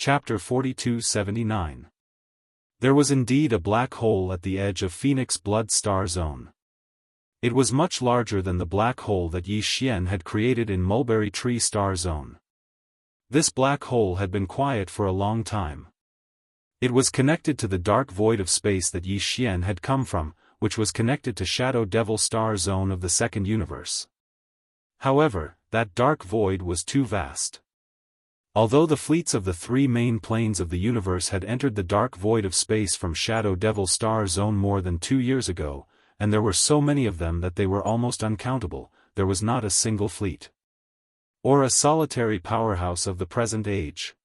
Chapter 4279. There was indeed a black hole at the edge of Phoenix Blood Star Zone. It was much larger than the black hole that Yi Xian had created in Mulberry Tree Star Zone. This black hole had been quiet for a long time. It was connected to the dark void of space that Yi Xian had come from, which was connected to Shadow Devil Star Zone of the second universe. However, that dark void was too vast. Although the fleets of the three main planes of the universe had entered the dark void of space from Shadow Devil Star Zone more than 2 years ago, and there were so many of them that they were almost uncountable, there was not a single fleet or a solitary powerhouse of the present age.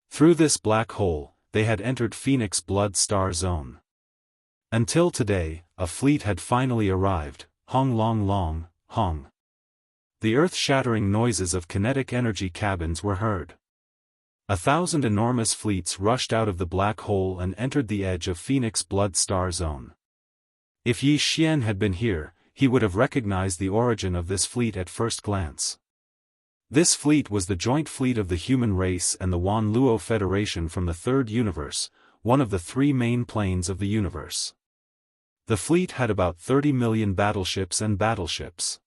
Through this black hole, they had entered Phoenix Blood Star Zone. Until today, a fleet had finally arrived, Hong Long Long, Hong. The earth-shattering noises of kinetic energy cabins were heard. 1,000 enormous fleets rushed out of the black hole and entered the edge of Phoenix Blood Star Zone. If Yi Xian had been here, he would have recognized the origin of this fleet at first glance. This fleet was the joint fleet of the human race and the Wan Luo Federation from the Third Universe, one of the three main planes of the universe. The fleet had about 30 million battleships and battleships.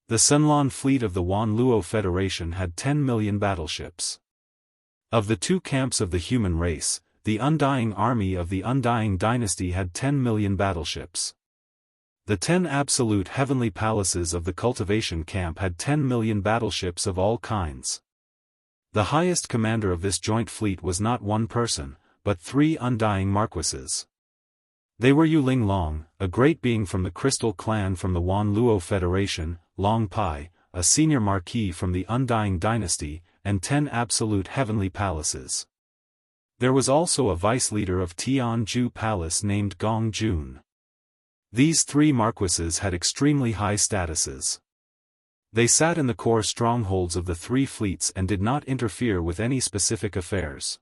The Sunlan fleet of the Wan Luo Federation had 10 million battleships. Of the two camps of the human race, the Undying Army of the Undying Dynasty had 10 million battleships. The 10 absolute heavenly palaces of the Cultivation camp had 10 million battleships of all kinds. The highest commander of this joint fleet was not one person, but 3 Undying Marquises. They were Yuling Long, a great being from the Crystal Clan from the Wan Luo Federation, Long Pai, a senior marquis from the Undying Dynasty, and 10 absolute heavenly palaces. There was also a vice-leader of Tianju Palace named Gong Jun. These 3 marquises had extremely high statuses. They sat in the core strongholds of the 3 fleets and did not interfere with any specific affairs.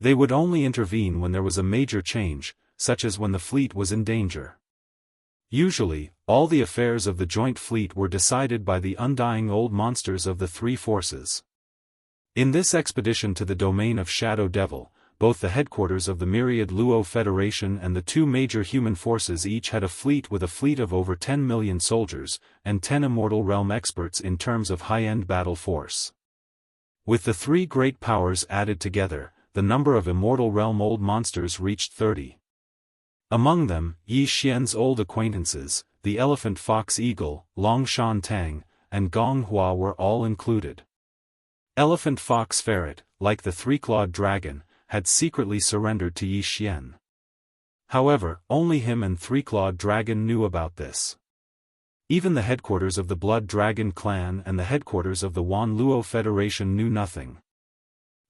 They would only intervene when there was a major change, such as when the fleet was in danger. Usually, all the affairs of the joint fleet were decided by the undying old monsters of the 3 forces. In this expedition to the domain of Shadow Devil, both the headquarters of the Myriad Luo Federation and the 2 major human forces each had a fleet with a fleet of over 10 million soldiers, and 10 Immortal Realm experts in terms of high-end battle force. With the 3 great powers added together, the number of Immortal Realm old monsters reached 30. Among them, Yi Xian's old acquaintances, the Elephant Fox Eagle, Long Shan Tang, and Gong Hua were all included. Elephant Fox Ferret, like the 3-clawed dragon, had secretly surrendered to Yi Xian. However, only him and 3-clawed dragon knew about this. Even the headquarters of the Blood Dragon clan and the headquarters of the Wan Luo Federation knew nothing.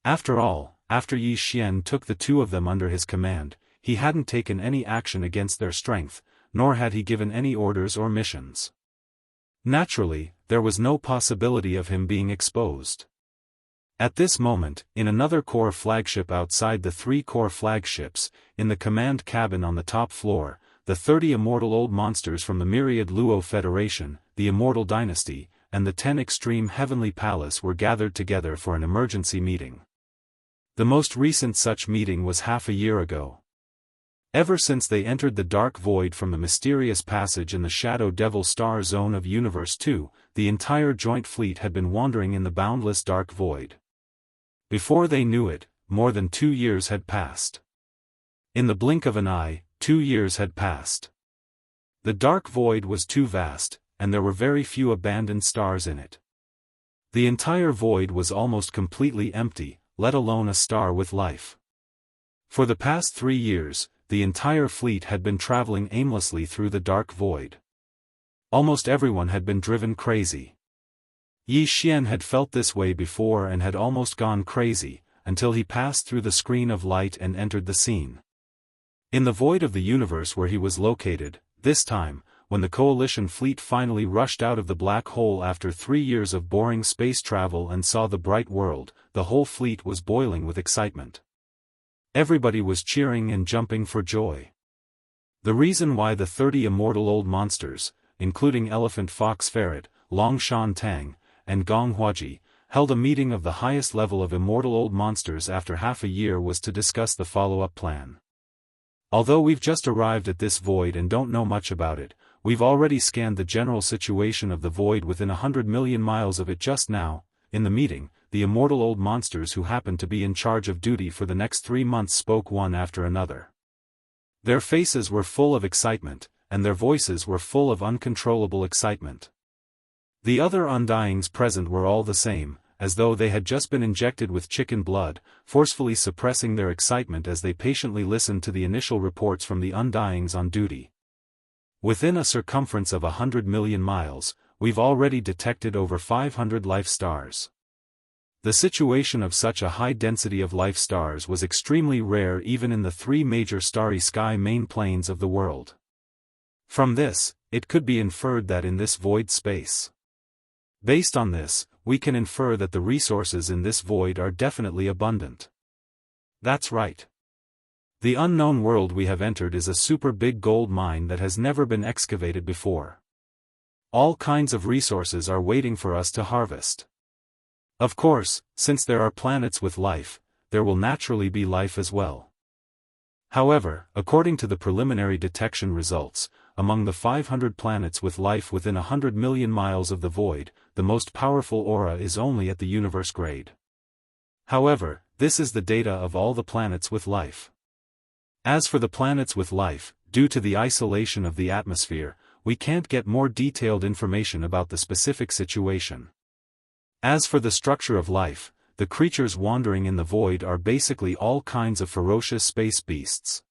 After all, after Yi Xian took the 2 of them under his command, he hadn't taken any action against their strength, nor had he given any orders or missions. Naturally, there was no possibility of him being exposed. At this moment, in another core flagship outside the 3 core flagships, in the command cabin on the top floor, the 30 immortal old monsters from the Myriad Luo Federation, the Immortal Dynasty, and the 10 Extreme Heavenly Palace were gathered together for an emergency meeting. The most recent such meeting was half a year ago. Ever since they entered the dark void from the mysterious passage in the Shadow Devil Star Zone of Universe 2, the entire joint fleet had been wandering in the boundless dark void. Before they knew it, more than 2 years had passed. In the blink of an eye, 2 years had passed. The dark void was too vast, and there were very few abandoned stars in it. The entire void was almost completely empty, let alone a star with life. For the past 3 years, the entire fleet had been traveling aimlessly through the dark void. Almost everyone had been driven crazy. Yi Xian had felt this way before and had almost gone crazy, until he passed through the screen of light and entered the scene. In the void of the universe where he was located, this time, when the coalition fleet finally rushed out of the black hole after 3 years of boring space travel and saw the bright world, the whole fleet was boiling with excitement. Everybody was cheering and jumping for joy. The reason why the 30 immortal old monsters, including Elephant Fox Ferret, Long Shan Tang, and Gong Huaji, held a meeting of the highest level of immortal old monsters after half a year was to discuss the follow-up plan. Although we've just arrived at this void and don't know much about it, we've already scanned the general situation of the void within 100 million miles of it just now. In the meeting, the immortal old monsters who happened to be in charge of duty for the next 3 months spoke one after another. Their faces were full of excitement, and their voices were full of uncontrollable excitement. The other undyings present were all the same, as though they had just been injected with chicken blood, forcefully suppressing their excitement as they patiently listened to the initial reports from the undyings on duty. Within a circumference of 100 million miles, we've already detected over 500 life stars. The situation of such a high density of life stars was extremely rare even in the 3 major starry sky main planes of the world. From this, it could be inferred that in this void space. Based on this, we can infer that the resources in this void are definitely abundant. That's right. The unknown world we have entered is a super big gold mine that has never been excavated before. All kinds of resources are waiting for us to harvest. Of course, since there are planets with life, there will naturally be life as well. However, according to the preliminary detection results, among the 500 planets with life within 100 million miles of the void, the most powerful aura is only at the universe grade. However, this is the data of all the planets with life. As for the planets with life, due to the isolation of the atmosphere, we can't get more detailed information about the specific situation. As for the structure of life, the creatures wandering in the void are basically all kinds of ferocious space beasts.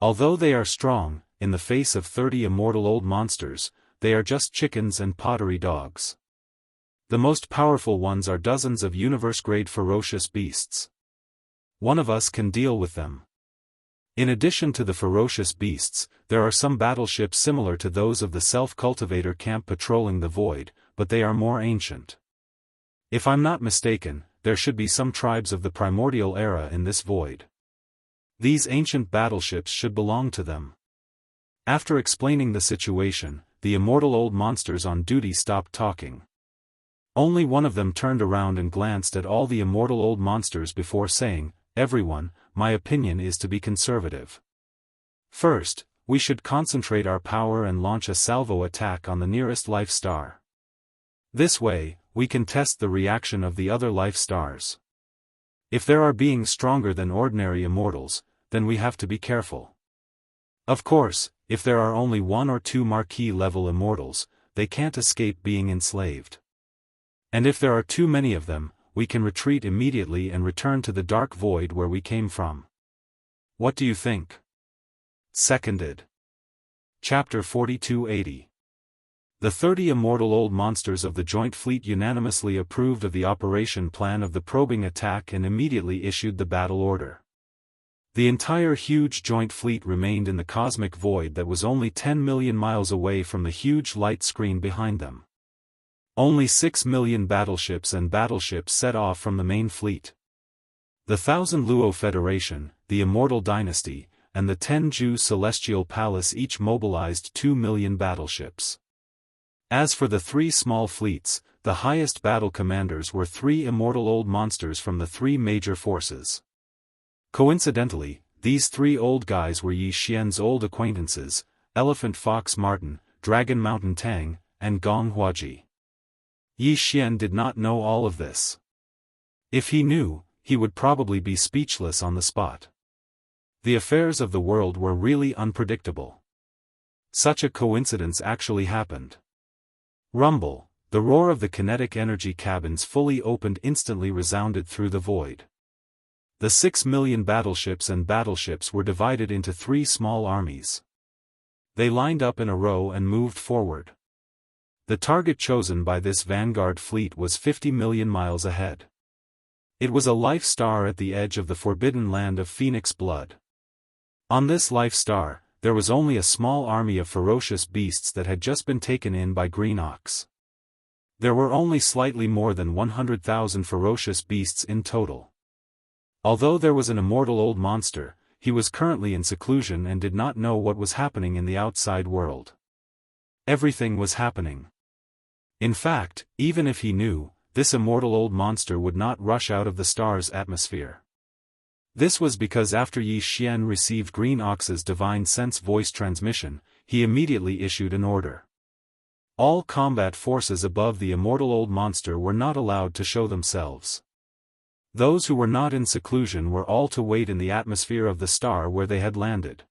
Although they are strong, in the face of 30 immortal old monsters, they are just chickens and pottery dogs. The most powerful ones are dozens of universe-grade ferocious beasts. One of us can deal with them. In addition to the ferocious beasts, there are some battleships similar to those of the self-cultivator camp patrolling the void, but they are more ancient. If I'm not mistaken, there should be some tribes of the primordial era in this void. These ancient battleships should belong to them. After explaining the situation, the immortal old monsters on duty stopped talking. Only one of them turned around and glanced at all the immortal old monsters before saying, "Everyone, my opinion is to be conservative. First, we should concentrate our power and launch a salvo attack on the nearest life star. This way, we can test the reaction of the other life stars. If there are beings stronger than ordinary immortals, then we have to be careful. Of course, if there are only 1 or 2 marquee-level immortals, they can't escape being enslaved. And if there are too many of them, we can retreat immediately and return to the dark void where we came from. What do you think?" Seconded. Chapter 4280. The 30 immortal old monsters of the Joint Fleet unanimously approved of the operation plan of the probing attack and immediately issued the battle order. The entire huge Joint Fleet remained in the cosmic void that was only 10 million miles away from the huge light screen behind them. Only 6 million battleships set off from the main fleet. The Thousand Luo Federation, the Immortal Dynasty, and the Tenju Celestial Palace each mobilized 2 million battleships. As for the 3 small fleets, the highest battle commanders were 3 immortal old monsters from the 3 major forces. Coincidentally, these 3 old guys were Yi Xian's old acquaintances, Elephant Fox Martin, Dragon Mountain Tang, and Gong Huaji. Yi Xian did not know all of this. If he knew, he would probably be speechless on the spot. The affairs of the world were really unpredictable. Such a coincidence actually happened. Rumble, the roar of the kinetic energy cabins fully opened instantly resounded through the void. The 6 million battleships were divided into 3 small armies. They lined up in a row and moved forward. The target chosen by this vanguard fleet was 50 million miles ahead. It was a life star at the edge of the forbidden land of Phoenix blood. On this life star, there was only a small army of ferocious beasts that had just been taken in by Green Ox. There were only slightly more than 100,000 ferocious beasts in total. Although there was an immortal old monster, he was currently in seclusion and did not know what was happening in the outside world. Everything was happening. In fact, even if he knew, this immortal old monster would not rush out of the star's atmosphere. This was because after Yi Xian received Green Ox's divine sense voice transmission, he immediately issued an order. All combat forces above the immortal old monster were not allowed to show themselves. Those who were not in seclusion were all to wait in the atmosphere of the star where they had landed.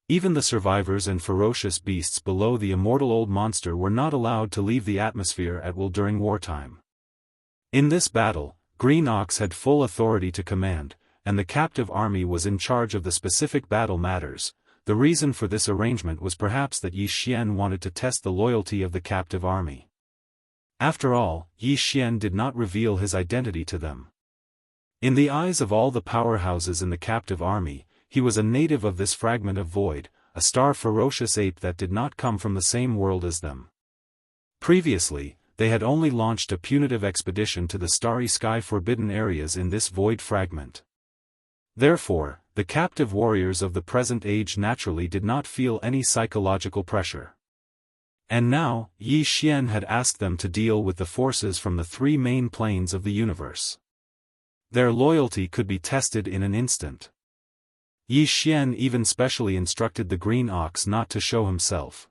Even the survivors and ferocious beasts below the immortal old monster were not allowed to leave the atmosphere at will during wartime. In this battle, Green Ox had full authority to command, and the captive army was in charge of the specific battle matters. The reason for this arrangement was perhaps that Yi Xian wanted to test the loyalty of the captive army. After all, Yi Xian did not reveal his identity to them. In the eyes of all the powerhouses in the captive army, he was a native of this fragment of void, a star ferocious ape that did not come from the same world as them. Previously, they had only launched a punitive expedition to the starry sky forbidden areas in this void fragment. Therefore, the captive warriors of the present age naturally did not feel any psychological pressure. And now, Yi Xian had asked them to deal with the forces from the three main planes of the universe. Their loyalty could be tested in an instant. Yi Xian even specially instructed the Green Ox not to show himself.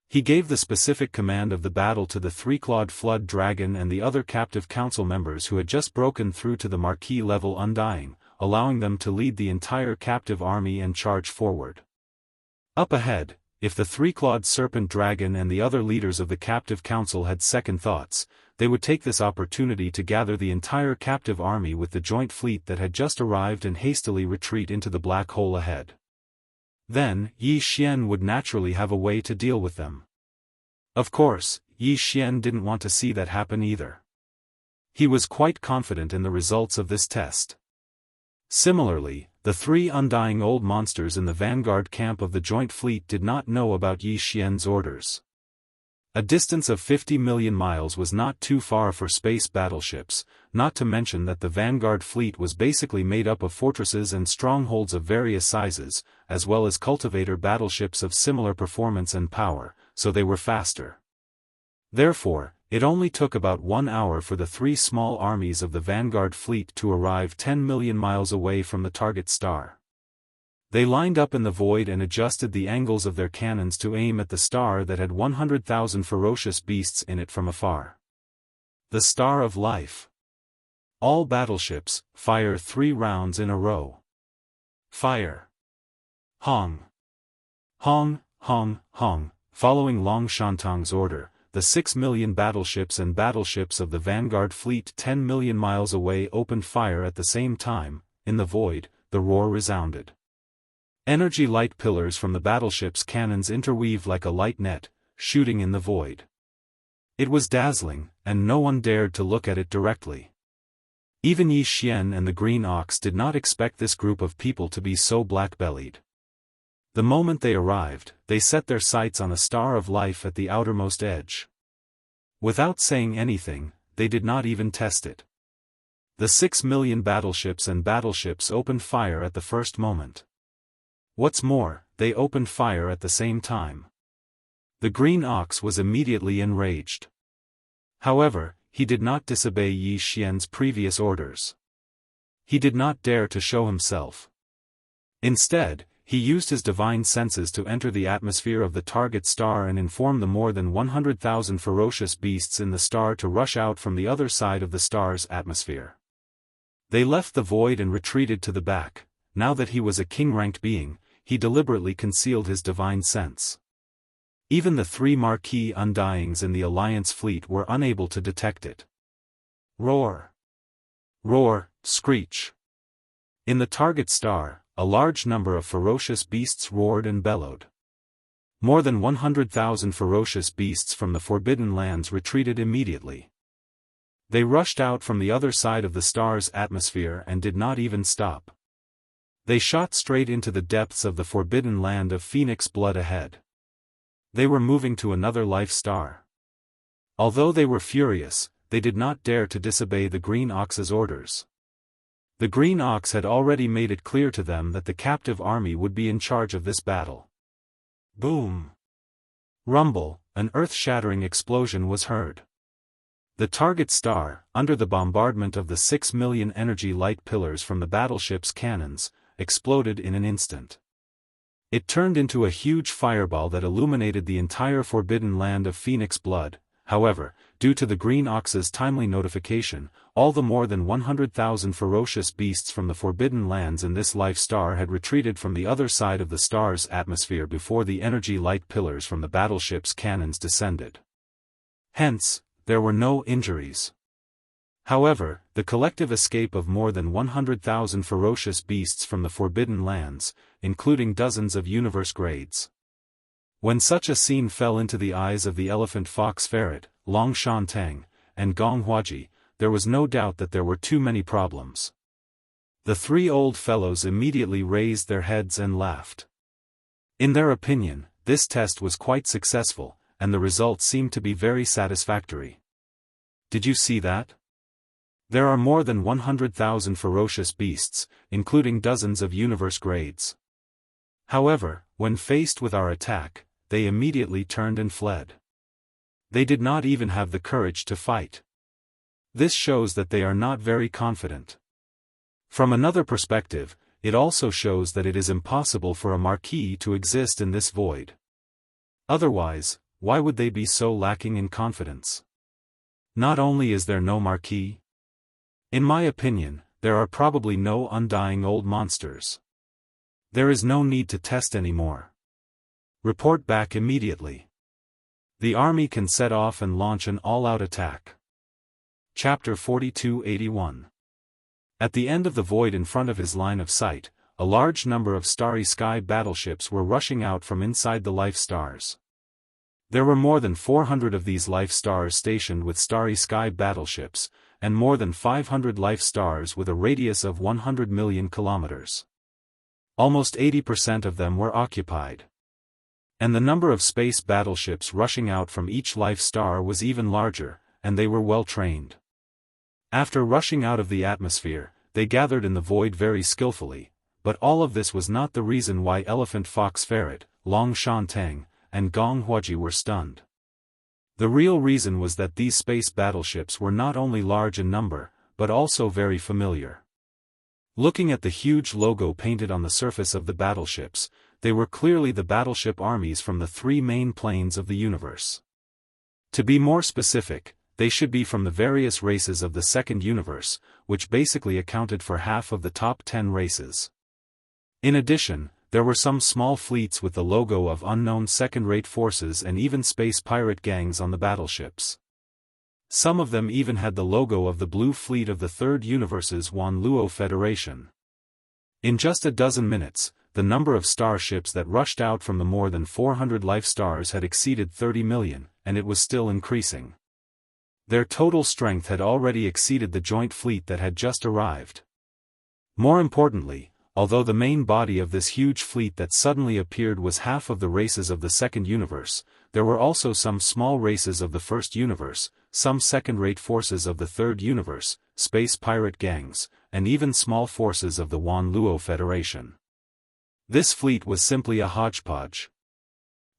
He gave the specific command of the battle to the three-clawed flood dragon and the other captive council members who had just broken through to the marquee level Undying, allowing them to lead the entire captive army and charge forward. Up ahead, if the three-clawed serpent dragon and the other leaders of the captive council had second thoughts, they would take this opportunity to gather the entire captive army with the joint fleet that had just arrived and hastily retreat into the black hole ahead. Then, Yi Xian would naturally have a way to deal with them. Of course, Yi Xian didn't want to see that happen either. He was quite confident in the results of this test. Similarly, the three undying old monsters in the vanguard camp of the joint fleet did not know about Yi Xian's orders. A distance of 50 million miles was not too far for space battleships, not to mention that the vanguard fleet was basically made up of fortresses and strongholds of various sizes, as well as cultivator battleships of similar performance and power, so they were faster. Therefore, it only took about 1 hour for the three small armies of the vanguard fleet to arrive 10 million miles away from the target star. They lined up in the void and adjusted the angles of their cannons to aim at the star that had 100,000 ferocious beasts in it from afar. The Star of Life. All battleships, fire 3 rounds in a row. Fire. Hong. Hong, Hong, Hong. Following Long Shantang's order, the 6 million battleships and battleships of the vanguard fleet 10 million miles away opened fire at the same time. In the void, the roar resounded. Energy light pillars from the battleship's cannons interweaved like a light net, shooting in the void. It was dazzling, and no one dared to look at it directly. Even Yi Xian and the Green Ox did not expect this group of people to be so black-bellied. The moment they arrived, they set their sights on a star of life at the outermost edge. Without saying anything, they did not even test it. The 6 million battleships and battleships opened fire at the first moment. What's more, they opened fire at the same time. The Green Ox was immediately enraged. However, he did not disobey Yi Xian's previous orders. He did not dare to show himself. Instead, he used his divine senses to enter the atmosphere of the target star and inform the more than 100,000 ferocious beasts in the star to rush out from the other side of the star's atmosphere. They left the void and retreated to the back. Now that he was a king-ranked being, he deliberately concealed his divine sense. Even the 3 marquee Undyings in the Alliance fleet were unable to detect it. Roar! Roar, screech! In the target star, a large number of ferocious beasts roared and bellowed. More than 100,000 ferocious beasts from the Forbidden Lands retreated immediately. They rushed out from the other side of the star's atmosphere and did not even stop. They shot straight into the depths of the forbidden land of Phoenix blood ahead. They were moving to another life star. Although they were furious, they did not dare to disobey the Green Ox's orders. The Green Ox had already made it clear to them that the captive army would be in charge of this battle. Boom! Rumble, an earth-shattering explosion was heard. The target star, under the bombardment of the 6 million energy light pillars from the battleship's cannons, exploded in an instant. It turned into a huge fireball that illuminated the entire forbidden land of Phoenix blood. However, due to the Green Ox's timely notification, all the more than 100,000 ferocious beasts from the forbidden lands in this life star had retreated from the other side of the star's atmosphere before the energy light pillars from the battleship's cannons descended. Hence, there were no injuries. However, the collective escape of more than 100,000 ferocious beasts from the forbidden lands, including dozens of universe grades. When such a scene fell into the eyes of the elephant fox ferret, Long Shan Tang, and Gong Huaji, there was no doubt that there were too many problems. The three old fellows immediately raised their heads and laughed. In their opinion, this test was quite successful, and the results seemed to be very satisfactory. Did you see that? There are more than 100,000 ferocious beasts, including dozens of universe grades. However, when faced with our attack, they immediately turned and fled. They did not even have the courage to fight. This shows that they are not very confident. From another perspective, it also shows that it is impossible for a marquis to exist in this void. Otherwise, why would they be so lacking in confidence? Not only is there no marquis, in my opinion, there are probably no undying old monsters. There is no need to test anymore. Report back immediately. The army can set off and launch an all-out attack. Chapter 4281. At the end of the void in front of his line of sight, a large number of starry sky battleships were rushing out from inside the life stars. There were more than 400 of these life stars stationed with starry sky battleships, and more than 500 life stars with a radius of 100 million kilometers. Almost 80% of them were occupied. And the number of space battleships rushing out from each life star was even larger, and they were well trained. After rushing out of the atmosphere, they gathered in the void very skillfully, but all of this was not the reason why Elephant Fox Ferret, Long Shan Tang, and Gong Huaji were stunned. The real reason was that these space battleships were not only large in number, but also very familiar. Looking at the huge logo painted on the surface of the battleships, they were clearly the battleship armies from the three main planes of the universe. To be more specific, they should be from the various races of the second universe, which basically accounted for half of the top 10 races. In addition, there were some small fleets with the logo of unknown second-rate forces and even space pirate gangs on the battleships. Some of them even had the logo of the Blue Fleet of the Third Universe's Wanluo Federation. In just a dozen minutes, the number of starships that rushed out from the more than 400 life stars had exceeded 30 million, and it was still increasing. Their total strength had already exceeded the joint fleet that had just arrived. More importantly, although the main body of this huge fleet that suddenly appeared was half of the races of the second universe, there were also some small races of the first universe, some second-rate forces of the third universe, space pirate gangs, and even small forces of the Wanluo Federation. This fleet was simply a hodgepodge.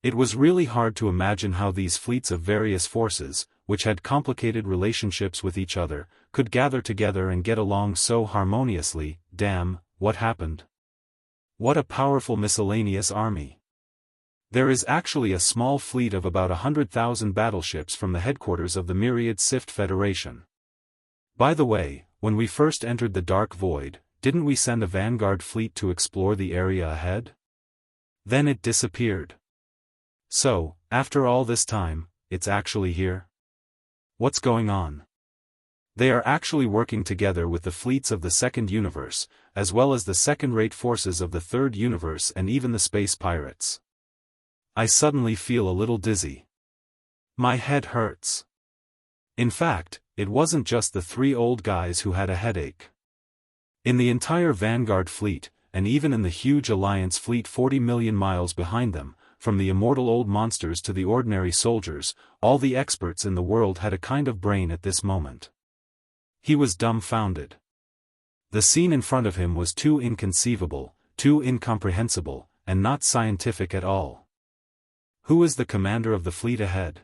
It was really hard to imagine how these fleets of various forces, which had complicated relationships with each other, could gather together and get along so harmoniously. Damn, what happened? What a powerful miscellaneous army. There is actually a small fleet of about 100,000 battleships from the headquarters of the Myriad Sift Federation. By the way, when we first entered the Dark Void, didn't we send a vanguard fleet to explore the area ahead? Then it disappeared. So, after all this time, it's actually here? What's going on? They are actually working together with the fleets of the second universe, as well as the second-rate forces of the third universe and even the space pirates. I suddenly feel a little dizzy. My head hurts. In fact, it wasn't just the three old guys who had a headache. In the entire Vanguard fleet, and even in the huge Alliance fleet 40 million miles behind them, from the immortal old monsters to the ordinary soldiers, all the experts in the world had a kind of brain at this moment. He was dumbfounded. The scene in front of him was too inconceivable, too incomprehensible, and not scientific at all. Who is the commander of the fleet ahead?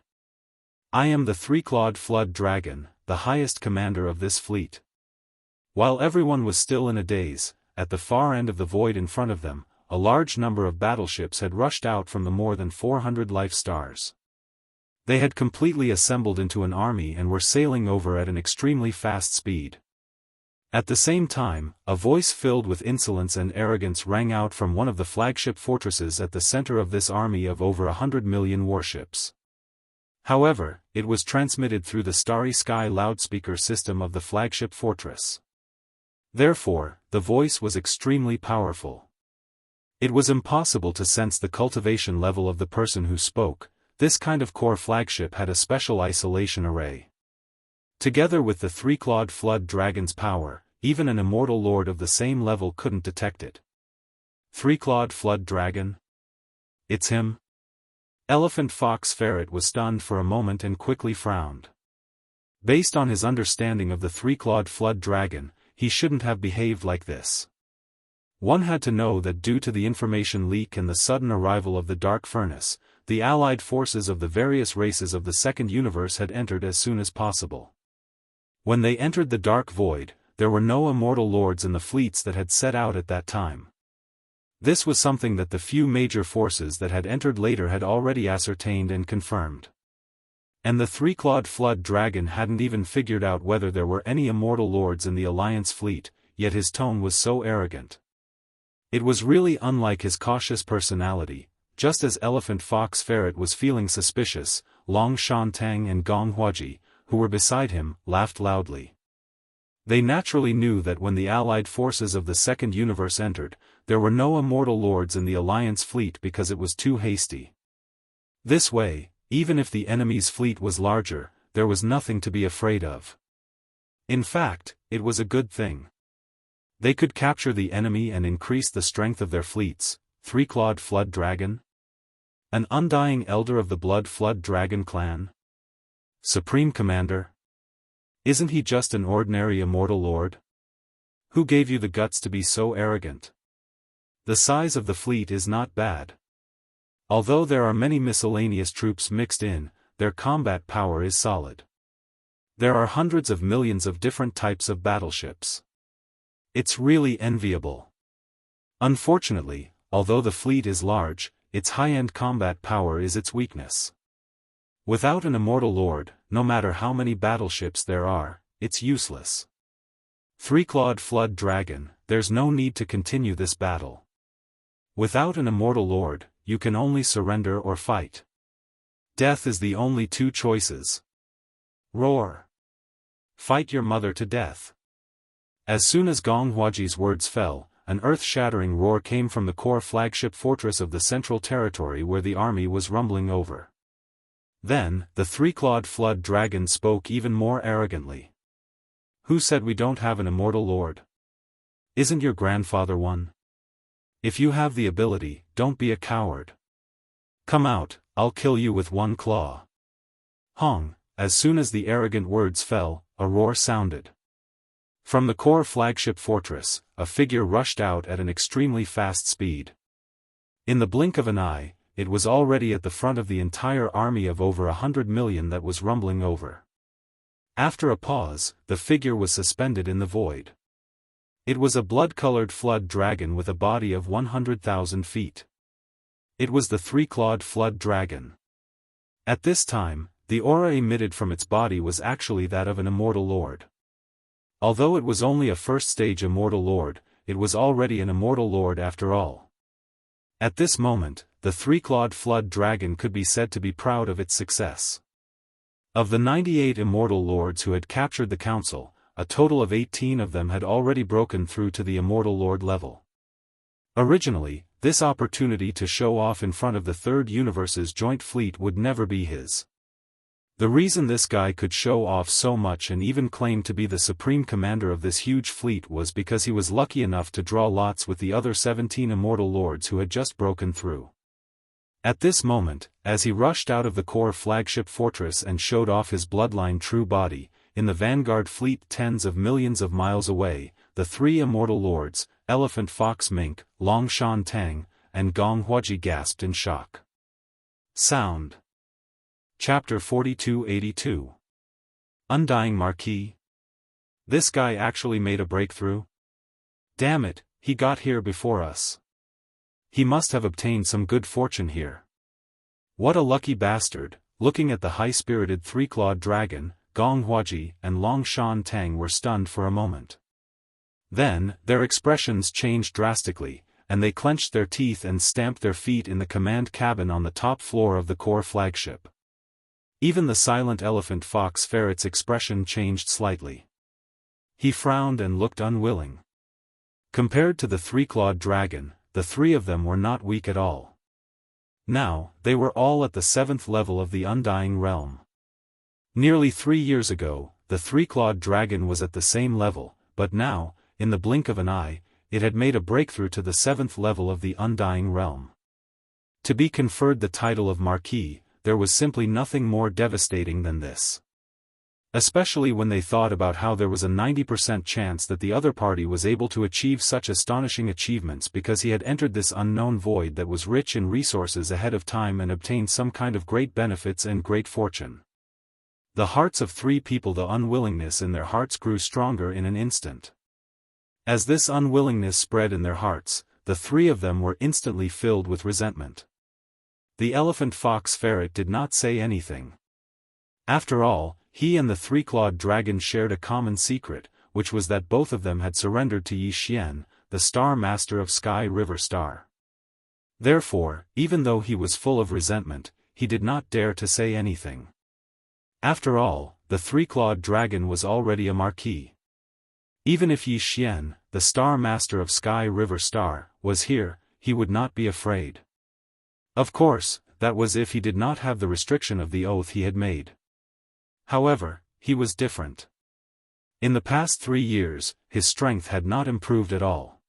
I am the three-clawed flood dragon, the highest commander of this fleet. While everyone was still in a daze, at the far end of the void in front of them, a large number of battleships had rushed out from the more than 400 life stars. They had completely assembled into an army and were sailing over at an extremely fast speed. At the same time, a voice filled with insolence and arrogance rang out from one of the flagship fortresses at the center of this army of over 100 million warships. However, it was transmitted through the starry sky loudspeaker system of the flagship fortress. Therefore, the voice was extremely powerful. It was impossible to sense the cultivation level of the person who spoke. This kind of core flagship had a special isolation array. Together with the three-clawed flood dragon's power, even an immortal lord of the same level couldn't detect it. Three-clawed flood dragon? It's him? Elephant Fox Ferret was stunned for a moment and quickly frowned. Based on his understanding of the three-clawed flood dragon, he shouldn't have behaved like this. One had to know that due to the information leak and the sudden arrival of the Dark Furnace, the allied forces of the various races of the Second Universe had entered as soon as possible. When they entered the Dark Void, there were no immortal lords in the fleets that had set out at that time. This was something that the few major forces that had entered later had already ascertained and confirmed. And the three-clawed flood dragon hadn't even figured out whether there were any immortal lords in the Alliance fleet, yet his tone was so arrogant. It was really unlike his cautious personality. Just as Elephant Fox Ferret was feeling suspicious, Long Shan Tang and Gong Huaji, who were beside him, laughed loudly. They naturally knew that when the allied forces of the Second Universe entered, there were no immortal lords in the Alliance fleet because it was too hasty. This way, even if the enemy's fleet was larger, there was nothing to be afraid of. In fact, it was a good thing. They could capture the enemy and increase the strength of their fleets. Three-clawed flood dragon? An undying elder of the blood flood dragon clan? Supreme Commander? Isn't he just an ordinary immortal lord? Who gave you the guts to be so arrogant? The size of the fleet is not bad. Although there are many miscellaneous troops mixed in, their combat power is solid. There are hundreds of millions of different types of battleships. It's really enviable. Unfortunately, although the fleet is large, its high-end combat power is its weakness. Without an immortal lord, no matter how many battleships there are, it's useless. Three-clawed flood dragon, there's no need to continue this battle. Without an immortal lord, you can only surrender or fight. Death is the only two choices. Roar. Fight your mother to death. As soon as Gong Huaji's words fell, an earth-shattering roar came from the core flagship fortress of the Central Territory where the army was rumbling over. Then, the three-clawed flood dragon spoke even more arrogantly. Who said we don't have an immortal lord? Isn't your grandfather one? If you have the ability, don't be a coward. Come out, I'll kill you with one claw. Hong, as soon as the arrogant words fell, a roar sounded. From the core flagship fortress, a figure rushed out at an extremely fast speed. In the blink of an eye, it was already at the front of the entire army of over 100 million that was rumbling over. After a pause, the figure was suspended in the void. It was a blood-colored flood dragon with a body of 100,000 feet. It was the three-clawed flood dragon. At this time, the aura emitted from its body was actually that of an immortal lord. Although it was only a first-stage immortal lord, it was already an immortal lord after all. At this moment, the three-clawed flood dragon could be said to be proud of its success. Of the 98 immortal lords who had captured the council, a total of 18 of them had already broken through to the immortal lord level. Originally, this opportunity to show off in front of the Third Universe's joint fleet would never be his. The reason this guy could show off so much and even claim to be the supreme commander of this huge fleet was because he was lucky enough to draw lots with the other 17 immortal lords who had just broken through. At this moment, as he rushed out of the core flagship fortress and showed off his bloodline true body, in the vanguard fleet tens of millions of miles away, the three immortal lords, Elephant Fox Mink, Long Shan Tang, and Gong Huaji gasped in shock. Sound. Chapter 4282. Undying Marquis. This guy actually made a breakthrough? Damn it, he got here before us. He must have obtained some good fortune here. What a lucky bastard. Looking at the high-spirited three-clawed dragon, Gong Huaji and Long Shan Tang were stunned for a moment. Then, their expressions changed drastically, and they clenched their teeth and stamped their feet in the command cabin on the top floor of the core flagship. Even the silent elephant fox ferret's expression changed slightly. He frowned and looked unwilling. Compared to the three-clawed dragon, the three of them were not weak at all. Now, they were all at the 7th level of the Undying Realm. Nearly 3 years ago, the three-clawed dragon was at the same level, but now, in the blink of an eye, it had made a breakthrough to the 7th level of the Undying Realm. To be conferred the title of Marquis, there was simply nothing more devastating than this. Especially when they thought about how there was a 90% chance that the other party was able to achieve such astonishing achievements because he had entered this unknown void that was rich in resources ahead of time and obtained some kind of great benefits and great fortune. The hearts of three people, the unwillingness in their hearts grew stronger in an instant. As this unwillingness spread in their hearts, the three of them were instantly filled with resentment. The elephant fox ferret did not say anything. After all, he and the three-clawed dragon shared a common secret, which was that both of them had surrendered to Yi Xian, the Star Master of Sky River Star. Therefore, even though he was full of resentment, he did not dare to say anything. After all, the three-clawed dragon was already a marquis. Even if Yi Xian, the Star Master of Sky River Star, was here, he would not be afraid. Of course, that was if he did not have the restriction of the oath he had made. However, he was different. In the past 3 years, his strength had not improved at all.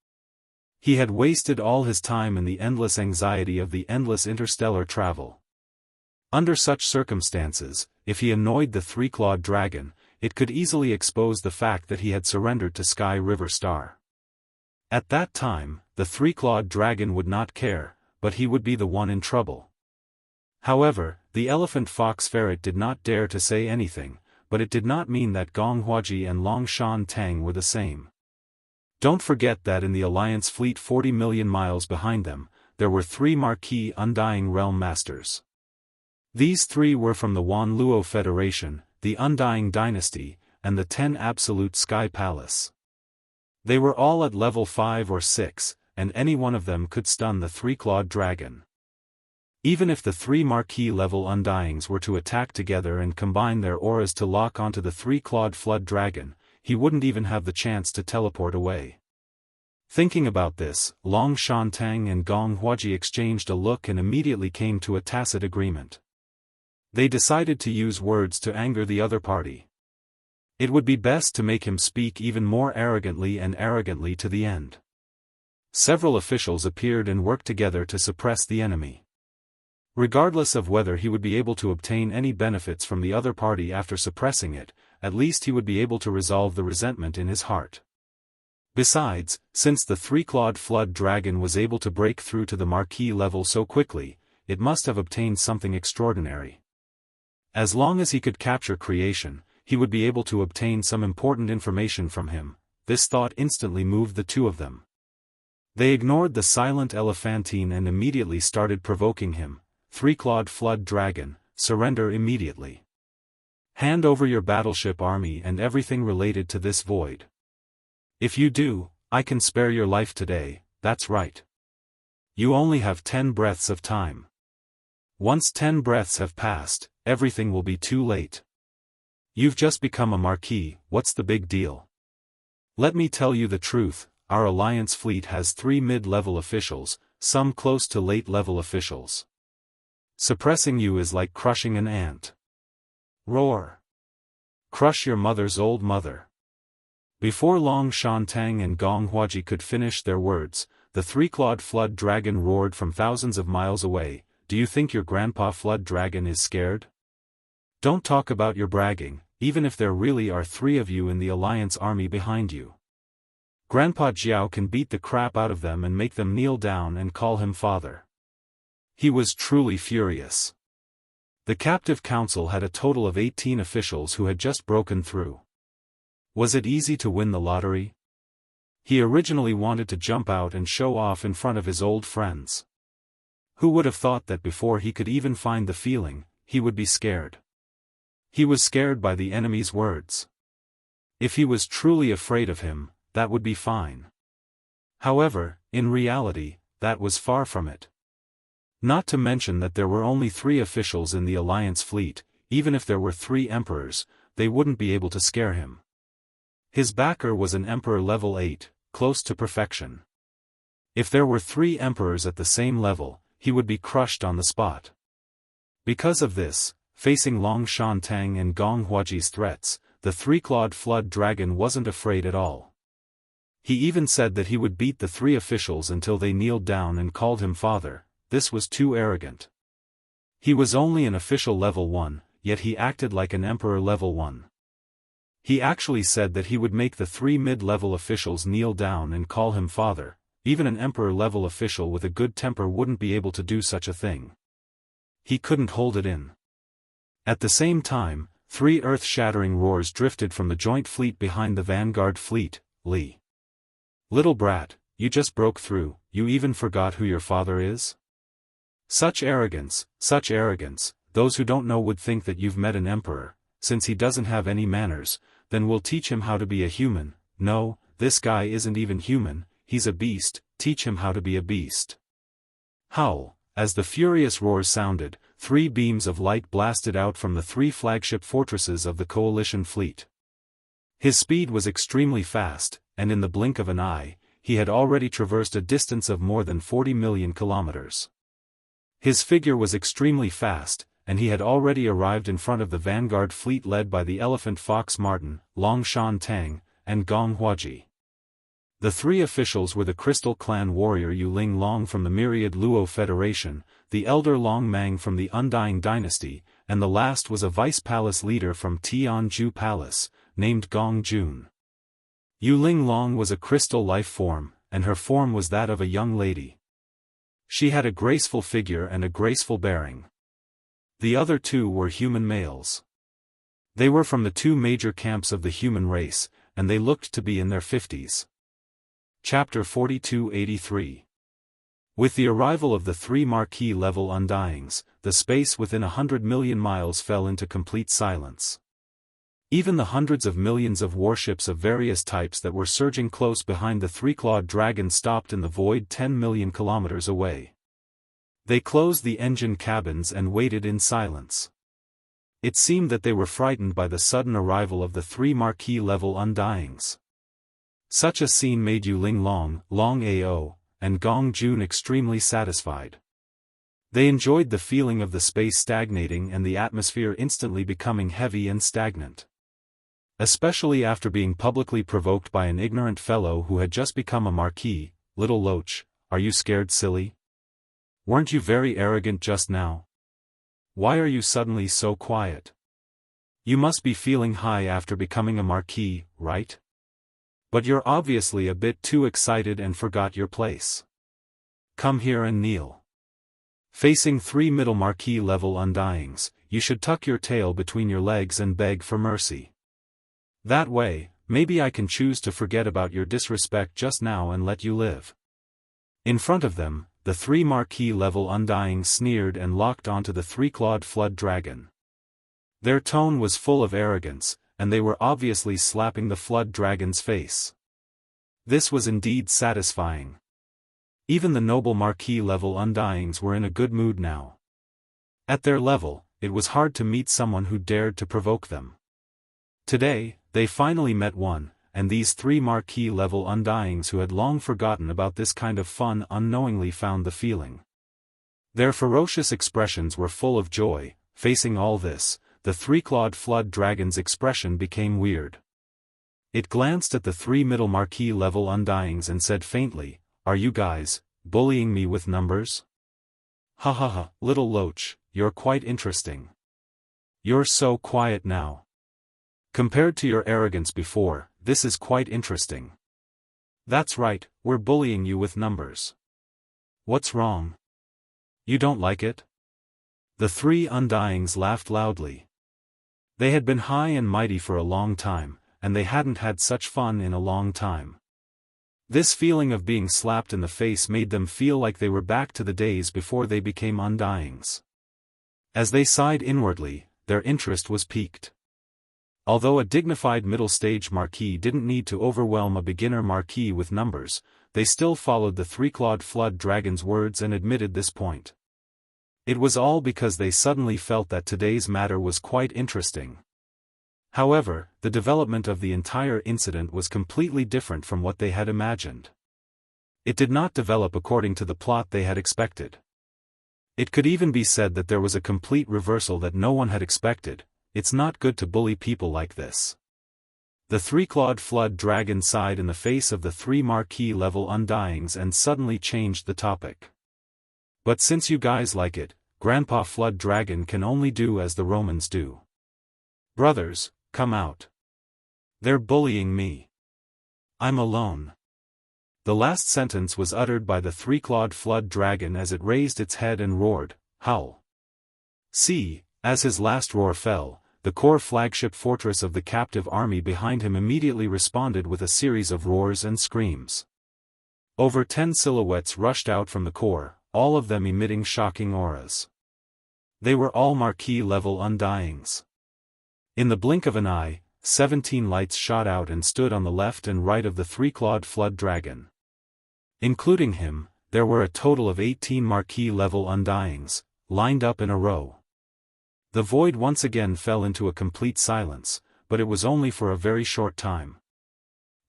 He had wasted all his time in the endless anxiety of the endless interstellar travel. Under such circumstances, if he annoyed the three-clawed dragon, it could easily expose the fact that he had surrendered to Sky River Star. At that time, the three-clawed dragon would not care, but he would be the one in trouble. However, the elephant fox ferret did not dare to say anything, but it did not mean that Gong Huaji and Long Shan Tang were the same. Don't forget that in the Alliance fleet 40 million miles behind them, there were 3 Marquis Undying Realm Masters. These 3 were from the Wan Luo Federation, the Undying Dynasty, and the 10 Absolute Sky Palace. They were all at level 5 or 6, and any one of them could stun the three-clawed dragon. Even if the 3 Marquis-level Undyings were to attack together and combine their auras to lock onto the three-clawed flood dragon, he wouldn't even have the chance to teleport away. Thinking about this, Long Shan Tang and Gong Huaji exchanged a look and immediately came to a tacit agreement. They decided to use words to anger the other party. It would be best to make him speak even more arrogantly to the end. Several officials appeared and worked together to suppress the enemy. Regardless of whether he would be able to obtain any benefits from the other party after suppressing it, at least he would be able to resolve the resentment in his heart. Besides, since the three-clawed flood dragon was able to break through to the Marquis level so quickly, it must have obtained something extraordinary. As long as he could capture creation, he would be able to obtain some important information from him. This thought instantly moved the two of them. They ignored the silent elephantine and immediately started provoking him. Three-clawed flood dragon, surrender immediately. Hand over your battleship army and everything related to this void. If you do, I can spare your life today. That's right. You only have 10 breaths of time. Once 10 breaths have passed, everything will be too late. You've just become a marquis, what's the big deal? Let me tell you the truth, our alliance fleet has 3 mid-level officials, some close to late-level officials. Suppressing you is like crushing an ant. Roar. Crush your mother's old mother. Before Long Shan Tang and Gong Huaji could finish their words, the three-clawed flood dragon roared from thousands of miles away. Do you think your grandpa flood dragon is scared? Don't talk about your bragging, even if there really are 3 of you in the alliance army behind you. Grandpa Jiao can beat the crap out of them and make them kneel down and call him father. He was truly furious. The captive council had a total of 18 officials who had just broken through. Was it easy to win the lottery? He originally wanted to jump out and show off in front of his old friends. Who would have thought that before he could even find the feeling, he would be scared? He was scared by the enemy's words. If he was truly afraid of him, that would be fine. However, in reality, that was far from it. Not to mention that there were only 3 officials in the Alliance fleet. Even if there were 3 emperors, they wouldn't be able to scare him. His backer was an emperor level 8, close to perfection. If there were 3 emperors at the same level, he would be crushed on the spot. Because of this, facing Long Shantang and Gong Huaji's threats, the 3-clawed flood dragon wasn't afraid at all. He even said that he would beat the 3 officials until they kneeled down and called him father. This was too arrogant. He was only an official level 1, yet he acted like an emperor level 1. He actually said that he would make the 3 mid-level officials kneel down and call him father. Even an emperor-level official with a good temper wouldn't be able to do such a thing. He couldn't hold it in. At the same time, 3 earth-shattering roars drifted from the joint fleet behind the vanguard fleet. Li. Little brat, you just broke through, you even forgot who your father is? Such arrogance, those who don't know would think that you've met an emperor. Since he doesn't have any manners, then we'll teach him how to be a human. No, this guy isn't even human, he's a beast, teach him how to be a beast. Howl. As the furious roars sounded, 3 beams of light blasted out from the 3 flagship fortresses of the coalition fleet. His speed was extremely fast, and in the blink of an eye, he had already traversed a distance of more than 40 million kilometers. His figure was extremely fast, and he had already arrived in front of the vanguard fleet led by the elephant fox Martin, Long Shan Tang, and Gong Huaji. The 3 officials were the Crystal Clan warrior Yuling Long from the Myriad Luo Federation, the elder Long Mang from the Undying Dynasty, and the last was a vice-palace leader from Tianju Palace, named Gong Jun. Yuling Long was a crystal life form, and her form was that of a young lady. She had a graceful figure and a graceful bearing. The other 2 were human males. They were from the 2 major camps of the human race, and they looked to be in their 50s. Chapter 4283. With the arrival of the 3 marquee-level Undyings, the space within 100 million miles fell into complete silence. Even the hundreds of millions of warships of various types that were surging close behind the 3-clawed dragon stopped in the void 10 million kilometers away. They closed the engine cabins and waited in silence. It seemed that they were frightened by the sudden arrival of the 3 marquee-level Undyings. Such a scene made Yuling Long, Long Ao, and Gong Jun extremely satisfied. They enjoyed the feeling of the space stagnating and the atmosphere instantly becoming heavy and stagnant. Especially after being publicly provoked by an ignorant fellow who had just become a marquis. Little Loach, are you scared, silly? Weren't you very arrogant just now? Why are you suddenly so quiet? You must be feeling high after becoming a marquis, right? But you're obviously a bit too excited and forgot your place. Come here and kneel. Facing 3 middle marquee-level Undyings, you should tuck your tail between your legs and beg for mercy. That way, maybe I can choose to forget about your disrespect just now and let you live. In front of them, the 3 marquee-level Undyings sneered and locked onto the 3-clawed flood dragon. Their tone was full of arrogance, and they were obviously slapping the flood dragon's face. This was indeed satisfying. Even the noble marquee-level Undyings were in a good mood now. At their level, it was hard to meet someone who dared to provoke them. Today, they finally met one, and these 3 marquee-level Undyings who had long forgotten about this kind of fun unknowingly found the feeling. Their ferocious expressions were full of joy. Facing all this, the 3-clawed flood dragon's expression became weird. It glanced at the 3 middle marquee-level Undyings and said faintly, "Are you guys bullying me with numbers? Ha ha ha, little Loach, you're quite interesting. You're so quiet now. Compared to your arrogance before, this is quite interesting." "That's right, we're bullying you with numbers. What's wrong? You don't like it?" The three Undyings laughed loudly. They had been high and mighty for a long time, and they hadn't had such fun in a long time. This feeling of being slapped in the face made them feel like they were back to the days before they became Undyings. As they sighed inwardly, their interest was piqued. Although a dignified middle-stage marquis didn't need to overwhelm a beginner marquis with numbers, they still followed the three-clawed flood dragon's words and admitted this point. It was all because they suddenly felt that today's matter was quite interesting. However, the development of the entire incident was completely different from what they had imagined. It did not develop according to the plot they had expected. It could even be said that there was a complete reversal that no one had expected. It's not good to bully people like this. The three-clawed flood dragon sighed in the face of the three marquis-level Undyings and suddenly changed the topic. But since you guys like it, Grandpa Flood Dragon can only do as the Romans do. Brothers, come out. They're bullying me. I'm alone. The last sentence was uttered by the three-clawed flood dragon as it raised its head and roared, "Howl!" See, as his last roar fell, the core flagship fortress of the captive army behind him immediately responded with a series of roars and screams. Over 10 silhouettes rushed out from the core, all of them emitting shocking auras. They were all marquis-level Undyings. In the blink of an eye, 17 lights shot out and stood on the left and right of the three-clawed flood dragon. Including him, there were a total of 18 marquis-level Undyings, lined up in a row. The void once again fell into a complete silence, but it was only for a very short time.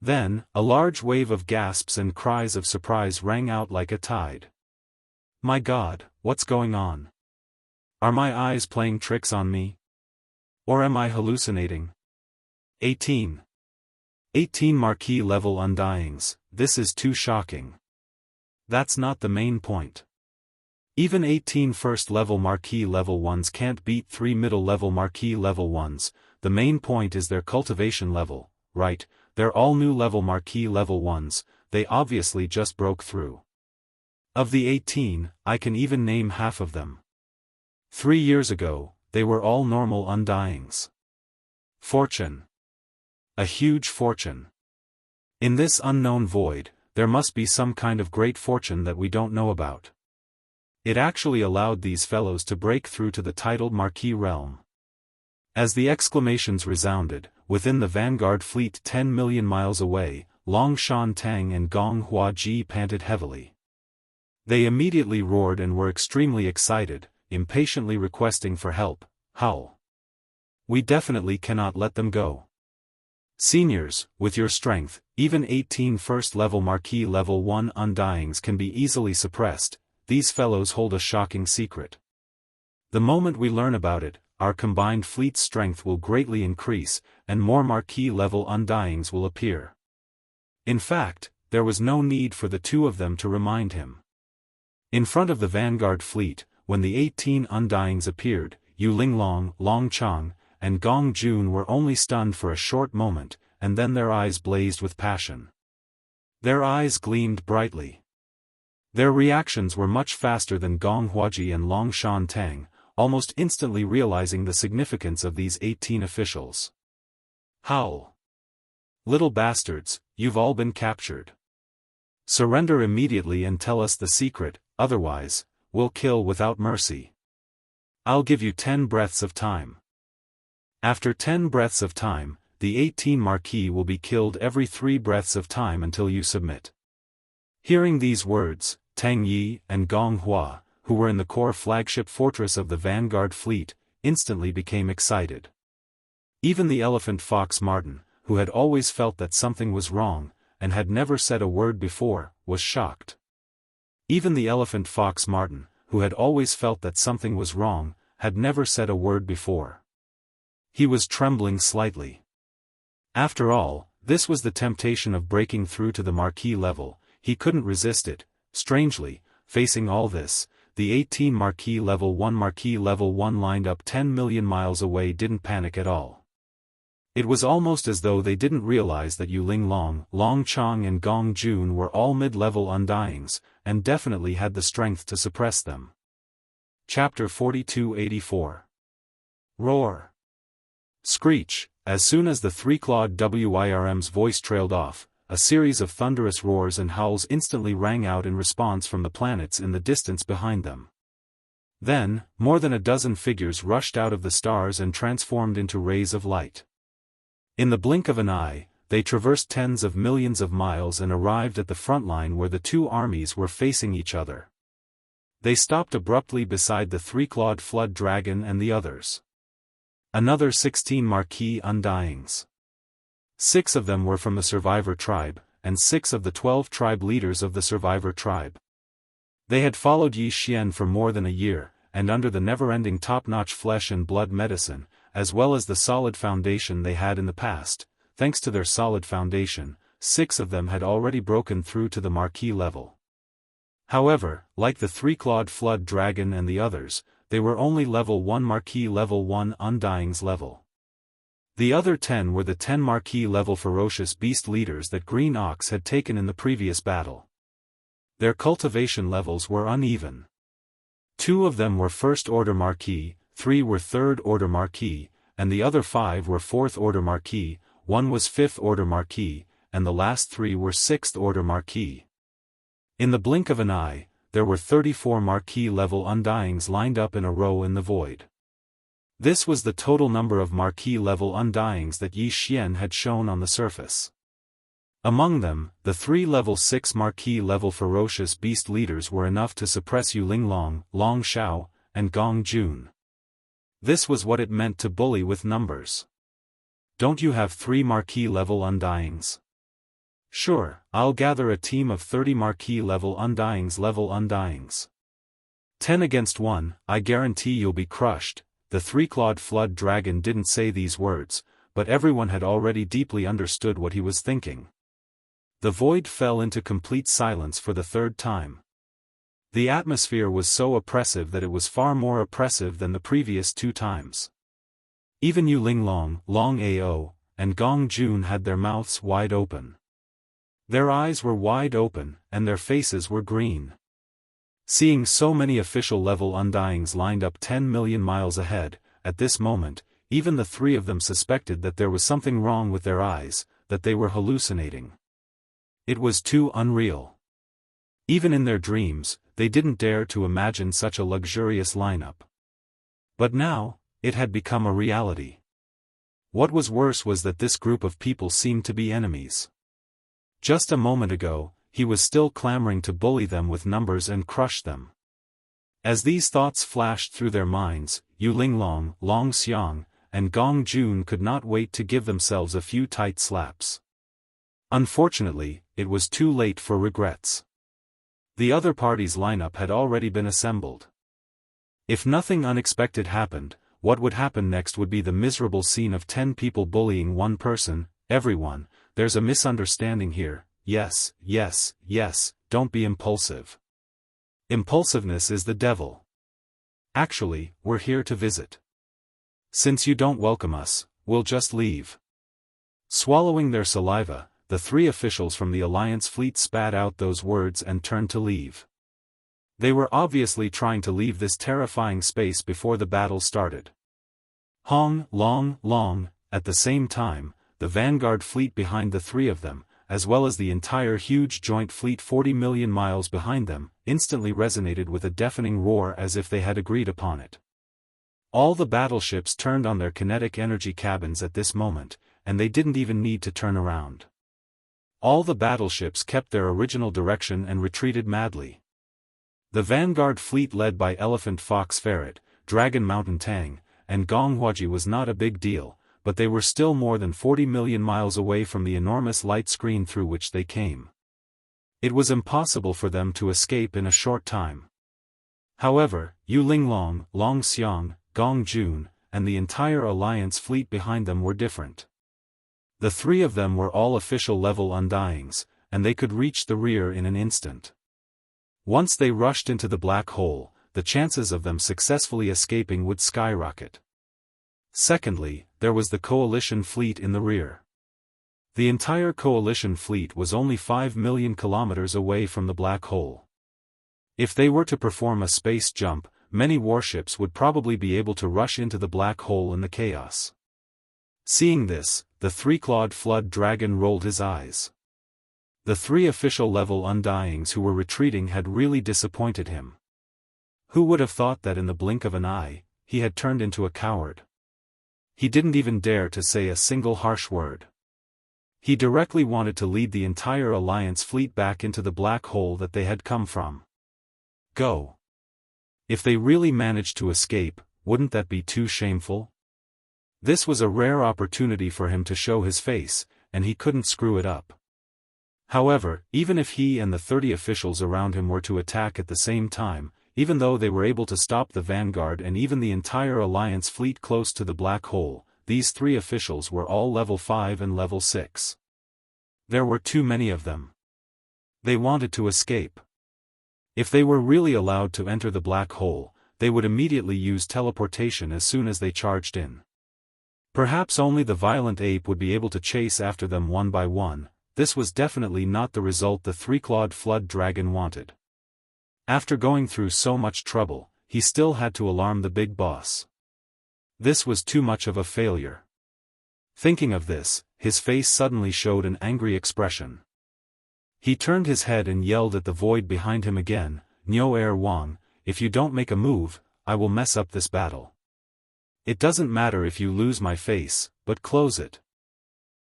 Then, a large wave of gasps and cries of surprise rang out like a tide. My God, what's going on? Are my eyes playing tricks on me? Or am I hallucinating? 18 marquis-level Undyings, this is too shocking. That's not the main point. Even 18 first-level marquis-level ones can't beat 3 middle-level marquis-level ones. The main point is their cultivation level, right? They're all new-level marquis-level ones, they obviously just broke through. Of the 18, I can even name half of them. 3 years ago, they were all normal Undyings. Fortune. A huge fortune. In this unknown void, there must be some kind of great fortune that we don't know about. It actually allowed these fellows to break through to the titled Marquis realm. As the exclamations resounded, within the vanguard fleet 10 million miles away, Long Shan Tang and Gong Hua Ji panted heavily. They immediately roared and were extremely excited, impatiently requesting for help. Howl! We definitely cannot let them go. Seniors, with your strength, even 18 first-level Marquis level 1 Undyings can be easily suppressed. These fellows hold a shocking secret. The moment we learn about it, our combined fleet's strength will greatly increase, and more Marquis-level Undyings will appear. In fact, there was no need for the two of them to remind him. In front of the vanguard fleet, when the 18 Undyings appeared, Yu Linglong, Long Chang, and Gong Jun were only stunned for a short moment, and then their eyes blazed with passion. Their eyes gleamed brightly. Their reactions were much faster than Gong Huaji and Long Shan Tang, almost instantly realizing the significance of these 18 officials. Howl! Little bastards, you've all been captured. Surrender immediately and tell us the secret, otherwise, we'll kill without mercy. I'll give you 10 breaths of time. After 10 breaths of time, the 18 Marquis will be killed every 3 breaths of time until you submit. Hearing these words, Tang Yi and Gong Hua, who were in the core flagship fortress of the vanguard fleet, instantly became excited. Even the elephant fox Martin, who had always felt that something was wrong, and had never said a word before, was shocked. Even the elephant fox Martin, who had always felt that something was wrong, had never said a word before. He was trembling slightly. After all, this was the temptation of breaking through to the Marquis level. He couldn't resist it. Strangely, facing all this, the 18 Marquis level 1 lined up 10 million miles away didn't panic at all. It was almost as though they didn't realize that Yu Linglong, Long Chang and Gong Jun were all mid-level Undyings, and definitely had the strength to suppress them. Chapter 4284. Roar. Screech. As soon as the three-clawed Wirm's voice trailed off, a series of thunderous roars and howls instantly rang out in response from the planets in the distance behind them. Then, more than a dozen figures rushed out of the stars and transformed into rays of light. In the blink of an eye, they traversed tens of millions of miles and arrived at the front line where the two armies were facing each other. They stopped abruptly beside the three-clawed flood dragon and the others. Another 16 Marquis Undyings. 6 of them were from the Survivor tribe, and 6 of the 12 tribe leaders of the Survivor tribe. They had followed Yi Xian for more than a year, and under the never-ending top-notch flesh and blood medicine, as well as the solid foundation they had in the past, thanks to their solid foundation, 6 of them had already broken through to the Marquis level. However, like the three-clawed flood dragon and the others, they were only level 1 Marquis level 1 Undyings level. The other 10 were the 10 Marquis level ferocious beast leaders that Green Ox had taken in the previous battle. Their cultivation levels were uneven. 2 of them were First Order Marquis, 3 were Third Order Marquis, and the other 5 were Fourth Order Marquis, 1 was Fifth Order Marquis, and the last 3 were Sixth Order Marquis. In the blink of an eye, there were 34 Marquis-level Undyings lined up in a row in the void. This was the total number of Marquis-level Undyings that Yi Xian had shown on the surface. Among them, the 3 level 6 Marquis-level ferocious beast leaders were enough to suppress Yu Linglong, Long Xiao, and Gong Jun. This was what it meant to bully with numbers. Don't you have 3 Marquis-level Undyings? Sure, I'll gather a team of 30 Marquis-level Undyings. 10 against 1, I guarantee you'll be crushed. The three-clawed flood dragon didn't say these words, but everyone had already deeply understood what he was thinking. The void fell into complete silence for the third time. The atmosphere was so oppressive that it was far more oppressive than the previous 2 times. Even Yu Linglong, Long Ao, and Gong Jun had their mouths wide open. Their eyes were wide open, and their faces were green. Seeing so many official-level Undyings lined up 10 million miles ahead, at this moment, even the 3 of them suspected that there was something wrong with their eyes, that they were hallucinating. It was too unreal. Even in their dreams, they didn't dare to imagine such a luxurious lineup. But now, it had become a reality. What was worse was that this group of people seemed to be enemies. Just a moment ago, he was still clamoring to bully them with numbers and crush them. As these thoughts flashed through their minds, Yu Linglong, Long Xiang, and Gong Jun could not wait to give themselves a few tight slaps. Unfortunately, it was too late for regrets. The other party's lineup had already been assembled. If nothing unexpected happened, what would happen next would be the miserable scene of 10 people bullying one person. Everyone, there's a misunderstanding here. Yes, don't be impulsive. Impulsiveness is the devil. Actually, we're here to visit. Since you don't welcome us, we'll just leave. Swallowing their saliva, the 3 officials from the Alliance fleet spat out those words and turned to leave. They were obviously trying to leave this terrifying space before the battle started. Hong, Long, at the same time, the vanguard fleet behind the 3 of them, as well as the entire huge joint fleet 40 million miles behind them, instantly resonated with a deafening roar as if they had agreed upon it. All the battleships turned on their kinetic energy cabins at this moment, and they didn't even need to turn around. All the battleships kept their original direction and retreated madly. The vanguard fleet led by Elephant Fox Ferret, Dragon Mountain Tang, and Gong Huaji was not a big deal, but they were still more than 40 million miles away from the enormous light screen through which they came. It was impossible for them to escape in a short time. However, Yu Linglong, Long Xiang, Gong Jun, and the entire Alliance fleet behind them were different. The 3 of them were all official-level Undyings, and they could reach the rear in an instant. Once they rushed into the black hole, the chances of them successfully escaping would skyrocket. Secondly, there was the coalition fleet in the rear. The entire coalition fleet was only 5 million kilometers away from the black hole. If they were to perform a space jump, many warships would probably be able to rush into the black hole in the chaos. Seeing this, the three-clawed flood dragon rolled his eyes. The three official-level Undyings who were retreating had really disappointed him. Who would have thought that in the blink of an eye, he had turned into a coward? He didn't even dare to say a single harsh word. He directly wanted to lead the entire Alliance fleet back into the black hole that they had come from. Go. If they really managed to escape, wouldn't that be too shameful? This was a rare opportunity for him to show his face, and he couldn't screw it up. However, even if he and the 30 officials around him were to attack at the same time, even though they were able to stop the Vanguard and even the entire Alliance fleet close to the black hole, these 3 officials were all level 5 and level 6. There were too many of them. They wanted to escape. If they were really allowed to enter the black hole, they would immediately use teleportation as soon as they charged in. Perhaps only the violent ape would be able to chase after them one by one. This was definitely not the result the three-clawed flood dragon wanted. After going through so much trouble, he still had to alarm the big boss. This was too much of a failure. Thinking of this, his face suddenly showed an angry expression. He turned his head and yelled at the void behind him again, "Niu Er Wang, if you don't make a move, I will mess up this battle. It doesn't matter if you lose my face, but close it.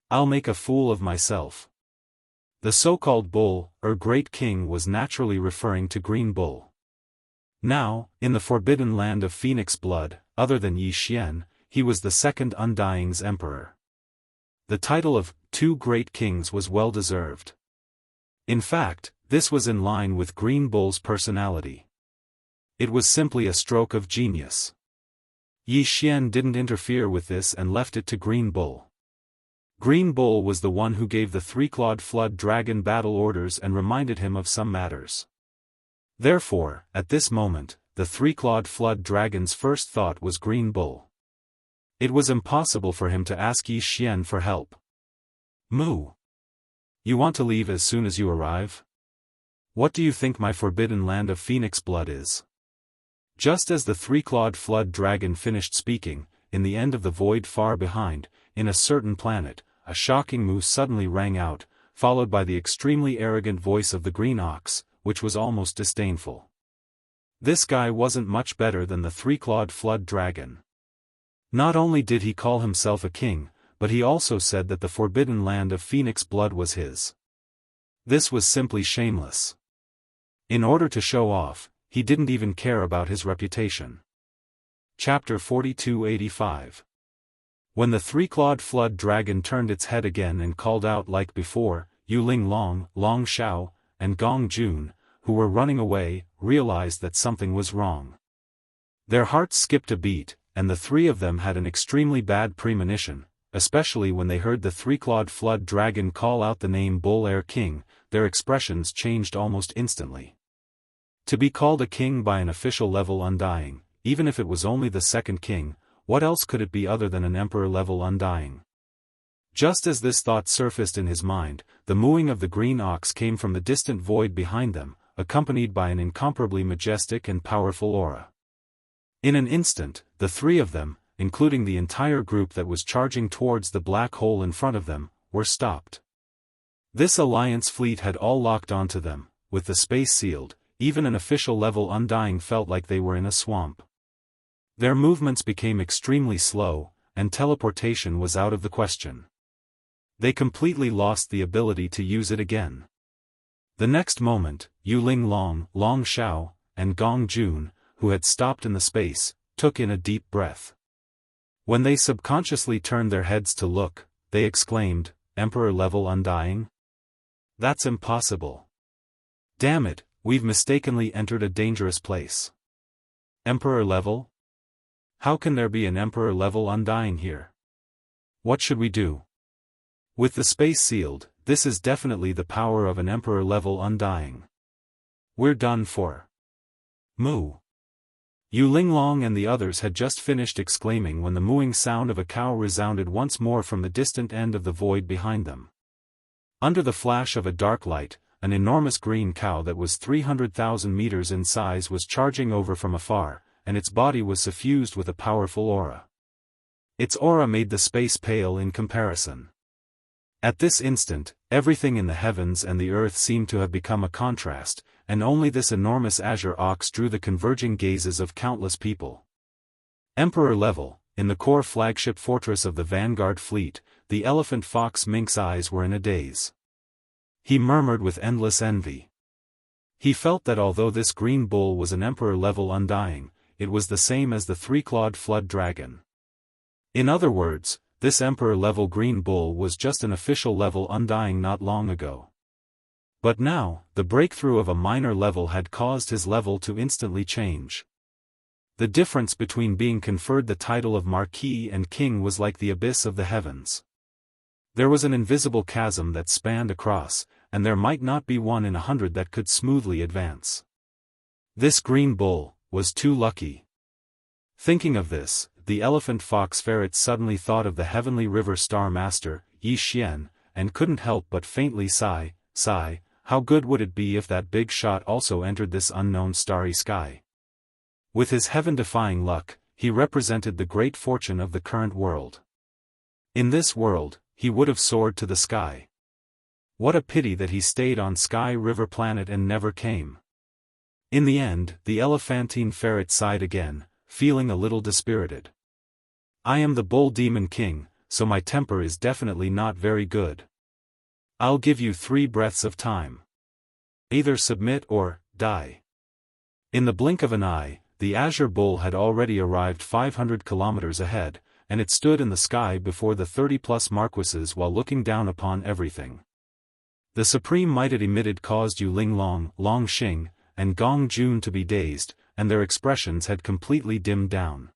I'll make a fool of myself." The so-called bull, or great king, was naturally referring to Green Bull. Now, in the forbidden land of Phoenix blood, other than Yi Xian, he was the second Undying's emperor. The title of Two Great Kings was well deserved. In fact, this was in line with Green Bull's personality. It was simply a stroke of genius. Yi Xian didn't interfere with this and left it to Green Bull. Green Bull was the one who gave the three-clawed flood dragon battle orders and reminded him of some matters. Therefore, at this moment, the three-clawed flood dragon's first thought was Green Bull. It was impossible for him to ask Yi Xian for help. "Moo. You want to leave as soon as you arrive? What do you think my forbidden land of Phoenix blood is?" Just as the three-clawed flood dragon finished speaking, in the end of the void far behind, in a certain planet, a shocking moo suddenly rang out, followed by the extremely arrogant voice of the green ox, which was almost disdainful. This guy wasn't much better than the three-clawed flood dragon. Not only did he call himself a king, but he also said that the forbidden land of Phoenix blood was his. This was simply shameless. In order to show off, he didn't even care about his reputation. Chapter 4285. When the three-clawed flood dragon turned its head again and called out like before, Yu Ling Long, Long Xiao, and Gong Jun, who were running away, realized that something was wrong. Their hearts skipped a beat, and the three of them had an extremely bad premonition, especially when they heard the three-clawed flood dragon call out the name Bull Air King. Their expressions changed almost instantly. To be called a king by an official-level Undying, even if it was only the second king, what else could it be other than an emperor-level Undying? Just as this thought surfaced in his mind, the mooing of the green ox came from the distant void behind them, accompanied by an incomparably majestic and powerful aura. In an instant, the three of them, including the entire group that was charging towards the black hole in front of them, were stopped. This Alliance fleet had all locked onto them, with the space sealed. Even an official-level Undying felt like they were in a swamp. Their movements became extremely slow, and teleportation was out of the question. They completely lost the ability to use it again. The next moment, Yu Ling Long, Long Xiao, and Gong Jun, who had stopped in the space, took in a deep breath. When they subconsciously turned their heads to look, they exclaimed, "Emperor-level Undying? That's impossible. Damn it, we've mistakenly entered a dangerous place. Emperor level? How can there be an Emperor level Undying here? What should we do? With the space sealed, this is definitely the power of an Emperor level Undying. We're done for. Moo." Yu Ling Long and the others had just finished exclaiming when the mooing sound of a cow resounded once more from the distant end of the void behind them. Under the flash of a dark light, an enormous green cow that was 300,000 meters in size was charging over from afar, and its body was suffused with a powerful aura. Its aura made the space pale in comparison. At this instant, everything in the heavens and the earth seemed to have become a contrast, and only this enormous azure ox drew the converging gazes of countless people. Emperor level, in the core flagship fortress of the vanguard fleet, the elephant fox Mink's eyes were in a daze. He murmured with endless envy. He felt that although this green bull was an emperor level undying, it was the same as the three-clawed flood dragon. In other words, this emperor-level green bull was just an official level undying not long ago. But now, the breakthrough of a minor level had caused his level to instantly change. The difference between being conferred the title of Marquis and King was like the abyss of the heavens. There was an invisible chasm that spanned across, and there might not be one in 100 that could smoothly advance. This green bull was too lucky. Thinking of this, the elephant fox ferret suddenly thought of the heavenly river star master, Yi Xian, and couldn't help but faintly sigh, how good would it be if that big shot also entered this unknown starry sky. With his heaven-defying luck, he represented the great fortune of the current world. In this world, he would have soared to the sky. What a pity that he stayed on Sky River Planet and never came. In the end, the elephantine ferret sighed again, feeling a little dispirited. I am the Bull Demon King, so my temper is definitely not very good. I'll give you 3 breaths of time. Either submit or die. In the blink of an eye, the Azure Bull had already arrived 500 kilometers ahead, and it stood in the sky before the 30-plus marquises while looking down upon everything. The supreme might it emitted caused Yu Linglong, Long Xing, and Gong Jun to be dazed, and their expressions had completely dimmed down.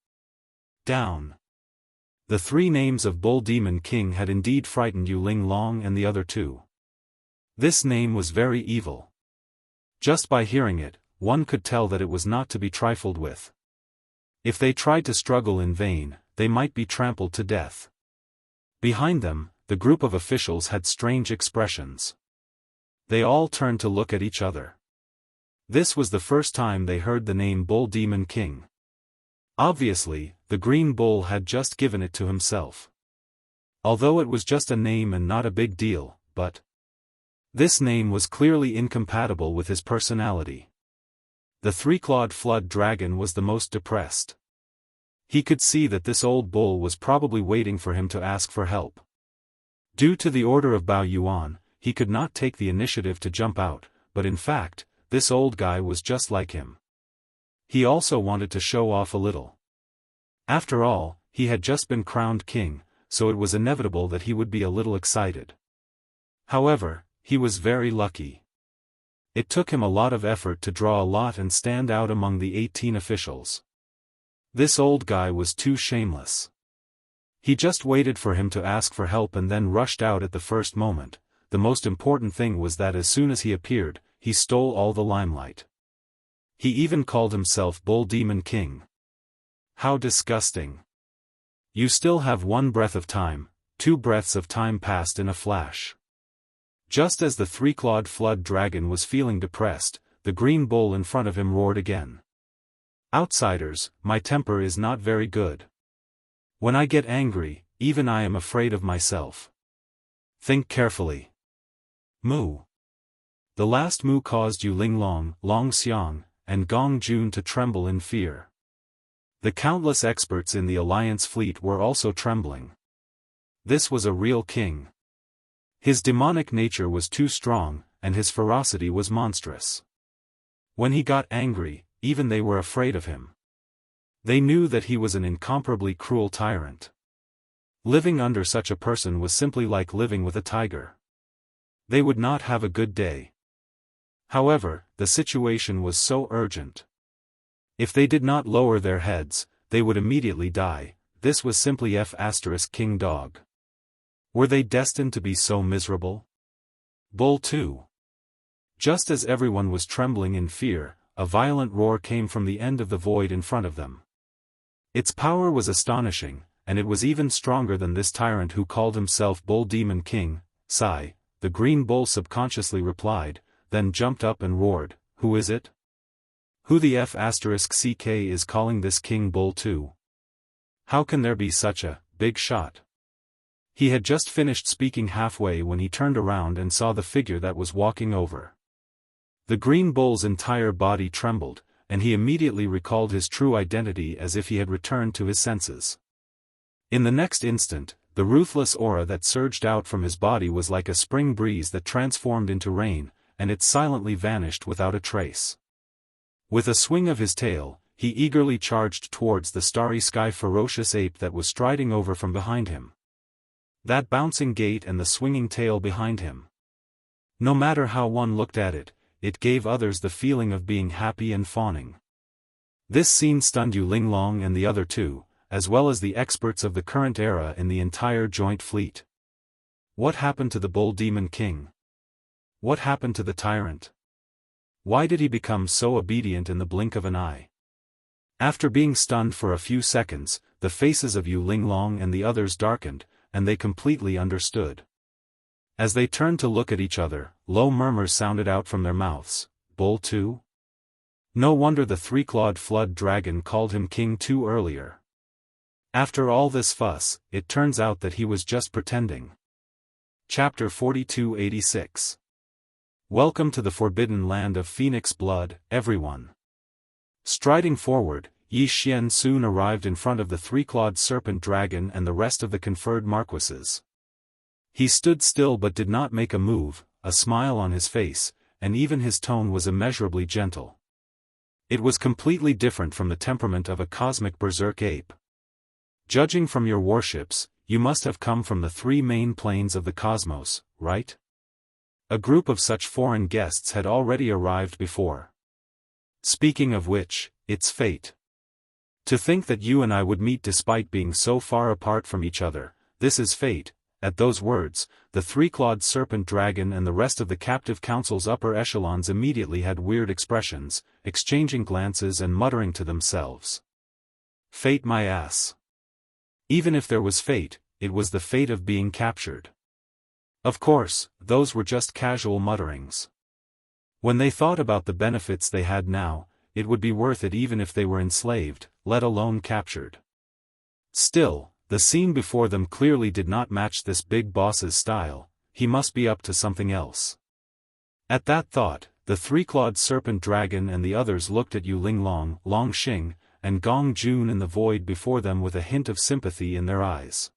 The 3 names of Bull Demon King had indeed frightened Yu Linglong and the other 2. This name was very evil. Just by hearing it, one could tell that it was not to be trifled with. If they tried to struggle in vain, they might be trampled to death. Behind them, the group of officials had strange expressions. They all turned to look at each other. This was the first time they heard the name Bull Demon King. Obviously, the green bull had just given it to himself. Although it was just a name and not a big deal, but this name was clearly incompatible with his personality. The 3-clawed flood dragon was the most depressed. He could see that this old bull was probably waiting for him to ask for help. Due to the order of Bao Yuan, he could not take the initiative to jump out, but in fact, this old guy was just like him. He also wanted to show off a little. After all, he had just been crowned king, so it was inevitable that he would be a little excited. However, he was very lucky. It took him a lot of effort to draw a lot and stand out among the 18 officials. This old guy was too shameless. He just waited for him to ask for help and then rushed out at the first moment. The most important thing was that as soon as he appeared, he stole all the limelight. He even called himself Bull Demon King. How disgusting. You still have 1 breath of time. 2 breaths of time passed in a flash. Just as the 3-clawed flood dragon was feeling depressed, the green bull in front of him roared again. Outsiders, my temper is not very good. When I get angry, even I am afraid of myself. Think carefully. Moo. The last moo caused Yu Linglong, Long Xiang, and Gong Jun to tremble in fear. The countless experts in the Alliance fleet were also trembling. This was a real king. His demonic nature was too strong, and his ferocity was monstrous. When he got angry, even they were afraid of him. They knew that he was an incomparably cruel tyrant. Living under such a person was simply like living with a tiger. They would not have a good day. However, the situation was so urgent. If they did not lower their heads, they would immediately die. This was simply King Dog. Were they destined to be so miserable? Bull 2. Just as everyone was trembling in fear, a violent roar came from the end of the void in front of them. Its power was astonishing, and it was even stronger than this tyrant who called himself Bull Demon King. Sigh, the green bull subconsciously replied, then jumped up and roared, "Who is it?" Who the F***ck is calling this King Bull to? How can there be such a big shot? He had just finished speaking halfway when he turned around and saw the figure that was walking over. The green bull's entire body trembled, and he immediately recalled his true identity as if he had returned to his senses. In the next instant, the ruthless aura that surged out from his body was like a spring breeze that transformed into rain, and it silently vanished without a trace. With a swing of his tail, he eagerly charged towards the starry sky ferocious ape that was striding over from behind him. That bouncing gait and the swinging tail behind him. No matter how one looked at it, it gave others the feeling of being happy and fawning. This scene stunned Yu Linglong and the other two, as well as the experts of the current era in the entire joint fleet. What happened to the Bull Demon King? What happened to the tyrant? Why did he become so obedient in the blink of an eye? After being stunned for a few seconds, the faces of Yu Linglong and the others darkened, and they completely understood. As they turned to look at each other, low murmurs sounded out from their mouths. Bull too? No wonder the three-clawed flood dragon called him king too earlier. After all this fuss, it turns out that he was just pretending. Chapter 4286. Welcome to the forbidden land of Phoenix blood, everyone. Striding forward, Yi Xian soon arrived in front of the three-clawed serpent dragon and the rest of the conferred marquises. He stood still but did not make a move, a smile on his face, and even his tone was immeasurably gentle. It was completely different from the temperament of a cosmic berserk ape. Judging from your warships, you must have come from the three main planes of the cosmos, right? A group of such foreign guests had already arrived before. Speaking of which, it's fate. To think that you and I would meet despite being so far apart from each other, this is fate. At those words, the three-clawed serpent dragon and the rest of the captive council's upper echelons immediately had weird expressions, exchanging glances and muttering to themselves. Fate my ass. Even if there was fate, it was the fate of being captured. Of course, those were just casual mutterings. When they thought about the benefits they had now, it would be worth it even if they were enslaved, let alone captured. Still, the scene before them clearly did not match this big boss's style. He must be up to something else. At that thought, the three-clawed serpent dragon and the others looked at Yu Linglong, Long Xing, and Gong Jun in the void before them with a hint of sympathy in their eyes.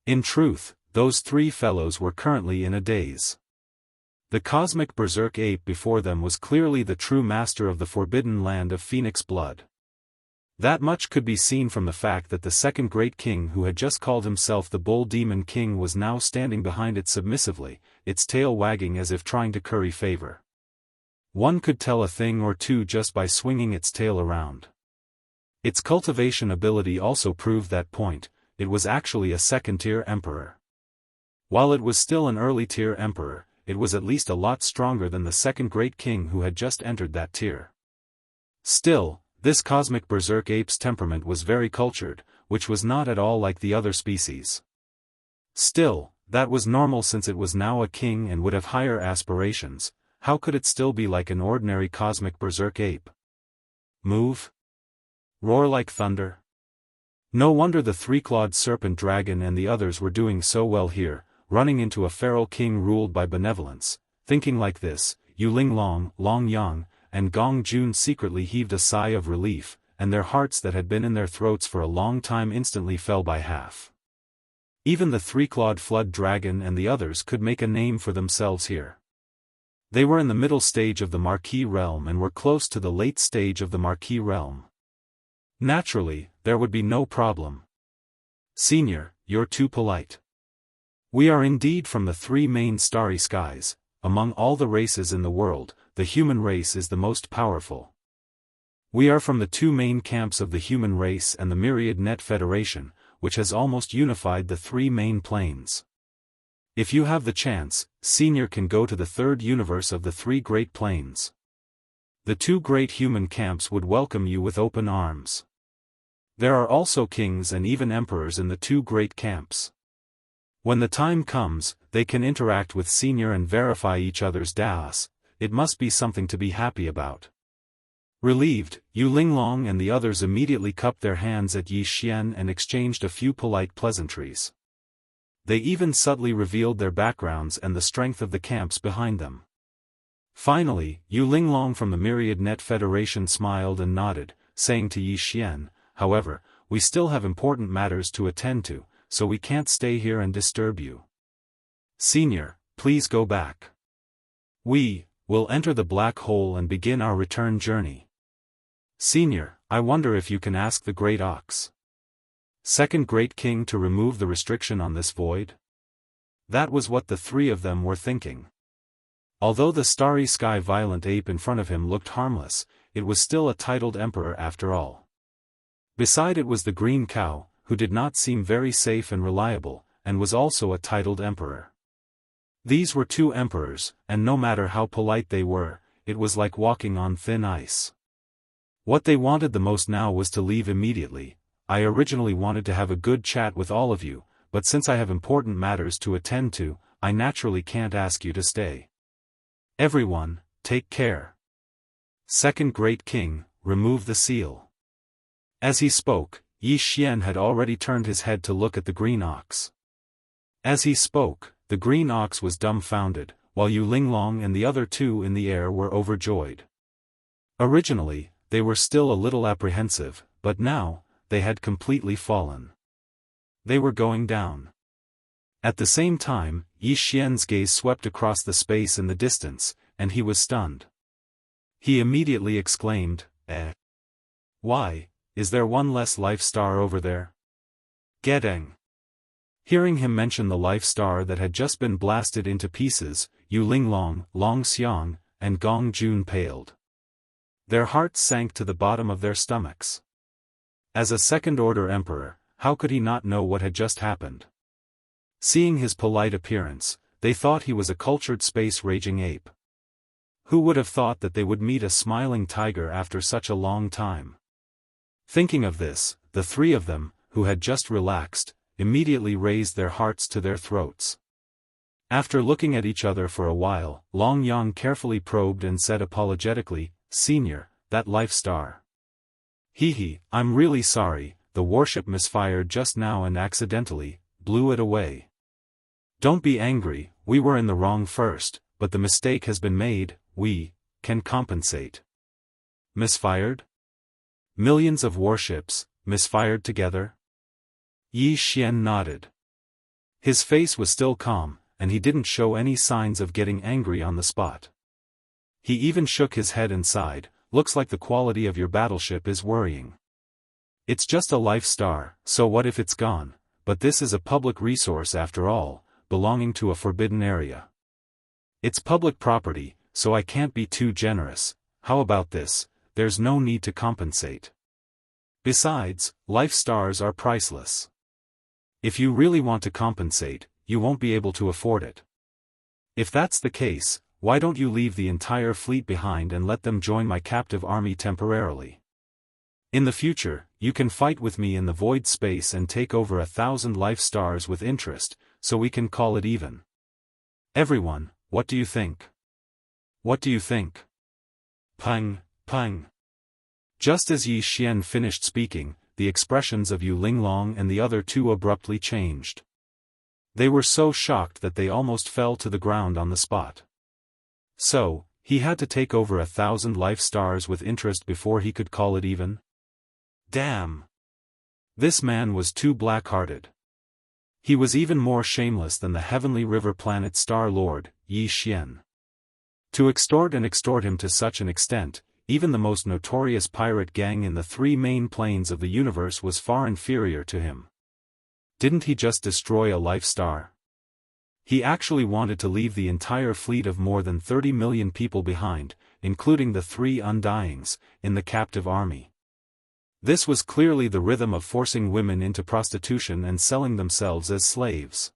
In truth, those three fellows were currently in a daze. The cosmic berserk ape before them was clearly the true master of the forbidden land of Phoenix blood. That much could be seen from the fact that the second great king who had just called himself the Bull Demon King was now standing behind it submissively, its tail wagging as if trying to curry favor. One could tell a thing or two just by swinging its tail around. Its cultivation ability also proved that point. It was actually a second-tier emperor. While it was still an early-tier emperor, it was at least a lot stronger than the second great king who had just entered that tier. Still, this cosmic berserk ape's temperament was very cultured, which was not at all like the other species. Still, that was normal since it was now a king and would have higher aspirations. How could it still be like an ordinary cosmic berserk ape? Move? Roar like thunder? No wonder the three-clawed serpent dragon and the others were doing so well here, running into a feral king ruled by benevolence. Thinking like this, Yu Linglong, Long Yang, and Gong Jun secretly heaved a sigh of relief, and their hearts that had been in their throats for a long time instantly fell by half. Even the three-clawed flood dragon and the others could make a name for themselves here. They were in the middle stage of the Marquis realm and were close to the late stage of the Marquis realm. Naturally, there would be no problem. Senior, you're too polite. We are indeed from the three main starry skies. Among all the races in the world, the human race is the most powerful. We are from the two main camps of the human race and the Myriad Net Federation, which has almost unified the three main planes. If you have the chance, Senior can go to the third universe of the three great planes. The two great human camps would welcome you with open arms. There are also kings and even emperors in the two great camps. When the time comes, they can interact with Senior and verify each other's Daoist. It must be something to be happy about. Relieved, Yu Linglong and the others immediately cupped their hands at Yi Xian and exchanged a few polite pleasantries. They even subtly revealed their backgrounds and the strength of the camps behind them. Finally, Yu Linglong from the Myriad Net Federation smiled and nodded, saying to Yi Xian, "However, we still have important matters to attend to, so we can't stay here and disturb you. Senior, please go back. We will enter the black hole and begin our return journey. Senior, I wonder if you can ask the Great Ox, Second Great King, to remove the restriction on this void?" That was what the three of them were thinking. Although the starry sky violent ape in front of him looked harmless, it was still a titled emperor after all. Beside it was the green cow, who did not seem very safe and reliable, and was also a titled emperor. These were two emperors, and no matter how polite they were, it was like walking on thin ice. What they wanted the most now was to leave immediately. "I originally wanted to have a good chat with all of you, but since I have important matters to attend to, I naturally can't ask you to stay. Everyone, take care. Second Great King, remove the seal." As he spoke, Yi Xian had already turned his head to look at the green ox. As he spoke, the green ox was dumbfounded, while Yu Linglong and the other two in the air were overjoyed. Originally, they were still a little apprehensive, but now, they had completely fallen. They were going down. At the same time, Yi Xian's gaze swept across the space in the distance, and he was stunned. He immediately exclaimed, Why, is there one less life star over there? Gedeng. Hearing him mention the life star that had just been blasted into pieces, Yu Linglong, Long Xiang, and Gong Jun paled. Their hearts sank to the bottom of their stomachs. As a second-order emperor, how could he not know what had just happened? Seeing his polite appearance, they thought he was a cultured space-raging ape. Who would have thought that they would meet a smiling tiger after such a long time? Thinking of this, the three of them, who had just relaxed, immediately raised their hearts to their throats. After looking at each other for a while, Long Yang carefully probed and said apologetically, "Senior, that life star. I'm really sorry, the warship misfired just now and accidentally blew it away. Don't be angry, we were in the wrong first, but the mistake has been made, we can compensate." Misfired? Millions of warships, misfired together? Yi Xian nodded. His face was still calm, and he didn't show any signs of getting angry on the spot. He even shook his head and sighed, "Looks like the quality of your battleship is worrying. It's just a life star, so what if it's gone? But this is a public resource after all, belonging to a forbidden area. It's public property, so I can't be too generous. How about this? There's no need to compensate. Besides, life stars are priceless. If you really want to compensate, you won't be able to afford it. If that's the case, why don't you leave the entire fleet behind and let them join my captive army temporarily? In the future, you can fight with me in the void space and take over 1,000 life stars with interest, so we can call it even. Everyone, what do you think? What do you think?" Pang, pang. Just as Yi Xian finished speaking, the expressions of Yu Linglong and the other two abruptly changed. They were so shocked that they almost fell to the ground on the spot. So, he had to take over 1,000 life stars with interest before he could call it even? Damn! This man was too black-hearted. He was even more shameless than the heavenly river planet Star Lord, Yi Xian. To extort him to such an extent, even the most notorious pirate gang in the 3 main planes of the universe was far inferior to him. Didn't he just destroy a life star? He actually wanted to leave the entire fleet of more than 30 million people behind, including the 3 Undyings, in the captive army. This was clearly the rhythm of forcing women into prostitution and selling themselves as slaves.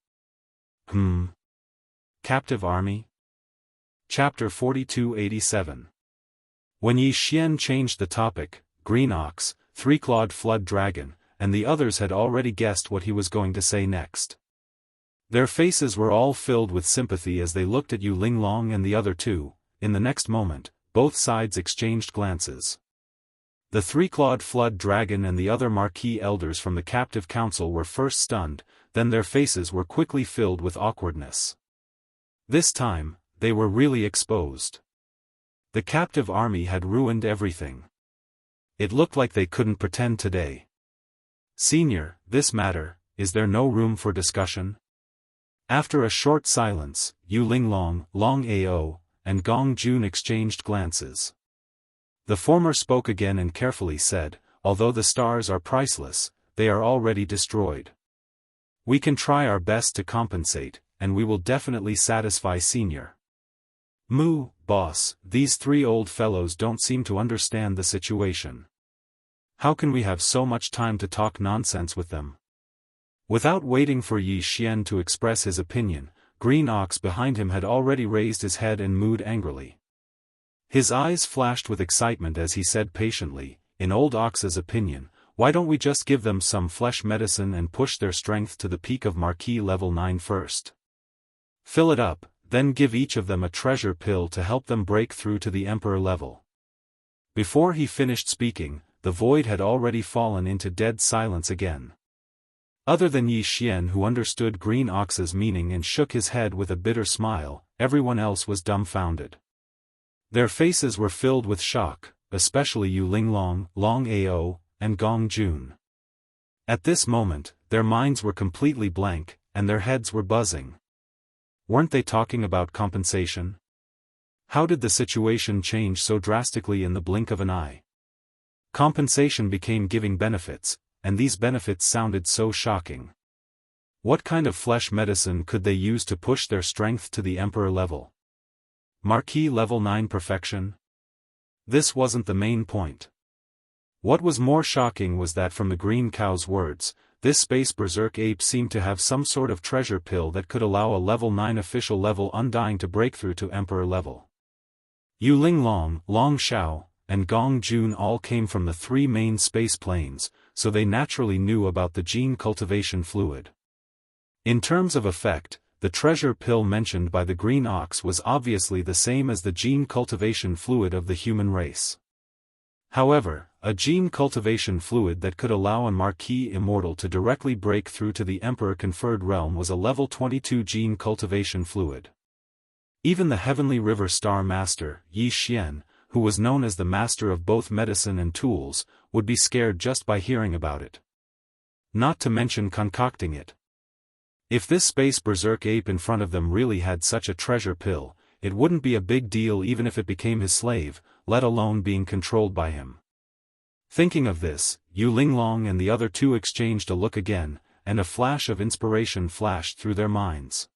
Captive army? Chapter 4287. When Yi Xian changed the topic, Green Ox, 3-clawed Flood Dragon, and the others had already guessed what he was going to say next. Their faces were all filled with sympathy as they looked at Yu Linglong and the other two. In the next moment, both sides exchanged glances. The three-clawed flood dragon and the other marquis elders from the captive council were first stunned, then their faces were quickly filled with awkwardness. This time, they were really exposed. The captive army had ruined everything. It looked like they couldn't pretend today. Senior, this matter, is there no room for discussion? After a short silence, Yu Linglong, Long Ao, and Gong Jun exchanged glances. The former spoke again and carefully said, although the stars are priceless, they are already destroyed. We can try our best to compensate, and we will definitely satisfy Senior. Moo, boss, these three old fellows don't seem to understand the situation. How can we have so much time to talk nonsense with them? Without waiting for Yi Xian to express his opinion, Green Ox behind him had already raised his head and mooed angrily. His eyes flashed with excitement as he said patiently, in Old Ox's opinion, why don't we just give them some flesh medicine and push their strength to the peak of Marquis level 9 first? Fill it up, then give each of them a treasure pill to help them break through to the Emperor level. Before he finished speaking, the void had already fallen into dead silence again. Other than Yi Xian, who understood Green Ox's meaning and shook his head with a bitter smile, everyone else was dumbfounded. Their faces were filled with shock, especially Yu Linglong, Long Ao, and Gong Jun. At this moment, their minds were completely blank, and their heads were buzzing. Weren't they talking about compensation? How did the situation change so drastically in the blink of an eye? Compensation became giving benefits, and these benefits sounded so shocking. What kind of flesh medicine could they use to push their strength to the Emperor level? Marquis level 9 perfection? This wasn't the main point. What was more shocking was that from the green cow's words, this space berserk ape seemed to have some sort of treasure pill that could allow a level 9 official level undying to break through to Emperor level. Yu Linglong, Long Xiao, and Gong Jun all came from the three main space planes, so they naturally knew about the gene cultivation fluid. In terms of effect, the treasure pill mentioned by the Green Ox was obviously the same as the gene cultivation fluid of the human race. However, a gene cultivation fluid that could allow a Marquis Immortal to directly break through to the Emperor-conferred realm was a level 22 gene cultivation fluid. Even the Heavenly River Star Master, Yi Xian, who was known as the master of both medicine and tools, would be scared just by hearing about it. Not to mention concocting it. If this space berserk ape in front of them really had such a treasure pill, it wouldn't be a big deal even if it became his slave, let alone being controlled by him. Thinking of this, Yu Linglong and the other two exchanged a look again, and a flash of inspiration flashed through their minds.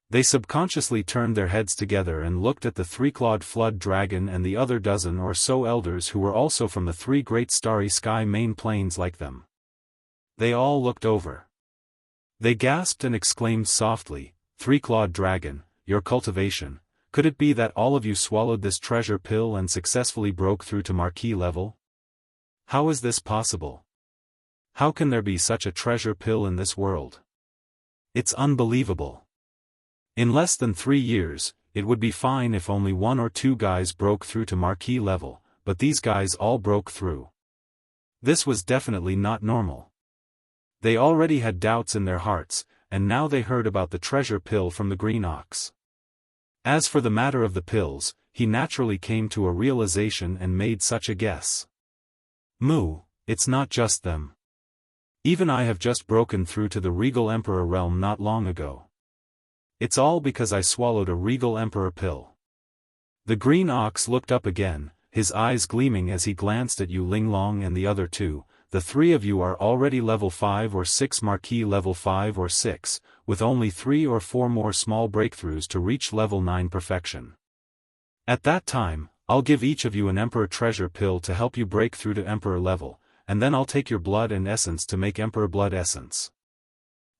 They subconsciously turned their heads together and looked at the three-clawed flood dragon and the other dozen or so elders who were also from the three great starry sky main planes like them. They all looked over. They gasped and exclaimed softly, "Three-clawed dragon, your cultivation, could it be that all of you swallowed this treasure pill and successfully broke through to Marquis level? How is this possible? How can there be such a treasure pill in this world? It's unbelievable. In less than 3 years, it would be fine if only 1 or 2 guys broke through to Marquis level, but these guys all broke through. This was definitely not normal. They already had doubts in their hearts, and now they heard about the treasure pill from the Green Ox. As for the matter of the pills, he naturally came to a realization and made such a guess. Moo, it's not just them. Even I have just broken through to the Regal Emperor realm not long ago. It's all because I swallowed a Regal Emperor pill. The Green Ox looked up again, his eyes gleaming as he glanced at Yu Linglong and the other two. The 3 of you are already level 5 or 6 Marquis level 5 or 6, with only 3 or 4 more small breakthroughs to reach level 9 perfection. At that time, I'll give each of you an Emperor treasure pill to help you break through to Emperor level, and then I'll take your blood and essence to make Emperor blood essence.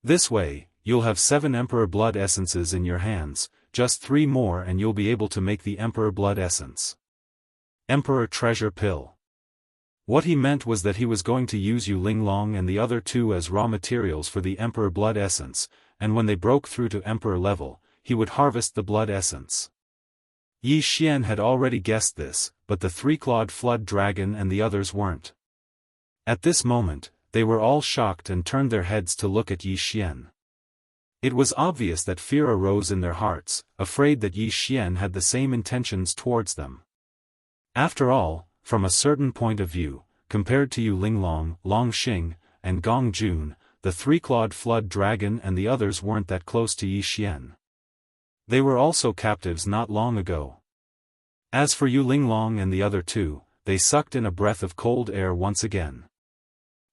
This way, you'll have 7 Emperor blood essences in your hands, just 3 more and you'll be able to make the Emperor blood essence. Emperor treasure pill. What he meant was that he was going to use Yu Linglong and the other 2 as raw materials for the Emperor blood essence, and when they broke through to Emperor level, he would harvest the blood essence. Yi Xian had already guessed this, but the three-clawed flood dragon and the others weren't. At this moment, they were all shocked and turned their heads to look at Yi Xian. It was obvious that fear arose in their hearts, afraid that Yi Xian had the same intentions towards them. After all, from a certain point of view, compared to Yu Linglong, Long Xing, and Gong Jun, the three-clawed flood dragon and the others weren't that close to Yi Xian. They were also captives not long ago. As for Yu Linglong and the other two, they sucked in a breath of cold air once again.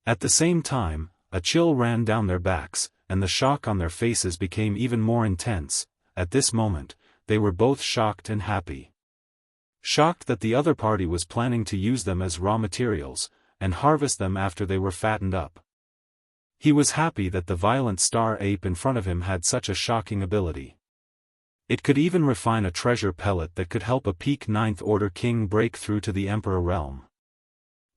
At the same time, a chill ran down their backs, and the shock on their faces became even more intense. At this moment, they were both shocked and happy. Shocked that the other party was planning to use them as raw materials, and harvest them after they were fattened up. He was happy that the violent star ape in front of him had such a shocking ability. It could even refine a treasure pellet that could help a peak 9th Order king break through to the Emperor realm.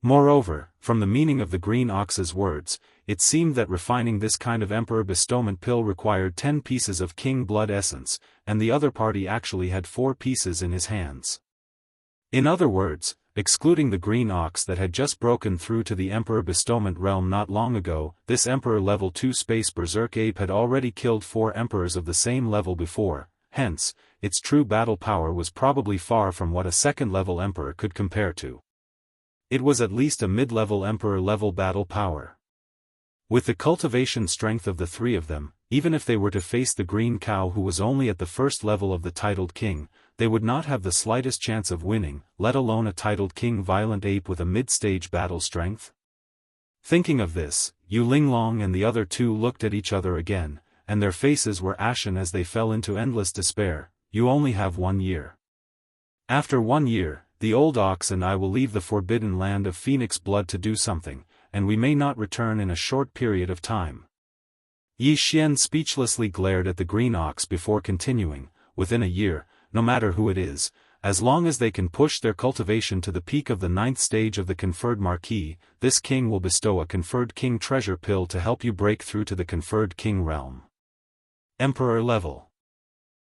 Moreover, from the meaning of the Green Ox's words, it seemed that refining this kind of Emperor bestowment pill required 10 pieces of king blood essence, and the other party actually had 4 pieces in his hands. In other words, excluding the Green Ox that had just broken through to the Emperor bestowment realm not long ago, this Emperor level 2 Space Berserk ape had already killed 4 emperors of the same level before. Hence, its true battle power was probably far from what a second-level emperor could compare to. It was at least a mid-level emperor-level battle power. With the cultivation strength of the 3 of them, even if they were to face the green cow who was only at the first level of the titled king, they would not have the slightest chance of winning, let alone a titled king violent ape with a mid-stage battle strength. Thinking of this, Yu Linglong and the other 2 looked at each other again, and their faces were ashen as they fell into endless despair. You only have 1 year. After 1 year, the old ox and I will leave the forbidden land of phoenix blood to do something, and we may not return in a short period of time. Yi Xian speechlessly glared at the green ox before continuing, within a year, no matter who it is, as long as they can push their cultivation to the peak of the 9th stage of the conferred marquee, this king will bestow a conferred king treasure pill to help you break through to the conferred king realm. Emperor level.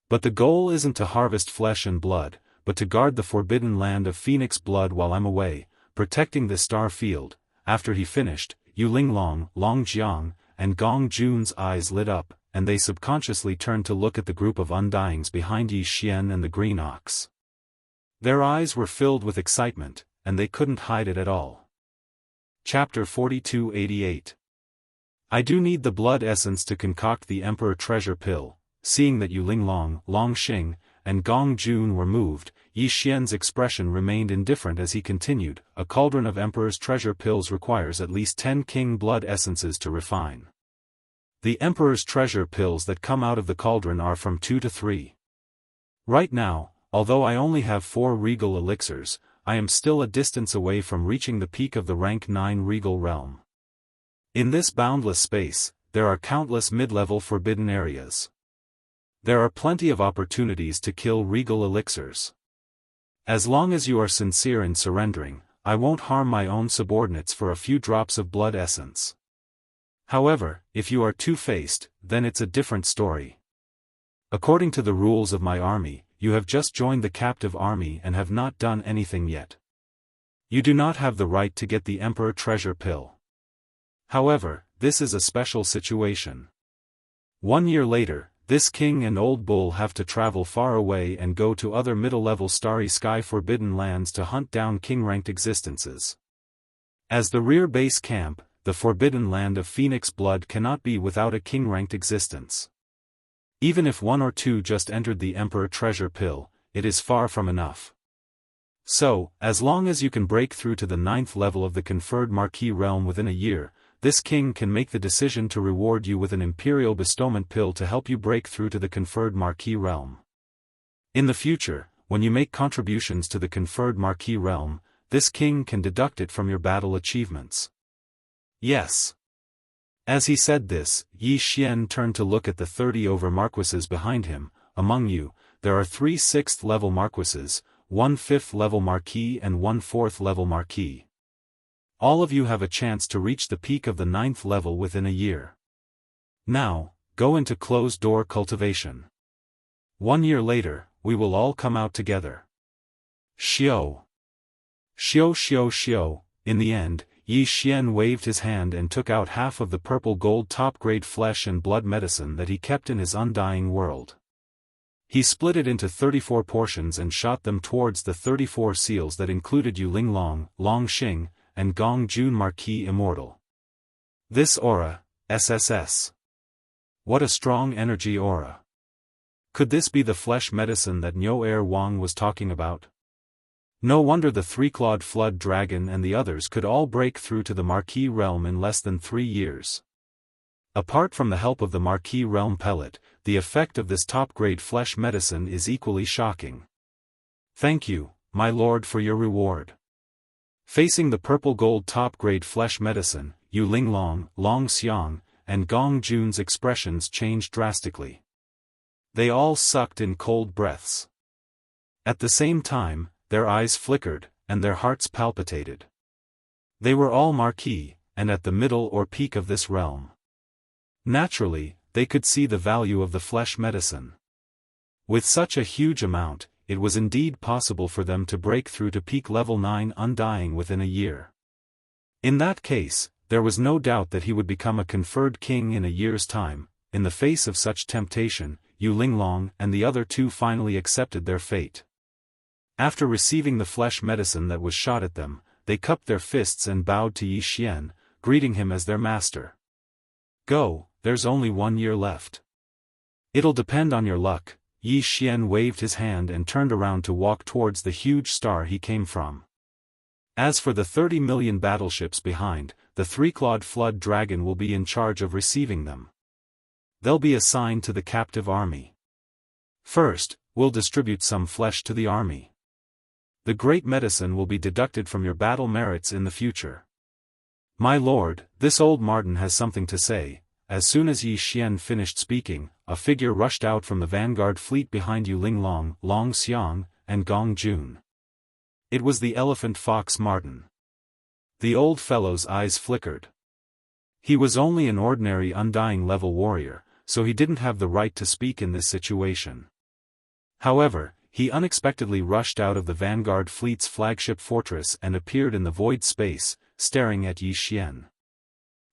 But the goal isn't to harvest flesh and blood, but to guard the forbidden land of phoenix blood while I'm away, protecting the star field. After he finished, Yu Linglong, Long Jiang, and Gong Jun's eyes lit up, and they subconsciously turned to look at the group of undyings behind Yi Xian and the green ox. Their eyes were filled with excitement, and they couldn't hide it at all. Chapter 4288. I do need the blood essence to concoct the Emperor treasure pill. Seeing that Yu Linglong, Long Xing, and Gong Jun were moved, Yi Xian's expression remained indifferent as he continued, a cauldron of Emperor's treasure pills requires at least 10 king blood essences to refine. The Emperor's treasure pills that come out of the cauldron are from 2 to 3. Right now, although I only have 4 regal elixirs, I am still a distance away from reaching the peak of the rank 9 regal realm. In this boundless space, there are countless mid-level forbidden areas. There are plenty of opportunities to kill regal elixirs. As long as you are sincere in surrendering, I won't harm my own subordinates for a few drops of blood essence. However, if you are two-faced, then it's a different story. According to the rules of my army, you have just joined the captive army and have not done anything yet. You do not have the right to get the Emperor treasure pill. However, this is a special situation. 1 year later, this king and old bull have to travel far away and go to other middle-level starry sky forbidden lands to hunt down king-ranked existences. As the rear base camp, the forbidden land of phoenix blood cannot be without a king-ranked existence. Even if 1 or 2 just entered the Emperor treasure pill, it is far from enough. So, as long as you can break through to the 9th level of the conferred marquee realm within a year, this king can make the decision to reward you with an imperial bestowment pill to help you break through to the conferred marquee realm. In the future, when you make contributions to the conferred marquee realm, this king can deduct it from your battle achievements. Yes. As he said this, Yi Xian turned to look at the 30 over marquises behind him. Among you, there are 3 6th level marquises, 1 5th level marquis and 1 4th level marquis. All of you have a chance to reach the peak of the 9th level within a year. Now, go into closed-door cultivation. 1 year later, we will all come out together. Xiao. Xiao xiao xiao. In the end, Yi Xian waved his hand and took out half of the purple gold top-grade flesh and blood medicine that he kept in his undying world. He split it into 34 portions and shot them towards the 34 seals that included Yu Linglong, Long Xing, and Gong Jun Marquis Immortal. This aura, SSS. What a strong energy aura. Could this be the flesh medicine that Niu Er Wang was talking about? No wonder the three-clawed flood dragon and the others could all break through to the Marquis realm in less than 3 years. Apart from the help of the Marquis realm pellet, the effect of this top-grade flesh medicine is equally shocking. Thank you, my lord, for your reward. Facing the purple gold top-grade flesh medicine, Yu Linglong, Long Xiang, and Gong Jun's expressions changed drastically. They all sucked in cold breaths. At the same time, their eyes flickered, and their hearts palpitated. They were all Marquis, and at the middle or peak of this realm. Naturally, they could see the value of the flesh medicine. With such a huge amount, it was indeed possible for them to break through to peak level 9 undying within a year. In that case, there was no doubt that he would become a conferred king in a year's time. In the face of such temptation, Yu Linglong and the other two finally accepted their fate. After receiving the flesh medicine that was shot at them, they cupped their fists and bowed to Yi Xian, greeting him as their master. Go, there's only 1 year left. It'll depend on your luck. Yi Xian waved his hand and turned around to walk towards the huge star he came from. As for the 30 million battleships behind, the three-clawed flood dragon will be in charge of receiving them. They'll be assigned to the captive army. First, we'll distribute some flesh to the army. The great medicine will be deducted from your battle merits in the future. My lord, this old Martin has something to say. As soon as Yi Xian finished speaking, a figure rushed out from the vanguard fleet behind Yu Linglong, Long Xiang, and Gong Jun. It was the elephant fox Martin. The old fellow's eyes flickered. He was only an ordinary undying level warrior, so he didn't have the right to speak in this situation. However, he unexpectedly rushed out of the vanguard fleet's flagship fortress and appeared in the void space, staring at Yi Xian.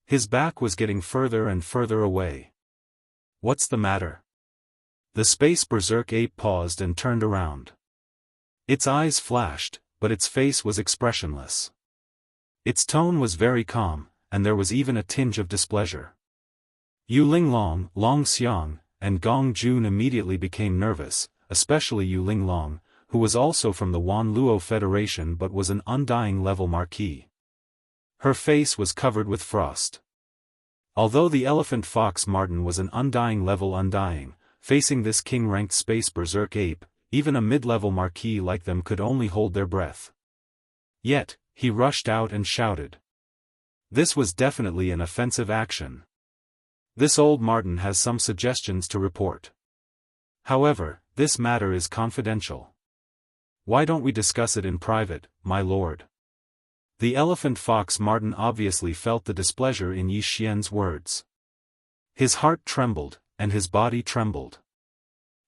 His back was getting further and further away. What's the matter? The space berserk ape paused and turned around. Its eyes flashed, but its face was expressionless. Its tone was very calm, and there was even a tinge of displeasure. Yu Linglong, Long Xiang, and Gong Jun immediately became nervous, especially Yu Linglong, who was also from the Wan Luo Federation but was an undying level marquis. Her face was covered with frost. Although the elephant fox Martin was an undying level undying, facing this king-ranked space berserk ape, even a mid-level marquis like them could only hold their breath. Yet, he rushed out and shouted. This was definitely an offensive action. This old Martin has some suggestions to report. However, this matter is confidential. Why don't we discuss it in private, my lord? The elephant fox Martin obviously felt the displeasure in Yi Xian's words. His heart trembled, and his body trembled.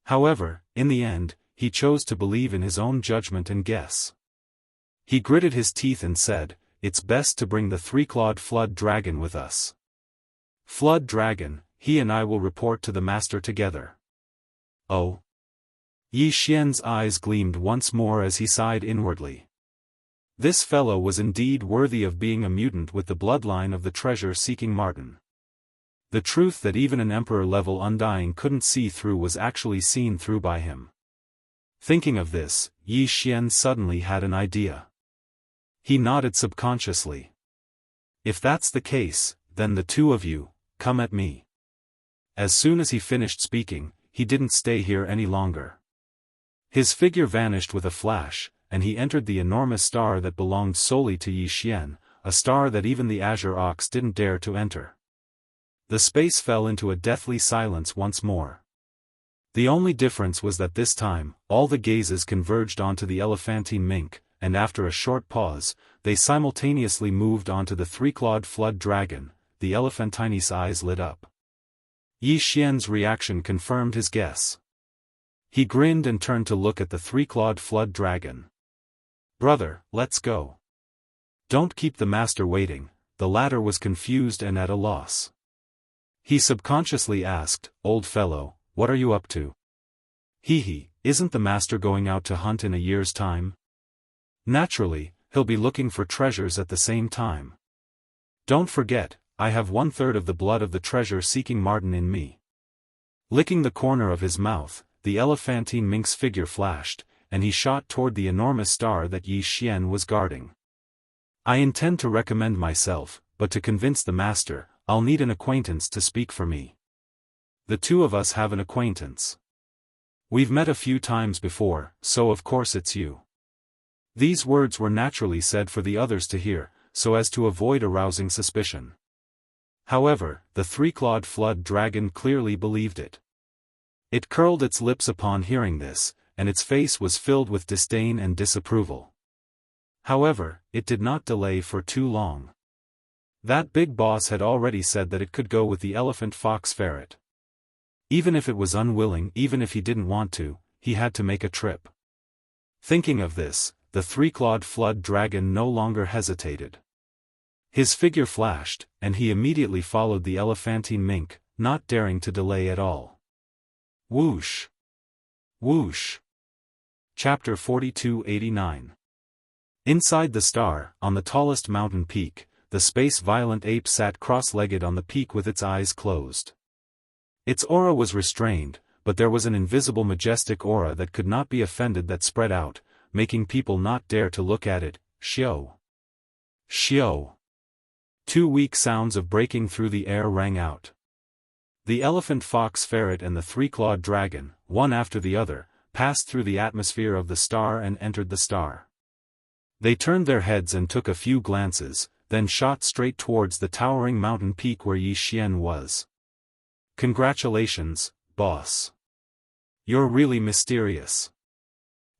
However, in the end, he chose to believe in his own judgment and guess. He gritted his teeth and said, "It's best to bring the three-clawed flood dragon with us. Flood dragon, he and I will report to the master together." Oh. Yi Xian's eyes gleamed once more as he sighed inwardly. This fellow was indeed worthy of being a mutant with the bloodline of the treasure-seeking Martin. The truth that even an emperor-level undying couldn't see through was actually seen through by him. Thinking of this, Yi Xian suddenly had an idea. He nodded subconsciously. If that's the case, then the two of you, come at me. As soon as he finished speaking, he didn't stay here any longer. His figure vanished with a flash, and he entered the enormous star that belonged solely to Yi Xian, a star that even the Azure Ox didn't dare to enter. The space fell into a deathly silence once more. The only difference was that this time, all the gazes converged onto the elephantine mink, and after a short pause, they simultaneously moved onto the three-clawed flood dragon. The elephantine's eyes lit up. Yi Xian's reaction confirmed his guess. He grinned and turned to look at the three-clawed flood dragon. "Brother, let's go. Don't keep the master waiting." The latter was confused and at a loss. He subconsciously asked, "Old fellow, what are you up to?" "Hee, isn't the master going out to hunt in a year's time? Naturally, he'll be looking for treasures at the same time. Don't forget, I have 1/3 of the blood of the treasure-seeking Martin in me." Licking the corner of his mouth, the elephantine mink's figure flashed, and he shot toward the enormous star that Yi Xian was guarding. "I intend to recommend myself, but to convince the master, I'll need an acquaintance to speak for me. The two of us have an acquaintance. We've met a few times before, so of course it's you." These words were naturally said for the others to hear, so as to avoid arousing suspicion. However, the three-clawed flood dragon clearly believed it. It curled its lips upon hearing this, and its face was filled with disdain and disapproval. However, it did not delay for too long. That big boss had already said that it could go with the elephant fox ferret. Even if it was unwilling, even if he didn't want to, he had to make a trip. Thinking of this, the three-clawed flood dragon no longer hesitated. His figure flashed, and he immediately followed the elephantine mink, not daring to delay at all. Whoosh! Whoosh! Chapter 4289. Inside the star, on the tallest mountain peak, the space-violent ape sat cross-legged on the peak with its eyes closed. Its aura was restrained, but there was an invisible majestic aura that could not be offended that spread out, making people not dare to look at it. Xiao! Xiao! Two weak sounds of breaking through the air rang out. The elephant fox ferret and the three-clawed dragon, one after the other, passed through the atmosphere of the star and entered the star. They turned their heads and took a few glances, then shot straight towards the towering mountain peak where Yi Xian was. "Congratulations, boss. You're really mysterious.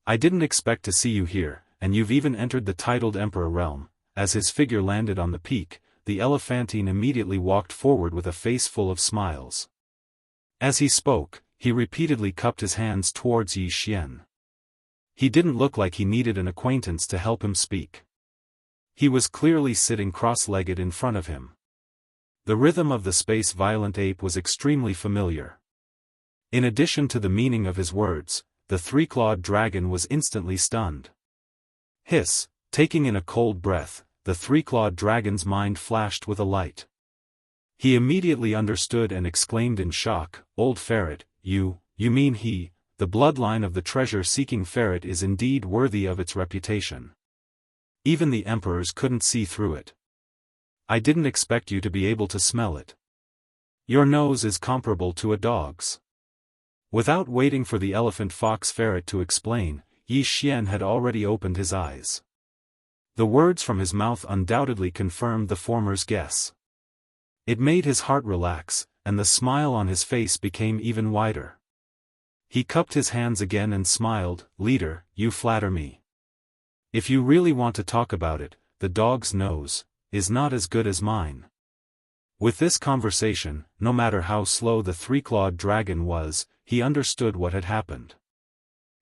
I didn't expect to see you here, and you've even entered the titled Emperor realm." As his figure landed on the peak, the elephantine immediately walked forward with a face full of smiles. As he spoke, he repeatedly cupped his hands towards Yi Xian. He didn't look like he needed an acquaintance to help him speak. He was clearly sitting cross-legged in front of him. The rhythm of the space-violent ape was extremely familiar. In addition to the meaning of his words, the three-clawed dragon was instantly stunned. Hiss! Taking in a cold breath, the three-clawed dragon's mind flashed with a light. He immediately understood and exclaimed in shock, "Old ferret, you mean the bloodline of the treasure-seeking ferret is indeed worthy of its reputation. Even the emperors couldn't see through it. I didn't expect you to be able to smell it. Your nose is comparable to a dog's." Without waiting for the elephant fox ferret to explain, Yi Xian had already opened his eyes. The words from his mouth undoubtedly confirmed the former's guess. It made his heart relax, and the smile on his face became even wider. He cupped his hands again and smiled, "Leader, you flatter me. If you really want to talk about it, the dog's nose is not as good as mine." With this conversation, no matter how slow the three-clawed dragon was, he understood what had happened.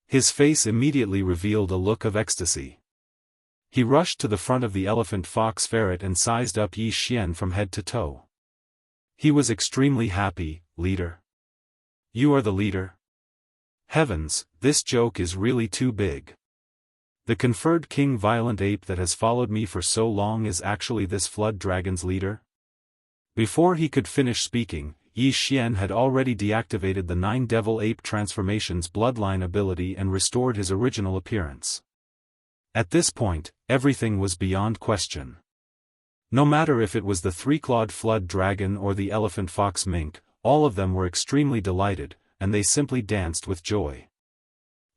His face immediately revealed a look of ecstasy. He rushed to the front of the elephant fox ferret and sized up Yi Xian from head to toe. He was extremely happy. "Leader? You are the leader? Heavens, this joke is really too big. The conferred king violent ape that has followed me for so long is actually this flood dragon's leader?" Before he could finish speaking, Yi Xian had already deactivated the 9 devil ape transformation's bloodline ability and restored his original appearance. At this point, everything was beyond question. No matter if it was the three-clawed flood dragon or the elephant fox mink, all of them were extremely delighted, and they simply danced with joy.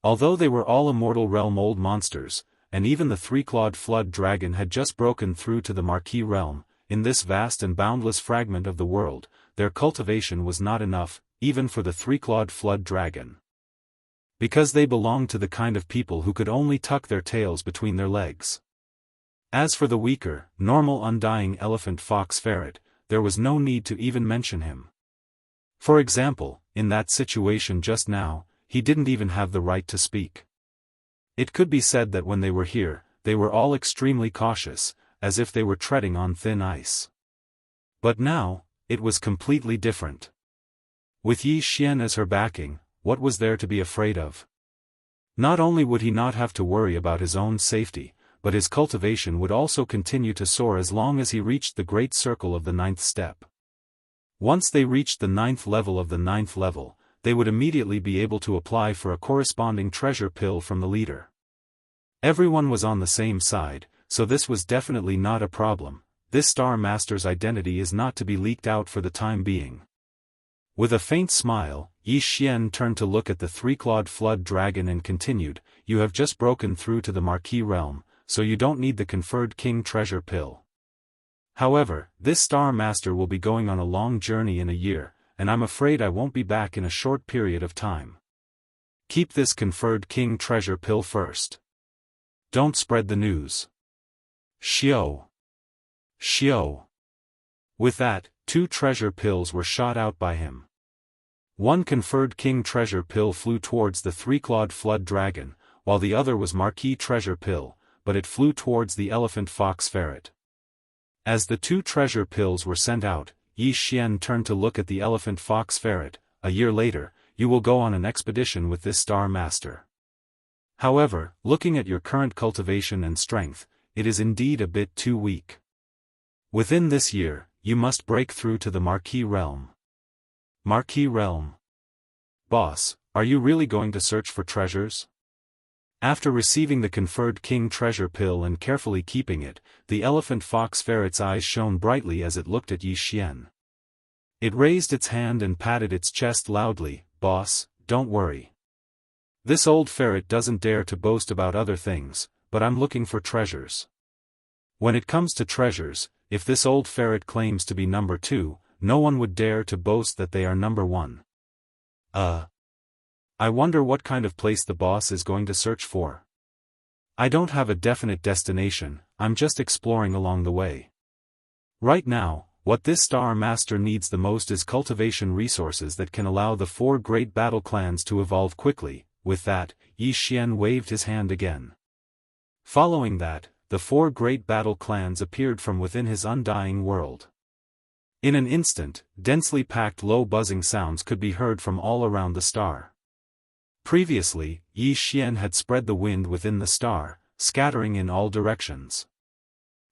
Although they were all immortal realm old monsters, and even the three-clawed flood dragon had just broken through to the Marquis realm, in this vast and boundless fragment of the world, their cultivation was not enough, even for the three-clawed flood dragon. Because they belonged to the kind of people who could only tuck their tails between their legs. As for the weaker, normal undying elephant fox ferret, there was no need to even mention him. For example, in that situation just now, he didn't even have the right to speak. It could be said that when they were here, they were all extremely cautious, as if they were treading on thin ice. But now, it was completely different. With Yi Xian as her backing, what was there to be afraid of? Not only would he not have to worry about his own safety, but his cultivation would also continue to soar as long as he reached the great circle of the 9th step. Once they reached the 9th level of the 9th level, they would immediately be able to apply for a corresponding treasure pill from the leader. Everyone was on the same side, so this was definitely not a problem. This Star Master's identity is not to be leaked out for the time being. With a faint smile, Yi Xian turned to look at the three-clawed flood dragon and continued, "You have just broken through to the Marquis realm, so you don't need the conferred king treasure pill. However, this Star Master will be going on a long journey in a year, and I'm afraid I won't be back in a short period of time. Keep this conferred king treasure pill first. Don't spread the news. Xiao. Xiao." With that, 2 treasure pills were shot out by him. One conferred king treasure pill flew towards the three-clawed flood dragon, while the other was Marquis treasure pill, but it flew towards the elephant fox ferret. As the 2 treasure pills were sent out, Yi Xian turned to look at the elephant fox ferret. "A year later, you will go on an expedition with this Star Master. However, looking at your current cultivation and strength, it is indeed a bit too weak. Within this year, you must break through to the Marquis realm." Marquis realm? Boss, are you really going to search for treasures? After receiving the conferred king treasure pill and carefully keeping it, the elephant fox ferret's eyes shone brightly as it looked at Yi Xian. It raised its hand and patted its chest loudly. "Boss, don't worry. This old ferret doesn't dare to boast about other things, but I'm looking for treasures. When it comes to treasures, if this old ferret claims to be number 2, no one would dare to boast that they are number 1. I wonder what kind of place the boss is going to search for. I don't have a definite destination, I'm just exploring along the way. Right now, what this Star Master needs the most is cultivation resources that can allow the 4 great battle clans to evolve quickly." With that, Yi Xian waved his hand again. Following that, the 4 great battle clans appeared from within his undying world. In an instant, densely packed low buzzing sounds could be heard from all around the star. Previously, Yi Xian had spread the wind within the star, scattering in all directions.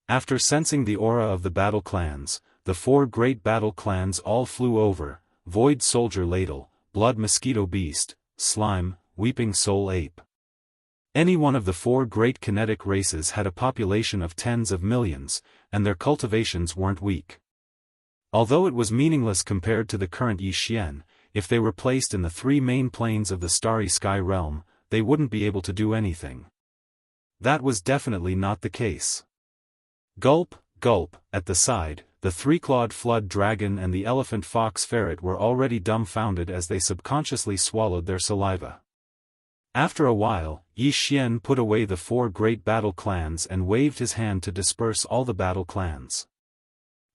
After sensing the aura of the battle clans, the 4 great battle clans all flew over: Void Soldier Ladle, Blood Mosquito Beast, Slime, Weeping Soul Ape. Any one of the 4 great kinetic races had a population of tens of millions, and their cultivations weren't weak. Although it was meaningless compared to the current Yi Xian, if they were placed in the 3 main planes of the Starry Sky realm, they wouldn't be able to do anything. That was definitely not the case. Gulp, gulp, at the side, the 3-clawed flood dragon and the elephant fox ferret were already dumbfounded as they subconsciously swallowed their saliva. After a while, Yi Xian put away the 4 great battle clans and waved his hand to disperse all the battle clans.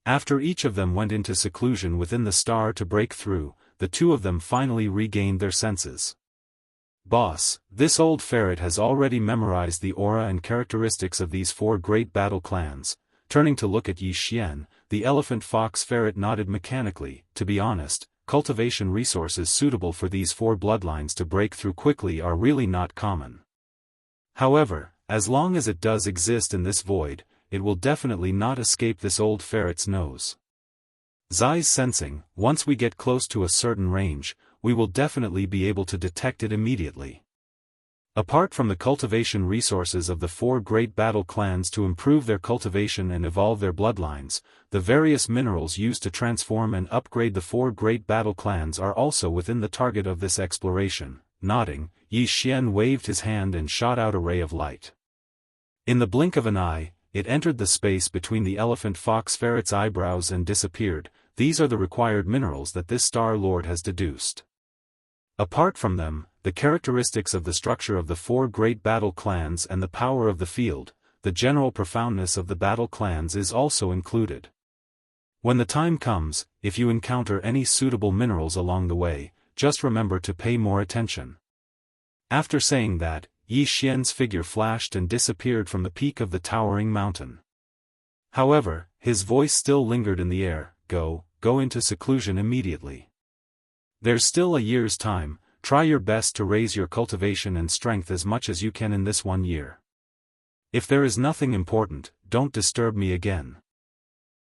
After each of them went into seclusion within the star to break through, the 2 of them finally regained their senses. "Boss, this old ferret has already memorized the aura and characteristics of these 4 great battle clans." Turning to look at Yi Xian, the elephant fox ferret nodded mechanically. "To be honest, cultivation resources suitable for these 4 bloodlines to break through quickly are really not common. However, as long as it does exist in this void, it will definitely not escape this old ferret's nose. Zai's sensing, once we get close to a certain range, we will definitely be able to detect it immediately." Apart from the cultivation resources of the 4 great battle clans to improve their cultivation and evolve their bloodlines, the various minerals used to transform and upgrade the 4 great battle clans are also within the target of this exploration. Nodding, Yi Xian waved his hand and shot out a ray of light. In the blink of an eye, it entered the space between the elephant fox ferret's eyebrows and disappeared. These are the required minerals that this Star Lord has deduced. Apart from them, the characteristics of the structure of the 4 great battle clans and the power of the field, the general profoundness of the battle clans is also included. When the time comes, if you encounter any suitable minerals along the way, just remember to pay more attention. After saying that, Yi Xian's figure flashed and disappeared from the peak of the towering mountain. However, his voice still lingered in the air, go into seclusion immediately. There's still a year's time, try your best to raise your cultivation and strength as much as you can in this 1 year. If there is nothing important, don't disturb me again.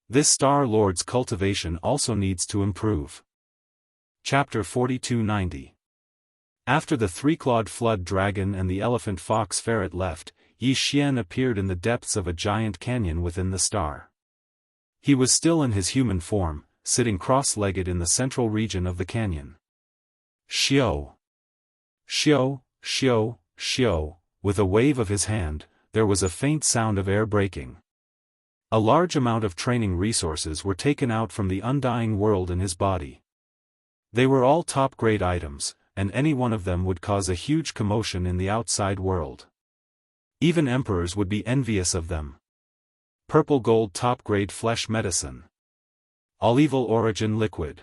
This Star Lord's cultivation also needs to improve. Chapter 4290. After the three-clawed flood dragon and the elephant fox ferret left, Yi Xian appeared in the depths of a giant canyon within the star. He was still in his human form, sitting cross-legged in the central region of the canyon. Xiao. Xiao, xiao, xiao, with a wave of his hand, there was a faint sound of air breaking. A large amount of training resources were taken out from the undying world in his body. They were all top-grade items, and any one of them would cause a huge commotion in the outside world. Even emperors would be envious of them. Purple gold top-grade flesh medicine. Olival origin liquid.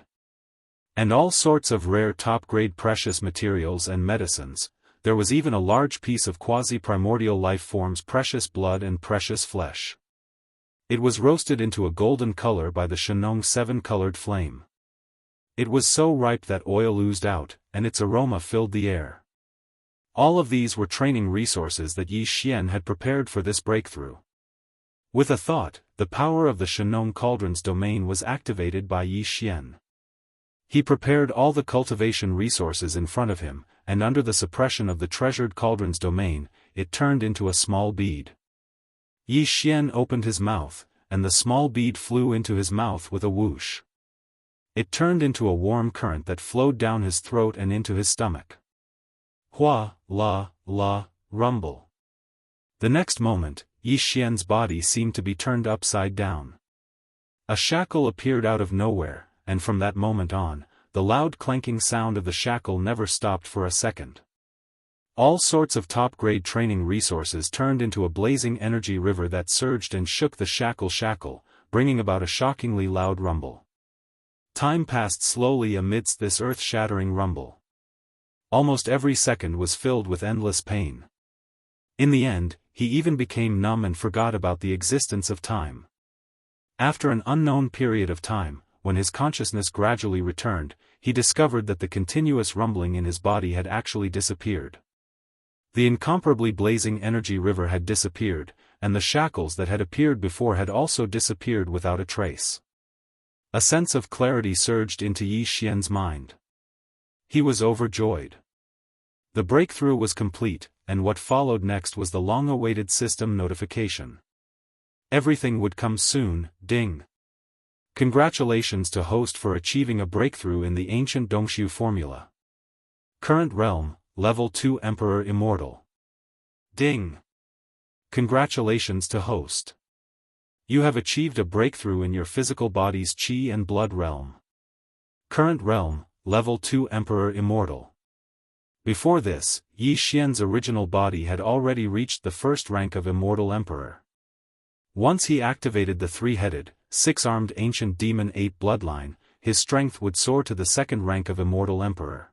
And all sorts of rare top-grade precious materials and medicines. There was even a large piece of quasi-primordial life forms precious blood and precious flesh. It was roasted into a golden color by the Shenong 7-colored flame. It was so ripe that oil oozed out, and its aroma filled the air. All of these were training resources that Yi Xian had prepared for this breakthrough. With a thought, the power of the Shenong Cauldron's domain was activated by Yi Xian. He prepared all the cultivation resources in front of him, and under the suppression of the treasured cauldron's domain, it turned into a small bead. Yi Xian opened his mouth, and the small bead flew into his mouth with a whoosh. It turned into a warm current that flowed down his throat and into his stomach. Hua, la, rumble. The next moment, Yi Xian's body seemed to be turned upside down. A shackle appeared out of nowhere, and from that moment on, the loud clanking sound of the shackle never stopped for a second. All sorts of top-grade training resources turned into a blazing energy river that surged and shook the shackle, bringing about a shockingly loud rumble. Time passed slowly amidst this earth-shattering rumble. Almost every second was filled with endless pain. In the end, he even became numb and forgot about the existence of time. After an unknown period of time, when his consciousness gradually returned, he discovered that the continuous rumbling in his body had actually disappeared. The incomparably blazing energy river had disappeared, and the shackles that had appeared before had also disappeared without a trace. A sense of clarity surged into Yi Xian's mind. He was overjoyed. The breakthrough was complete, and what followed next was the long-awaited system notification. Everything would come soon, ding. Congratulations to host for achieving a breakthrough in the ancient Dongshu formula. Current realm, Level 2 Emperor Immortal. Ding. Congratulations to host. You have achieved a breakthrough in your physical body's Qi and blood realm. Current realm, Level 2 Emperor Immortal. Before this, Yi Xian's original body had already reached the first rank of Immortal Emperor. Once he activated the three-headed, six-armed ancient demon ape bloodline, his strength would soar to the second rank of Immortal Emperor.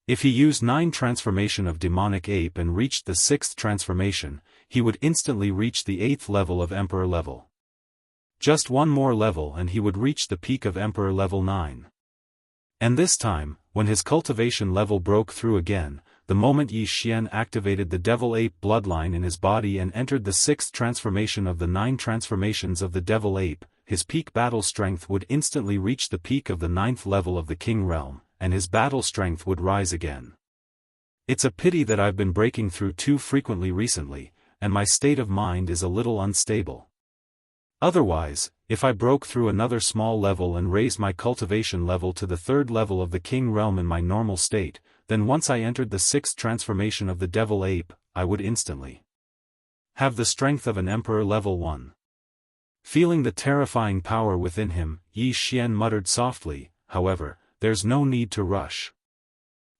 If he used 9 transformation of demonic ape and reached the 6th transformation, he would instantly reach the 8th level of Emperor level. Just one more level and he would reach the peak of Emperor level 9. And this time, when his cultivation level broke through again, the moment Yi Xian activated the devil ape bloodline in his body and entered the 6th transformation of the 9 transformations of the devil ape, his peak battle strength would instantly reach the peak of the 9th level of the king realm, and his battle strength would rise again. It's a pity that I've been breaking through too frequently recently, and my state of mind is a little unstable. Otherwise, if I broke through another small level and raised my cultivation level to the 3rd level of the king realm in my normal state, then once I entered the 6th transformation of the devil ape, I would instantly have the strength of an emperor level 1. Feeling the terrifying power within him, Yi Xian muttered softly, however, there's no need to rush.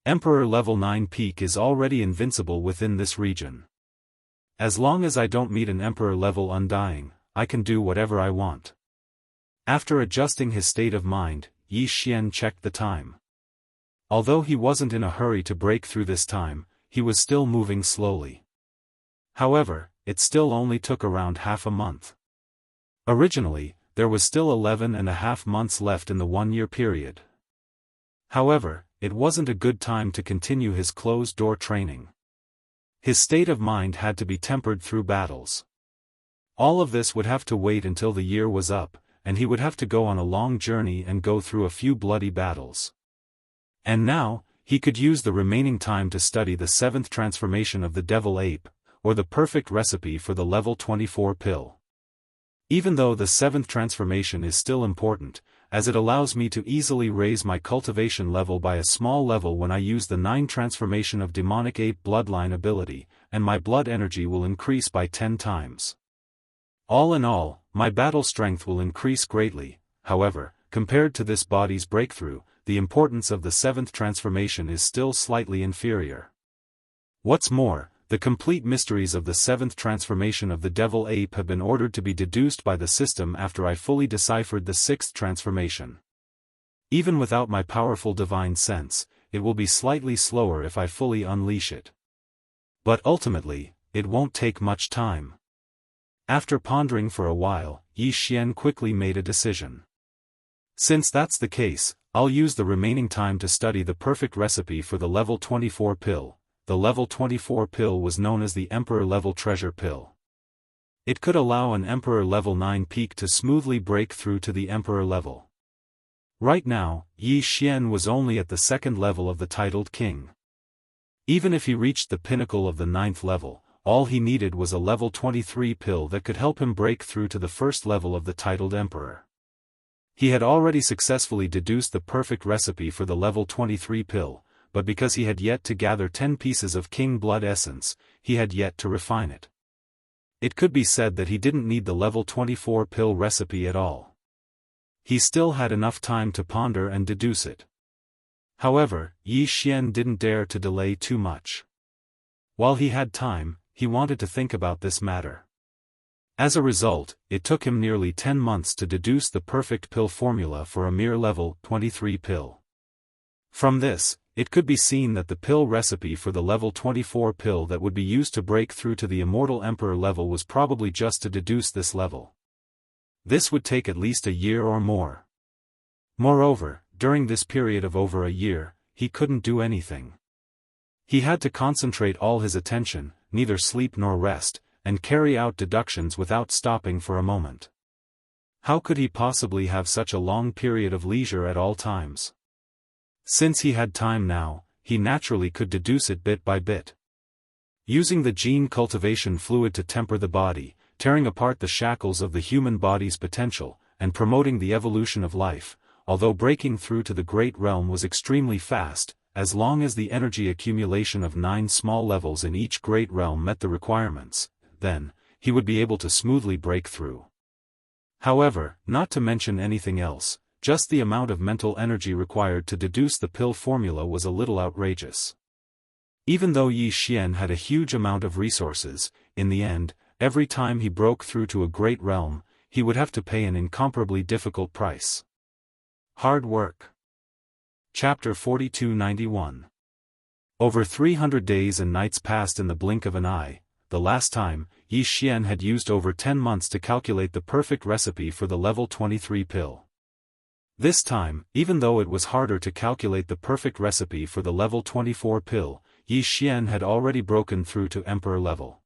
Emperor level 9 peak is already invincible within this region. As long as I don't meet an emperor level undying, I can do whatever I want. After adjusting his state of mind, Yi Xian checked the time. Although he wasn't in a hurry to break through this time, he was still moving slowly. However, it still only took around half a month. Originally, there was still 11.5 months left in the 1-year period. However, it wasn't a good time to continue his closed-door training. His state of mind had to be tempered through battles. All of this would have to wait until the year was up, and he would have to go on a long journey and go through a few bloody battles. And now, he could use the remaining time to study the 7th transformation of the Devil Ape, or the perfect recipe for the level 24 pill. Even though the 7th transformation is still important, as it allows me to easily raise my cultivation level by a small level when I use the 9 transformation of Demonic Ape bloodline ability, and my blood energy will increase by 10 times. All in all, my battle strength will increase greatly. However, compared to this body's breakthrough, the importance of the 7th transformation is still slightly inferior. What's more, the complete mysteries of the 7th transformation of the Devil Ape have been ordered to be deduced by the system after I fully deciphered the 6th transformation. Even without my powerful divine sense, it will be slightly slower if I fully unleash it. But ultimately, it won't take much time. After pondering for a while, Yi Xian quickly made a decision. Since that's the case, I'll use the remaining time to study the perfect recipe for the level 24 pill. The level 24 pill was known as the Emperor level treasure pill. It could allow an Emperor level 9 peak to smoothly break through to the Emperor level. Right now, Yi Xian was only at the 2nd level of the titled king. Even if he reached the pinnacle of the 9th level, all he needed was a level 23 pill that could help him break through to the 1st level of the titled emperor. He had already successfully deduced the perfect recipe for the level 23 pill, but because he had yet to gather 10 pieces of king blood essence, he had yet to refine it. It could be said that he didn't need the level 24 pill recipe at all. He still had enough time to ponder and deduce it. However, Yi Xian didn't dare to delay too much. While he had time, he wanted to think about this matter. As a result, it took him nearly 10 months to deduce the perfect pill formula for a mere level 23 pill. From this, it could be seen that the pill recipe for the level 24 pill that would be used to break through to the Immortal Emperor level was probably just to deduce this level. This would take at least a year or more. Moreover, during this period of over a year, he couldn't do anything. He had to concentrate all his attention, neither sleep nor rest, and carry out deductions without stopping for a moment. How could he possibly have such a long period of leisure at all times? Since he had time now, he naturally could deduce it bit by bit. Using the gene cultivation fluid to temper the body, tearing apart the shackles of the human body's potential, and promoting the evolution of life, although breaking through to the great realm was extremely fast, as long as the energy accumulation of 9 small levels in each great realm met the requirements, then, he would be able to smoothly break through. However, not to mention anything else, just the amount of mental energy required to deduce the pill formula was a little outrageous. Even though Yi Xian had a huge amount of resources, in the end, every time he broke through to a great realm, he would have to pay an incomparably difficult price. Hard work. Chapter 4291. Over 300 days and nights passed in the blink of an eye. The last time, Yi Xian had used over 10 months to calculate the perfect recipe for the level 23 pill. This time, even though it was harder to calculate the perfect recipe for the level 24 pill, Yi Xian had already broken through to emperor level.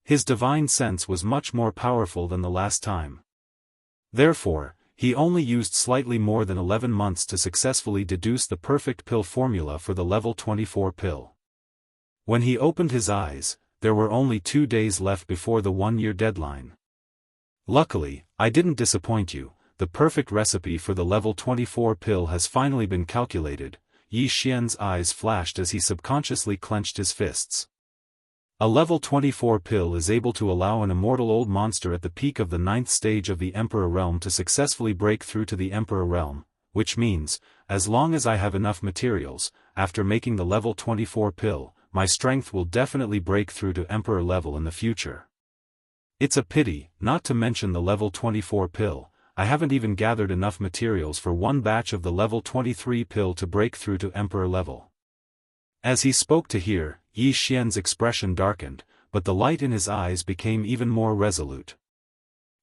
His divine sense was much more powerful than the last time. Therefore, he only used slightly more than 11 months to successfully deduce the perfect pill formula for the level 24 pill. When he opened his eyes, there were only 2 days left before the 1-year deadline. Luckily, I didn't disappoint you. The perfect recipe for the level 24 pill has finally been calculated. Yi Xian's eyes flashed as he subconsciously clenched his fists. A level 24 pill is able to allow an immortal old monster at the peak of the 9th stage of the Emperor realm to successfully break through to the Emperor realm, which means, as long as I have enough materials, after making the level 24 pill, my strength will definitely break through to Emperor level in the future. It's a pity, not to mention the level 24 pill, I haven't even gathered enough materials for one batch of the level 23 pill to break through to Emperor level. As he spoke to hear, Yi Xian's expression darkened, but the light in his eyes became even more resolute.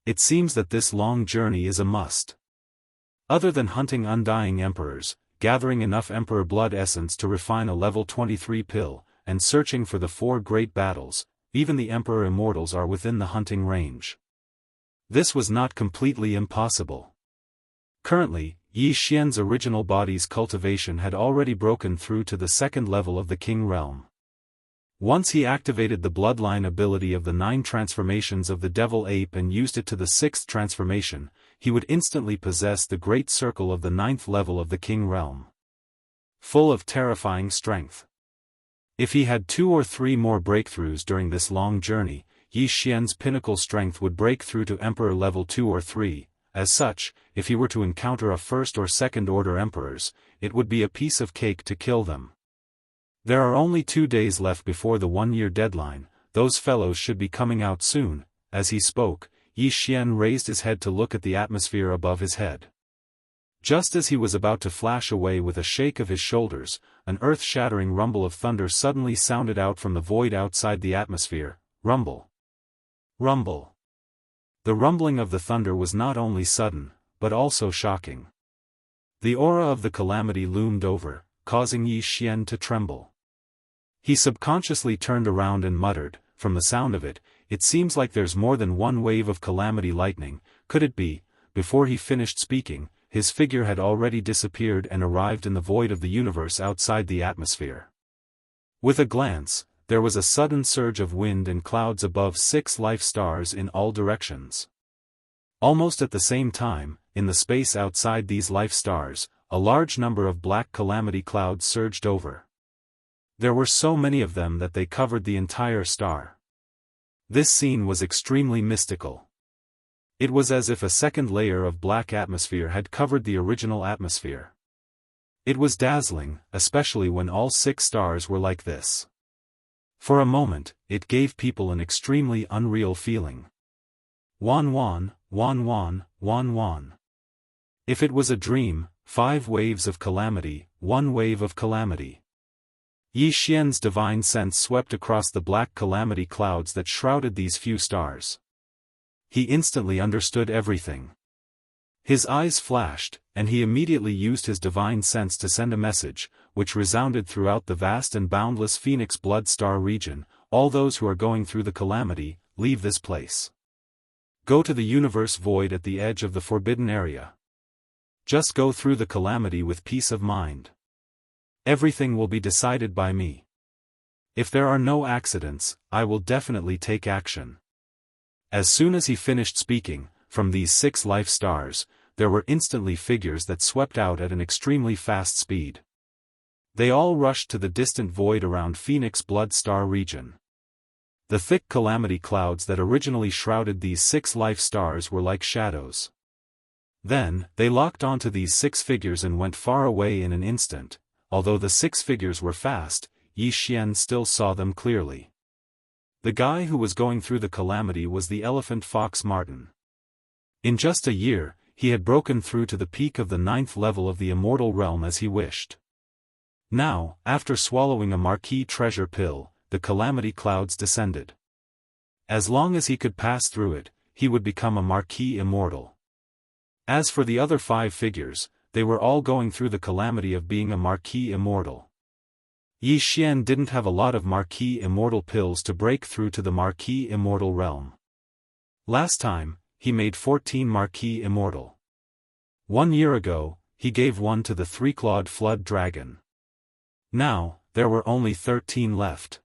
It seems that this long journey is a must. Other than hunting undying emperors, gathering enough emperor blood essence to refine a level 23 pill, and searching for the 4 great battles, even the emperor immortals are within the hunting range. This was not completely impossible. Currently, Yi Xian's original body's cultivation had already broken through to the 2nd level of the King Realm. Once he activated the bloodline ability of the 9 transformations of the Devil Ape and used it to the 6th transformation, he would instantly possess the Great Circle of the 9th level of the King Realm. Full of terrifying strength. If he had 2 or 3 more breakthroughs during this long journey, Yi Xian's pinnacle strength would break through to Emperor level 2 or 3, as such, if he were to encounter a 1st or 2nd order emperors, it would be a piece of cake to kill them. There are only 2 days left before the 1-year deadline, those fellows should be coming out soon. As he spoke, Yi Xian raised his head to look at the atmosphere above his head. Just as he was about to flash away with a shake of his shoulders, an earth-shattering rumble of thunder suddenly sounded out from the void outside the atmosphere. Rumble. Rumble. The rumbling of the thunder was not only sudden, but also shocking. The aura of the calamity loomed over, causing Yi Xian to tremble. He subconsciously turned around and muttered, from the sound of it, it seems like there's more than one wave of calamity lightning. Could it be? Before he finished speaking, his figure had already disappeared and arrived in the void of the universe outside the atmosphere. With a glance, there was a sudden surge of wind and clouds above 6 life stars in all directions. Almost at the same time, in the space outside these life stars, a large number of black calamity clouds surged over. There were so many of them that they covered the entire star. This scene was extremely mystical. It was as if a second layer of black atmosphere had covered the original atmosphere. It was dazzling, especially when all 6 stars were like this. For a moment, it gave people an extremely unreal feeling. Wan wan, wan wan, wan wan. If it was a dream, 5 waves of calamity, 1 wave of calamity. Yi Xian's divine sense swept across the black calamity clouds that shrouded these few stars. He instantly understood everything. His eyes flashed, and he immediately used his divine sense to send a message, which resounded throughout the vast and boundless Phoenix Blood Star region. All those who are going through the calamity, leave this place. Go to the universe void at the edge of the forbidden area. Just go through the calamity with peace of mind. Everything will be decided by me. If there are no accidents, I will definitely take action. As soon as he finished speaking, from these 6 life stars, there were instantly figures that swept out at an extremely fast speed. They all rushed to the distant void around Phoenix Blood Star region. The thick calamity clouds that originally shrouded these 6 life stars were like shadows. Then, they locked onto these 6 figures and went far away in an instant. Although the 6 figures were fast, Yi Xian still saw them clearly. The guy who was going through the calamity was the elephant fox Martin. In just a year, he had broken through to the peak of the 9th level of the immortal realm as he wished. Now, after swallowing a marquee treasure pill, the calamity clouds descended. As long as he could pass through it, he would become a marquee immortal. As for the other 5 figures, they were all going through the calamity of being a marquee immortal. Yi Xian didn't have a lot of marquee immortal pills to break through to the marquee immortal realm. Last time, he made 14 marquee immortal. 1 year ago, he gave one to the 3-clawed flood dragon. Now, there were only 13 left.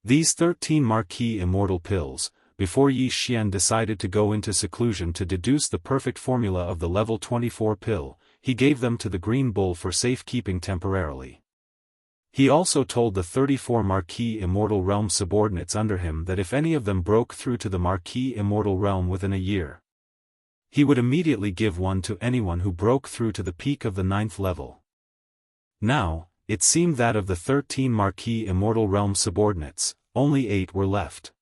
These 13 marquee immortal pills, before Yi Xian decided to go into seclusion to deduce the perfect formula of the level 24 pill, he gave them to the Green Bull for safekeeping temporarily. He also told the 34 marquee immortal realm subordinates under him that if any of them broke through to the marquee immortal realm within a year, he would immediately give one to anyone who broke through to the peak of the 9th level. Now, it seemed that of the 13 marquee immortal realm subordinates, only 8 were left.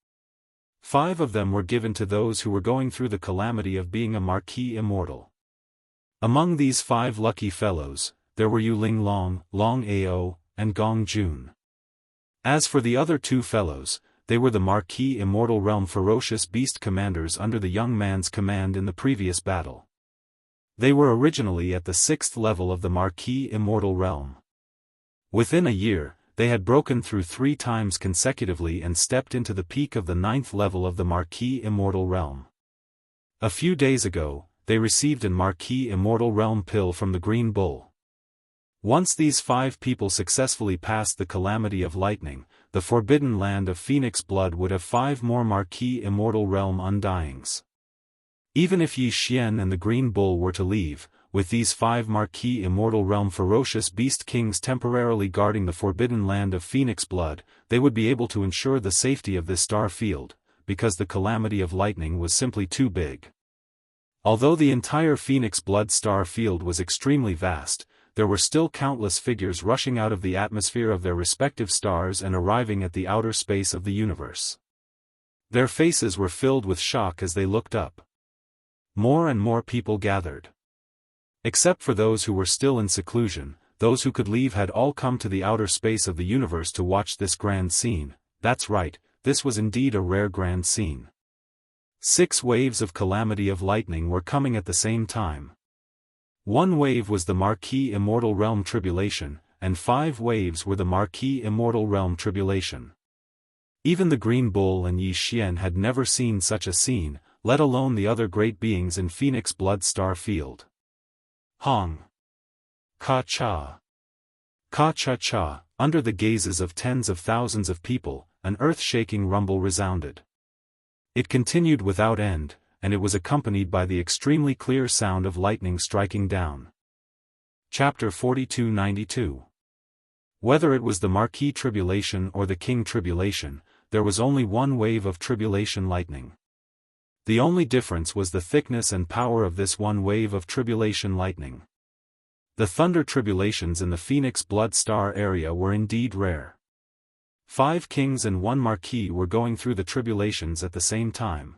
5 of them were given to those who were going through the calamity of being a marquee immortal. Among these 5 lucky fellows, there were Yuling Long, Long Ao, and Gong Jun. As for the other two fellows, they were the Marquis Immortal Realm ferocious beast commanders under the young man's command in the previous battle. They were originally at the 6th level of the Marquis Immortal Realm. Within a year, they had broken through 3 times consecutively and stepped into the peak of the 9th level of the Marquis Immortal Realm. A few days ago, they received an Marquis Immortal Realm pill from the Green Bull. Once these 5 people successfully passed the Calamity of Lightning, the forbidden land of Phoenix Blood would have 5 more Marquis Immortal Realm undyings. Even if Yi Xian and the Green Bull were to leave, with these 5 Marquis Immortal Realm ferocious beast kings temporarily guarding the forbidden land of Phoenix Blood, they would be able to ensure the safety of this star field, because the Calamity of Lightning was simply too big. Although the entire Phoenix Blood star field was extremely vast, there were still countless figures rushing out of the atmosphere of their respective stars and arriving at the outer space of the universe. Their faces were filled with shock as they looked up. More and more people gathered. Except for those who were still in seclusion, those who could leave had all come to the outer space of the universe to watch this grand scene. That's right, this was indeed a rare grand scene. 6 waves of Calamity of Lightning were coming at the same time. 1 wave was the Marquis Immortal Realm Tribulation, and 5 waves were the Marquis Immortal Realm Tribulation. Even the Green Bull and Yi Xian had never seen such a scene, let alone the other great beings in Phoenix Blood Star Field. Hong. Ka-cha. Ka-cha-cha, under the gazes of tens of thousands of people, an earth-shaking rumble resounded. It continued without end, and it was accompanied by the extremely clear sound of lightning striking down. Chapter 4292. Whether it was the Marquis Tribulation or the King Tribulation, there was only one wave of tribulation lightning. The only difference was the thickness and power of this one wave of tribulation lightning. The thunder tribulations in the Phoenix Blood Star area were indeed rare. 5 kings and 1 marquis were going through the tribulations at the same time.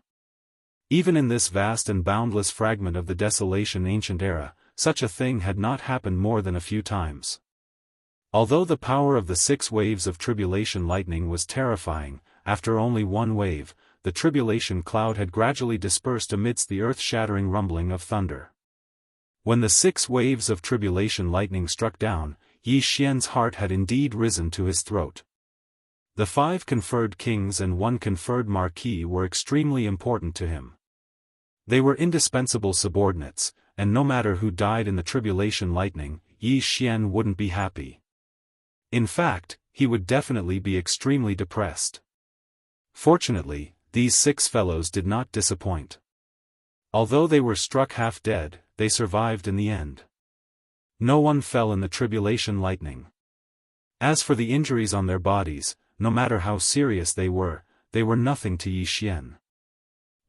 Even in this vast and boundless fragment of the desolation ancient era, such a thing had not happened more than a few times. Although the power of the 6 waves of tribulation lightning was terrifying, after only 1 wave, the tribulation cloud had gradually dispersed amidst the earth-shattering rumbling of thunder. When the 6 waves of tribulation lightning struck down, Yi Xian's heart had indeed risen to his throat. The 5 conferred kings and 1 conferred marquis were extremely important to him. They were indispensable subordinates, and no matter who died in the tribulation lightning, Yi Xian wouldn't be happy. In fact, he would definitely be extremely depressed. Fortunately, these 6 fellows did not disappoint. Although they were struck half dead, they survived in the end. No one fell in the tribulation lightning. As for the injuries on their bodies, no matter how serious they were nothing to Yi Xian.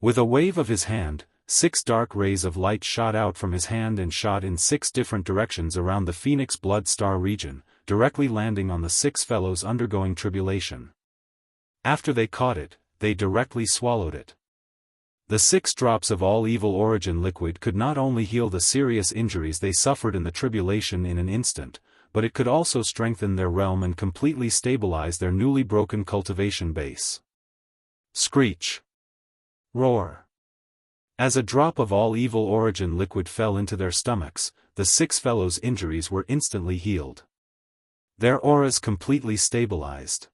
With a wave of his hand, 6 dark rays of light shot out from his hand and shot in 6 different directions around the Phoenix Blood Star region, directly landing on the 6 fellows undergoing tribulation. After they caught it, they directly swallowed it. The 6 drops of all evil origin liquid could not only heal the serious injuries they suffered in the tribulation in an instant, but it could also strengthen their realm and completely stabilize their newly broken cultivation base. Screech. Roar. As a drop of all evil origin liquid fell into their stomachs, the 6 fellows' injuries were instantly healed. Their auras completely stabilized.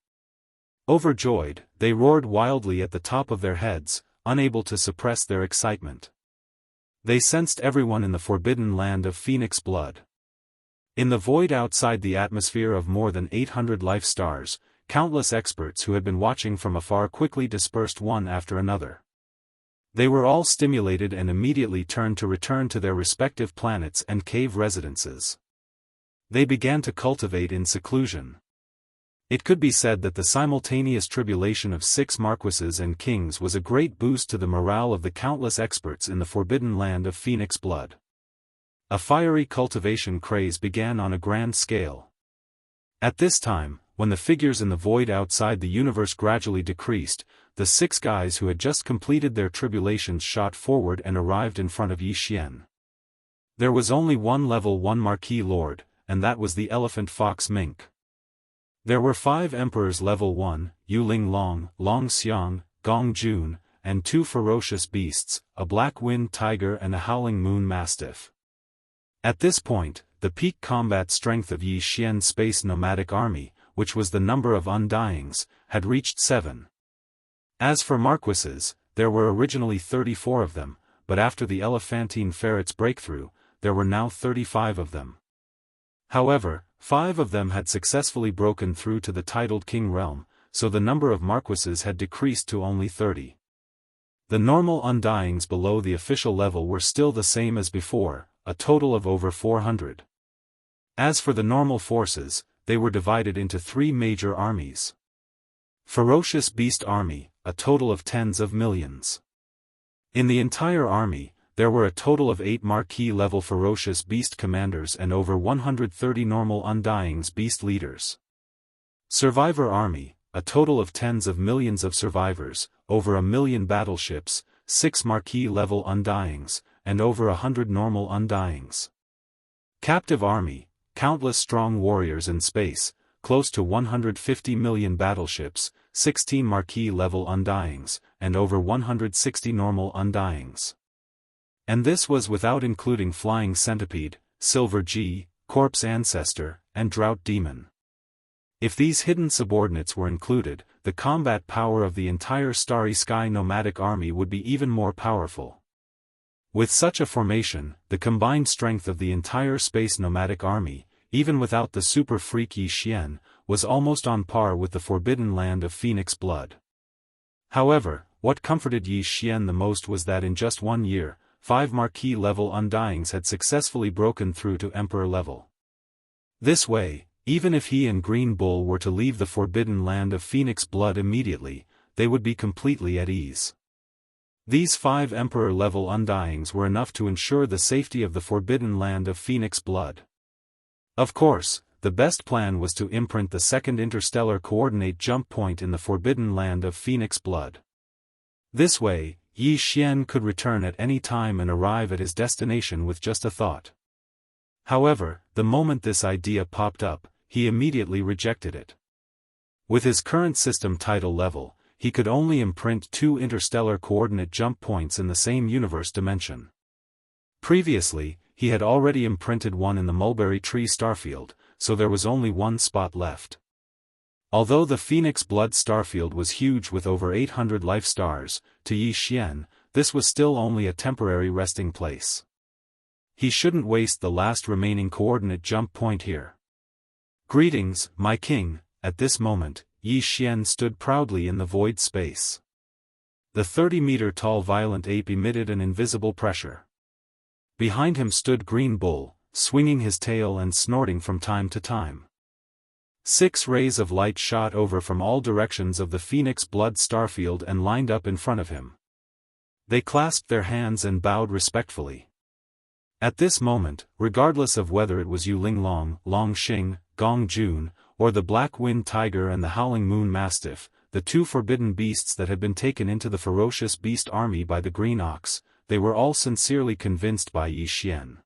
Overjoyed, they roared wildly at the top of their heads, unable to suppress their excitement. They sensed everyone in the forbidden land of Phoenix Blood. In the void outside the atmosphere of more than 800 life stars, countless experts who had been watching from afar quickly dispersed one after another. They were all stimulated and immediately turned to return to their respective planets and cave residences. They began to cultivate in seclusion. It could be said that the simultaneous tribulation of 6 marquises and kings was a great boost to the morale of the countless experts in the forbidden land of Phoenix Blood. A fiery cultivation craze began on a grand scale. At this time, when the figures in the void outside the universe gradually decreased, the 6 guys who had just completed their tribulations shot forward and arrived in front of Yi Xian. There was only one level 1 Marquis Lord, and that was the elephant fox Mink. There were 5 emperors level 1, Yu Linglong, Long Xiang, Gong Jun, and 2 ferocious beasts, a black wind tiger and a howling moon mastiff. At this point, the peak combat strength of Yi Xian's space nomadic army, which was the number of undyings, had reached 7. As for marquises, there were originally 34 of them, but after the elephantine ferret's breakthrough, there were now 35 of them. However, 5 of them had successfully broken through to the titled king realm, so the number of marquises had decreased to only 30. The normal undyings below the official level were still the same as before, a total of over 400. As for the normal forces, they were divided into 3 major armies. Ferocious Beast Army, a total of tens of millions. In the entire army, there were a total of 8 marquee-level Ferocious Beast commanders and over 130 normal undyings beast leaders. Survivor Army, a total of tens of millions of survivors, over 1 million battleships, 6 marquee-level undyings, and over 100 normal undyings. Captive Army, countless strong warriors in space, close to 150 million battleships, 16 marquee-level undyings, and over 160 normal undyings. And this was without including Flying Centipede, Silver G, Corpse Ancestor, and Drought Demon. If these hidden subordinates were included, the combat power of the entire Starry Sky nomadic army would be even more powerful. With such a formation, the combined strength of the entire space nomadic army, even without the super freak Yi Xian, was almost on par with the forbidden land of Phoenix blood. However, what comforted Yi Xian the most was that in just 1 year, 5 marquee-level undyings had successfully broken through to emperor level. This way, even if he and Green Bull were to leave the forbidden land of Phoenix blood immediately, they would be completely at ease. These 5 emperor-level undyings were enough to ensure the safety of the forbidden land of Phoenix blood. Of course, the best plan was to imprint the second interstellar coordinate jump point in the forbidden land of Phoenix blood. This way, Yi Xian could return at any time and arrive at his destination with just a thought. However, the moment this idea popped up, he immediately rejected it. With his current system title level, he could only imprint 2 interstellar coordinate jump points in the same universe dimension. Previously, he had already imprinted one in the mulberry tree starfield, so there was only 1 spot left. Although the Phoenix blood starfield was huge with over 800 life stars, to Yi Xian, this was still only a temporary resting place. He shouldn't waste the last remaining coordinate jump point here. Greetings, my king. At this moment, Yi Xian stood proudly in the void space. The 30-meter-tall violent ape emitted an invisible pressure. Behind him stood Green Bull, swinging his tail and snorting from time to time. 6 rays of light shot over from all directions of the Phoenix blood starfield and lined up in front of him. They clasped their hands and bowed respectfully. At this moment, regardless of whether it was Yu Linglong, Long Xing, Gong Jun, or the Black Wind Tiger and the Howling Moon Mastiff, the 2 forbidden beasts that had been taken into the ferocious beast army by the Green Ox, they were all sincerely convinced by Yi Xian.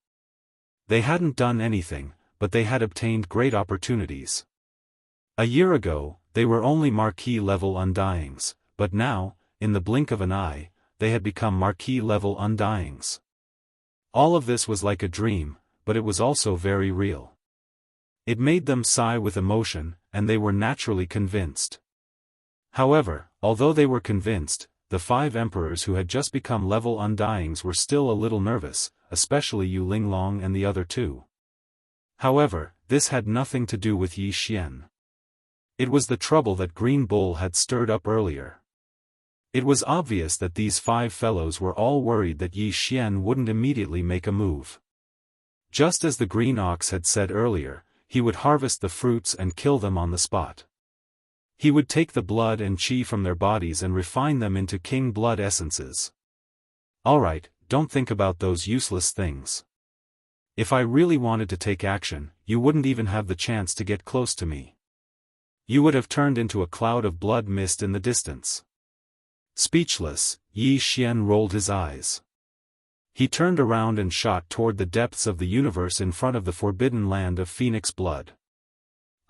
They hadn't done anything, but they had obtained great opportunities. A year ago, they were only marquee-level undyings, but now, in the blink of an eye, they had become marquee-level undyings. All of this was like a dream, but it was also very real. It made them sigh with emotion, and they were naturally convinced. However, although they were convinced, the 5 emperors who had just become level undyings were still a little nervous, especially Yu Linglong and the other 2. However, this had nothing to do with Yi Xian. It was the trouble that Green Bull had stirred up earlier. It was obvious that these 5 fellows were all worried that Yi Xian wouldn't immediately make a move. Just as the Green Ox had said earlier, he would harvest the fruits and kill them on the spot. He would take the blood and qi from their bodies and refine them into king blood essences. Alright, don't think about those useless things. If I really wanted to take action, you wouldn't even have the chance to get close to me. You would have turned into a cloud of blood mist in the distance. Speechless, Yi Xian rolled his eyes. He turned around and shot toward the depths of the universe in front of the forbidden land of Phoenix blood.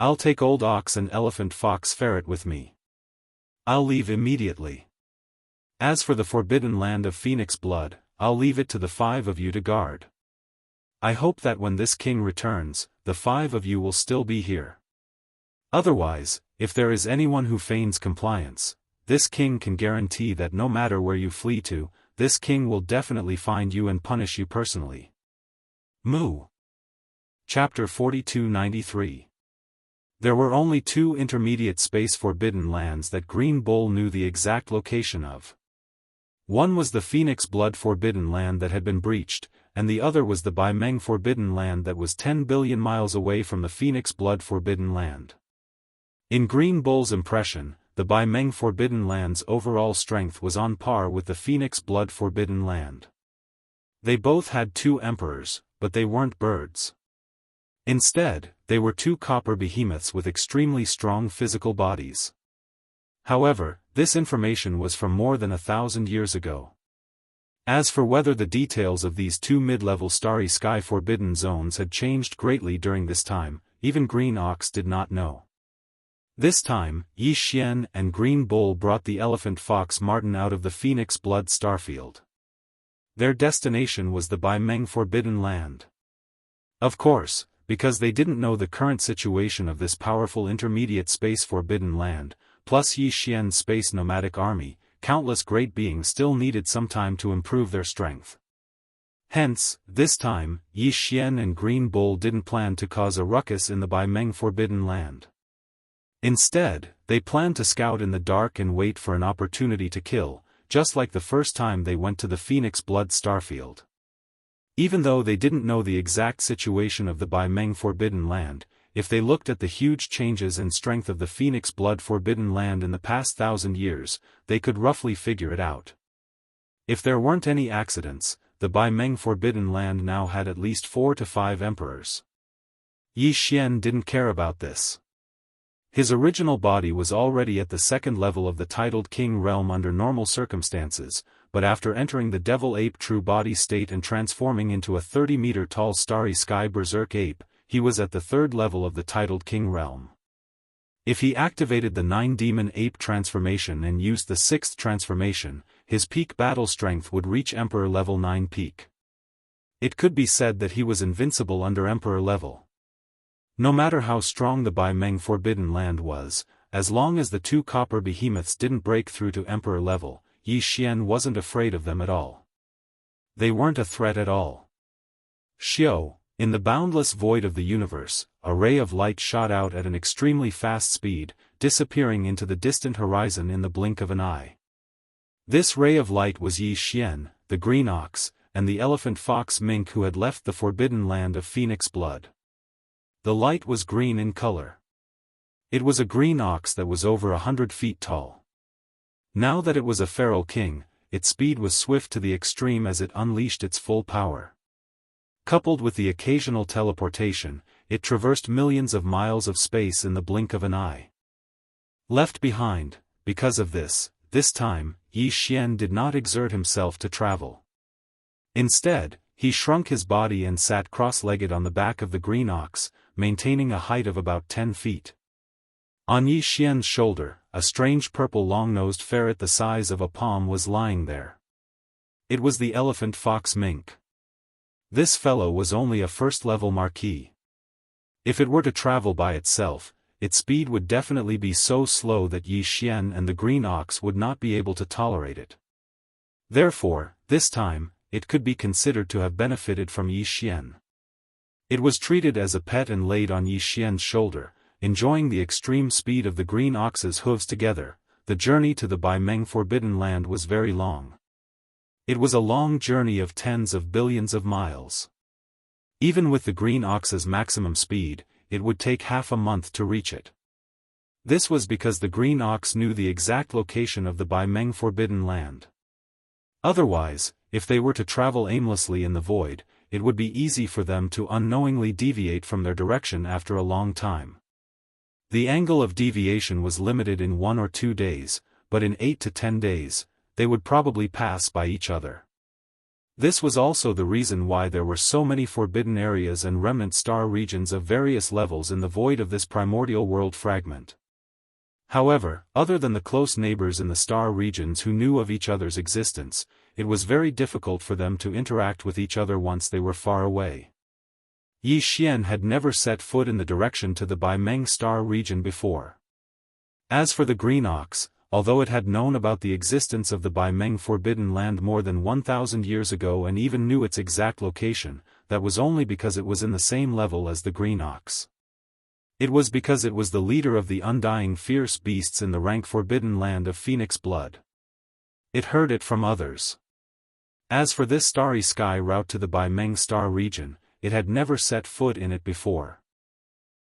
I'll take old ox and elephant fox ferret with me. I'll leave immediately. As for the forbidden land of phoenix blood, I'll leave it to the 5 of you to guard. I hope that when this king returns, the 5 of you will still be here. Otherwise, if there is anyone who feigns compliance, this king can guarantee that no matter where you flee to, this king will definitely find you and punish you personally. Mu. Chapter 4293. There were only 2 intermediate space forbidden lands that Green Bull knew the exact location of. One was the Phoenix Blood Forbidden Land that had been breached, and the other was the Bai Meng Forbidden Land that was 10 billion miles away from the Phoenix Blood Forbidden Land. In Green Bull's impression, the Bai Meng Forbidden Land's overall strength was on par with the Phoenix Blood Forbidden Land. They both had 2 emperors, but they weren't birds. Instead, they were 2 copper behemoths with extremely strong physical bodies. However, this information was from more than 1,000 years ago. As for whether the details of these 2 mid-level starry sky forbidden zones had changed greatly during this time, even Green Ox did not know. This time, Yi Xian and Green Bull brought the elephant fox Martin out of the Phoenix Blood Starfield. Their destination was the Bai Meng Forbidden Land. Of course, because they didn't know the current situation of this powerful intermediate space forbidden land, plus Yi Xian's space nomadic army, countless great beings still needed some time to improve their strength. Hence, this time, Yi Xian and Green Bull didn't plan to cause a ruckus in the Bai Meng Forbidden Land. Instead, they planned to scout in the dark and wait for an opportunity to kill, just like the first time they went to the Phoenix Blood Starfield. Even though they didn't know the exact situation of the Bai Meng Forbidden Land, if they looked at the huge changes and strength of the Phoenix Blood Forbidden Land in the past 1,000 years, they could roughly figure it out. If there weren't any accidents, the Bai Meng Forbidden Land now had at least 4 to 5 emperors. Yi Xian didn't care about this. His original body was already at the 2nd level of the titled king realm under normal circumstances, but after entering the devil ape true body state and transforming into a 30-meter-tall starry sky berserk ape, he was at the 3rd level of the titled king realm. If he activated the 9-demon ape transformation and used the 6th transformation, his peak battle strength would reach Emperor level 9 peak. It could be said that he was invincible under Emperor level. No matter how strong the Bai Meng Forbidden Land was, as long as the 2 copper behemoths didn't break through to Emperor level, Yi Xian wasn't afraid of them at all. They weren't a threat at all. Xiao, in the boundless void of the universe, a ray of light shot out at an extremely fast speed, disappearing into the distant horizon in the blink of an eye. This ray of light was Yi Xian, the green ox, and the elephant fox mink who had left the forbidden land of Phoenix Blood. The light was green in color. It was a green ox that was over 100 feet tall. Now that it was a feral king, its speed was swift to the extreme as it unleashed its full power. Coupled with the occasional teleportation, it traversed millions of miles of space in the blink of an eye. Left behind, because of this time, Yi Xian did not exert himself to travel. Instead, he shrunk his body and sat cross-legged on the back of the green ox, maintaining a height of about 10 feet. On Yi Xian's shoulder, a strange purple long-nosed ferret the size of a palm was lying there. It was the elephant fox mink. This fellow was only a 1st-level marquis. If it were to travel by itself, its speed would definitely be so slow that Yi Xian and the green ox would not be able to tolerate it. Therefore, this time, it could be considered to have benefited from Yi Xian. It was treated as a pet and laid on Yi Xian's shoulder, enjoying the extreme speed of the green ox's hooves together. The journey to the Bai Meng Forbidden Land was very long. It was a long journey of tens of billions of miles. Even with the green ox's maximum speed, it would take half a month to reach it. This was because the green ox knew the exact location of the Bai Meng Forbidden Land. Otherwise, if they were to travel aimlessly in the void, it would be easy for them to unknowingly deviate from their direction after a long time. The angle of deviation was limited in 1 or 2 days, but in 8 to 10 days, they would probably pass by each other. This was also the reason why there were so many forbidden areas and remnant star regions of various levels in the void of this primordial world fragment. However, other than the close neighbors in the star regions who knew of each other's existence, it was very difficult for them to interact with each other once they were far away. Yi Xian had never set foot in the direction to the Baimeng star region before. As for the Green Ox, although it had known about the existence of the Baimeng Forbidden Land more than 1,000 years ago and even knew its exact location, that was only because it was in the same level as the Green Ox. It was because it was the leader of the undying fierce beasts in the rank Forbidden Land of Phoenix blood. It heard it from others. As for this starry sky route to the Baimeng star region, it had never set foot in it before.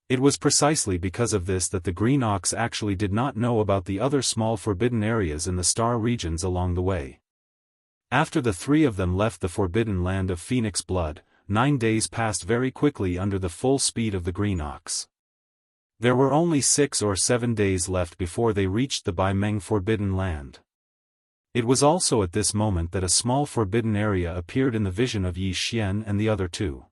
It was precisely because of this that the Green Ox actually did not know about the other small forbidden areas in the star regions along the way. After the three of them left the Forbidden Land of Phoenix blood, 9 days passed very quickly under the full speed of the Green Ox. There were only 6 or 7 days left before they reached the Baimeng Forbidden Land. It was also at this moment that a small forbidden area appeared in the vision of Yi Xian and the other two.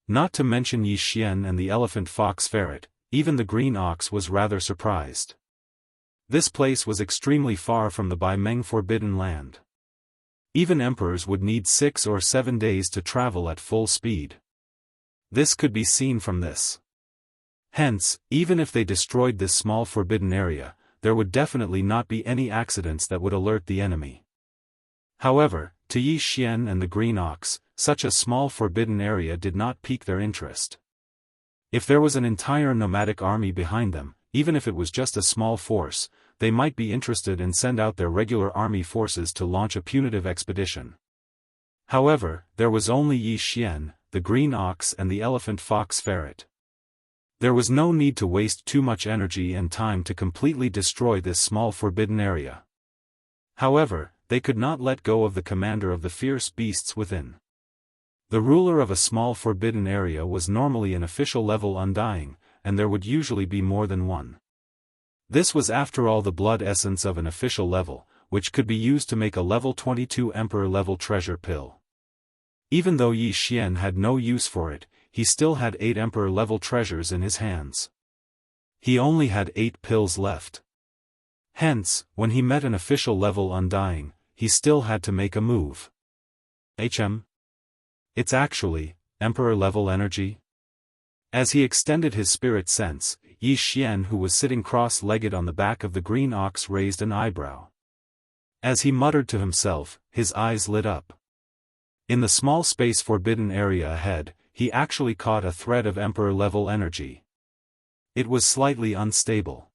Not to mention Yi Xian and the elephant fox ferret, even the Green Ox was rather surprised. This place was extremely far from the Baimeng Forbidden Land. Even emperors would need 6 or 7 days to travel at full speed. This could be seen from this. Hence, even if they destroyed this small forbidden area, there would definitely not be any accidents that would alert the enemy. However, to Yi Xian and the Green Ox, such a small forbidden area did not pique their interest. If there was an entire nomadic army behind them, even if it was just a small force, they might be interested and send out their regular army forces to launch a punitive expedition. However, there was only Yi Xian, the Green Ox and the elephant fox ferret. There was no need to waste too much energy and time to completely destroy this small forbidden area. However, they could not let go of the commander of the fierce beasts within. The ruler of a small forbidden area was normally an official level undying, and there would usually be more than one. This was after all the blood essence of an official level, which could be used to make a level 22 emperor level treasure pill. Even though Yi Xian had no use for it, he still had 8 emperor-level treasures in his hands. He only had 8 pills left. Hence, when he met an official-level undying, he still had to make a move. It's actually, emperor-level energy? As he extended his spirit sense, Yi Xian, who was sitting cross-legged on the back of the Green Ox, raised an eyebrow. As he muttered to himself, his eyes lit up. In the small space forbidden area ahead, he actually caught a thread of emperor-level energy. It was slightly unstable.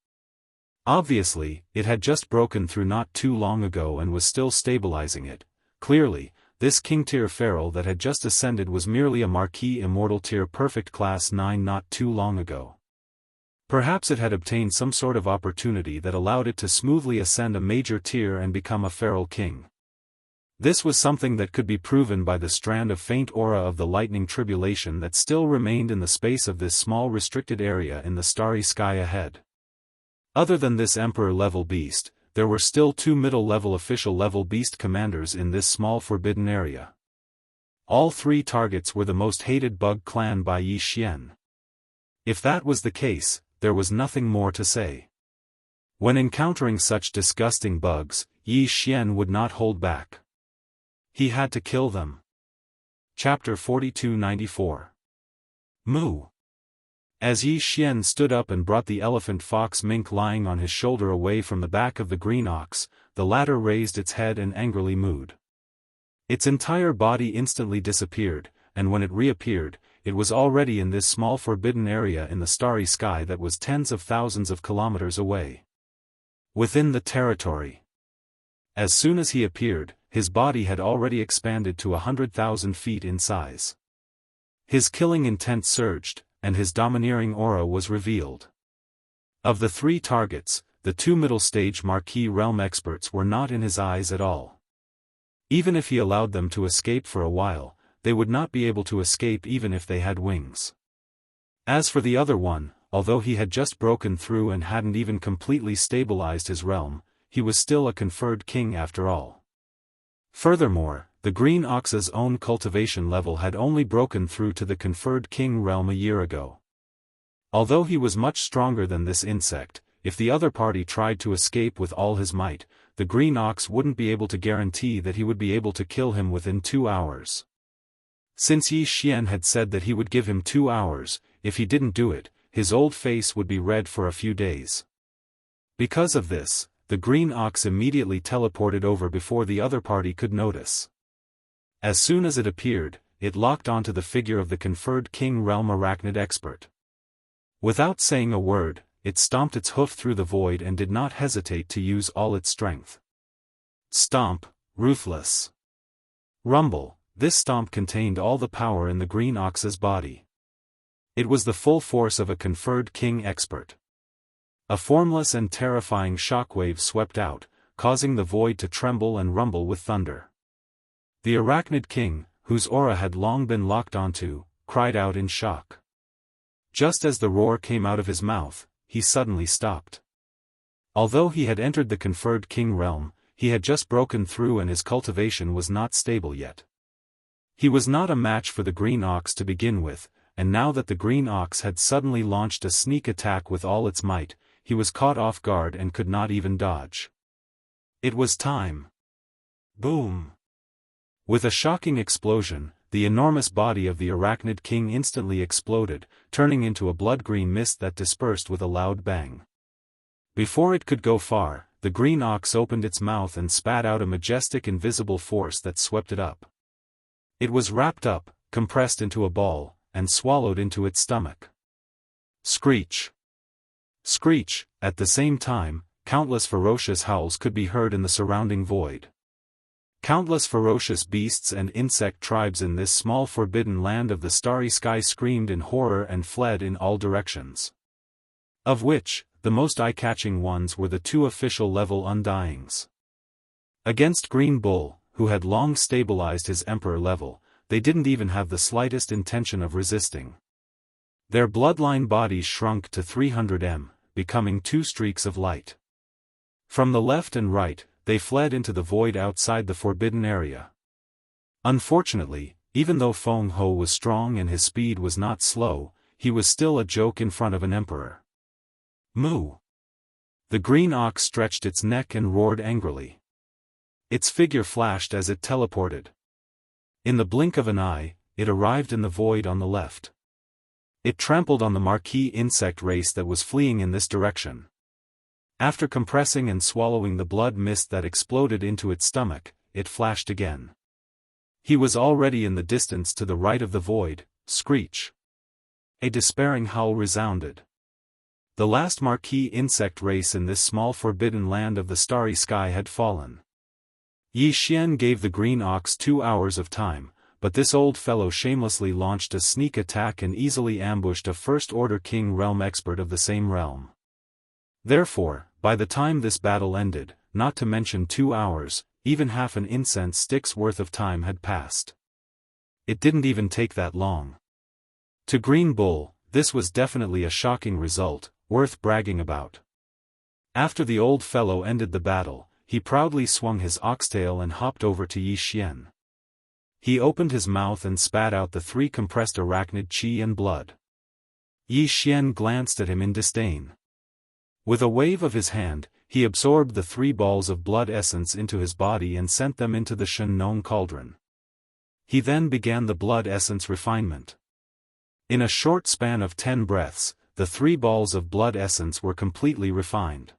Obviously, it had just broken through not too long ago and was still stabilizing it. Clearly, this king-tier feral that had just ascended was merely a marquee immortal tier perfect class 9 not too long ago. Perhaps it had obtained some sort of opportunity that allowed it to smoothly ascend a major tier and become a feral king. This was something that could be proven by the strand of faint aura of the lightning tribulation that still remained in the space of this small restricted area in the starry sky ahead. Other than this emperor-level beast, there were still 2 middle-level official-level beast commanders in this small forbidden area. All 3 targets were the most hated bug clan by Yi Xian. If that was the case, there was nothing more to say. When encountering such disgusting bugs, Yi Xian would not hold back. He had to kill them. Chapter 4294. Moo. As Yi Xian stood up and brought the elephant fox mink lying on his shoulder away from the back of the Green Ox, the latter raised its head and angrily mooed. Its entire body instantly disappeared, and when it reappeared, it was already in this small forbidden area in the starry sky that was tens of thousands of kilometers away. Within the territory. As soon as he appeared, his body had already expanded to 100,000 feet in size. His killing intent surged, and his domineering aura was revealed. Of the 3 targets, the 2 middle-stage Marquis Realm experts were not in his eyes at all. Even if he allowed them to escape for a while, they would not be able to escape even if they had wings. As for the other one, although he had just broken through and hadn't even completely stabilized his realm, he was still a conferred king after all. Furthermore, the Green Ox's own cultivation level had only broken through to the conferred king realm a year ago. Although he was much stronger than this insect, if the other party tried to escape with all his might, the Green Ox wouldn't be able to guarantee that he would be able to kill him within 2 hours. Since Yi Xian had said that he would give him 2 hours, if he didn't do it, his old face would be red for a few days. Because of this, the Green Ox immediately teleported over before the other party could notice. As soon as it appeared, it locked onto the figure of the conferred king realm arachnid expert. Without saying a word, it stomped its hoof through the void and did not hesitate to use all its strength. Stomp, ruthless. Rumble, this stomp contained all the power in the Green Ox's body. It was the full force of a conferred king expert. A formless and terrifying shockwave swept out, causing the void to tremble and rumble with thunder. The arachnid king, whose aura had long been locked onto, cried out in shock. Just as the roar came out of his mouth, he suddenly stopped. Although he had entered the conferred king realm, he had just broken through and his cultivation was not stable yet. He was not a match for the Green Ox to begin with, and now that the Green Ox had suddenly launched a sneak attack with all its might, he was caught off guard and could not even dodge. It was time. Boom! With a shocking explosion, the enormous body of the arachnid king instantly exploded, turning into a blood-green mist that dispersed with a loud bang. Before it could go far, the Green Ox opened its mouth and spat out a majestic invisible force that swept it up. It was wrapped up, compressed into a ball, and swallowed into its stomach. Screech! Screech! At the same time, countless ferocious howls could be heard in the surrounding void. Countless ferocious beasts and insect tribes in this small forbidden land of the starry sky screamed in horror and fled in all directions. Of which, the most eye-catching ones were the 2 official-level Undyings. Against Green Bull, who had long stabilized his Emperor level, they didn't even have the slightest intention of resisting. Their bloodline bodies shrunk to 300 m, becoming 2 streaks of light. From the left and right, they fled into the void outside the forbidden area. Unfortunately, even though Feng Ho was strong and his speed was not slow, he was still a joke in front of an emperor. Moo! The Green Ox stretched its neck and roared angrily. Its figure flashed as it teleported. In the blink of an eye, it arrived in the void on the left. It trampled on the marquee insect race that was fleeing in this direction. After compressing and swallowing the blood mist that exploded into its stomach, it flashed again. He was already in the distance to the right of the void. Screech! A despairing howl resounded. The last marquee insect race in this small forbidden land of the starry sky had fallen. Yi Xian gave the Green Ox 2 hours of time, but this old fellow shamelessly launched a sneak attack and easily ambushed a first-order king realm expert of the same realm. Therefore, by the time this battle ended, not to mention 2 hours, even half an incense stick's worth of time had passed. It didn't even take that long. To Green Bull, this was definitely a shocking result, worth bragging about. After the old fellow ended the battle, he proudly swung his oxtail and hopped over to Yi Xian. He opened his mouth and spat out the 3 compressed arachnid chi and blood. Yi Xian glanced at him in disdain. With a wave of his hand, he absorbed the 3 balls of blood essence into his body and sent them into the Shen Nong cauldron. He then began the blood essence refinement. In a short span of 10 breaths, the 3 balls of blood essence were completely refined.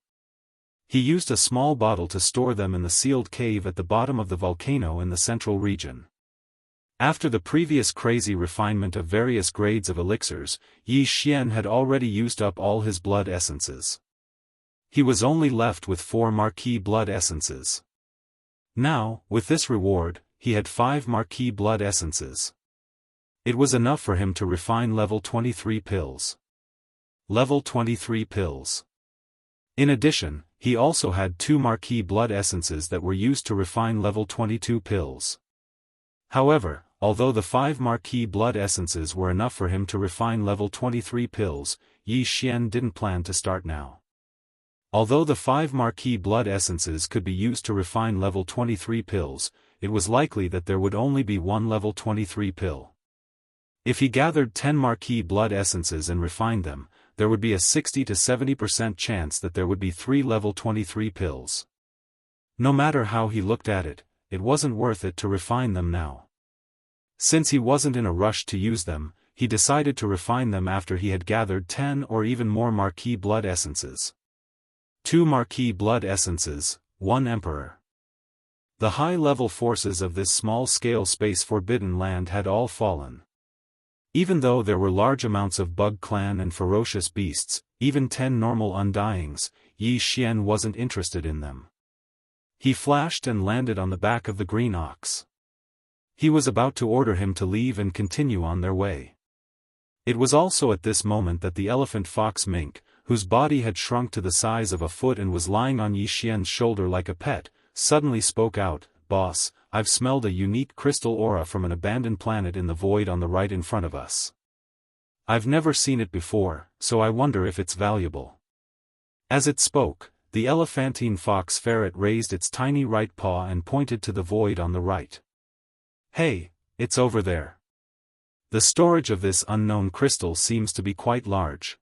He used a small bottle to store them in the sealed cave at the bottom of the volcano in the central region. After the previous crazy refinement of various grades of elixirs, Yi Xian had already used up all his blood essences. He was only left with 4 marquee blood essences. Now, with this reward, he had 5 marquee blood essences. It was enough for him to refine level 23 pills. Level 23 pills. In addition, he also had 2 marquee blood essences that were used to refine level 22 pills. However, although the 5 marquee blood essences were enough for him to refine level 23 pills, Yi Xian didn't plan to start now. Although the 5 marquee blood essences could be used to refine level 23 pills, it was likely that there would only be one level 23 pill. If he gathered 10 marquee blood essences and refined them, there would be a 60 to 70% chance that there would be 3 level 23 pills. No matter how he looked at it, it wasn't worth it to refine them now. Since he wasn't in a rush to use them, he decided to refine them after he had gathered 10 or even more marquee blood essences. 2 marquee blood essences, 1 emperor. The high-level forces of this small-scale space forbidden land had all fallen. Even though there were large amounts of bug clan and ferocious beasts, even 10 normal undyings, Yi Xian wasn't interested in them. He flashed and landed on the back of the green ox. He was about to order him to leave and continue on their way. It was also at this moment that the elephant fox mink, whose body had shrunk to the size of a foot and was lying on Yi Xian's shoulder like a pet, suddenly spoke out, "Boss, I've smelled a unique crystal aura from an abandoned planet in the void on the right in front of us. I've never seen it before, so I wonder if it's valuable." As it spoke, the elephantine fox ferret raised its tiny right paw and pointed to the void on the right. "Hey, it's over there. The storage of this unknown crystal seems to be quite large.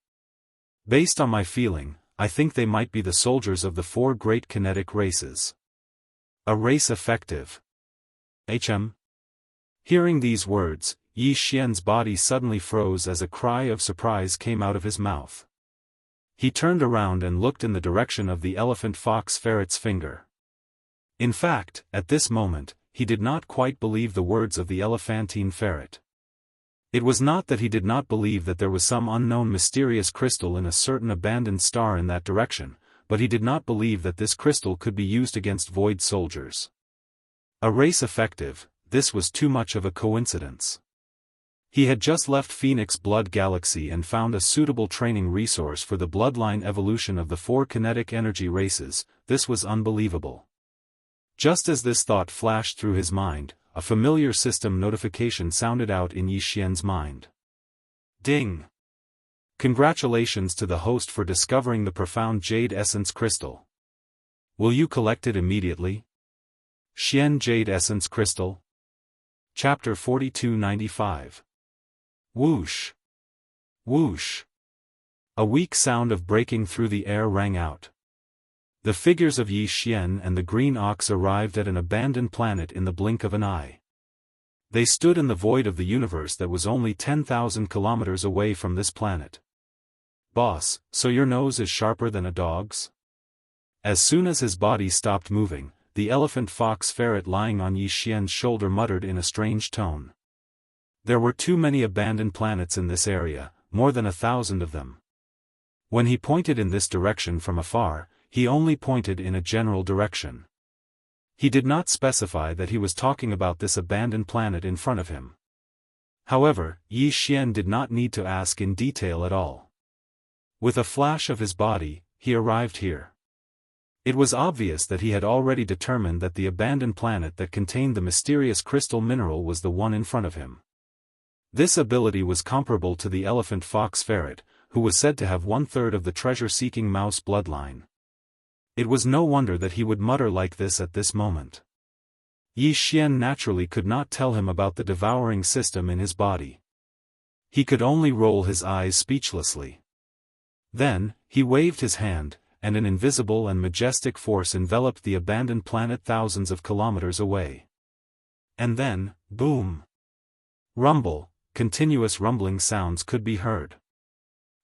Based on my feeling, I think they might be the soldiers of the 4 great kinetic races. A race effective. Hearing these words, Yi Xian's body suddenly froze as a cry of surprise came out of his mouth. He turned around and looked in the direction of the elephant fox ferret's finger. In fact, at this moment, he did not quite believe the words of the elephantine ferret. It was not that he did not believe that there was some unknown mysterious crystal in a certain abandoned star in that direction, but he did not believe that this crystal could be used against void soldiers. A race effective, this was too much of a coincidence. He had just left Phoenix Blood Galaxy and found a suitable training resource for the bloodline evolution of the 4 kinetic energy races. This was unbelievable. Just as this thought flashed through his mind, a familiar system notification sounded out in Yi Xian's mind. Ding! Congratulations to the host for discovering the profound Jade Essence Crystal. Will you collect it immediately? Xian Jade Essence Crystal. Chapter 4295. Whoosh! Whoosh! A weak sound of breaking through the air rang out. The figures of Yi Xian and the green ox arrived at an abandoned planet in the blink of an eye. They stood in the void of the universe that was only 10,000 kilometers away from this planet. "Boss, so your nose is sharper than a dog's?" As soon as his body stopped moving, the elephant fox ferret lying on Yi Xian's shoulder muttered in a strange tone. There were too many abandoned planets in this area, more than 1,000 of them. When he pointed in this direction from afar, he only pointed in a general direction. He did not specify that he was talking about this abandoned planet in front of him. However, Yi Xian did not need to ask in detail at all. With a flash of his body, he arrived here. It was obvious that he had already determined that the abandoned planet that contained the mysterious crystal mineral was the one in front of him. This ability was comparable to the elephant fox ferret, who was said to have 1/3 of the treasure-seeking mouse bloodline. It was no wonder that he would mutter like this at this moment. Yi Xian naturally could not tell him about the devouring system in his body. He could only roll his eyes speechlessly. Then, he waved his hand, and an invisible and majestic force enveloped the abandoned planet thousands of kilometers away. And then, boom! Rumble, continuous rumbling sounds could be heard.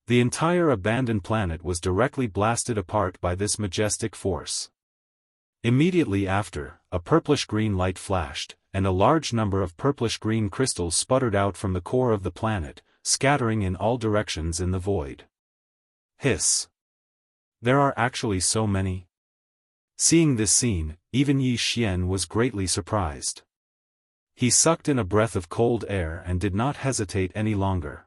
The entire abandoned planet was directly blasted apart by this majestic force. Immediately after, a purplish-green light flashed, and a large number of purplish-green crystals sputtered out from the core of the planet, scattering in all directions in the void. Hiss! There are actually so many? Seeing this scene, even Yi Xian was greatly surprised. He sucked in a breath of cold air and did not hesitate any longer.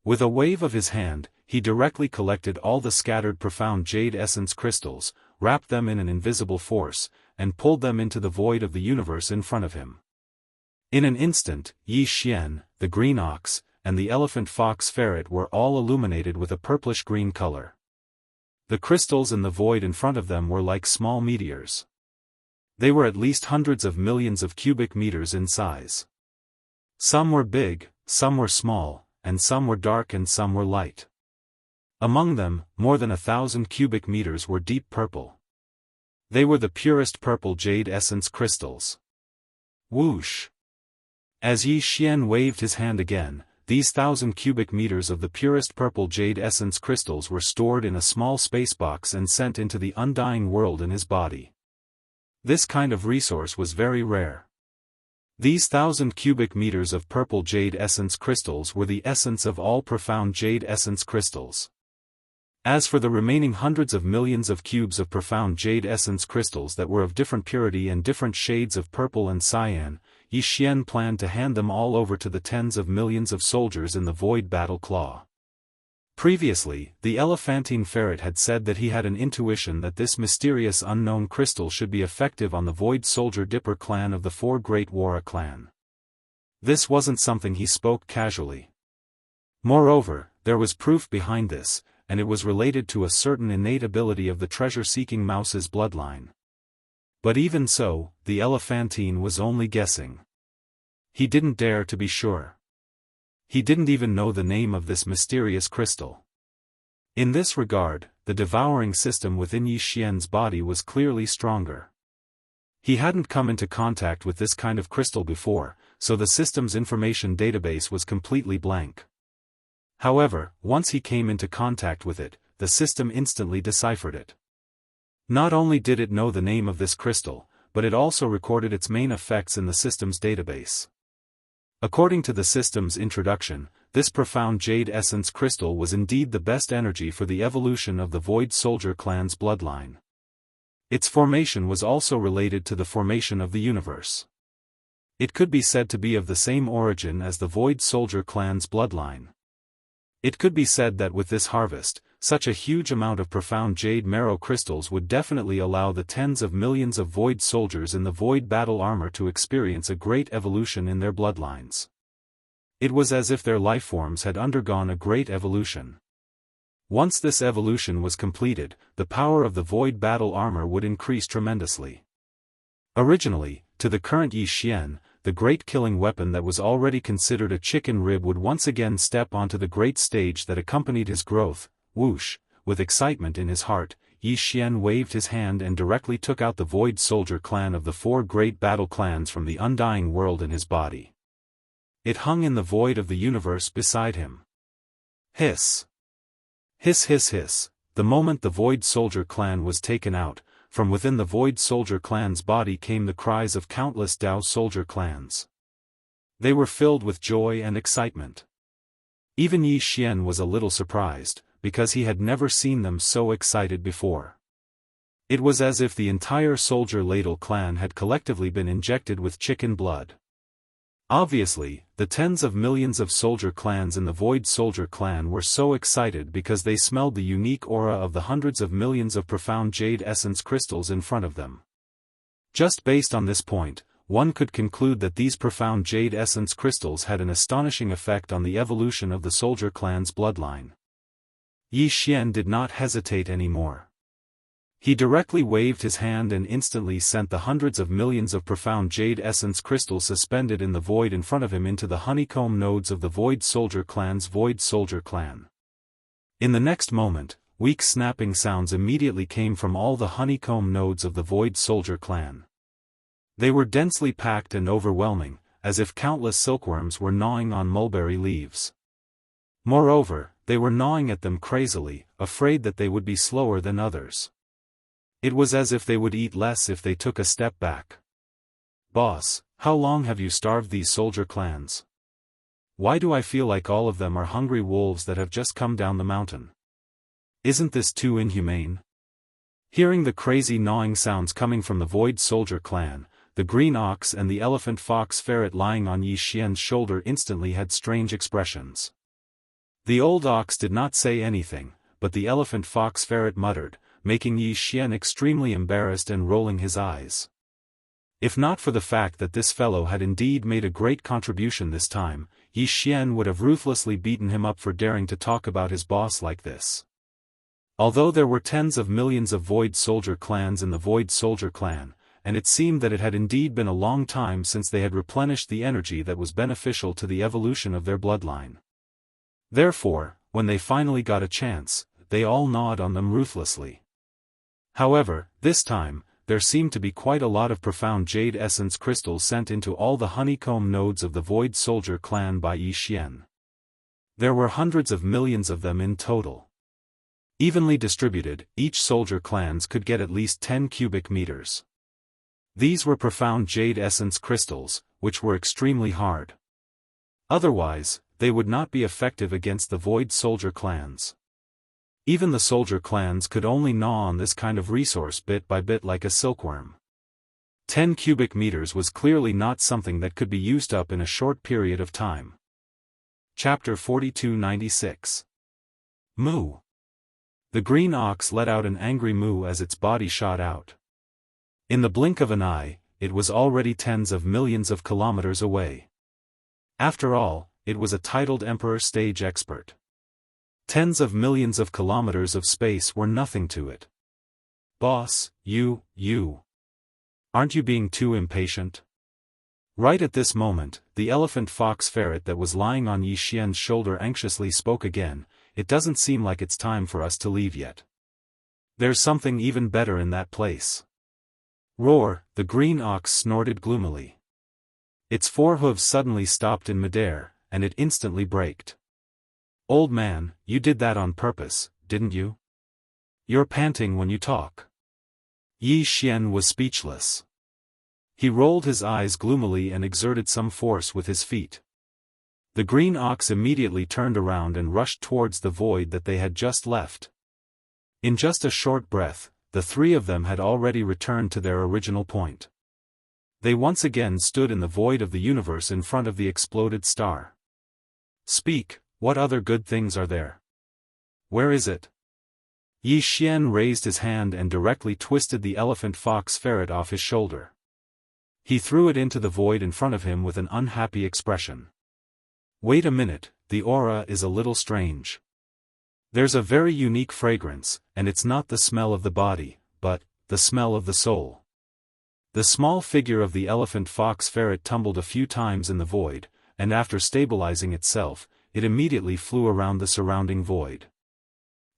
With a wave of his hand, he directly collected all the scattered profound jade essence crystals, wrapped them in an invisible force, and pulled them into the void of the universe in front of him. In an instant, Yi Xian, the green ox, and the elephant fox ferret were all illuminated with a purplish-green color. The crystals in the void in front of them were like small meteors. They were at least hundreds of millions of cubic meters in size. Some were big, some were small, and some were dark and some were light. Among them, more than 1,000 cubic meters were deep purple. They were the purest purple jade essence crystals. Whoosh! As Yi Xian waved his hand again, these 1,000 cubic meters of the purest purple jade essence crystals were stored in a small spacebox and sent into the undying world in his body. This kind of resource was very rare. These 1,000 cubic meters of purple jade essence crystals were the essence of all profound jade essence crystals. As for the remaining hundreds of millions of cubes of profound jade essence crystals that were of different purity and different shades of purple and cyan, Yi Xian planned to hand them all over to the tens of millions of soldiers in the Void Battle Claw. Previously, the elephantine ferret had said that he had an intuition that this mysterious unknown crystal should be effective on the Void Soldier Dipper clan of the Four Great Wara clan. This wasn't something he spoke casually. Moreover, there was proof behind this, and it was related to a certain innate ability of the treasure-seeking mouse's bloodline. But even so, the elephantine was only guessing. He didn't dare to be sure. He didn't even know the name of this mysterious crystal. In this regard, the devouring system within Yi Xian's body was clearly stronger. He hadn't come into contact with this kind of crystal before, so the system's information database was completely blank. However, once he came into contact with it, the system instantly deciphered it. Not only did it know the name of this crystal, but it also recorded its main effects in the system's database. According to the system's introduction, this profound jade essence crystal was indeed the best energy for the evolution of the Void Soldier clan's bloodline. Its formation was also related to the formation of the universe. It could be said to be of the same origin as the Void Soldier clan's bloodline. It could be said that with this harvest, such a huge amount of profound jade marrow crystals would definitely allow the tens of millions of Void soldiers in the Void battle armor to experience a great evolution in their bloodlines. It was as if their lifeforms had undergone a great evolution. Once this evolution was completed, the power of the Void battle armor would increase tremendously. Originally, to the current Yi Xian, the great killing weapon that was already considered a chicken rib would once again step onto the great stage that accompanied his growth. Whoosh! With excitement in his heart, Yi Xian waved his hand and directly took out the Void Soldier clan of the Four Great Battle Clans from the undying world in his body. It hung in the void of the universe beside him. Hiss! Hiss hiss hiss! The moment the Void Soldier clan was taken out, from within the Void Soldier clan's body came the cries of countless Dao Soldier clans. They were filled with joy and excitement. Even Yi Xian was a little surprised, because he had never seen them so excited before. It was as if the entire Soldier Ladle clan had collectively been injected with chicken blood. Obviously, the tens of millions of soldier clans in the Void Soldier clan were so excited because they smelled the unique aura of the hundreds of millions of profound jade essence crystals in front of them. Just based on this point, one could conclude that these profound jade essence crystals had an astonishing effect on the evolution of the soldier clan's bloodline. Yi Xian did not hesitate anymore. He directly waved his hand and instantly sent the hundreds of millions of profound jade essence crystals suspended in the void in front of him into the honeycomb nodes of the Void Soldier clan's Void Soldier clan. In the next moment, weak snapping sounds immediately came from all the honeycomb nodes of the Void Soldier clan. They were densely packed and overwhelming, as if countless silkworms were gnawing on mulberry leaves. Moreover, they were gnawing at them crazily, afraid that they would be slower than others. It was as if they would eat less if they took a step back. Boss, how long have you starved these soldier clans? Why do I feel like all of them are hungry wolves that have just come down the mountain? Isn't this too inhumane? Hearing the crazy gnawing sounds coming from the Void Soldier clan, the green ox and the elephant fox ferret lying on Yi Xian's shoulder instantly had strange expressions. The old ox did not say anything, but the elephant fox ferret muttered, making Yi Xian extremely embarrassed and rolling his eyes. If not for the fact that this fellow had indeed made a great contribution this time, Yi Xian would have ruthlessly beaten him up for daring to talk about his boss like this. Although there were tens of millions of Void Soldier clans in the Void Soldier clan, and it seemed that it had indeed been a long time since they had replenished the energy that was beneficial to the evolution of their bloodline. Therefore, when they finally got a chance, they all gnawed on them ruthlessly. However, this time, there seemed to be quite a lot of profound jade essence crystals sent into all the honeycomb nodes of the Void Soldier clan by Yi Xian. There were hundreds of millions of them in total. Evenly distributed, each soldier clans could get at least 10 cubic meters. These were profound jade essence crystals, which were extremely hard. Otherwise, they would not be effective against the Void Soldier clans. Even the soldier clans could only gnaw on this kind of resource bit by bit like a silkworm. 10 cubic meters was clearly not something that could be used up in a short period of time. Chapter 4296. Moo. The green ox let out an angry moo as its body shot out. In the blink of an eye, it was already tens of millions of kilometers away. After all, it was a titled emperor stage expert. Tens of millions of kilometers of space were nothing to it. Boss, you. Aren't you being too impatient? Right at this moment, the elephant fox ferret that was lying on Yi Xian's shoulder anxiously spoke again. It doesn't seem like it's time for us to leave yet. There's something even better in that place. Roar, the green ox snorted gloomily. Its forehooves suddenly stopped in midair, and it instantly braked. Old man, you did that on purpose, didn't you? You're panting when you talk. Yi Xian was speechless. He rolled his eyes gloomily and exerted some force with his feet. The green ox immediately turned around and rushed towards the void that they had just left. In just a short breath, the three of them had already returned to their original point. They once again stood in the void of the universe in front of the exploded star. Speak, what other good things are there? Where is it? Yi Xian raised his hand and directly twisted the elephant fox ferret off his shoulder. He threw it into the void in front of him with an unhappy expression. Wait a minute, the aura is a little strange. There's a very unique fragrance, and it's not the smell of the body, but the smell of the soul. The small figure of the elephant fox ferret tumbled a few times in the void, and after stabilizing itself, it immediately flew around the surrounding void.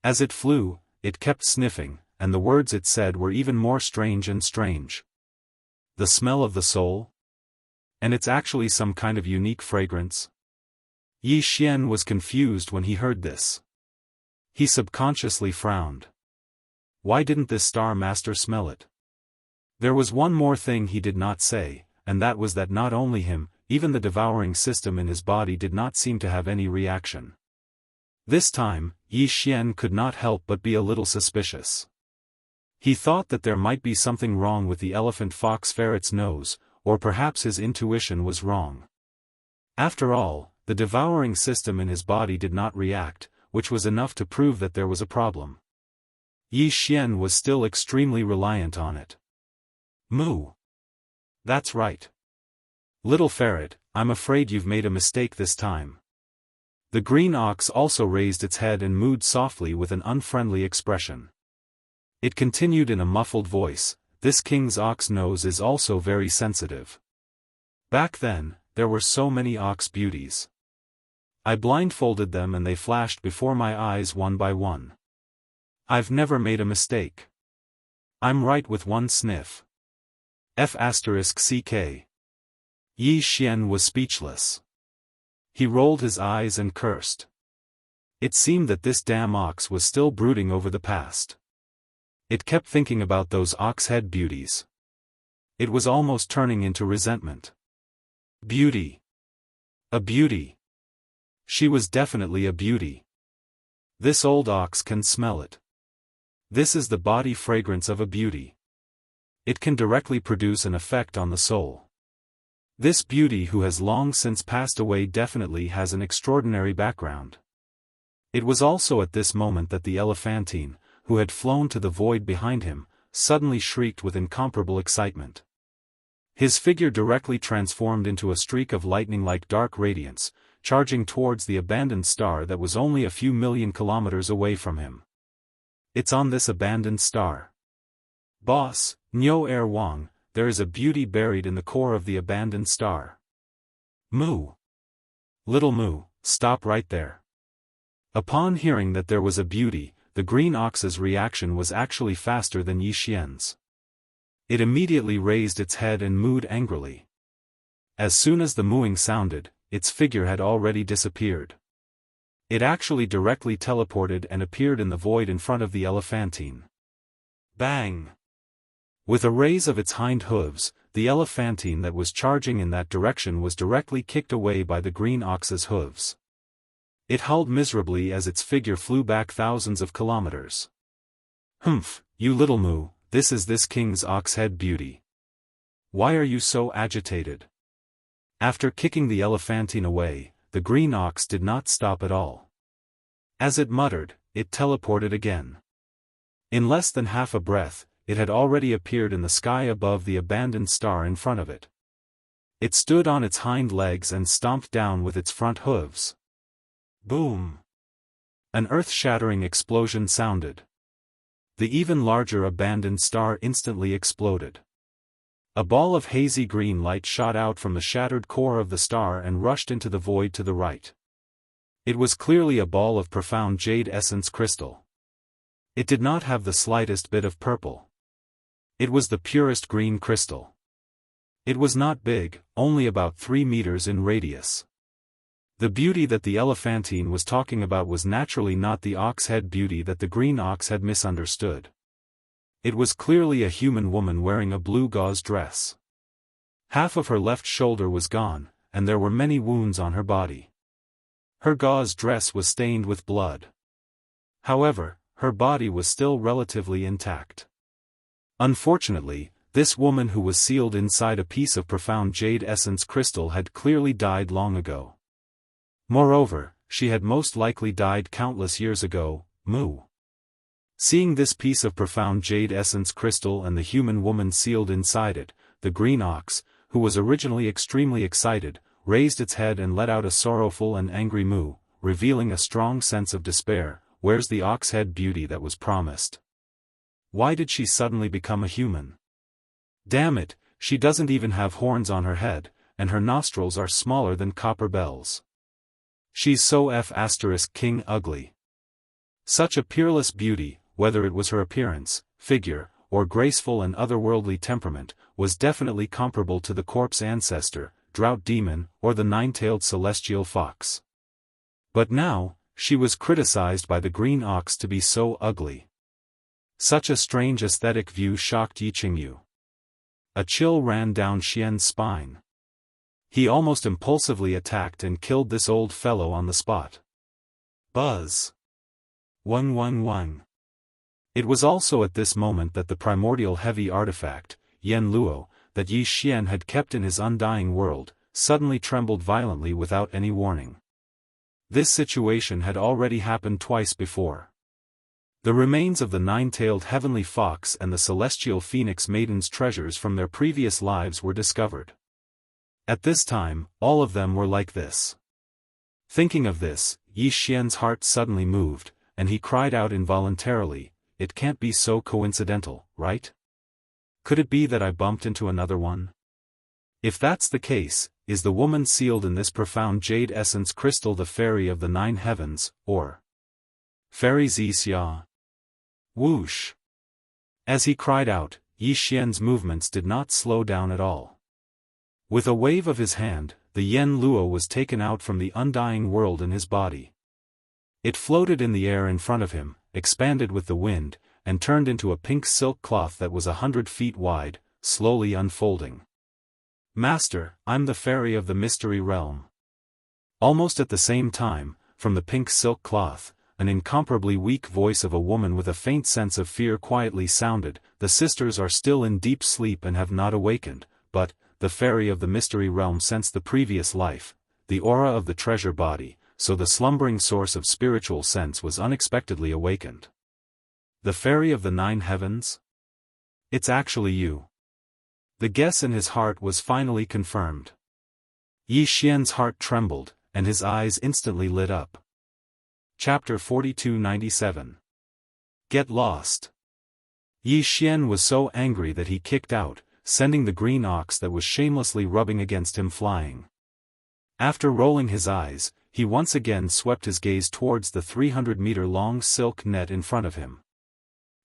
As it flew, it kept sniffing, and the words it said were even more strange and strange. The smell of the soul? And it's actually some kind of unique fragrance? Yi Xian was confused when he heard this. He subconsciously frowned. Why didn't this star master smell it? There was one more thing he did not say, and that was that not only him, even the devouring system in his body did not seem to have any reaction. This time, Yi Xian could not help but be a little suspicious. He thought that there might be something wrong with the elephant fox ferret's nose, or perhaps his intuition was wrong. After all, the devouring system in his body did not react, which was enough to prove that there was a problem. Yi Xian was still extremely reliant on it. Moo. That's right. Little ferret, I'm afraid you've made a mistake this time. The green ox also raised its head and mooed softly with an unfriendly expression. It continued in a muffled voice, this king's ox nose is also very sensitive. Back then, there were so many ox beauties. I blindfolded them and they flashed before my eyes one by one. I've never made a mistake. I'm right with one sniff. F***ck. Yi Xian was speechless. He rolled his eyes and cursed. It seemed that this damn ox was still brooding over the past. It kept thinking about those ox head beauties. It was almost turning into resentment. Beauty. A beauty. She was definitely a beauty. This old ox can smell it. This is the body fragrance of a beauty. It can directly produce an effect on the soul. This beauty who has long since passed away definitely has an extraordinary background. It was also at this moment that the elephantine, who had flown to the void behind him, suddenly shrieked with incomparable excitement. His figure directly transformed into a streak of lightning-like dark radiance, charging towards the abandoned star that was only a few million kilometers away from him. It's on this abandoned star. Boss, Nyo Air Wang, there is a beauty buried in the core of the abandoned star. Moo. Little Moo, stop right there. Upon hearing that there was a beauty, the green ox's reaction was actually faster than Yi Xian's. It immediately raised its head and mooed angrily. As soon as the mooing sounded, its figure had already disappeared. It actually directly teleported and appeared in the void in front of the elephantine. Bang! With a raise of its hind hooves, the elephantine that was charging in that direction was directly kicked away by the green ox's hooves. It howled miserably as its figure flew back thousands of kilometers. Humph, you little moo, this is this king's ox-head beauty. Why are you so agitated? After kicking the elephantine away, the green ox did not stop at all. As it muttered, it teleported again. In less than half a breath, it had already appeared in the sky above the abandoned star in front of it. It stood on its hind legs and stomped down with its front hooves. Boom! An earth-shattering explosion sounded. The even larger abandoned star instantly exploded. A ball of hazy green light shot out from the shattered core of the star and rushed into the void to the right. It was clearly a ball of profound jade essence crystal. It did not have the slightest bit of purple. It was the purest green crystal. It was not big, only about 3 meters in radius. The beauty that the elephantine was talking about was naturally not the ox-head beauty that the green ox had misunderstood. It was clearly a human woman wearing a blue gauze dress. Half of her left shoulder was gone, and there were many wounds on her body. Her gauze dress was stained with blood. However, her body was still relatively intact. Unfortunately, this woman who was sealed inside a piece of profound jade essence crystal had clearly died long ago. Moreover, she had most likely died countless years ago. Moo. Seeing this piece of profound jade essence crystal and the human woman sealed inside it, the green ox, who was originally extremely excited, raised its head and let out a sorrowful and angry moo, revealing a strong sense of despair. Where's the ox-head beauty that was promised? Why did she suddenly become a human? Damn it, she doesn't even have horns on her head, and her nostrils are smaller than copper bells. She's so king ugly. Such a peerless beauty, whether it was her appearance, figure, or graceful and otherworldly temperament, was definitely comparable to the corpse ancestor, drought demon, or the nine-tailed celestial fox. But now, she was criticized by the green ox to be so ugly. Such a strange aesthetic view shocked Jianghu. A chill ran down Xian's spine. He almost impulsively attacked and killed this old fellow on the spot. Buzz. 111. It was also at this moment that the primordial heavy artifact, Yen Luo, that Yi Xian had kept in his undying world, suddenly trembled violently without any warning. This situation had already happened twice before. The remains of the nine-tailed heavenly fox and the celestial phoenix maiden's treasures from their previous lives were discovered. At this time, all of them were like this. Thinking of this, Yi Xian's heart suddenly moved, and he cried out involuntarily, "It can't be so coincidental, right? Could it be that I bumped into another one? If that's the case, is the woman sealed in this profound jade essence crystal the fairy of the 9 heavens, or Fairy Xia?" Whoosh! As he cried out, Yi Xian's movements did not slow down at all. With a wave of his hand, the Yen Luo was taken out from the undying world in his body. It floated in the air in front of him, expanded with the wind, and turned into a pink silk cloth that was 100 feet wide, slowly unfolding. "Master, I'm the fairy of the mystery realm." Almost at the same time, from the pink silk cloth, an incomparably weak voice of a woman with a faint sense of fear quietly sounded, "The sisters are still in deep sleep and have not awakened, but the fairy of the mystery realm sensed the previous life, the aura of the treasure body, so the slumbering source of spiritual sense was unexpectedly awakened." The fairy of the 9 heavens? It's actually you. The guess in his heart was finally confirmed. Yi Xian's heart trembled, and his eyes instantly lit up. Chapter 4297. Get lost. Yi Xian was so angry that he kicked out, sending the green ox that was shamelessly rubbing against him flying. After rolling his eyes, he once again swept his gaze towards the 300-meter-long silk net in front of him.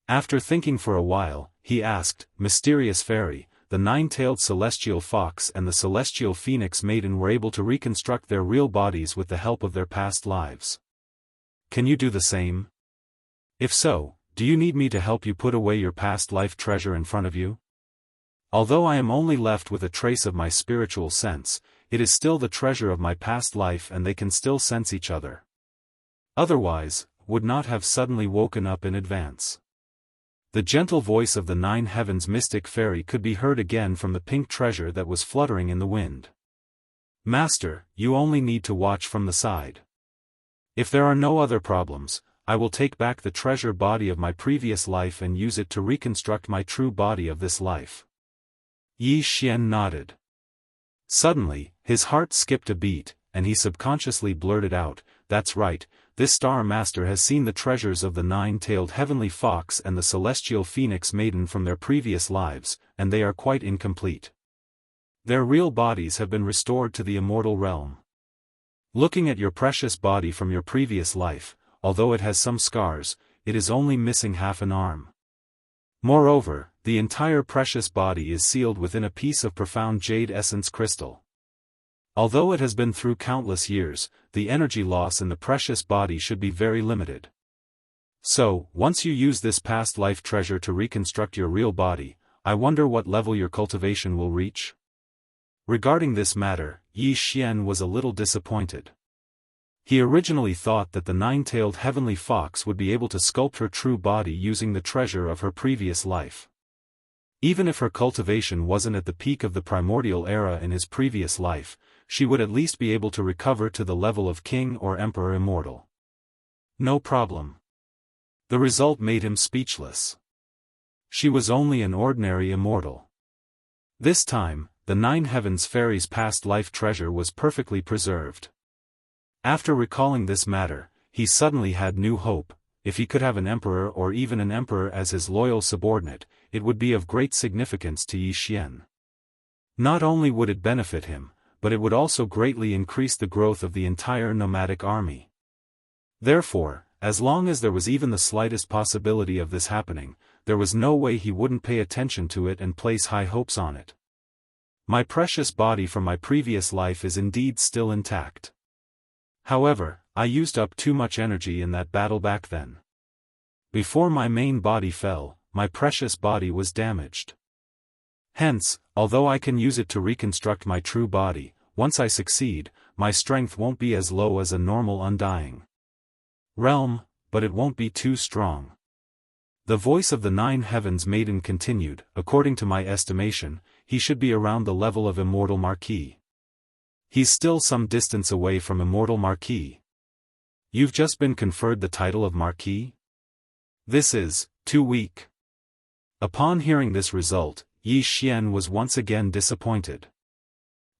After thinking for a while, he asked, "Mysterious fairy, the nine-tailed celestial fox and the celestial phoenix maiden were able to reconstruct their real bodies with the help of their past lives. Can you do the same? If so, do you need me to help you put away your past life treasure in front of you? Although I am only left with a trace of my spiritual sense, it is still the treasure of my past life and they can still sense each other. Otherwise, would not have suddenly woken up in advance." The gentle voice of the nine heavens mystic fairy could be heard again from the pink treasure that was fluttering in the wind. "Master, you only need to watch from the side. If there are no other problems, I will take back the treasure body of my previous life and use it to reconstruct my true body of this life." Yi Xian nodded. Suddenly, his heart skipped a beat, and he subconsciously blurted out, "That's right, this Star Master has seen the treasures of the nine-tailed heavenly fox and the celestial phoenix maiden from their previous lives, and they are quite incomplete. Their real bodies have been restored to the immortal realm. Looking at your precious body from your previous life, although it has some scars, it is only missing half an arm. Moreover, the entire precious body is sealed within a piece of profound jade essence crystal. Although it has been through countless years, the energy loss in the precious body should be very limited. So, once you use this past life treasure to reconstruct your real body, I wonder what level your cultivation will reach?" Regarding this matter, Yi Xian was a little disappointed. He originally thought that the nine-tailed heavenly fox would be able to sculpt her true body using the treasure of her previous life. Even if her cultivation wasn't at the peak of the primordial era in his previous life, she would at least be able to recover to the level of king or emperor immortal. No problem. The result made him speechless. She was only an ordinary immortal. This time, the nine heavens fairy's past life treasure was perfectly preserved. After recalling this matter, he suddenly had new hope. If he could have an emperor or even an emperor as his loyal subordinate, it would be of great significance to Yi Xian. Not only would it benefit him, but it would also greatly increase the growth of the entire nomadic army. Therefore, as long as there was even the slightest possibility of this happening, there was no way he wouldn't pay attention to it and place high hopes on it. My precious body from my previous life is indeed still intact. However, I used up too much energy in that battle back then. Before my main body fell, my precious body was damaged. Hence, although I can use it to reconstruct my true body, once I succeed, my strength won't be as low as a normal undying realm, but it won't be too strong. The voice of the nine heavens maiden continued, according to my estimation, he should be around the level of Immortal Marquis. He's still some distance away from Immortal Marquis. You've just been conferred the title of Marquis? This is too weak. Upon hearing this result, Yi Xian was once again disappointed.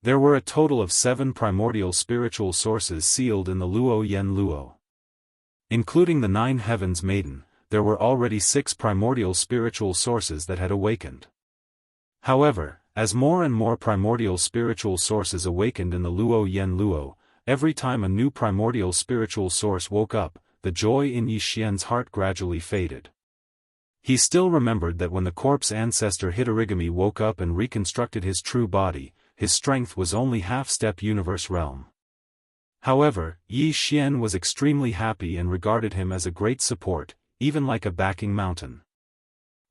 There were a total of 7 primordial spiritual sources sealed in the Luo Yen Luo. Including the nine heavens maiden, there were already 6 primordial spiritual sources that had awakened. However, as more and more primordial spiritual sources awakened in the Luo Yen Luo, every time a new primordial spiritual source woke up, the joy in Yi Xian's heart gradually faded. He still remembered that when the corpse ancestor Hitorigami woke up and reconstructed his true body, his strength was only half-step universe realm. However, Yi Xian was extremely happy and regarded him as a great support, even like a backing mountain.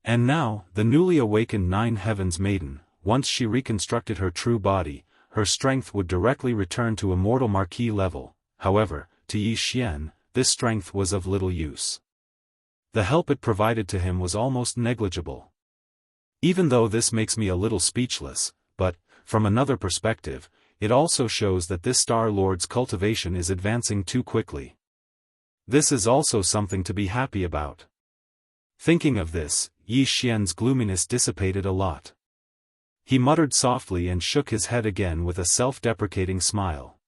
And now, the newly awakened nine heavens maiden, once she reconstructed her true body, her strength would directly return to Immortal Marquis level. However, to Yi Xian, this strength was of little use. The help it provided to him was almost negligible. Even though this makes me a little speechless, but, from another perspective, it also shows that this Star Lord's cultivation is advancing too quickly. This is also something to be happy about. Thinking of this, Yi Xian's gloominess dissipated a lot. He muttered softly and shook his head again with a self-deprecating smile.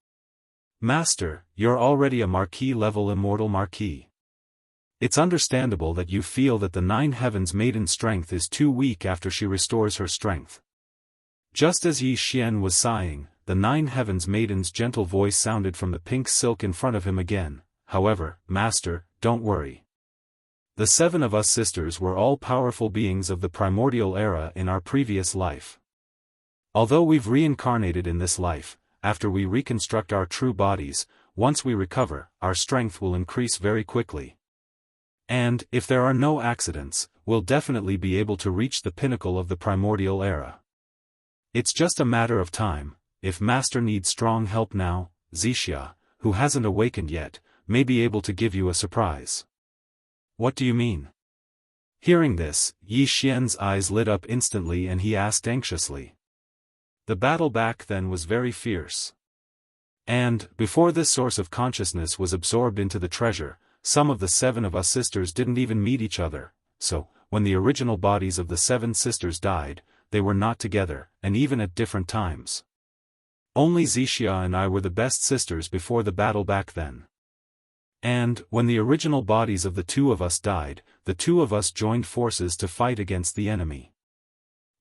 "Master, you're already a Marquis-level Immortal Marquis. It's understandable that you feel that the nine heavens maiden's strength is too weak after she restores her strength. Just as Yi Xian was sighing, the 9 heavens maiden's gentle voice sounded from the pink silk in front of him again. However, Master, don't worry. The 7 of us sisters were all powerful beings of the primordial era in our previous life. Although we've reincarnated in this life, after we reconstruct our true bodies, once we recover, our strength will increase very quickly. And, if there are no accidents, we'll definitely be able to reach the pinnacle of the primordial era. It's just a matter of time. If Master needs strong help now, Xianxia, who hasn't awakened yet, may be able to give you a surprise. What do you mean? Hearing this, Yi Xian's eyes lit up instantly and he asked anxiously. The battle back then was very fierce. And, before this source of consciousness was absorbed into the treasure, some of the 7 of us sisters didn't even meet each other, so, when the original bodies of the 7 sisters died, they were not together, and even at different times. Only Xianxia and I were the best sisters before the battle back then. And, when the original bodies of the 2 of us died, the 2 of us joined forces to fight against the enemy.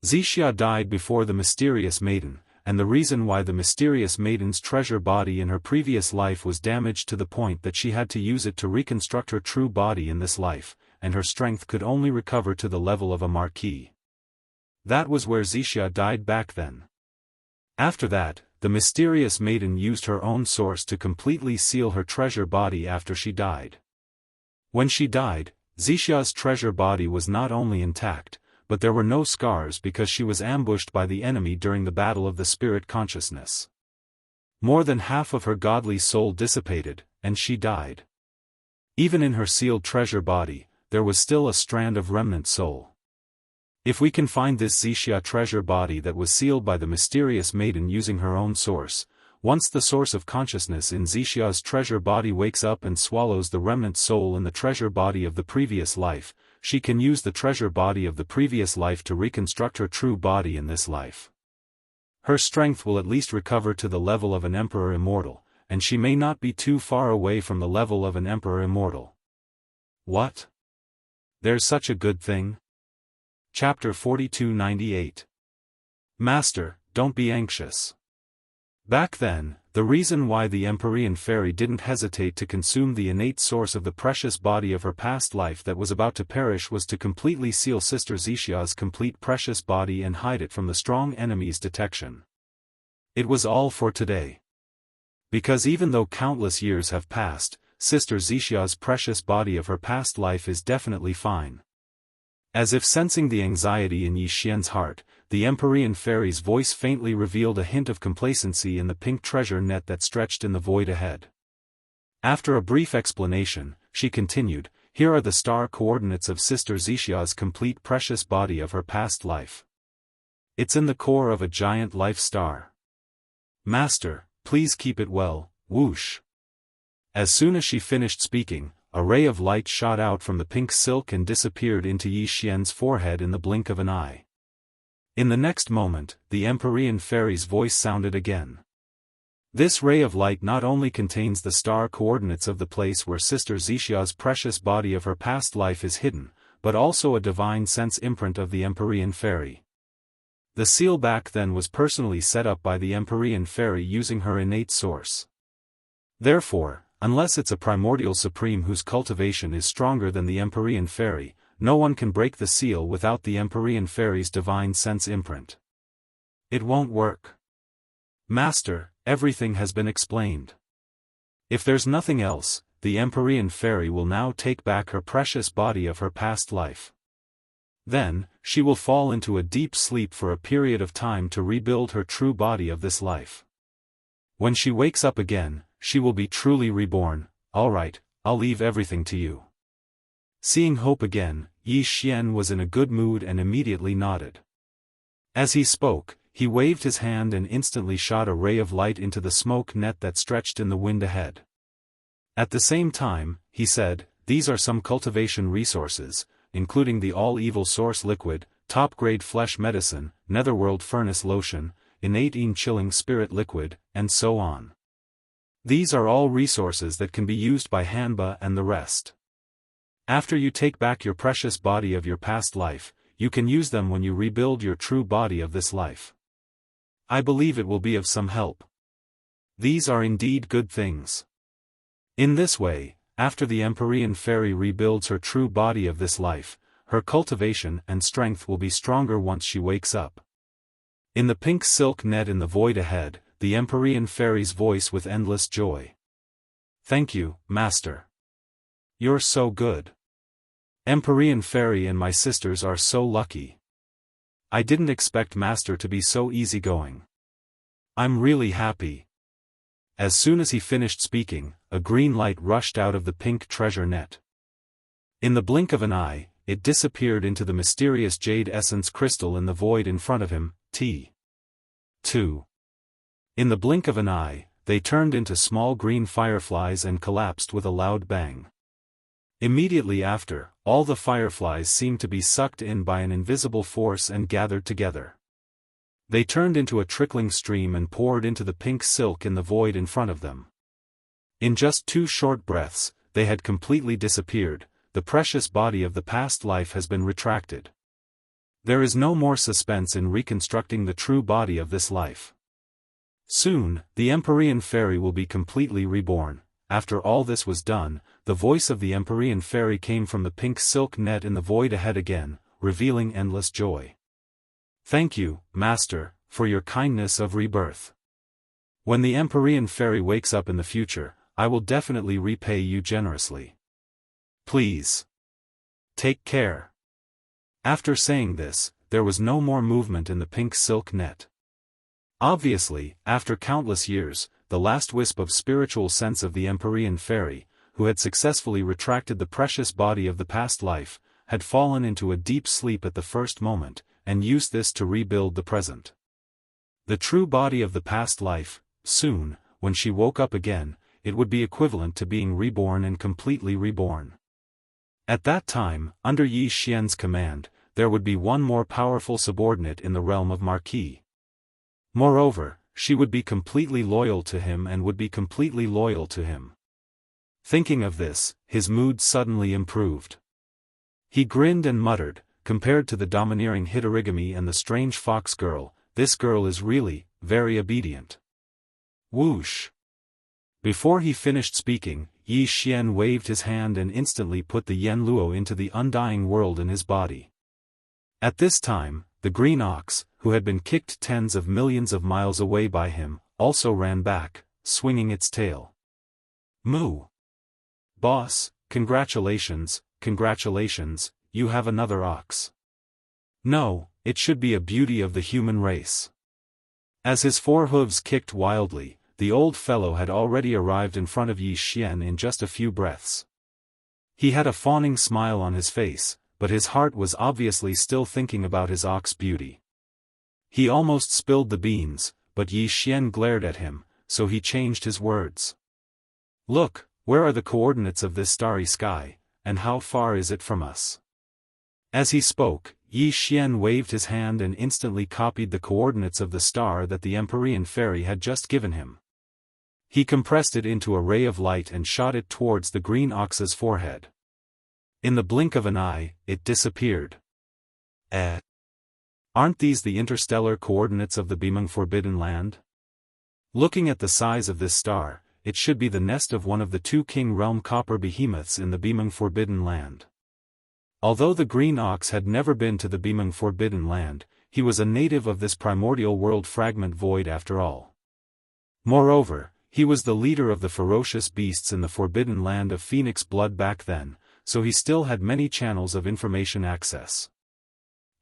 Xianxia died before the mysterious maiden, and the reason why the mysterious maiden's treasure body in her previous life was damaged to the point that she had to use it to reconstruct her true body in this life, and her strength could only recover to the level of a marquis. That was where Xianxia died back then. After that, the mysterious maiden used her own source to completely seal her treasure body after she died. When she died, Xianxia's treasure body was not only intact, but there were no scars because she was ambushed by the enemy during the battle of the spirit consciousness. More than half of her godly soul dissipated, and she died. Even in her sealed treasure body, there was still a strand of remnant soul. If we can find this Xianxia treasure body that was sealed by the mysterious maiden using her own source, once the source of consciousness in Xianxia's treasure body wakes up and swallows the remnant soul in the treasure body of the previous life, she can use the treasure body of the previous life to reconstruct her true body in this life. Her strength will at least recover to the level of an emperor immortal, and she may not be too far away from the level of an emperor immortal. What? There's such a good thing? Chapter 4298. Master, don't be anxious. Back then, the reason why the Empyrean fairy didn't hesitate to consume the innate source of the precious body of her past life that was about to perish was to completely seal Sister Xianxia's complete precious body and hide it from the strong enemy's detection. It was all for today. Because even though countless years have passed, Sister Xianxia's precious body of her past life is definitely fine. As if sensing the anxiety in Yi Xian's heart, the Empyrean fairy's voice faintly revealed a hint of complacency in the pink treasure net that stretched in the void ahead. After a brief explanation, she continued, "Here are the star coordinates of Sister Xianxia's complete precious body of her past life. It's in the core of a giant life star. Master, please keep it well." Whoosh. As soon as she finished speaking, a ray of light shot out from the pink silk and disappeared into Yi Xian's forehead in the blink of an eye. In the next moment, the Empyrean fairy's voice sounded again. This ray of light not only contains the star coordinates of the place where Sister Xianxia's precious body of her past life is hidden, but also a divine sense imprint of the Empyrean fairy. The seal back then was personally set up by the Empyrean fairy using her innate source. Therefore, unless it's a primordial supreme whose cultivation is stronger than the Empyrean fairy, no one can break the seal without the Empyrean fairy's divine sense imprint. It won't work. Master, everything has been explained. If there's nothing else, the Empyrean fairy will now take back her precious body of her past life. Then, she will fall into a deep sleep for a period of time to rebuild her true body of this life. When she wakes up again, she will be truly reborn. All right, I'll leave everything to you. Seeing hope again, Yi Xian was in a good mood and immediately nodded. As he spoke, he waved his hand and instantly shot a ray of light into the smoke net that stretched in the wind ahead. At the same time, he said, "These are some cultivation resources, including the all-evil source liquid, top-grade flesh medicine, netherworld furnace lotion, innate chilling spirit liquid, and so on. These are all resources that can be used by Hanba and the rest. After you take back your precious body of your past life, you can use them when you rebuild your true body of this life. I believe it will be of some help. These are indeed good things. In this way, after the Empyrean fairy rebuilds her true body of this life, her cultivation and strength will be stronger once she wakes up. In the pink silk net in the void ahead, the Empyrean fairy's voice with endless joy. Thank you, Master. You're so good. Empyrean fairy and my sisters are so lucky. I didn't expect Master to be so easygoing. I'm really happy. As soon as he finished speaking, a green light rushed out of the pink treasure net. In the blink of an eye, it disappeared into the mysterious jade essence crystal in the void in front of him, T2. In the blink of an eye, they turned into small green fireflies and collapsed with a loud bang. Immediately after, all the fireflies seemed to be sucked in by an invisible force and gathered together. They turned into a trickling stream and poured into the pink silk in the void in front of them. In just 2 short breaths, they had completely disappeared. The precious body of the past life has been retracted. There is no more suspense in reconstructing the true body of this life. Soon, the Empyrean fairy will be completely reborn. After all this was done, the voice of the Empyrean fairy came from the pink silk net in the void ahead again, revealing endless joy. Thank you, Master, for your kindness of rebirth. When the Empyrean fairy wakes up in the future, I will definitely repay you generously. Please. Take care. After saying this, there was no more movement in the pink silk net. Obviously, after countless years, the last wisp of spiritual sense of the Empyrean fairy, who had successfully retracted the precious body of the past life, had fallen into a deep sleep at the first moment, and used this to rebuild the present. The true body of the past life, soon, when she woke up again, it would be equivalent to being reborn and completely reborn. At that time, under Yi Xian's command, there would be one more powerful subordinate in the realm of Marquis. Moreover, she would be completely loyal to him and would be completely loyal to him. Thinking of this, his mood suddenly improved. He grinned and muttered, compared to the domineering Hitorigami and the strange fox girl, this girl is really, very obedient. Whoosh! Before he finished speaking, Yi Xian waved his hand and instantly put the Yen Luo into the undying world in his body. At this time, the green ox, who had been kicked tens of millions of miles away by him, also ran back, swinging its tail. Moo! Boss, congratulations, congratulations, you have another ox. No, it should be a beauty of the human race. As his 4 hooves kicked wildly, the old fellow had already arrived in front of Yi Xian in just a few breaths. He had a fawning smile on his face, but his heart was obviously still thinking about his ox beauty. He almost spilled the beans, but Yi Xian glared at him, so he changed his words. Look, where are the coordinates of this starry sky, and how far is it from us? As he spoke, Yi Xian waved his hand and instantly copied the coordinates of the star that the Empyrean fairy had just given him. He compressed it into a ray of light and shot it towards the green ox's forehead. In the blink of an eye, it disappeared. Aren't these the interstellar coordinates of the Beaming Forbidden Land? Looking at the size of this star, it should be the nest of one of the 2 king realm copper behemoths in the Beaming Forbidden Land. Although the green ox had never been to the Beaming Forbidden Land, he was a native of this primordial world fragment void after all. Moreover, he was the leader of the ferocious beasts in the Forbidden Land of Phoenix blood back then, so he still had many channels of information access.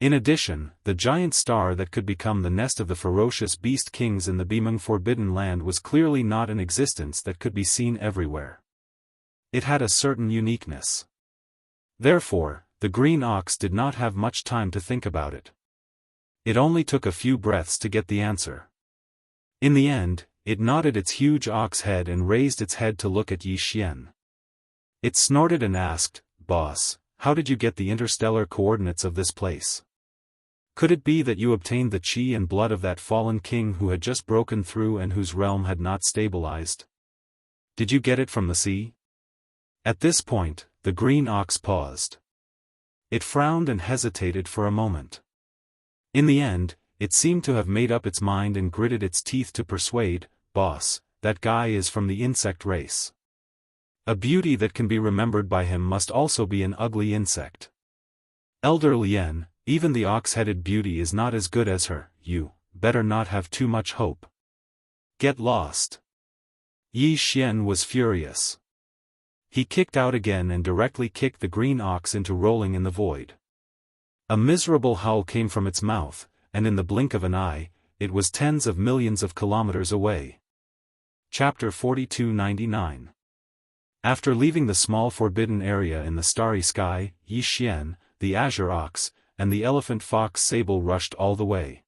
In addition, the giant star that could become the nest of the ferocious beast kings in the Beaming Forbidden Land was clearly not an existence that could be seen everywhere. It had a certain uniqueness. Therefore, the green ox did not have much time to think about it. It only took a few breaths to get the answer. In the end, it nodded its huge ox head and raised its head to look at Yi Xian. It snorted and asked, Boss, how did you get the interstellar coordinates of this place? Could it be that you obtained the chi and blood of that fallen king who had just broken through and whose realm had not stabilized? Did you get it from the sea? At this point, the green ox paused. It frowned and hesitated for a moment. In the end, it seemed to have made up its mind and gritted its teeth to persuade, boss, that guy is from the insect race. A beauty that can be remembered by him must also be an ugly insect. Elder Lien, even the ox-headed beauty is not as good as her, you better not have too much hope. Get lost. Yi Xian was furious. He kicked out again and directly kicked the green ox into rolling in the void. A miserable howl came from its mouth, and in the blink of an eye, it was tens of millions of kilometers away. Chapter 4299. After leaving the small forbidden area in the starry sky, Yi Xian, the azure ox, and the elephant fox sable rushed all the way.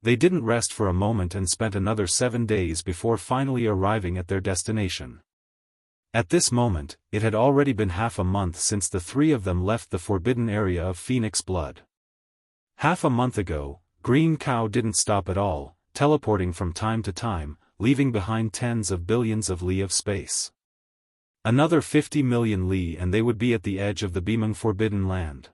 They didn't rest for a moment and spent another 7 days before finally arriving at their destination. At this moment, it had already been half a month since the three of them left the forbidden area of Phoenix Blood. Half a month ago, Green Cow didn't stop at all, teleporting from time to time, leaving behind tens of billions of li of space. Another 50 million li and they would be at the edge of the Bimeng Forbidden Land.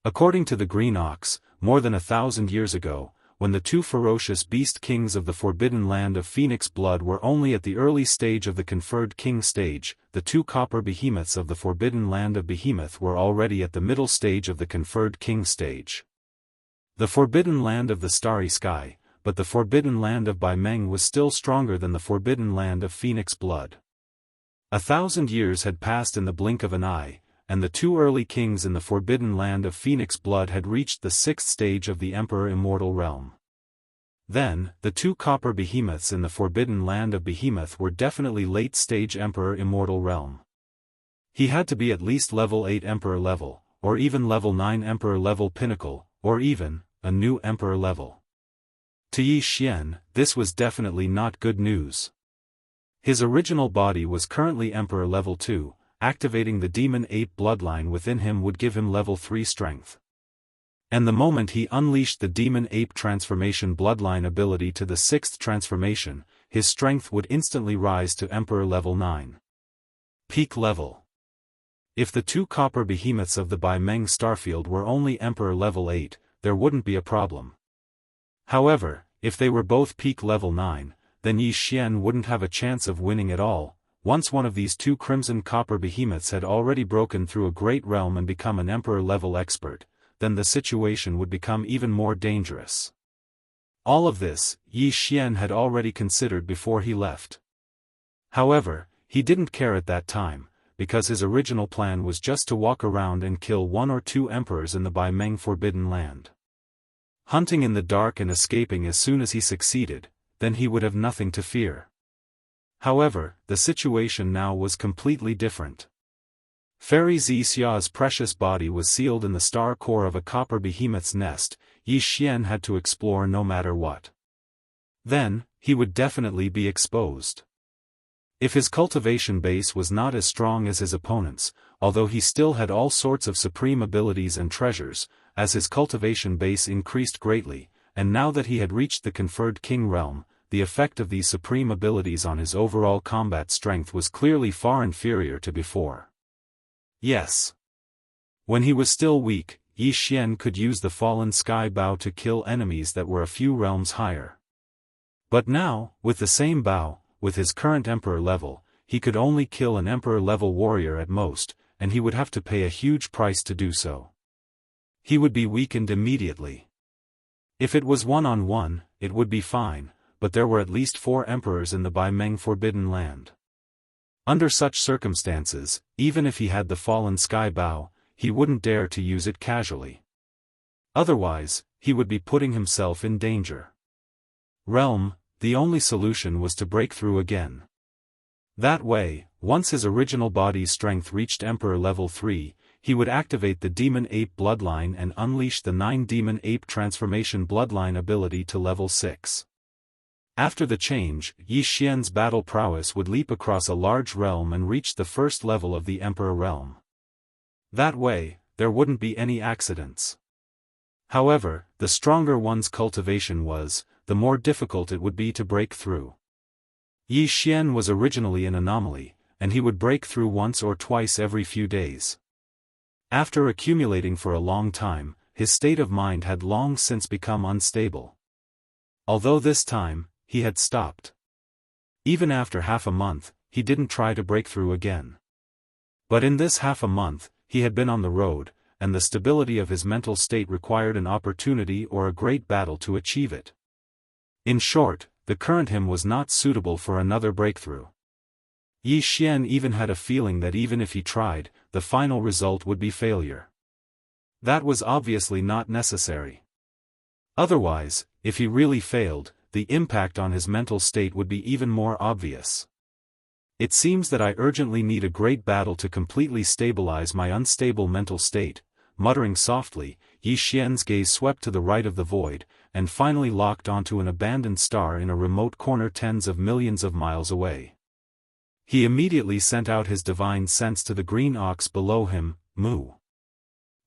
According to the Green Ox, more than 1,000 years ago, when the two ferocious beast kings of the Forbidden Land of Phoenix Blood were only at the early stage of the conferred king stage, the two copper behemoths of the Forbidden Land of Behemoth were already at the middle stage of the conferred king stage. The Forbidden Land of the Starry Sky, but the Forbidden Land of Bimeng was still stronger than the Forbidden Land of Phoenix Blood. 1,000 years had passed in the blink of an eye, and the two early kings in the Forbidden Land of Phoenix Blood had reached the 6th stage of the Emperor Immortal realm. Then, the two copper behemoths in the Forbidden Land of Behemoth were definitely late-stage Emperor Immortal realm. He had to be at least level 8 Emperor level, or even level 9 Emperor level pinnacle, or even, a new Emperor level. To Yi Xian, this was definitely not good news. His original body was currently Emperor level 2, activating the Demon Ape bloodline within him would give him level 3 strength. And the moment he unleashed the Demon Ape transformation bloodline ability to the 6th transformation, his strength would instantly rise to Emperor level 9. Peak level. If the two copper behemoths of the Bimeng starfield were only Emperor level 8, there wouldn't be a problem. However, if they were both peak level 9, then Yi Xian wouldn't have a chance of winning at all. Once one of these two crimson copper behemoths had already broken through a great realm and become an Emperor level expert, then the situation would become even more dangerous. All of this, Yi Xian had already considered before he left. However, he didn't care at that time, because his original plan was just to walk around and kill 1 or 2 emperors in the Bimeng Forbidden Land. Hunting in the dark and escaping as soon as he succeeded, then he would have nothing to fear. However, the situation now was completely different. Fairy Xia's precious body was sealed in the star core of a copper behemoth's nest. Yi Xian had to explore no matter what. Then, he would definitely be exposed. If his cultivation base was not as strong as his opponent's, although he still had all sorts of supreme abilities and treasures, as his cultivation base increased greatly, and now that he had reached the conferred king realm, the effect of these supreme abilities on his overall combat strength was clearly far inferior to before. Yes. When he was still weak, Yi Xian could use the fallen sky bow to kill enemies that were a few realms higher. But now, with the same bow, with his current emperor level, he could only kill an emperor level warrior at most, and he would have to pay a huge price to do so. He would be weakened immediately. If it was one-on-one, it would be fine, but there were at least 4 emperors in the Bimeng Forbidden Land. Under such circumstances, even if he had the fallen sky bow, he wouldn't dare to use it casually. Otherwise, he would be putting himself in danger. The only solution was to break through again. That way, once his original body's strength reached Emperor level 3, he would activate the Demon Ape bloodline and unleash the 9 Demon Ape transformation bloodline ability to level 6. After the change, Yi Xian's battle prowess would leap across a large realm and reach the first level of the Emperor realm. That way, there wouldn't be any accidents. However, the stronger one's cultivation was, the more difficult it would be to break through. Yi Xian was originally an anomaly, and he would break through once or twice every few days. After accumulating for a long time, his state of mind had long since become unstable. Although this time, he had stopped. Even after half a month, he didn't try to break through again. But in this half a month, he had been on the road, and the stability of his mental state required an opportunity or a great battle to achieve it. In short, the current him was not suitable for another breakthrough. Yi Xian even had a feeling that even if he tried, the final result would be failure. That was obviously not necessary. Otherwise, if he really failed, the impact on his mental state would be even more obvious. It seems that I urgently need a great battle to completely stabilize my unstable mental state. Muttering softly, Yi Xian's gaze swept to the right of the void, and finally locked onto an abandoned star in a remote corner tens of millions of miles away. He immediately sent out his divine sense to the green ox below him, Moo.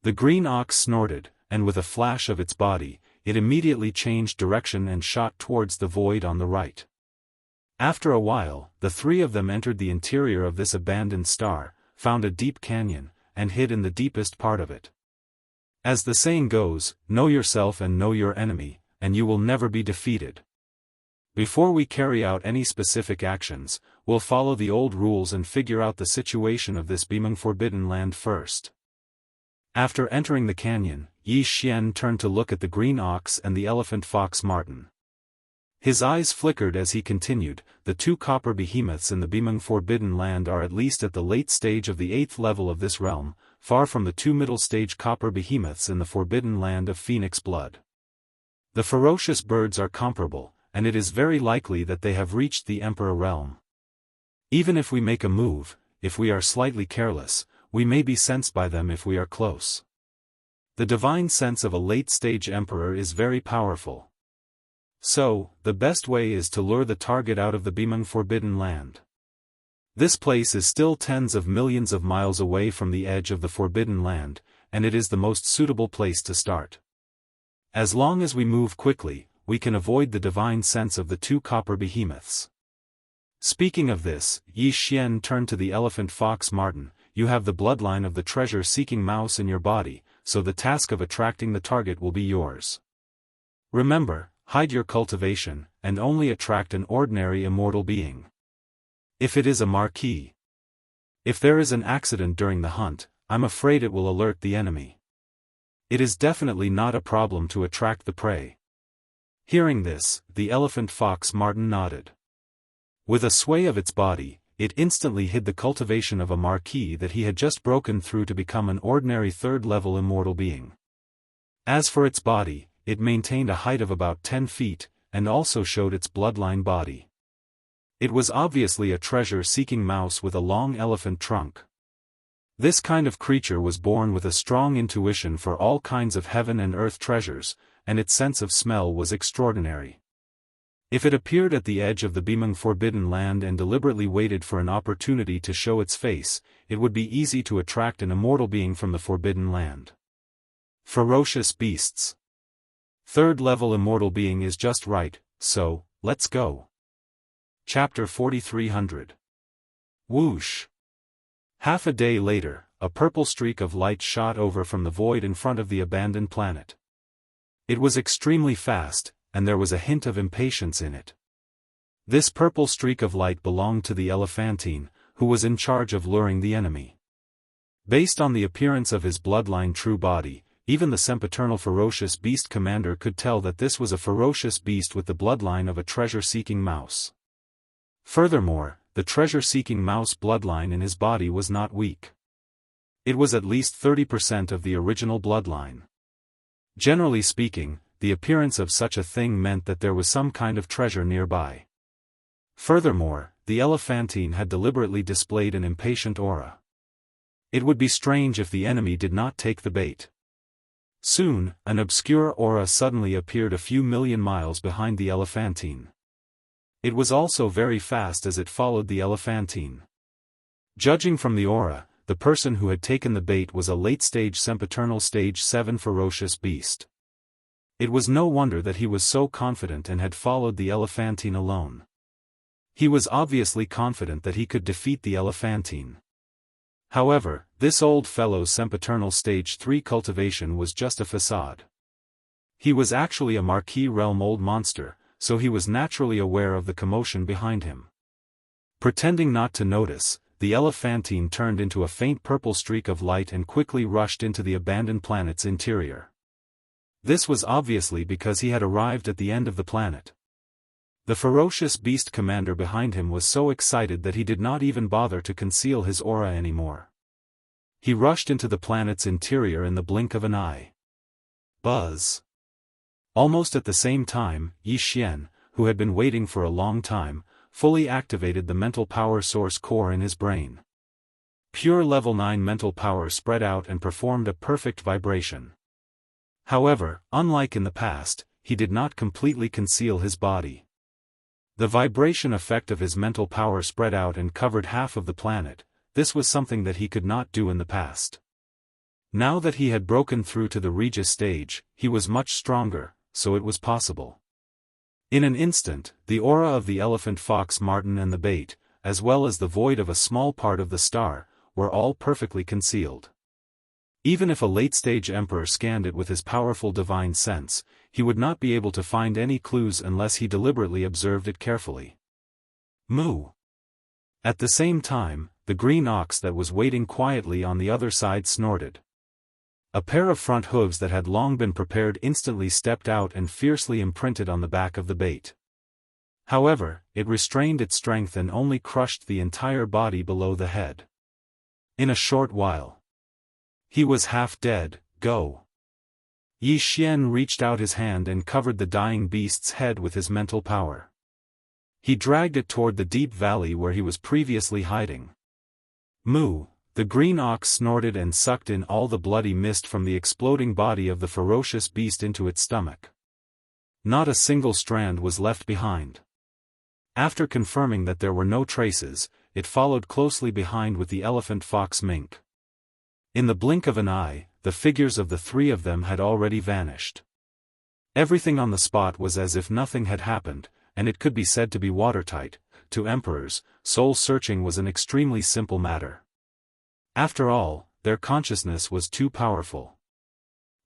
The green ox snorted, and with a flash of its body, it immediately changed direction and shot towards the void on the right. After a while, the three of them entered the interior of this abandoned star, found a deep canyon, and hid in the deepest part of it. As the saying goes, know yourself and know your enemy, and you will never be defeated. Before we carry out any specific actions, we'll follow the old rules and figure out the situation of this beaming forbidden land first. After entering the canyon, Yi Xian turned to look at the green ox and the elephant fox marten. His eyes flickered as he continued, the two copper behemoths in the beaming forbidden land are at least at the late stage of the 8th level of this realm, far from the two middle-stage copper behemoths in the forbidden land of phoenix blood. The ferocious birds are comparable, and it is very likely that they have reached the Emperor realm. Even if we make a move, if we are slightly careless, we may be sensed by them if we are close. The divine sense of a late-stage emperor is very powerful. So, the best way is to lure the target out of the beaming forbidden land. This place is still tens of millions of miles away from the edge of the forbidden land, and it is the most suitable place to start. As long as we move quickly, we can avoid the divine sense of the two copper behemoths. Speaking of this, Yi Xian turned to the elephant fox marten. You have the bloodline of the treasure-seeking mouse in your body, so the task of attracting the target will be yours. Remember, hide your cultivation, and only attract an ordinary immortal being. If it is a marquis. If there is an accident during the hunt, I'm afraid it will alert the enemy. It is definitely not a problem to attract the prey. Hearing this, the elephant fox marten nodded. With a sway of its body, it instantly hid the cultivation of a marquis that he had just broken through to become an ordinary third-level immortal being. As for its body, it maintained a height of about 10 feet, and also showed its bloodline body. It was obviously a treasure-seeking mouse with a long elephant trunk. This kind of creature was born with a strong intuition for all kinds of heaven and earth treasures, and its sense of smell was extraordinary. If it appeared at the edge of the beaming forbidden land and deliberately waited for an opportunity to show its face, it would be easy to attract an immortal being from the forbidden land. Ferocious beasts. Third-level immortal being is just right, so, let's go. Chapter 4300. Whoosh. Half a day later, a purple streak of light shot over from the void in front of the abandoned planet. It was extremely fast, and there was a hint of impatience in it. This purple streak of light belonged to the elephantine, who was in charge of luring the enemy. Based on the appearance of his bloodline true body, even the sempiternal ferocious beast commander could tell that this was a ferocious beast with the bloodline of a treasure-seeking mouse. Furthermore, the treasure-seeking mouse bloodline in his body was not weak. It was at least 30% of the original bloodline. Generally speaking, the appearance of such a thing meant that there was some kind of treasure nearby. Furthermore, the elephantine had deliberately displayed an impatient aura. It would be strange if the enemy did not take the bait. Soon, an obscure aura suddenly appeared a few million miles behind the elephantine. It was also very fast as it followed the elephantine. Judging from the aura, the person who had taken the bait was a late-stage sempiternal stage 7 ferocious beast. It was no wonder that he was so confident and had followed the elephantine alone. He was obviously confident that he could defeat the elephantine. However, this old fellow's sempiternal stage 3 cultivation was just a facade. He was actually a Marquis realm old monster, so he was naturally aware of the commotion behind him. Pretending not to notice, the elephantine turned into a faint purple streak of light and quickly rushed into the abandoned planet's interior. This was obviously because he had arrived at the end of the planet. The ferocious beast commander behind him was so excited that he did not even bother to conceal his aura anymore. He rushed into the planet's interior in the blink of an eye. Buzz. Almost at the same time, Yi Xian, who had been waiting for a long time, fully activated the mental power source core in his brain. Pure level 9 mental power spread out and performed a perfect vibration. However, unlike in the past, he did not completely conceal his body. The vibration effect of his mental power spread out and covered half of the planet. This was something that he could not do in the past. Now that he had broken through to the Regis stage, he was much stronger, so it was possible. In an instant, the aura of the elephant fox marten and the bait, as well as the void of a small part of the star, were all perfectly concealed. Even if a late-stage emperor scanned it with his powerful divine sense, he would not be able to find any clues unless he deliberately observed it carefully. Moo. At the same time, the green ox that was waiting quietly on the other side snorted. A pair of front hooves that had long been prepared instantly stepped out and fiercely imprinted on the back of the bait. However, it restrained its strength and only crushed the entire body below the head. In a short while, he was half dead. Go. Yi Xian reached out his hand and covered the dying beast's head with his mental power. He dragged it toward the deep valley where he was previously hiding. Moo. The green ox snorted and sucked in all the bloody mist from the exploding body of the ferocious beast into its stomach. Not a single strand was left behind. After confirming that there were no traces, it followed closely behind with the elephant fox mink. In the blink of an eye, the figures of the three of them had already vanished. Everything on the spot was as if nothing had happened, and it could be said to be watertight. To emperors, soul-searching was an extremely simple matter. After all, their consciousness was too powerful.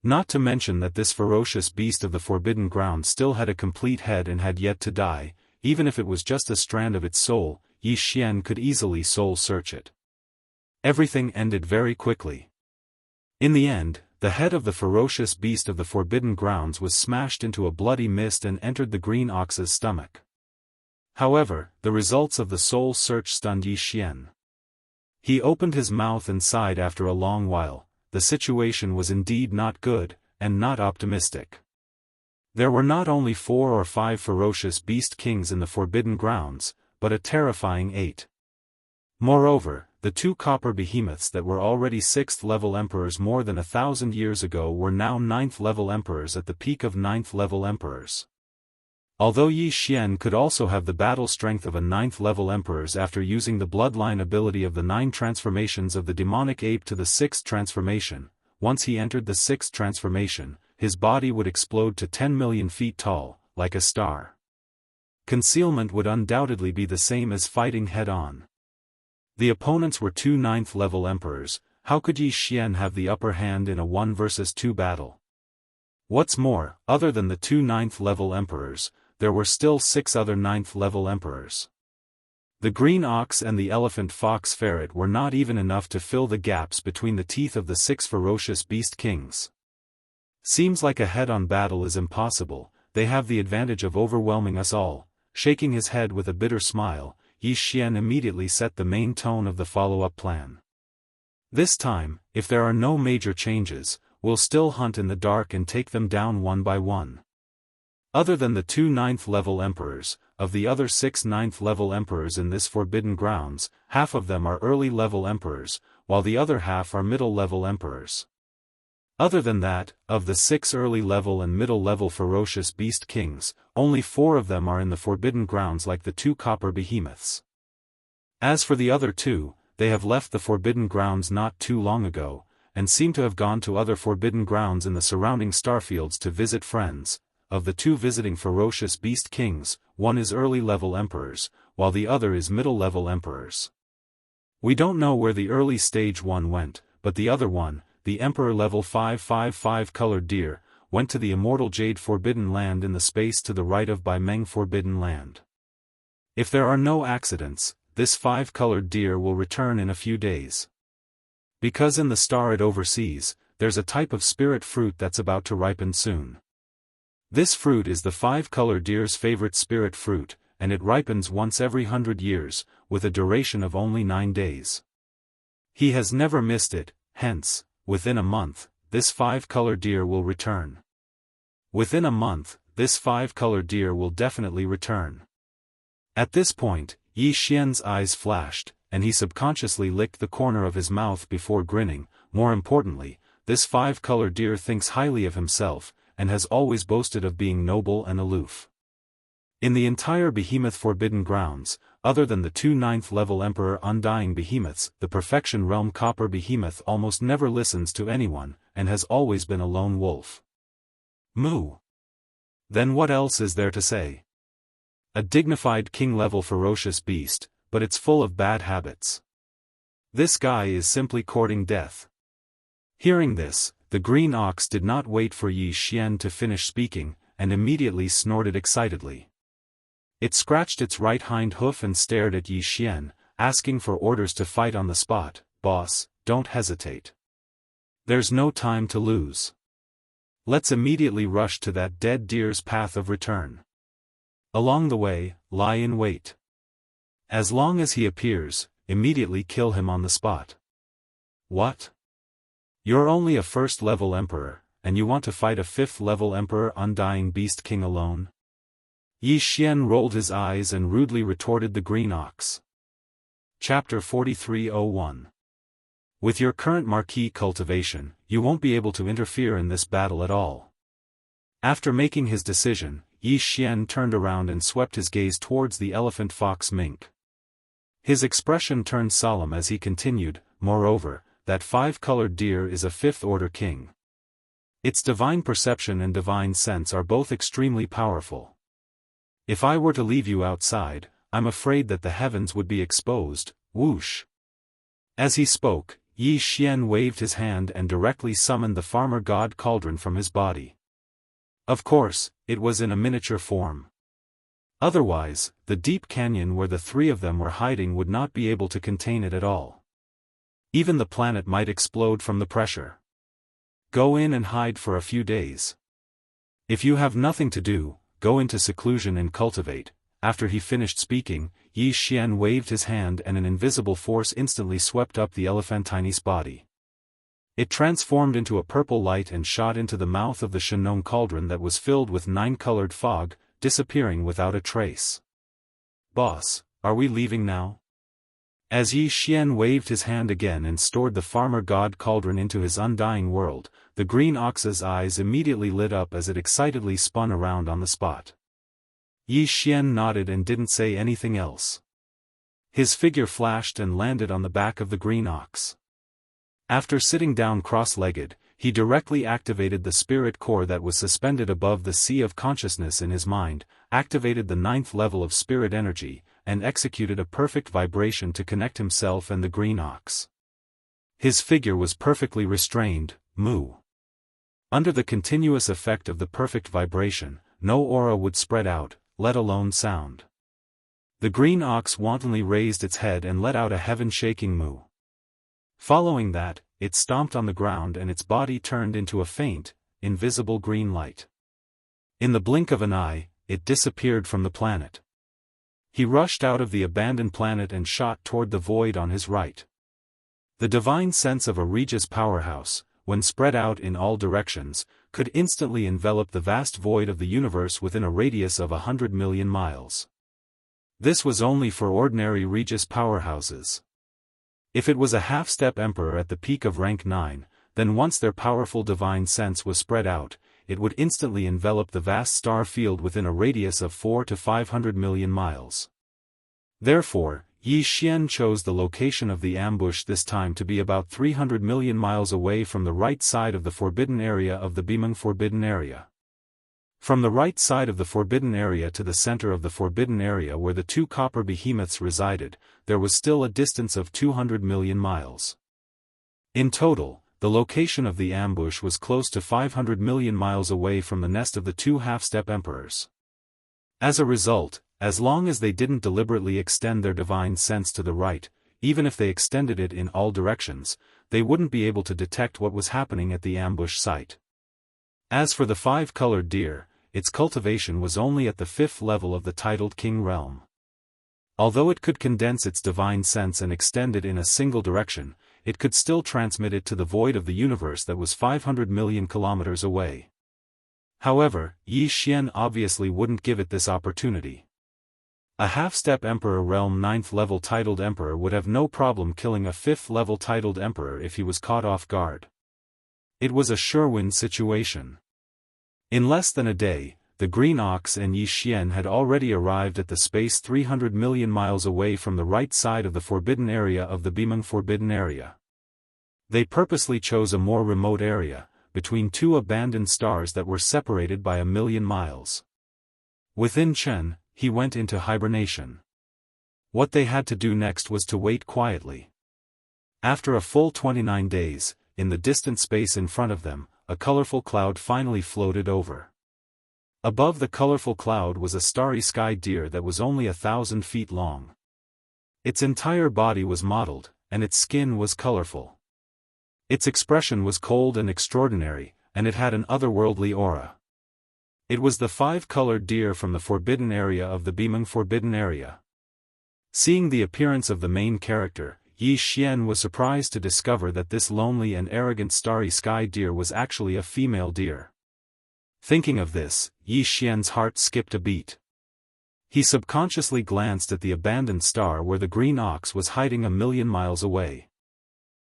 Not to mention that this ferocious beast of the Forbidden Ground still had a complete head and had yet to die. Even if it was just a strand of its soul, Yi Xian could easily soul-search it. Everything ended very quickly. In the end, the head of the ferocious beast of the Forbidden Grounds was smashed into a bloody mist and entered the green ox's stomach. However, the results of the soul search stunned Yi Xian. He opened his mouth and sighed after a long while. The situation was indeed not good, and not optimistic. There were not only 4 or 5 ferocious beast kings in the Forbidden Grounds, but a terrifying 8. Moreover, the 2 copper behemoths that were already 6th-level emperors more than 1,000 years ago were now 9th-level emperors at the peak of 9th-level emperors. Although Yi Xian could also have the battle strength of a 9th-level emperors after using the bloodline ability of the 9 transformations of the demonic ape to the 6th transformation, once he entered the 6th transformation, his body would explode to 10 million feet tall, like a star. Concealment would undoubtedly be the same as fighting head-on. The opponents were 2 9th-level emperors. How could Yi Xian have the upper hand in a 1 versus 2 battle? What's more, other than the 2 9th-level emperors, there were still 6 other 9th-level emperors. The green ox and the elephant fox ferret were not even enough to fill the gaps between the teeth of the 6 ferocious beast kings. Seems like a head-on battle is impossible. They have the advantage of overwhelming us all. Shaking his head with a bitter smile, Yi Xian immediately set the main tone of the follow-up plan. This time, if there are no major changes, we'll still hunt in the dark and take them down one by one. Other than the 2 9th-level emperors, of the other 6 9th-level emperors in this Forbidden Grounds, half of them are early-level emperors, while the other half are middle-level emperors. Other than that, of the 6 early-level and middle-level ferocious beast kings, only 4 of them are in the Forbidden Grounds like the 2 copper behemoths. As for the other 2, they have left the Forbidden Grounds not too long ago, and seem to have gone to other Forbidden Grounds in the surrounding starfields to visit friends. Of the 2 visiting ferocious beast kings, one is early-level emperors, while the other is middle-level emperors. We don't know where the early stage one went, but the other one, the Emperor level 555 colored deer, went to the Immortal Jade Forbidden Land in the space to the right of Baimeng Forbidden Land. If there are no accidents, this 5-colored deer will return in a few days. Because in the star it oversees, there's a type of spirit fruit that's about to ripen soon. This fruit is the 5-colored deer's favorite spirit fruit, and it ripens once every 100 years, with a duration of only 9 days. He has never missed it, hence, within a month, this 5-colored deer will return. Within a month, this 5-colored deer will definitely return. At this point, Yi Xian's eyes flashed, and he subconsciously licked the corner of his mouth before grinning. More importantly, this 5-colored deer thinks highly of himself, and has always boasted of being noble and aloof. In the entire Behemoth Forbidden Grounds, other than the 2 9th-level Emperor Undying Behemoths, the Perfection Realm Copper Behemoth almost never listens to anyone, and has always been a lone wolf. Moo. Then what else is there to say? A dignified king-level ferocious beast, but it's full of bad habits. This guy is simply courting death. Hearing this, the green ox did not wait for Yi Xian to finish speaking, and immediately snorted excitedly. It scratched its right hind hoof and stared at Yi Xian, asking for orders to fight on the spot. Boss, don't hesitate. There's no time to lose. Let's immediately rush to that dead deer's path of return. Along the way, lie in wait. As long as he appears, immediately kill him on the spot. What? You're only a 1st-level emperor, and you want to fight a 5th-level Emperor Undying Beast King alone? Yi Xian rolled his eyes and rudely retorted the green ox. Chapter 4301. With your current marquee cultivation, you won't be able to interfere in this battle at all. After making his decision, Yi Xian turned around and swept his gaze towards the elephant fox mink. His expression turned solemn as he continued, moreover, that 5-colored deer is a 5th-order king. Its divine perception and divine sense are both extremely powerful. If I were to leave you outside, I'm afraid that the heavens would be exposed. Whoosh. As he spoke, Yi Xian waved his hand and directly summoned the farmer god cauldron from his body. Of course, it was in a miniature form. Otherwise, the deep canyon where the 3 of them were hiding would not be able to contain it at all. Even the planet might explode from the pressure. Go in and hide for a few days. If you have nothing to do, go into seclusion and cultivate. After he finished speaking, Yi Xian waved his hand and an invisible force instantly swept up the elephantine's body. It transformed into a purple light and shot into the mouth of the Shenong cauldron that was filled with 9-colored fog, disappearing without a trace. Boss, are we leaving now? As Yi Xian waved his hand again and stored the farmer god cauldron into his undying world, the green ox's eyes immediately lit up as it excitedly spun around on the spot. Yi Xian nodded and didn't say anything else. His figure flashed and landed on the back of the green ox. After sitting down cross-legged, he directly activated the spirit core that was suspended above the sea of consciousness in his mind, activated the 9th level of spirit energy, and executed a perfect vibration to connect himself and the green ox. His figure was perfectly restrained. Moo. Under the continuous effect of the perfect vibration, no aura would spread out, let alone sound. The green ox wantonly raised its head and let out a heaven-shaking moo. Following that, it stomped on the ground and its body turned into a faint, invisible green light. In the blink of an eye, it disappeared from the planet. He rushed out of the abandoned planet and shot toward the void on his right. The divine sense of a Regis powerhouse, when spread out in all directions, could instantly envelop the vast void of the universe within a radius of 100 million miles. This was only for ordinary Regis powerhouses. If it was a half-step emperor at the peak of rank 9, then once their powerful divine sense was spread out, it would instantly envelop the vast star field within a radius of 400 to 500 million miles. Therefore, Yi Xian chose the location of the ambush this time to be about 300 million miles away from the right side of the forbidden area of the Beimeng Forbidden Area. From the right side of the forbidden area to the center of the forbidden area where the two copper behemoths resided, there was still a distance of 200 million miles. In total, the location of the ambush was close to 500 million miles away from the nest of the two half-step emperors. As a result, as long as they didn't deliberately extend their divine sense to the right, even if they extended it in all directions, they wouldn't be able to detect what was happening at the ambush site. As for the five-colored deer, its cultivation was only at the 5th level of the titled king realm. Although it could condense its divine sense and extend it in a single direction, it could still transmit it to the void of the universe that was 500 million kilometers away. However, Yi Xian obviously wouldn't give it this opportunity. A half-step emperor realm 9th level titled emperor would have no problem killing a 5th level titled emperor if he was caught off guard. It was a sure-win situation. In less than a day, the Green Ox and Yi Xian had already arrived at the space 300 million miles away from the right side of the forbidden area of the Bimeng Forbidden Area. They purposely chose a more remote area, between two abandoned stars that were separated by 1,000,000 miles. Within Chen, he went into hibernation. What they had to do next was to wait quietly. After a full 29 days, in the distant space in front of them, a colorful cloud finally floated over. Above the colorful cloud was a starry sky deer that was only 1,000 feet long. Its entire body was mottled, and its skin was colorful. Its expression was cold and extraordinary, and it had an otherworldly aura. It was the five-colored deer from the forbidden area of the Bimeng Forbidden Area. Seeing the appearance of the main character, Yi Xian was surprised to discover that this lonely and arrogant starry sky deer was actually a female deer. Thinking of this, Yi Xian's heart skipped a beat. He subconsciously glanced at the abandoned star where the Green Ox was hiding 1,000,000 miles away.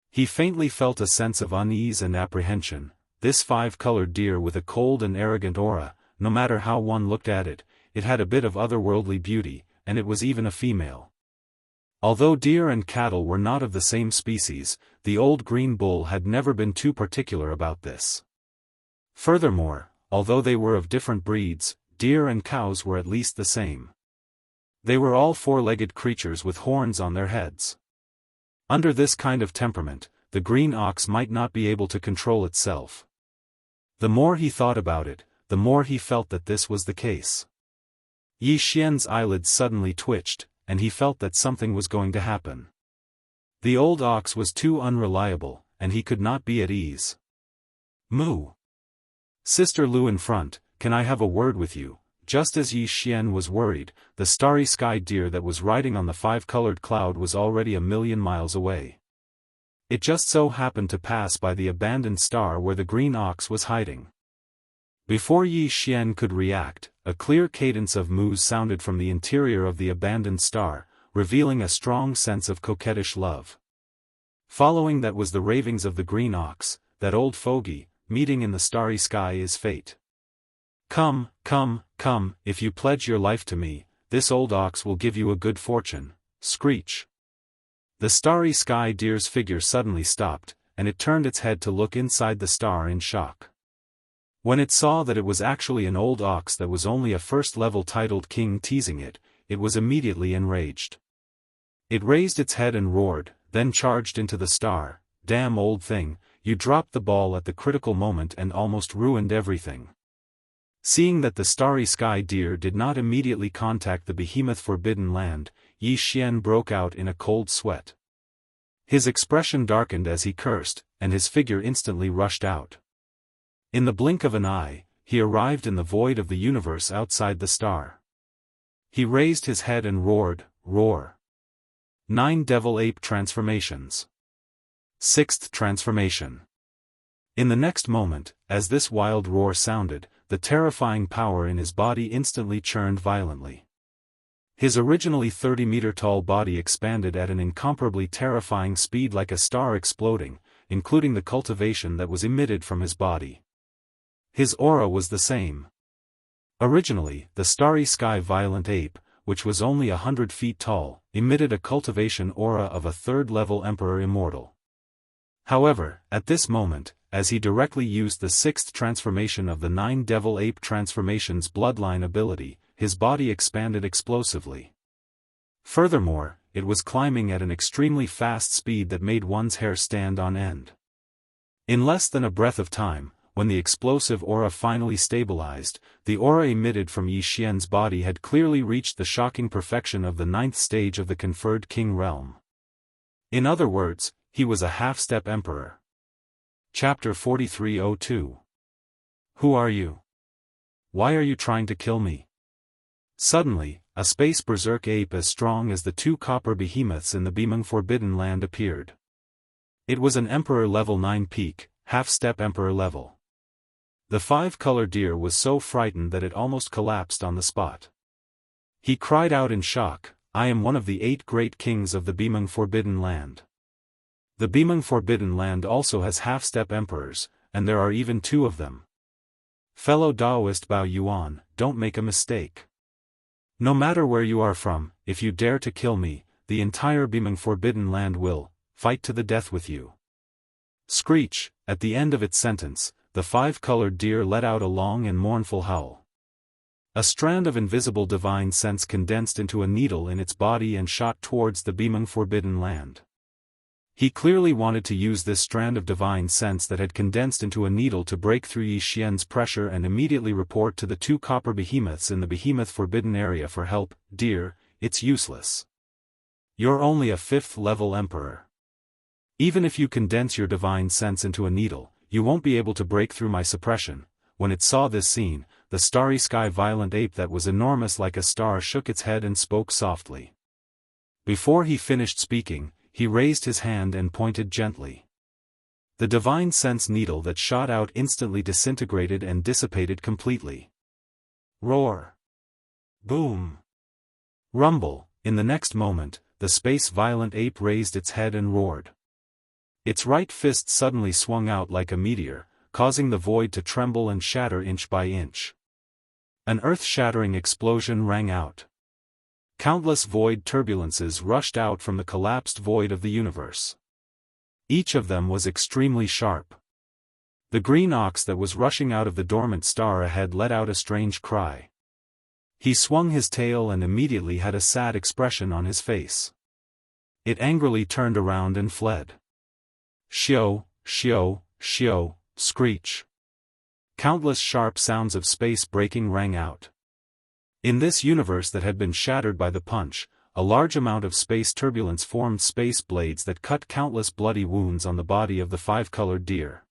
He faintly felt a sense of unease and apprehension. This five-colored deer with a cold and arrogant aura, no matter how one looked at it, it had a bit of otherworldly beauty, and it was even a female. Although deer and cattle were not of the same species, the old green bull had never been too particular about this. Furthermore, although they were of different breeds, deer and cows were at least the same. They were all four-legged creatures with horns on their heads. Under this kind of temperament, the Green Ox might not be able to control itself. The more he thought about it, the more he felt that this was the case. Yi Xian's eyelids suddenly twitched, and he felt that something was going to happen. The old ox was too unreliable, and he could not be at ease. Moo! Sister Lu in front, can I have a word with you? Just as Yi Xian was worried, the starry sky deer that was riding on the five-colored cloud was already 1,000,000 miles away. It just so happened to pass by the abandoned star where the Green Ox was hiding. Before Yi Xian could react, a clear cadence of moos sounded from the interior of the abandoned star, revealing a strong sense of coquettish love. Following that was the ravings of the Green Ox, that old fogey, meeting in the starry sky is fate. Come, come, come, if you pledge your life to me, this old ox will give you a good fortune. Screech. The starry sky deer's figure suddenly stopped, and it turned its head to look inside the star in shock. When it saw that it was actually an old ox that was only a first-level titled king teasing it, it was immediately enraged. It raised its head and roared, then charged into the star. Damn old thing, you dropped the ball at the critical moment and almost ruined everything. Seeing that the starry sky deer did not immediately contact the behemoth forbidden land, Yi Xian broke out in a cold sweat. His expression darkened as he cursed, and his figure instantly rushed out. In the blink of an eye, he arrived in the void of the universe outside the star. He raised his head and roared, roar. 9 Devil Ape Transformations. 6th Transformation. In the next moment, as this wild roar sounded, the terrifying power in his body instantly churned violently. His originally 30-meter-tall body expanded at an incomparably terrifying speed like a star exploding, including the cultivation that was emitted from his body. His aura was the same. Originally, the starry sky violent ape, which was only 100 feet tall, emitted a cultivation aura of a third-level emperor immortal. However, at this moment, as he directly used the sixth transformation of the 9 Devil Ape Transformations bloodline ability, his body expanded explosively. Furthermore, it was climbing at an extremely fast speed that made one's hair stand on end. In less than a breath of time, when the explosive aura finally stabilized, the aura emitted from Yi Xian's body had clearly reached the shocking perfection of the 9th stage of the conferred king realm. In other words, he was a half-step emperor. Chapter 4302. Who are you? Why are you trying to kill me? Suddenly, a space berserk ape as strong as the 2 copper behemoths in the beaming Forbidden Land appeared. It was an Emperor level 9 peak, half-step Emperor level. The 5-color deer was so frightened that it almost collapsed on the spot. He cried out in shock, "I am one of the 8 great kings of the beaming Forbidden Land." The beaming Forbidden Land also has half-step emperors, and there are even 2 of them. Fellow Daoist Bao Yuan, don't make a mistake. No matter where you are from, if you dare to kill me, the entire beaming Forbidden Land will fight to the death with you. Screech. At the end of its sentence, the 5-colored deer let out a long and mournful howl. A strand of invisible divine sense condensed into a needle in its body and shot towards the beaming Forbidden Land. He clearly wanted to use this strand of divine sense that had condensed into a needle to break through Yi Xian's pressure and immediately report to the 2 copper behemoths in the behemoth forbidden area for help. Dear, it's useless. You're only a 5th-level emperor. Even if you condense your divine sense into a needle, you won't be able to break through my suppression. When it saw this scene, the starry sky violent ape that was enormous like a star shook its head and spoke softly. Before he finished speaking, he raised his hand and pointed gently. The divine sense needle that shot out instantly disintegrated and dissipated completely. Roar. Boom. Rumble. In the next moment, the space violent ape raised its head and roared. Its right fist suddenly swung out like a meteor, causing the void to tremble and shatter inch by inch. An earth-shattering explosion rang out. Countless void turbulences rushed out from the collapsed void of the universe. Each of them was extremely sharp. The green ox that was rushing out of the dormant star ahead let out a strange cry. He swung his tail and immediately had a sad expression on his face. It angrily turned around and fled. Shio, shio, shio, screech. Countless sharp sounds of space breaking rang out. In this universe that had been shattered by the punch, a large amount of space turbulence formed space blades that cut countless bloody wounds on the body of the 5-colored deer.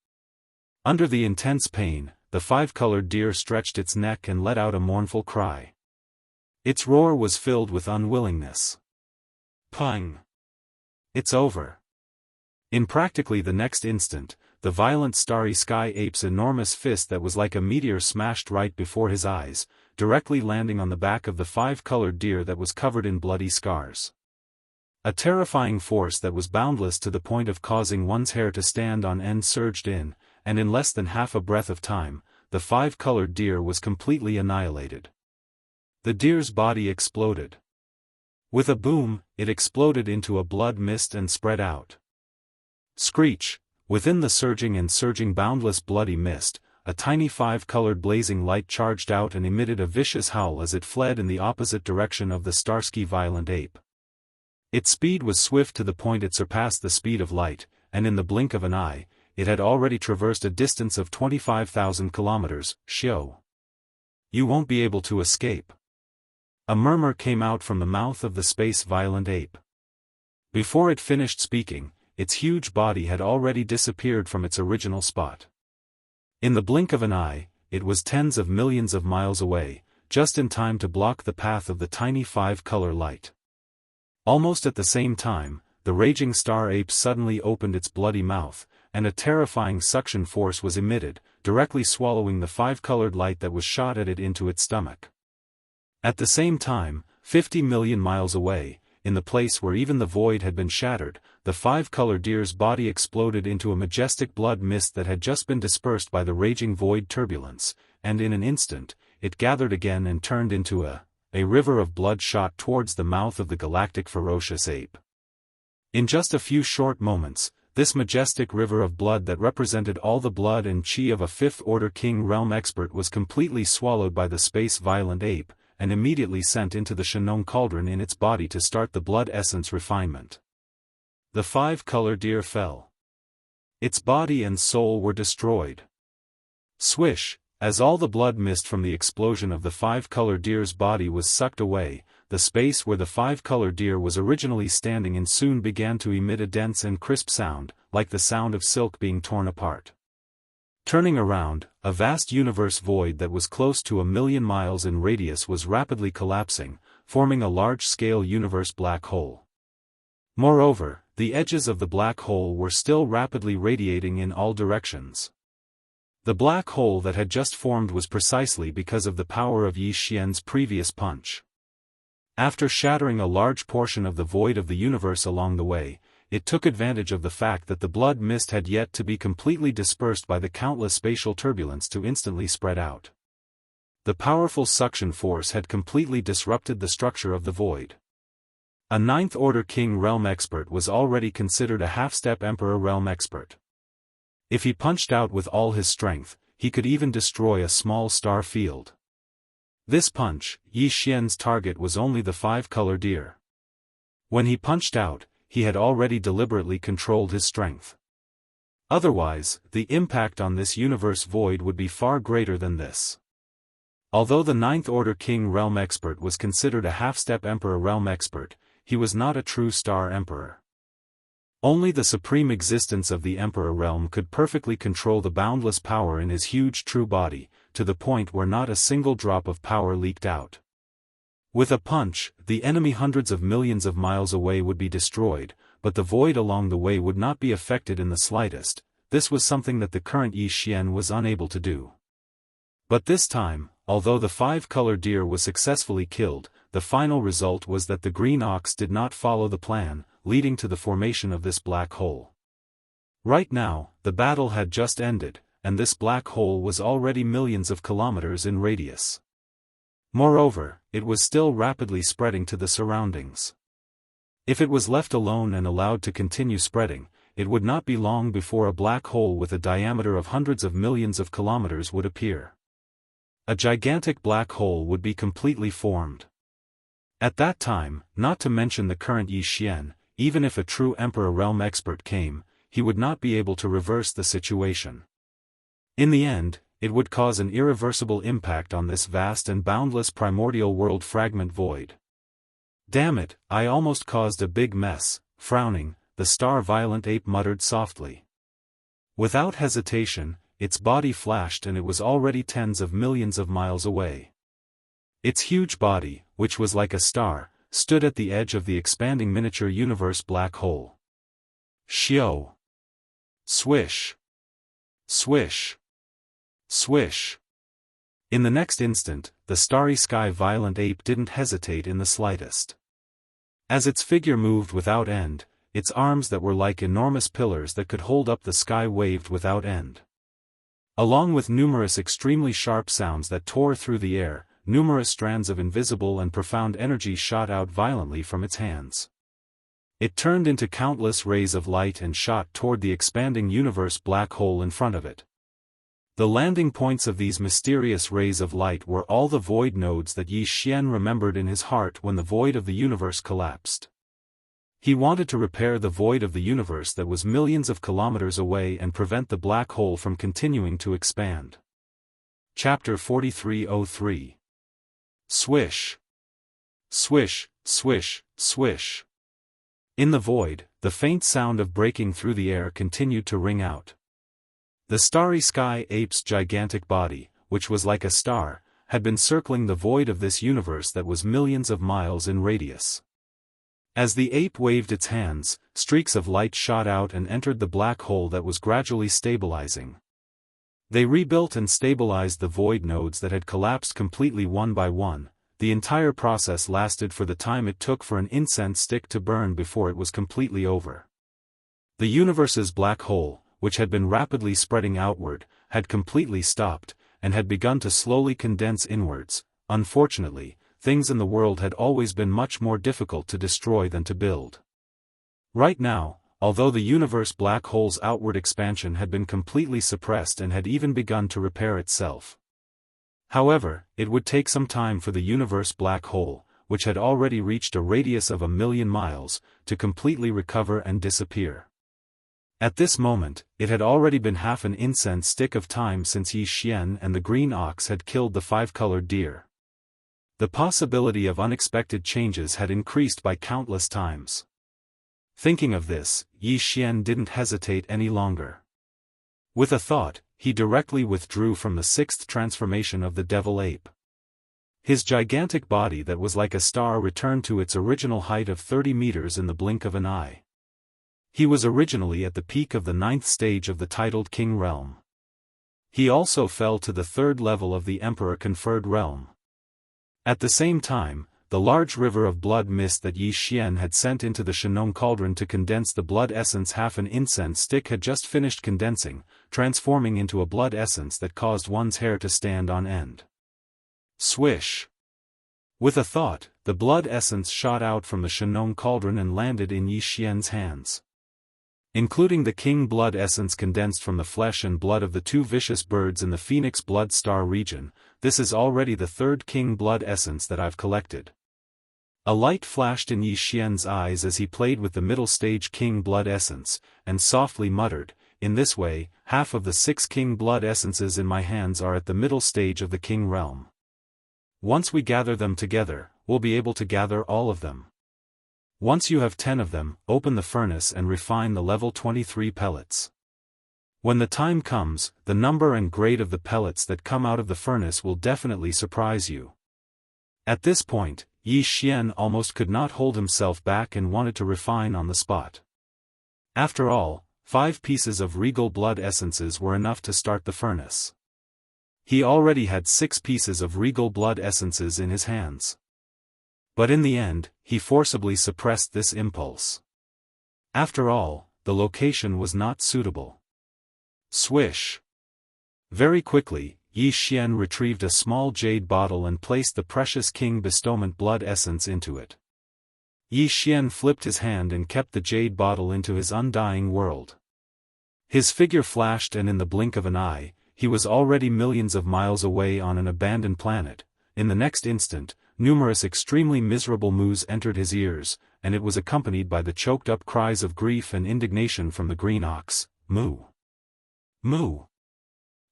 Under the intense pain, the 5-colored deer stretched its neck and let out a mournful cry. Its roar was filled with unwillingness. Pung! It's over. In practically the next instant, the violent starry sky ape's enormous fist that was like a meteor smashed right before his eyes, directly landing on the back of the 5-colored deer that was covered in bloody scars. A terrifying force that was boundless to the point of causing one's hair to stand on end surged in, and in less than half a breath of time, the 5-colored deer was completely annihilated. The deer's body exploded. With a boom, it exploded into a blood mist and spread out. Screech! Within the surging boundless bloody mist, a tiny 5-colored blazing light charged out and emitted a vicious howl as it fled in the opposite direction of the Starsky violent ape. Its speed was swift to the point it surpassed the speed of light, and in the blink of an eye, it had already traversed a distance of 25,000 kilometers. Shio! You won't be able to escape. A murmur came out from the mouth of the space violent ape. Before it finished speaking, its huge body had already disappeared from its original spot. In the blink of an eye, it was tens of millions of miles away, just in time to block the path of the tiny 5-color light. Almost at the same time, the raging star ape suddenly opened its bloody mouth, and a terrifying suction force was emitted, directly swallowing the 5-colored light that was shot at it into its stomach. At the same time, 50 million miles away, in the place where even the void had been shattered, the 5-color deer's body exploded into a majestic blood mist that had just been dispersed by the raging void turbulence, and in an instant, it gathered again and turned into a river of blood shot towards the mouth of the galactic ferocious ape. In just a few short moments, this majestic river of blood that represented all the blood and chi of a fifth-order king realm expert was completely swallowed by the space-violent ape, and immediately sent into the Shenong cauldron in its body to start the blood essence refinement. The five-color deer fell. Its body and soul were destroyed. Swish, as all the blood mist from the explosion of the five-color deer's body was sucked away, the space where the five-color deer was originally standing in soon began to emit a dense and crisp sound, like the sound of silk being torn apart. Turning around, a vast universe void that was close to 1,000,000 miles in radius was rapidly collapsing, forming a large-scale universe black hole. Moreover, the edges of the black hole were still rapidly radiating in all directions. The black hole that had just formed was precisely because of the power of Yi Xian's previous punch. After shattering a large portion of the void of the universe along the way, it took advantage of the fact that the blood mist had yet to be completely dispersed by the countless spatial turbulence to instantly spread out. The powerful suction force had completely disrupted the structure of the void. A ninth-order king realm expert was already considered a half-step emperor realm expert. If he punched out with all his strength, he could even destroy a small star field. This punch, Yi Xian's target was only the five-color deer. When he punched out, he had already deliberately controlled his strength. Otherwise, the impact on this universe void would be far greater than this. Although the ninth-order king realm expert was considered a half-step emperor realm expert, he was not a true star emperor. Only the supreme existence of the Emperor realm could perfectly control the boundless power in his huge true body, to the point where not a single drop of power leaked out. With a punch, the enemy hundreds of millions of miles away would be destroyed, but the void along the way would not be affected in the slightest. This was something that the current Yi Xian was unable to do. But this time, although the five-color deer was successfully killed, the final result was that the green ox did not follow the plan, leading to the formation of this black hole. Right now, the battle had just ended, and this black hole was already millions of kilometers in radius. Moreover, it was still rapidly spreading to the surroundings. If it was left alone and allowed to continue spreading, it would not be long before a black hole with a diameter of hundreds of millions of kilometers would appear. A gigantic black hole would be completely formed. At that time, not to mention the current Yi Xian, even if a true Emperor realm expert came, he would not be able to reverse the situation. In the end, it would cause an irreversible impact on this vast and boundless primordial world fragment void. Damn it, I almost caused a big mess. Frowning, the star-violent ape muttered softly. Without hesitation, its body flashed and it was already tens of millions of miles away. Its huge body, which was like a star, stood at the edge of the expanding miniature universe black hole. Shio! Swish! Swish! Swish! In the next instant, the starry sky violent ape didn't hesitate in the slightest. As its figure moved without end, its arms that were like enormous pillars that could hold up the sky waved without end. Along with numerous extremely sharp sounds that tore through the air, numerous strands of invisible and profound energy shot out violently from its hands. It turned into countless rays of light and shot toward the expanding universe black hole in front of it. The landing points of these mysterious rays of light were all the void nodes that Yi Xian remembered in his heart when the void of the universe collapsed. He wanted to repair the void of the universe that was millions of kilometers away and prevent the black hole from continuing to expand. Chapter 4303. Swish! Swish, swish, swish. In the void, the faint sound of breaking through the air continued to ring out. The starry sky ape's gigantic body, which was like a star, had been circling the void of this universe that was millions of miles in radius. As the ape waved its hands, streaks of light shot out and entered the black hole that was gradually stabilizing. They rebuilt and stabilized the void nodes that had collapsed completely one by one. The entire process lasted for the time it took for an incense stick to burn before it was completely over. The universe's black hole, which had been rapidly spreading outward, had completely stopped, and had begun to slowly condense inwards. Unfortunately, things in the world had always been much more difficult to destroy than to build. Right now, although the universe black hole's outward expansion had been completely suppressed and had even begun to repair itself. However, it would take some time for the universe black hole, which had already reached a radius of 1,000,000 miles, to completely recover and disappear. At this moment, it had already been half an incense stick of time since Yi Xian and the green ox had killed the five-colored deer. The possibility of unexpected changes had increased by countless times. Thinking of this, Yi Xian didn't hesitate any longer. With a thought, he directly withdrew from the sixth transformation of the devil ape. His gigantic body that was like a star returned to its original height of 30 meters in the blink of an eye. He was originally at the peak of the 9th stage of the titled King realm. He also fell to the 3rd level of the Emperor-conferred realm. At the same time, the large river of blood mist that Yi Xian had sent into the Shenong cauldron to condense the blood essence half an incense stick had just finished condensing, transforming into a blood essence that caused one's hair to stand on end. Swish! With a thought, the blood essence shot out from the Shenong cauldron and landed in Yi Xian's hands. Including the king blood essence condensed from the flesh and blood of the two vicious birds in the Phoenix Blood Star region, this is already the 3rd king blood essence that I've collected. A light flashed in Yi Xian's eyes as he played with the middle stage king blood essence, and softly muttered, "In this way, half of the 6 king blood essences in my hands are at the middle stage of the king realm. Once we gather them together, we'll be able to gather all of them. Once you have 10 of them, open the furnace and refine the level 23 pellets. When the time comes, the number and grade of the pellets that come out of the furnace will definitely surprise you." At this point, Yi Xian almost could not hold himself back and wanted to refine on the spot. After all, 5 pieces of regal blood essences were enough to start the furnace. He already had 6 pieces of regal blood essences in his hands. But in the end, he forcibly suppressed this impulse. After all, the location was not suitable. Swish! Very quickly, Yi Xian retrieved a small jade bottle and placed the precious king bestowment blood essence into it. Yi Xian flipped his hand and kept the jade bottle into his undying world. His figure flashed and in the blink of an eye, he was already millions of miles away on an abandoned planet. In the next instant, numerous extremely miserable moos entered his ears, and it was accompanied by the choked-up cries of grief and indignation from the green ox. Moo! Moo!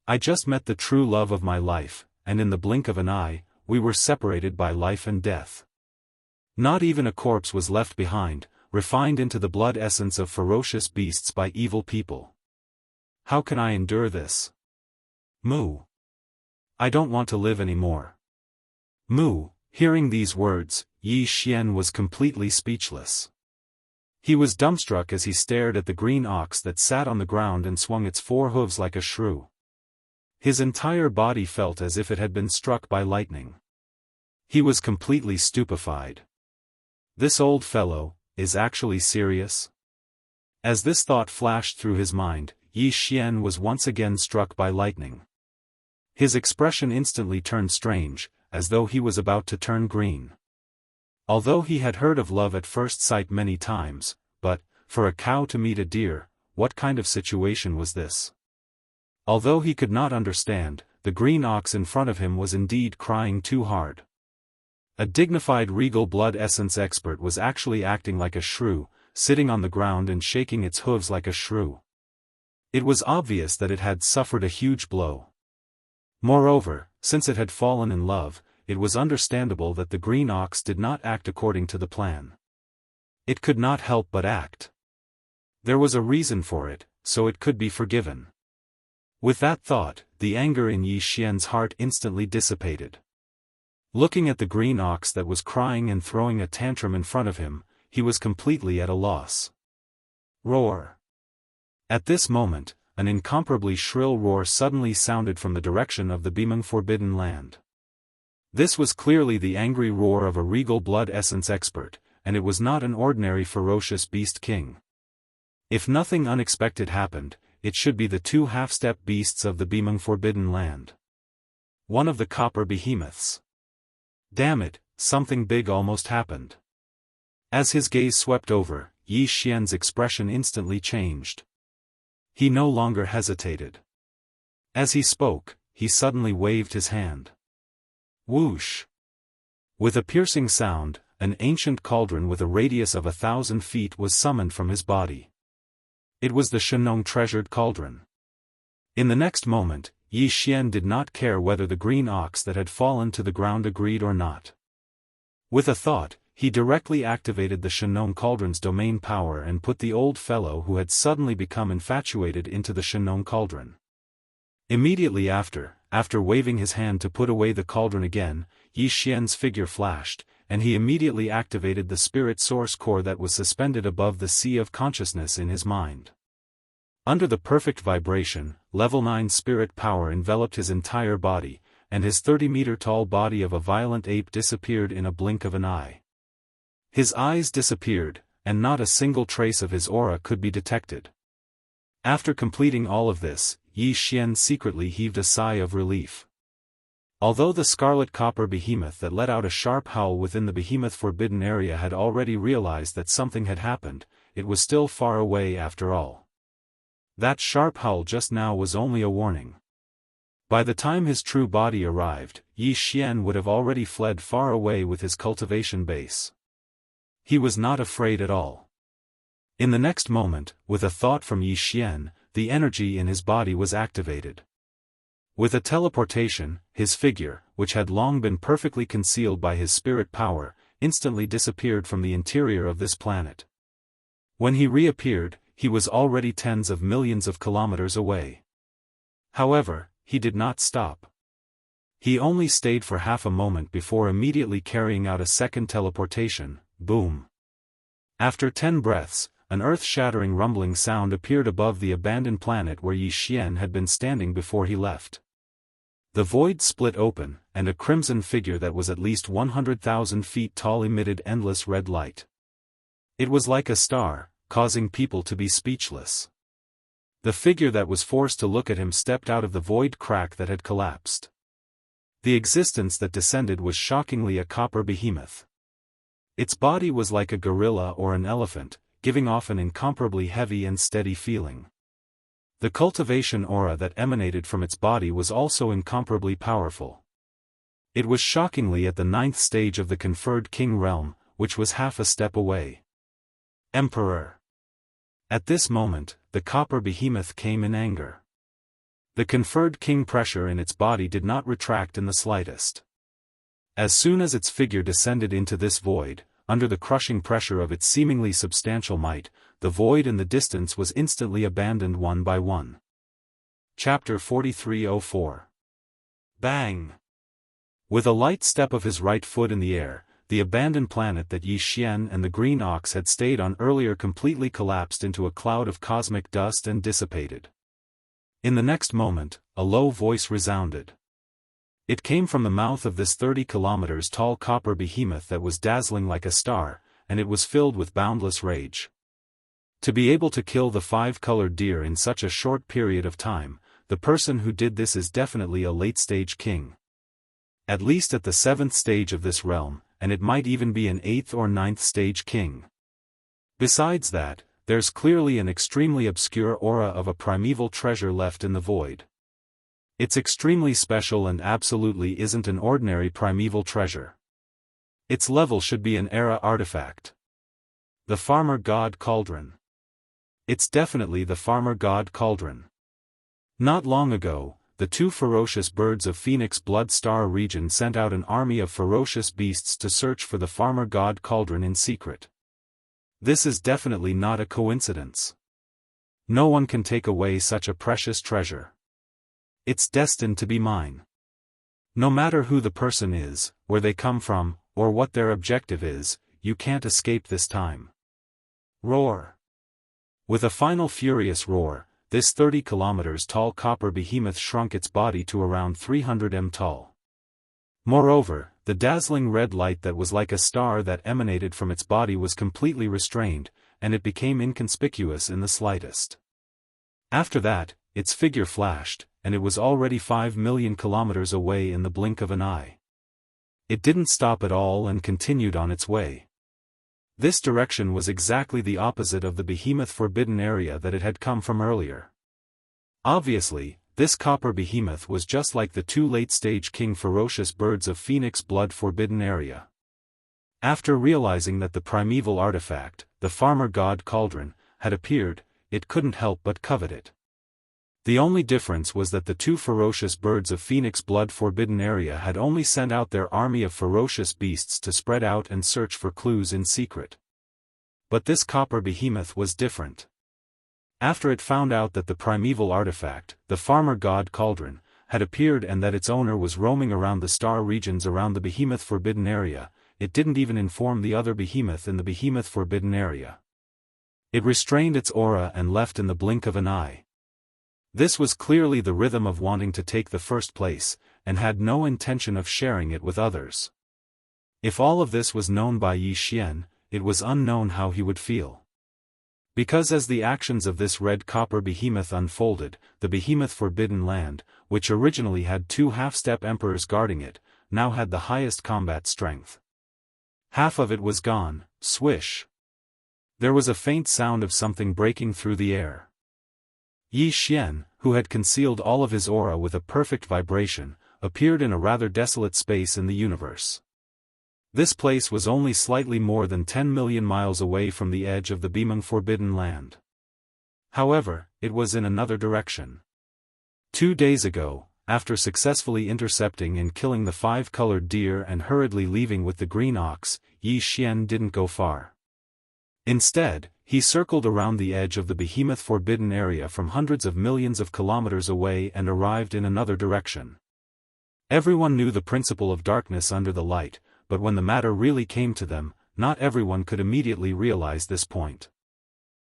I just met the true love of my life, and in the blink of an eye, we were separated by life and death. Not even a corpse was left behind, refined into the blood essence of ferocious beasts by evil people. How can I endure this? Moo! I don't want to live anymore. Moo! Hearing these words, Yi Xian was completely speechless. He was dumbstruck as he stared at the green ox that sat on the ground and swung its 4 hooves like a shrew. His entire body felt as if it had been struck by lightning. He was completely stupefied. This old fellow is actually serious? As this thought flashed through his mind, Yi Xian was once again struck by lightning. His expression instantly turned strange, as though he was about to turn green. Although he had heard of love at first sight many times, but, for a cow to meet a deer, what kind of situation was this? Although he could not understand, the green ox in front of him was indeed crying too hard. A dignified regal blood essence expert was actually acting like a shrew, sitting on the ground and shaking its hooves like a shrew. It was obvious that it had suffered a huge blow. Moreover, since it had fallen in love, it was understandable that the green ox did not act according to the plan. It could not help but act. There was a reason for it, so it could be forgiven. With that thought, the anger in Yi Xian's heart instantly dissipated. Looking at the green ox that was crying and throwing a tantrum in front of him, he was completely at a loss. Roar! At this moment, an incomparably shrill roar suddenly sounded from the direction of the Bimeng Forbidden Land. This was clearly the angry roar of a regal blood essence expert, and it was not an ordinary ferocious beast king. If nothing unexpected happened, it should be the 2 half-step beasts of the Bimeng Forbidden Land. One of the copper behemoths. Damn it, something big almost happened. As his gaze swept over, Yi Xian's expression instantly changed. He no longer hesitated. As he spoke, he suddenly waved his hand. Whoosh! With a piercing sound, an ancient cauldron with a radius of 1,000 feet was summoned from his body. It was the Shenong treasured cauldron. In the next moment, Yi Xian did not care whether the green ox that had fallen to the ground agreed or not. With a thought, he directly activated the Shenong cauldron's domain power and put the old fellow who had suddenly become infatuated into the Shenong cauldron. Immediately after waving his hand to put away the cauldron again, Yi Xian's figure flashed, and he immediately activated the spirit source core that was suspended above the sea of consciousness in his mind. Under the perfect vibration, level 9 spirit power enveloped his entire body, and his 30-meter-tall body of a violent ape disappeared in a blink of an eye. His eyes disappeared, and not a single trace of his aura could be detected. After completing all of this, Yi Xian secretly heaved a sigh of relief. Although the scarlet copper behemoth that let out a sharp howl within the behemoth forbidden area had already realized that something had happened, it was still far away after all. That sharp howl just now was only a warning. By the time his true body arrived, Yi Xian would have already fled far away with his cultivation base. He was not afraid at all. In the next moment, with a thought from Yi Xian, the energy in his body was activated. With a teleportation, his figure, which had long been perfectly concealed by his spirit power, instantly disappeared from the interior of this planet. When he reappeared, he was already tens of millions of kilometers away. However, he did not stop. He only stayed for half a moment before immediately carrying out a second teleportation. Boom. After 10 breaths, an earth-shattering rumbling sound appeared above the abandoned planet where Yi Xian had been standing before he left. The void split open, and a crimson figure that was at least 100,000 feet tall emitted endless red light. It was like a star, causing people to be speechless. The figure that was forced to look at him stepped out of the void crack that had collapsed. The existence that descended was shockingly a copper behemoth. Its body was like a gorilla or an elephant, giving off an incomparably heavy and steady feeling. The cultivation aura that emanated from its body was also incomparably powerful. It was shockingly at the 9th stage of the conferred king realm, which was half a step away. Emperor. At this moment, the copper behemoth came in anger. The conferred king pressure in its body did not retract in the slightest. As soon as its figure descended into this void, under the crushing pressure of its seemingly substantial might, the void in the distance was instantly abandoned one by one. Chapter 4304. Bang! With a light step of his right foot in the air, the abandoned planet that Yi Xian and the green ox had stayed on earlier completely collapsed into a cloud of cosmic dust and dissipated. In the next moment, a low voice resounded. It came from the mouth of this 30 kilometers tall copper behemoth that was dazzling like a star, and it was filled with boundless rage. To be able to kill the 5-colored deer in such a short period of time, the person who did this is definitely a late-stage king. At least at the 7th stage of this realm, and it might even be an 8th or 9th stage king. Besides that, there's clearly an extremely obscure aura of a primeval treasure left in the void. It's extremely special and absolutely isn't an ordinary primeval treasure. Its level should be an era artifact. The Farmer God Cauldron. It's definitely the Farmer God Cauldron. Not long ago, the 2 ferocious birds of Phoenix Blood Star region sent out an army of ferocious beasts to search for the Farmer God Cauldron in secret. This is definitely not a coincidence. No one can take away such a precious treasure. It's destined to be mine. No matter who the person is, where they come from, or what their objective is, you can't escape this time. Roar. With a final furious roar, this 30 kilometers tall copper behemoth shrunk its body to around 300 m tall. Moreover, the dazzling red light that was like a star that emanated from its body was completely restrained, and it became inconspicuous in the slightest. After that, its figure flashed, and it was already 5 million kilometers away in the blink of an eye. It didn't stop at all and continued on its way. This direction was exactly the opposite of the behemoth forbidden area that it had come from earlier. Obviously, this copper behemoth was just like the two late-stage king ferocious birds of phoenix blood forbidden area. After realizing that the primeval artifact, the farmer god cauldron, had appeared, it couldn't help but covet it. The only difference was that the two ferocious birds of phoenix blood forbidden area had only sent out their army of ferocious beasts to spread out and search for clues in secret. But this copper behemoth was different. After it found out that the primeval artifact, the farmer god cauldron, had appeared and that its owner was roaming around the star regions around the behemoth forbidden area, it didn't even inform the other behemoth in the behemoth forbidden area. It restrained its aura and left in the blink of an eye. This was clearly the rhythm of wanting to take the first place, and had no intention of sharing it with others. If all of this was known by Yi Xian, it was unknown how he would feel. Because as the actions of this red copper behemoth unfolded, the behemoth forbidden land, which originally had two half-step emperors guarding it, now had the highest combat strength. Half of it was gone, swish. There was a faint sound of something breaking through the air. Yi Xian, who had concealed all of his aura with a perfect vibration, appeared in a rather desolate space in the universe. This place was only slightly more than 10 million miles away from the edge of the Bimeng forbidden land. However, it was in another direction. 2 days ago, after successfully intercepting and killing the 5-colored deer and hurriedly leaving with the green ox, Yi Xian didn't go far. Instead, he circled around the edge of the behemoth forbidden area from hundreds of millions of kilometers away and arrived in another direction. Everyone knew the principle of darkness under the light, but when the matter really came to them, not everyone could immediately realize this point.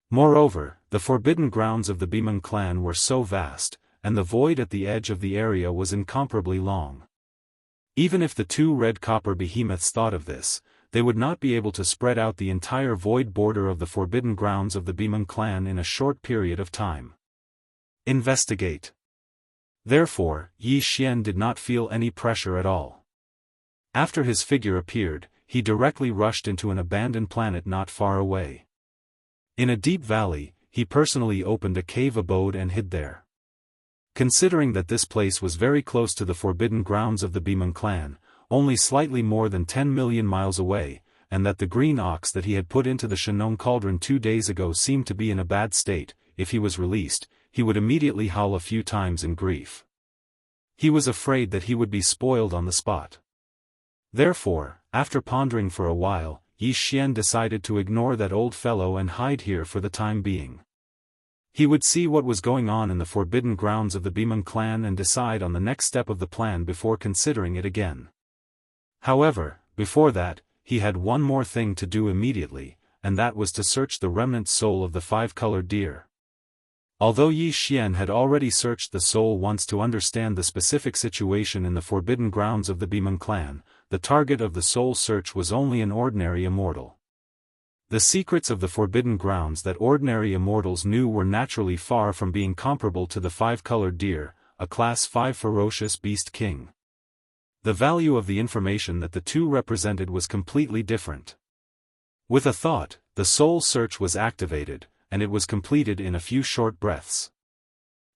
Moreover, the forbidden grounds of the Bimeng clan were so vast, and the void at the edge of the area was incomparably long. Even if the two red copper behemoths thought of this, they would not be able to spread out the entire void border of the forbidden grounds of the Bimeng clan in a short period of time. Investigate. Therefore, Yi Xian did not feel any pressure at all. After his figure appeared, he directly rushed into an abandoned planet not far away. In a deep valley, he personally opened a cave abode and hid there. Considering that this place was very close to the forbidden grounds of the Bimeng clan, only slightly more than 10 million miles away, and that the green ox that he had put into the Shenong cauldron 2 days ago seemed to be in a bad state, if he was released, he would immediately howl a few times in grief. He was afraid that he would be spoiled on the spot. Therefore, after pondering for a while, Yi Xian decided to ignore that old fellow and hide here for the time being. He would see what was going on in the forbidden grounds of the Bimeng clan and decide on the next step of the plan before considering it again. However, before that, he had one more thing to do immediately, and that was to search the remnant soul of the 5-colored deer. Although Yi Xian had already searched the soul once to understand the specific situation in the forbidden grounds of the Bimeng clan, the target of the soul search was only an ordinary immortal. The secrets of the forbidden grounds that ordinary immortals knew were naturally far from being comparable to the 5-colored deer, a Class 5 ferocious beast king. The value of the information that the two represented was completely different. With a thought, the soul search was activated, and it was completed in a few short breaths.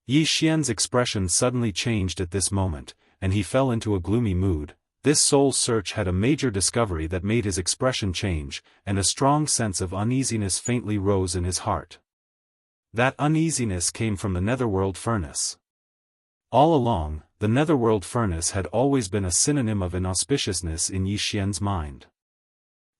Yi Xian's expression suddenly changed at this moment, and he fell into a gloomy mood. This soul search had a major discovery that made his expression change, and a strong sense of uneasiness faintly rose in his heart. That uneasiness came from the netherworld furnace. All along, the netherworld furnace had always been a synonym of inauspiciousness in Yi Xian's mind.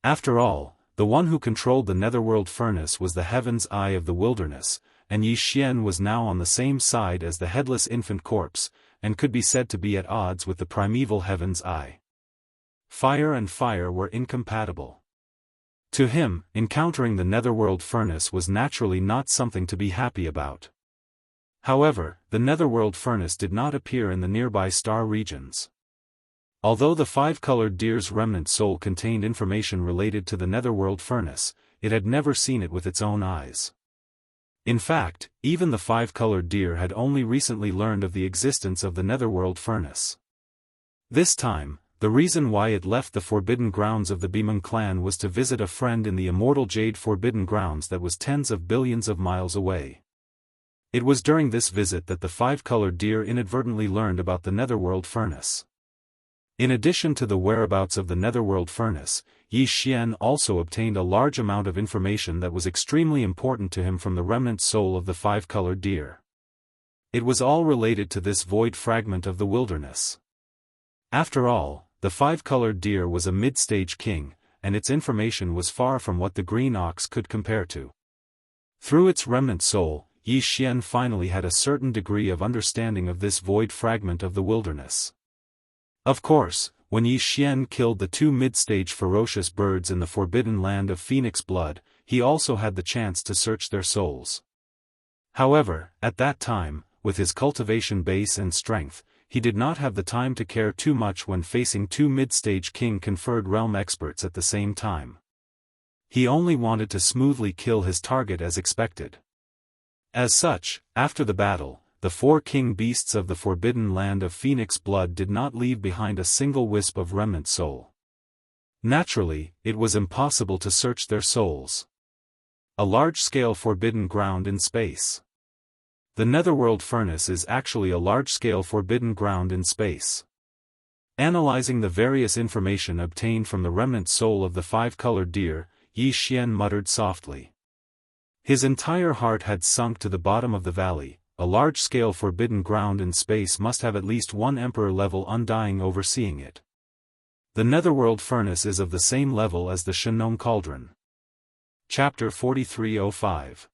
After all, the one who controlled the netherworld furnace was the heaven's eye of the wilderness, and Yi Xian was now on the same side as the headless infant corpse, and could be said to be at odds with the primeval heaven's eye. Fire and fire were incompatible. To him, encountering the netherworld furnace was naturally not something to be happy about. However, the netherworld furnace did not appear in the nearby star regions. Although the 5-colored deer's remnant soul contained information related to the netherworld furnace, it had never seen it with its own eyes. In fact, even the 5-colored deer had only recently learned of the existence of the netherworld furnace. This time, The reason why it left the forbidden grounds of the Bimeng clan was to visit a friend in the immortal jade forbidden grounds that was tens of billions of miles away. It was during this visit that the five-colored deer inadvertently learned about the netherworld furnace. In addition to the whereabouts of the netherworld furnace, Yi Xian also obtained a large amount of information that was extremely important to him from the remnant soul of the five-colored deer. It was all related to this void fragment of the wilderness. After all, the five-colored deer was a mid-stage king, and its information was far from what the green ox could compare to. Through its remnant soul, Yi Xian finally had a certain degree of understanding of this void fragment of the wilderness. Of course, when Yi Xian killed the two mid-stage ferocious birds in the forbidden land of Phoenix Blood, he also had the chance to search their souls. However, at that time, with his cultivation base and strength, he did not have the time to care too much when facing two mid-stage king-conferred realm experts at the same time. He only wanted to smoothly kill his target as expected. As such, after the battle, the four king beasts of the forbidden land of Phoenix Blood did not leave behind a single wisp of remnant soul. Naturally, it was impossible to search their souls. A large-scale forbidden ground in space. The netherworld furnace is actually a large-scale forbidden ground in space. Analyzing the various information obtained from the remnant soul of the five-colored deer, Yi Xian muttered softly. His entire heart had sunk to the bottom of the valley. A large-scale forbidden ground in space must have at least one emperor-level undying overseeing it. The netherworld furnace is of the same level as the Shenong cauldron. Chapter 4305.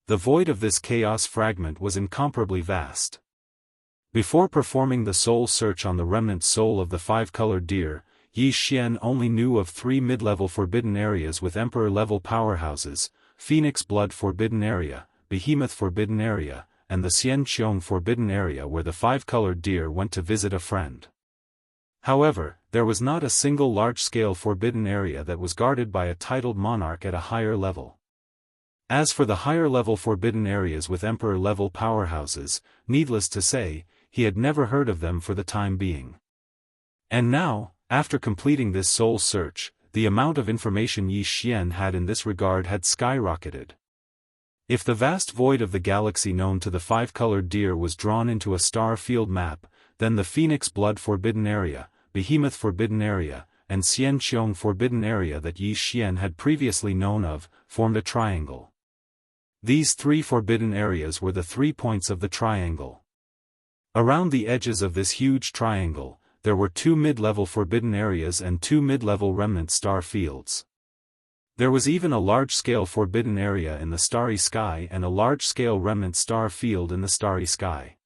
The void of this chaos fragment was incomparably vast. Before performing the soul search on the remnant soul of the five-colored deer, Yi Xian only knew of 3 mid-level forbidden areas with emperor-level powerhouses: Phoenix Blood Forbidden Area, Behemoth Forbidden Area, and the Xianqiong Forbidden Area where the five-colored deer went to visit a friend. However, there was not a single large-scale forbidden area that was guarded by a titled monarch at a higher level. As for the higher-level forbidden areas with emperor-level powerhouses, needless to say, he had never heard of them for the time being. And now, after completing this soul search, the amount of information Yi Xian had in this regard had skyrocketed. If the vast void of the galaxy known to the five-colored deer was drawn into a star field map, then the Phoenix Blood Forbidden Area, Behemoth Forbidden Area, and Xianqiong Forbidden Area that Yi Xian had previously known of, formed a triangle. These 3 forbidden areas were the 3 points of the triangle. Around the edges of this huge triangle, there were 2 mid-level forbidden areas and 2 mid-level remnant star fields. There was even a large-scale forbidden area in the starry sky and a large-scale remnant star field in the starry sky.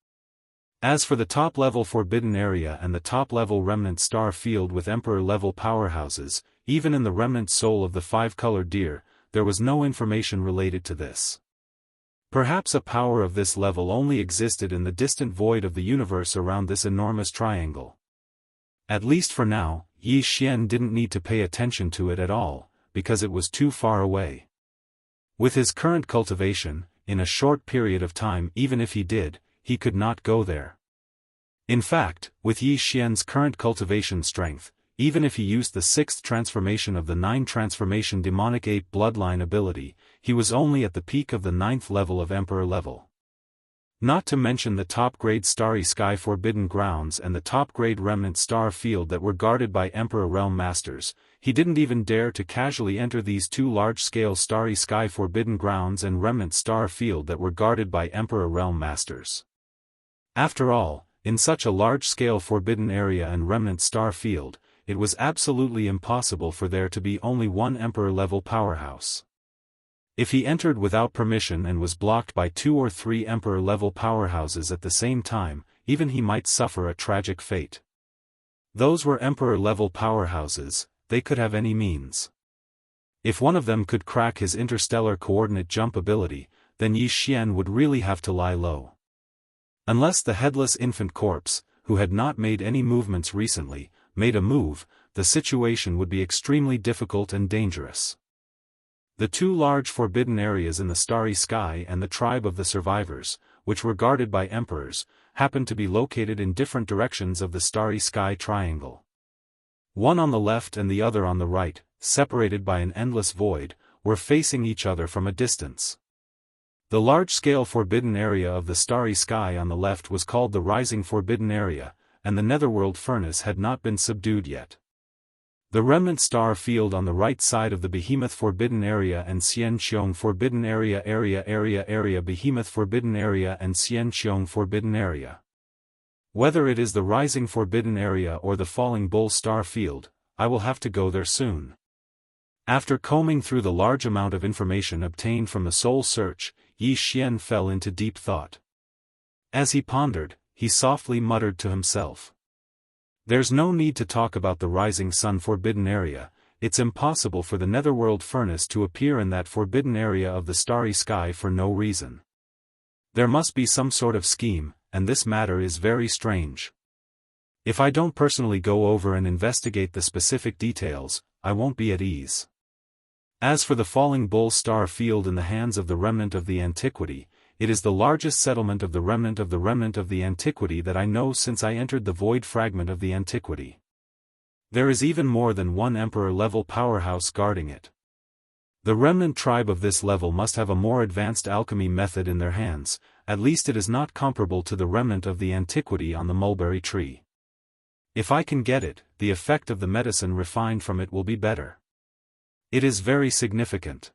As for the top-level forbidden area and the top-level remnant star field with emperor-level powerhouses, even in the remnant soul of the five-colored deer, there was no information related to this. Perhaps a power of this level only existed in the distant void of the universe around this enormous triangle. At least for now, Yi Xian didn't need to pay attention to it at all, because it was too far away. With his current cultivation, in a short period of time even if he did, he could not go there. In fact, with Yi Xian's current cultivation strength, even if he used the 6th transformation of the 9 transformation demonic ape bloodline ability, he was only at the peak of the 9th level of emperor level. Not to mention the top-grade starry sky forbidden grounds and the top-grade remnant star field that were guarded by emperor realm masters, he didn't even dare to casually enter these 2 large-scale starry sky forbidden grounds and remnant star field that were guarded by emperor realm masters. After all, in such a large-scale forbidden area and remnant star field, it was absolutely impossible for there to be only one emperor-level powerhouse. If he entered without permission and was blocked by 2 or 3 emperor-level powerhouses at the same time, even he might suffer a tragic fate. Those were emperor-level powerhouses, they could have any means. If one of them could crack his interstellar coordinate jump ability, then Yi Xian would really have to lie low. Unless the headless infant corpse, who had not made any movements recently, made a move, the situation would be extremely difficult and dangerous. The 2 large forbidden areas in the starry sky and the tribe of the survivors, which were guarded by emperors, happened to be located in different directions of the starry sky triangle. One on the left and the other on the right, separated by an endless void, were facing each other from a distance. The large-scale forbidden area of the starry sky on the left was called the rising forbidden area, and the netherworld furnace had not been subdued yet. The remnant star field on the right side of the behemoth forbidden area and Xianxiong forbidden area behemoth forbidden area and Xianxiong forbidden area. Whether it is the rising forbidden area or the falling bull star field, I will have to go there soon. After combing through the large amount of information obtained from the soul search, Yi Xian fell into deep thought. As he pondered, he softly muttered to himself. There's no need to talk about the rising sun forbidden area, it's impossible for the netherworld furnace to appear in that forbidden area of the starry sky for no reason. There must be some sort of scheme, and this matter is very strange. If I don't personally go over and investigate the specific details, I won't be at ease. As for the falling bull star field in the hands of the remnant of the antiquity, it is the largest settlement of the remnant of the antiquity that I know since I entered the void fragment of the antiquity. There is even more than one emperor-level powerhouse guarding it. The remnant tribe of this level must have a more advanced alchemy method in their hands, at least it is not comparable to the remnant of the antiquity on the mulberry tree. If I can get it, the effect of the medicine refined from it will be better. It is very significant.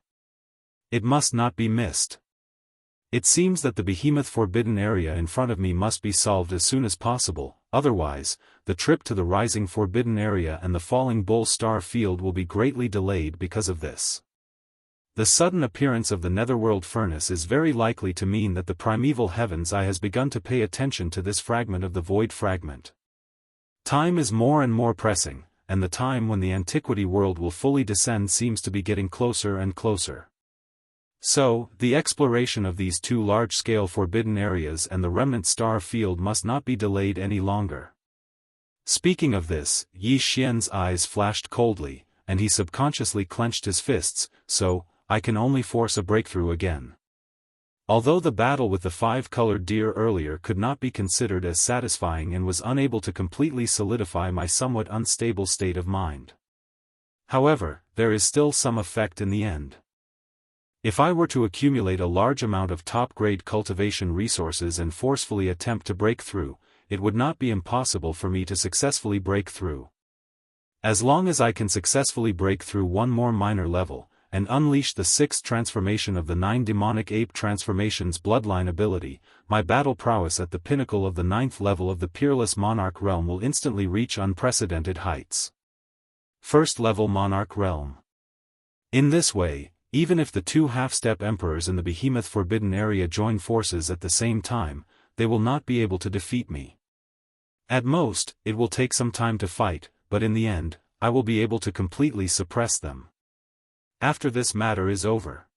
It must not be missed. It seems that the behemoth forbidden area in front of me must be solved as soon as possible, otherwise, the trip to the rising forbidden area and the falling bull star field will be greatly delayed because of this. The sudden appearance of the netherworld furnace is very likely to mean that the primeval heavens eye has begun to pay attention to this fragment of the void fragment. Time is more and more pressing, and the time when the antiquity world will fully descend seems to be getting closer and closer. So, the exploration of these two large-scale forbidden areas and the remnant star field must not be delayed any longer. Speaking of this, Yi Xian's eyes flashed coldly, and he subconsciously clenched his fists, so, I can only force a breakthrough again. Although the battle with the five-colored deer earlier could not be considered as satisfying and was unable to completely solidify my somewhat unstable state of mind. However, there is still some effect in the end. If I were to accumulate a large amount of top-grade cultivation resources and forcefully attempt to break through, it would not be impossible for me to successfully break through. As long as I can successfully break through one more minor level, and unleash the sixth transformation of the 9 demonic ape transformations bloodline ability, my battle prowess at the pinnacle of the 9th level of the peerless monarch realm will instantly reach unprecedented heights. First level monarch realm. In this way, even if the two half-step emperors in the behemoth forbidden area join forces at the same time, they will not be able to defeat me. At most, it will take some time to fight, but in the end, I will be able to completely suppress them. After this matter is over.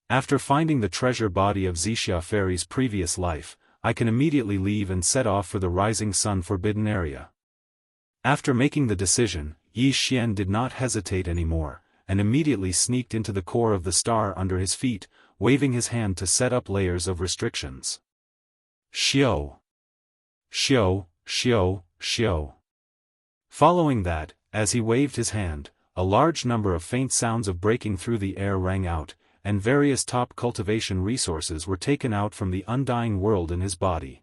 After finding the treasure body of Xixia Fairy's previous life, I can immediately leave and set off for the rising sun forbidden area. After making the decision, Yi Xian did not hesitate anymore, and immediately sneaked into the core of the star under his feet, waving his hand to set up layers of restrictions. Xiao. Xiao, Xiao, Xiao. Following that, as he waved his hand, a large number of faint sounds of breaking through the air rang out, and various top cultivation resources were taken out from the undying world in his body.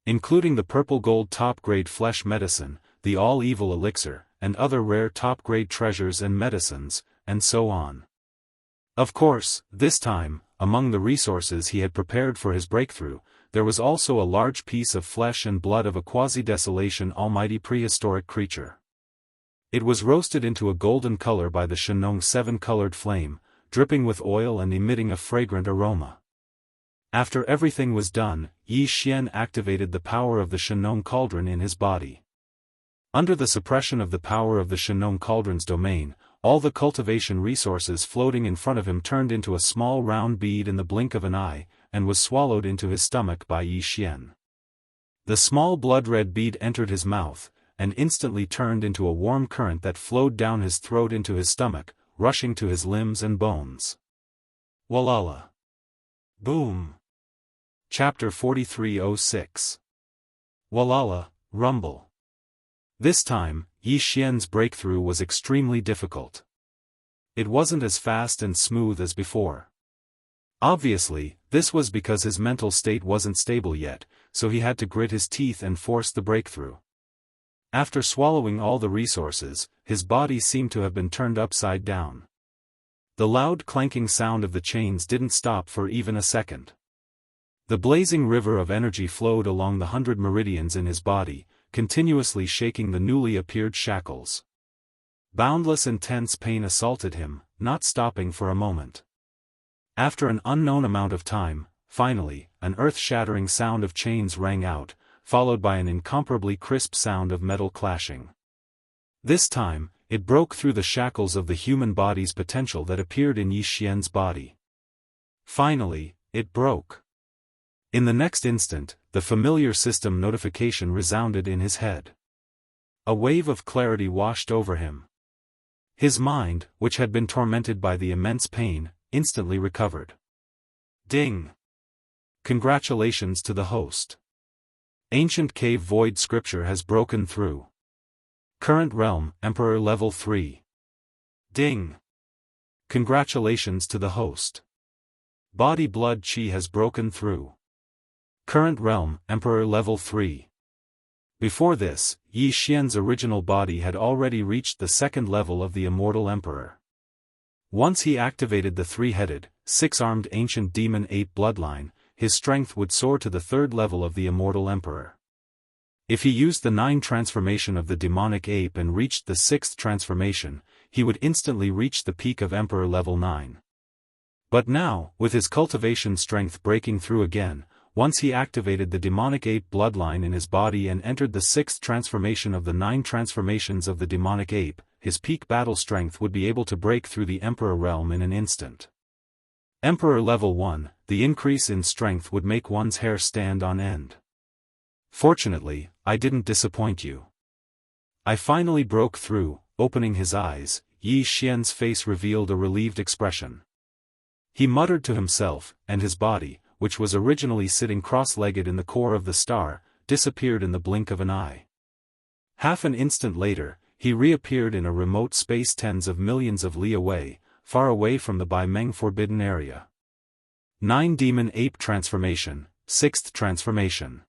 Including the purple gold top-grade flesh medicine, the all-evil elixir, and other rare top-grade treasures and medicines, and so on. Of course, this time, among the resources he had prepared for his breakthrough, there was also a large piece of flesh and blood of a quasi-desolation almighty prehistoric creature. It was roasted into a golden color by the Shenong 7-colored flame, dripping with oil and emitting a fragrant aroma. After everything was done, Yi Xian activated the power of the Shenong cauldron in his body. Under the suppression of the power of the Shenong cauldron's domain, all the cultivation resources floating in front of him turned into a small round bead in the blink of an eye, and was swallowed into his stomach by Yi Xian. The small blood-red bead entered his mouth, and instantly turned into a warm current that flowed down his throat into his stomach, rushing to his limbs and bones. Walala. Boom. Chapter 4306. Walala, Rumble. This time, Yi Xian's breakthrough was extremely difficult. It wasn't as fast and smooth as before. Obviously, this was because his mental state wasn't stable yet, so he had to grit his teeth and force the breakthrough. After swallowing all the resources, his body seemed to have been turned upside down. The loud clanking sound of the chains didn't stop for even a second. The blazing river of energy flowed along the 100 meridians in his body, continuously shaking the newly appeared shackles. Boundless intense pain assaulted him, not stopping for a moment. After an unknown amount of time, finally, an earth-shattering sound of chains rang out, followed by an incomparably crisp sound of metal clashing. This time, it broke through the shackles of the human body's potential that appeared in Yi Xian's body. Finally, it broke. In the next instant, the familiar system notification resounded in his head. A wave of clarity washed over him. His mind, which had been tormented by the immense pain, instantly recovered. Ding! Congratulations to the host. Ancient Cave Void Scripture has broken through. Current Realm, Emperor Level 3. Ding! Congratulations to the host. Body Blood Chi has broken through. Current Realm, Emperor Level 3. Before this, Yi Xian's original body had already reached the second level of the Immortal Emperor. Once he activated the three-headed, six-armed ancient demon ape bloodline, his strength would soar to the third level of the Immortal Emperor. If he used the 9 transformation of the demonic ape and reached the 6th transformation, he would instantly reach the peak of Emperor Level 9. But now, with his cultivation strength breaking through again, once he activated the demonic ape bloodline in his body and entered the 6th transformation of the 9 transformations of the demonic ape, his peak battle strength would be able to break through the Emperor realm in an instant. Emperor Level 1, the increase in strength would make one's hair stand on end. Fortunately, I didn't disappoint you. I finally broke through. Opening his eyes, Yi Xian's face revealed a relieved expression. He muttered to himself, and his body, which was originally sitting cross-legged in the core of the star, disappeared in the blink of an eye. Half an instant later, he reappeared in a remote space tens of millions of li away, far away from the Bai Meng forbidden area. 9 Demon Ape Transformation, 6th Transformation.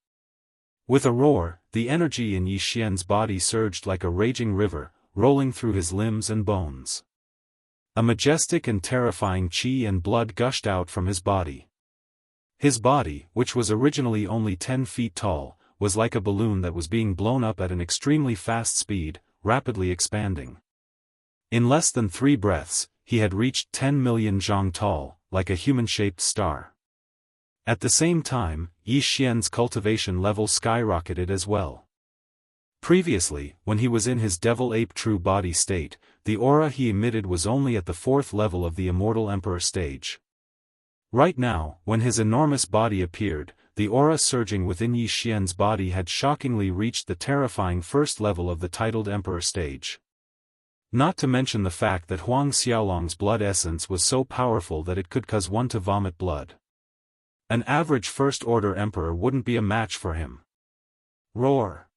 With a roar, the energy in Yi Xian's body surged like a raging river, rolling through his limbs and bones. A majestic and terrifying qi and blood gushed out from his body. His body, which was originally only 10 feet tall, was like a balloon that was being blown up at an extremely fast speed, rapidly expanding. In less than 3 breaths, he had reached 10 million zhang tall, like a human-shaped star. At the same time, Yi Xian's cultivation level skyrocketed as well. Previously, when he was in his devil ape true body state, the aura he emitted was only at the 4th level of the Immortal Emperor stage. Right now, when his enormous body appeared, the aura surging within Yi Xian's body had shockingly reached the terrifying 1st level of the titled Emperor stage. Not to mention the fact that Huang Xiaolong's blood essence was so powerful that it could cause one to vomit blood. An average first-order emperor wouldn't be a match for him. Roar!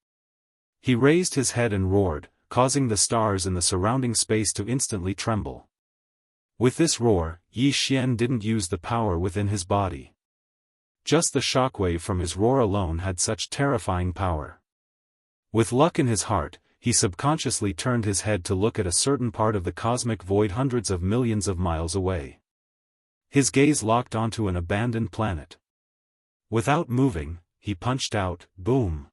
He raised his head and roared, causing the stars in the surrounding space to instantly tremble. With this roar, Yi Xian didn't use the power within his body. Just the shockwave from his roar alone had such terrifying power. With luck in his heart, he subconsciously turned his head to look at a certain part of the cosmic void hundreds of millions of miles away. His gaze locked onto an abandoned planet. Without moving, he punched out, boom.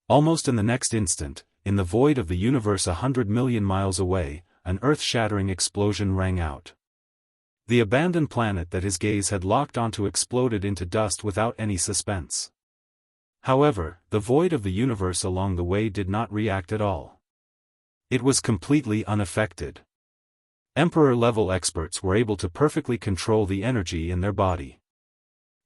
Almost in the next instant, in the void of the universe 100 million miles away, an earth-shattering explosion rang out. The abandoned planet that his gaze had locked onto exploded into dust without any suspense. However, the void of the universe along the way did not react at all. It was completely unaffected. Emperor-level experts were able to perfectly control the energy in their body.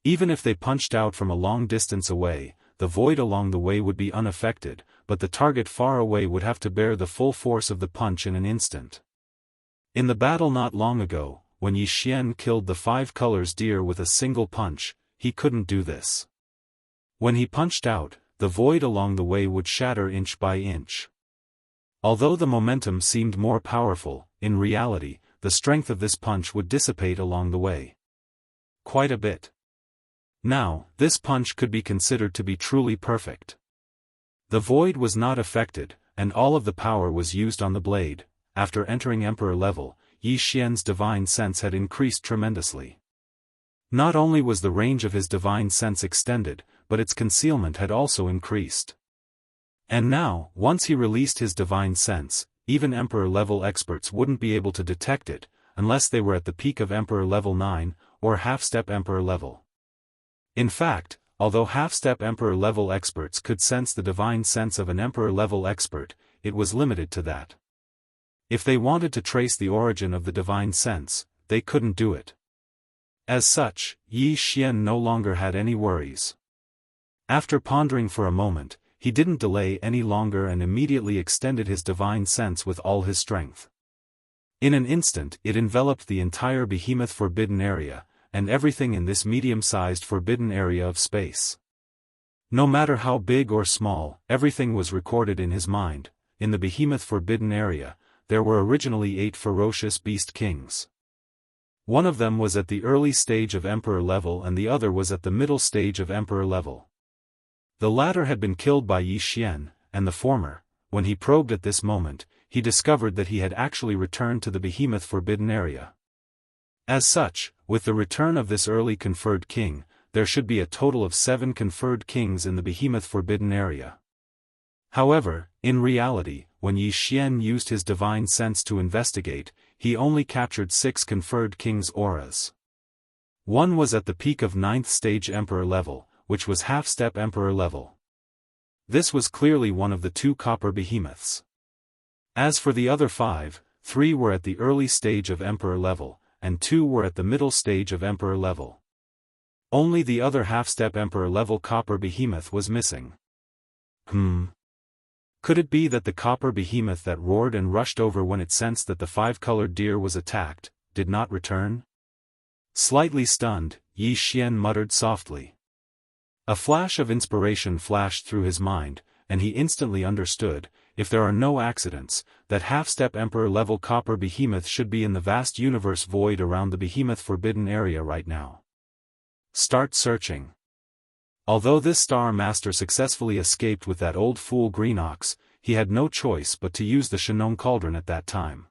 Even if they punched out from a long distance away, the void along the way would be unaffected, but the target far away would have to bear the full force of the punch in an instant. In the battle not long ago, when Yi Xian killed the 5 colors deer with a single punch, he couldn't do this. When he punched out, the void along the way would shatter inch by inch. Although the momentum seemed more powerful, in reality, the strength of this punch would dissipate along the way. Quite a bit. Now, this punch could be considered to be truly perfect. The void was not affected, and all of the power was used on the blade. After entering Emperor level, Yi Xian's divine sense had increased tremendously. Not only was the range of his divine sense extended, but its concealment had also increased. And now, once he released his divine sense, even Emperor-level experts wouldn't be able to detect it, unless they were at the peak of Emperor level 9, or half-step Emperor level. In fact, although half-step Emperor-level experts could sense the divine sense of an Emperor-level expert, it was limited to that. If they wanted to trace the origin of the divine sense, they couldn't do it. As such, Yi Xian no longer had any worries. After pondering for a moment, he didn't delay any longer and immediately extended his divine sense with all his strength. In an instant it enveloped the entire behemoth forbidden area, and everything in this medium-sized forbidden area of space. No matter how big or small, everything was recorded in his mind. In the behemoth forbidden area, there were originally 8 ferocious beast kings. One of them was at the early stage of Emperor level and the other was at the middle stage of Emperor level. The latter had been killed by Yi Xian, and the former, when he probed at this moment, he discovered that he had actually returned to the behemoth forbidden area. As such, with the return of this early conferred king, there should be a total of 7 conferred kings in the behemoth forbidden area. However, in reality, when Yi Xian used his divine sense to investigate, he only captured 6 conferred kings' auras. One was at the peak of 9th stage Emperor level, which was half-step Emperor level. This was clearly one of the 2 copper behemoths. As for the other 5, 3 were at the early stage of Emperor level, and 2 were at the middle stage of Emperor level. Only the other half-step Emperor level copper behemoth was missing. Could it be that the copper behemoth that roared and rushed over when it sensed that the 5-colored deer was attacked, did not return? Slightly stunned, Yi Xian muttered softly. A flash of inspiration flashed through his mind, and he instantly understood, if there are no accidents, that half-step Emperor-level copper behemoth should be in the vast universe void around the behemoth forbidden area right now. Start searching. Although this Star Master successfully escaped with that old fool Green Ox, he had no choice but to use the Shenong Cauldron at that time.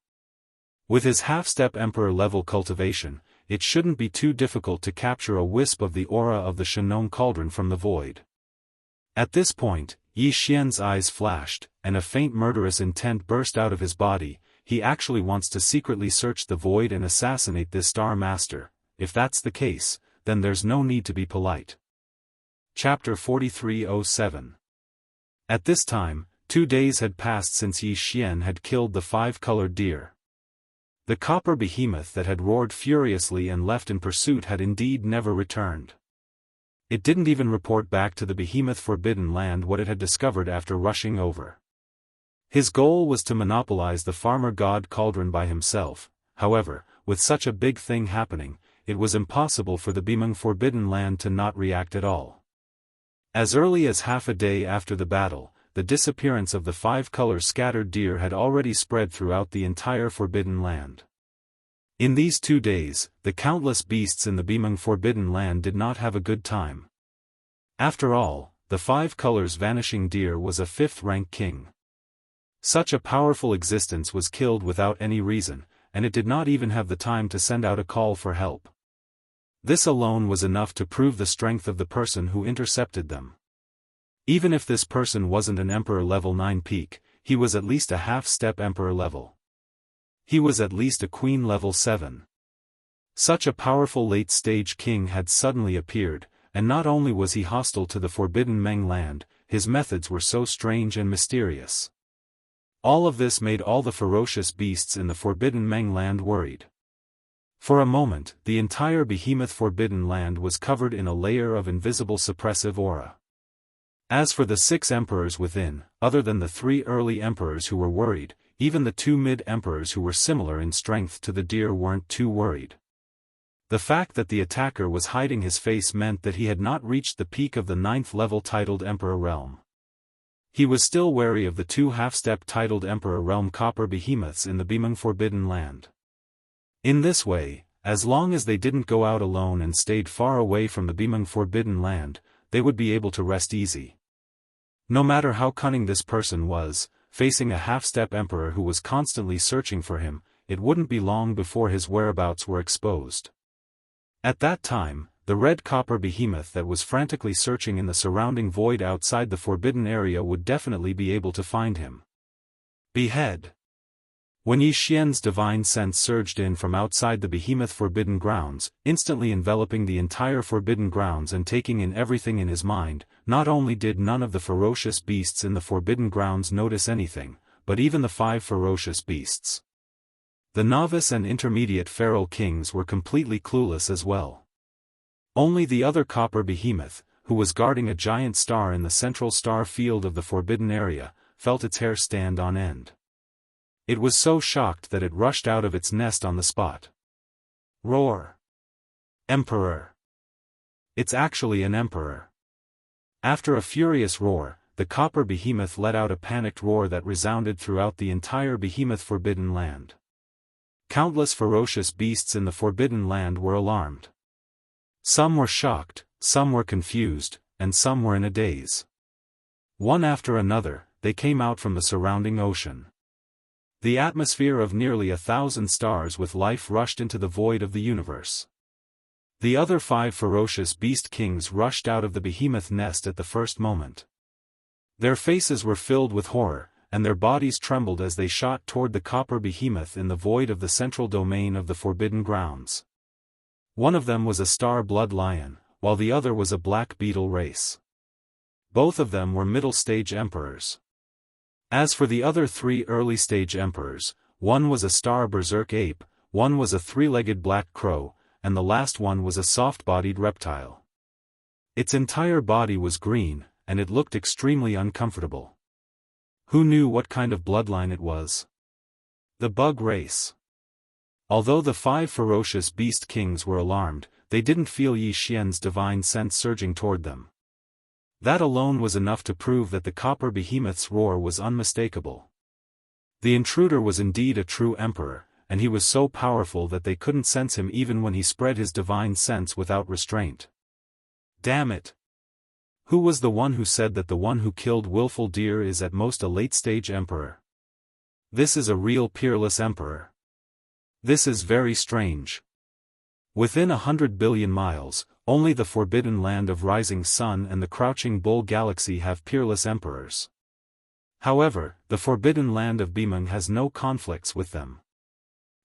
With his half-step Emperor-level cultivation, it shouldn't be too difficult to capture a wisp of the aura of the Shenong Cauldron from the void. At this point, Yi Xian's eyes flashed, and a faint murderous intent burst out of his body. He actually wants to secretly search the void and assassinate this Star Master. If that's the case, then there's no need to be polite. Chapter 4307. At this time, 2 days had passed since Yi Xian had killed the 5-colored deer. The copper behemoth that had roared furiously and left in pursuit had indeed never returned. It didn't even report back to the behemoth forbidden land what it had discovered after rushing over. His goal was to monopolize the farmer god cauldron by himself. However, with such a big thing happening, it was impossible for the behemoth forbidden land to not react at all. As early as half a day after the battle, the disappearance of the 5-color scattered deer had already spread throughout the entire forbidden land. In these 2 days, the countless beasts in the behemoth forbidden land did not have a good time. After all, the 5 colors vanishing deer was a 5th-rank king. Such a powerful existence was killed without any reason, and it did not even have the time to send out a call for help. This alone was enough to prove the strength of the person who intercepted them. Even if this person wasn't an Emperor level 9 peak, he was at least a half-step Emperor level. He was at least a Queen level 7. Such a powerful late-stage king had suddenly appeared, and not only was he hostile to the forbidden Meng land, his methods were so strange and mysterious. All of this made all the ferocious beasts in the forbidden Meng land worried. For a moment, the entire behemoth forbidden land was covered in a layer of invisible suppressive aura. As for the 6 emperors within, other than the 3 early emperors who were worried, even the 2 mid-emperors who were similar in strength to the deer weren't too worried. The fact that the attacker was hiding his face meant that he had not reached the peak of the 9th level titled Emperor realm. He was still wary of the 2 half-step titled Emperor realm copper behemoths in the Beaming Forbidden Land. In this way, as long as they didn't go out alone and stayed far away from the Beaming Forbidden Land, they would be able to rest easy. No matter how cunning this person was, facing a half-step emperor who was constantly searching for him, it wouldn't be long before his whereabouts were exposed. At that time, the red copper behemoth that was frantically searching in the surrounding void outside the forbidden area would definitely be able to find him. Behead. When Yi Xian's divine sense surged in from outside the behemoth forbidden grounds, instantly enveloping the entire forbidden grounds and taking in everything in his mind, not only did none of the ferocious beasts in the forbidden grounds notice anything, but even the 5 ferocious beasts. The novice and intermediate feral kings were completely clueless as well. Only the other copper behemoth, who was guarding a giant star in the central star field of the forbidden area, felt its hair stand on end. It was so shocked that it rushed out of its nest on the spot. Roar! Emperor! It's actually an emperor. After a furious roar, the copper behemoth let out a panicked roar that resounded throughout the entire behemoth forbidden land. Countless ferocious beasts in the forbidden land were alarmed. Some were shocked, some were confused, and some were in a daze. One after another, they came out from the surrounding ocean. The atmosphere of nearly 1,000 stars with life rushed into the void of the universe. The other 5 ferocious beast kings rushed out of the behemoth nest at the first moment. Their faces were filled with horror, and their bodies trembled as they shot toward the copper behemoth in the void of the central domain of the forbidden grounds. One of them was a star blood lion, while the other was a black beetle race. Both of them were middle-stage emperors. As for the other 3 early-stage emperors, one was a star berserk ape, one was a 3-legged black crow, and the last one was a soft-bodied reptile. Its entire body was green, and it looked extremely uncomfortable. Who knew what kind of bloodline it was? The bug race. Although the 5 ferocious beast kings were alarmed, they didn't feel Yi Xian's divine sense surging toward them. That alone was enough to prove that the copper behemoth's roar was unmistakable. The intruder was indeed a true emperor, and he was so powerful that they couldn't sense him even when he spread his divine sense without restraint. Damn it! Who was the one who said that the one who killed willful deer is at most a late-stage emperor? This is a real peerless emperor. This is very strange. Within 100 billion miles, only the forbidden land of Rising Sun and the Crouching Bull Galaxy have peerless emperors. However, the forbidden land of Beaming has no conflicts with them.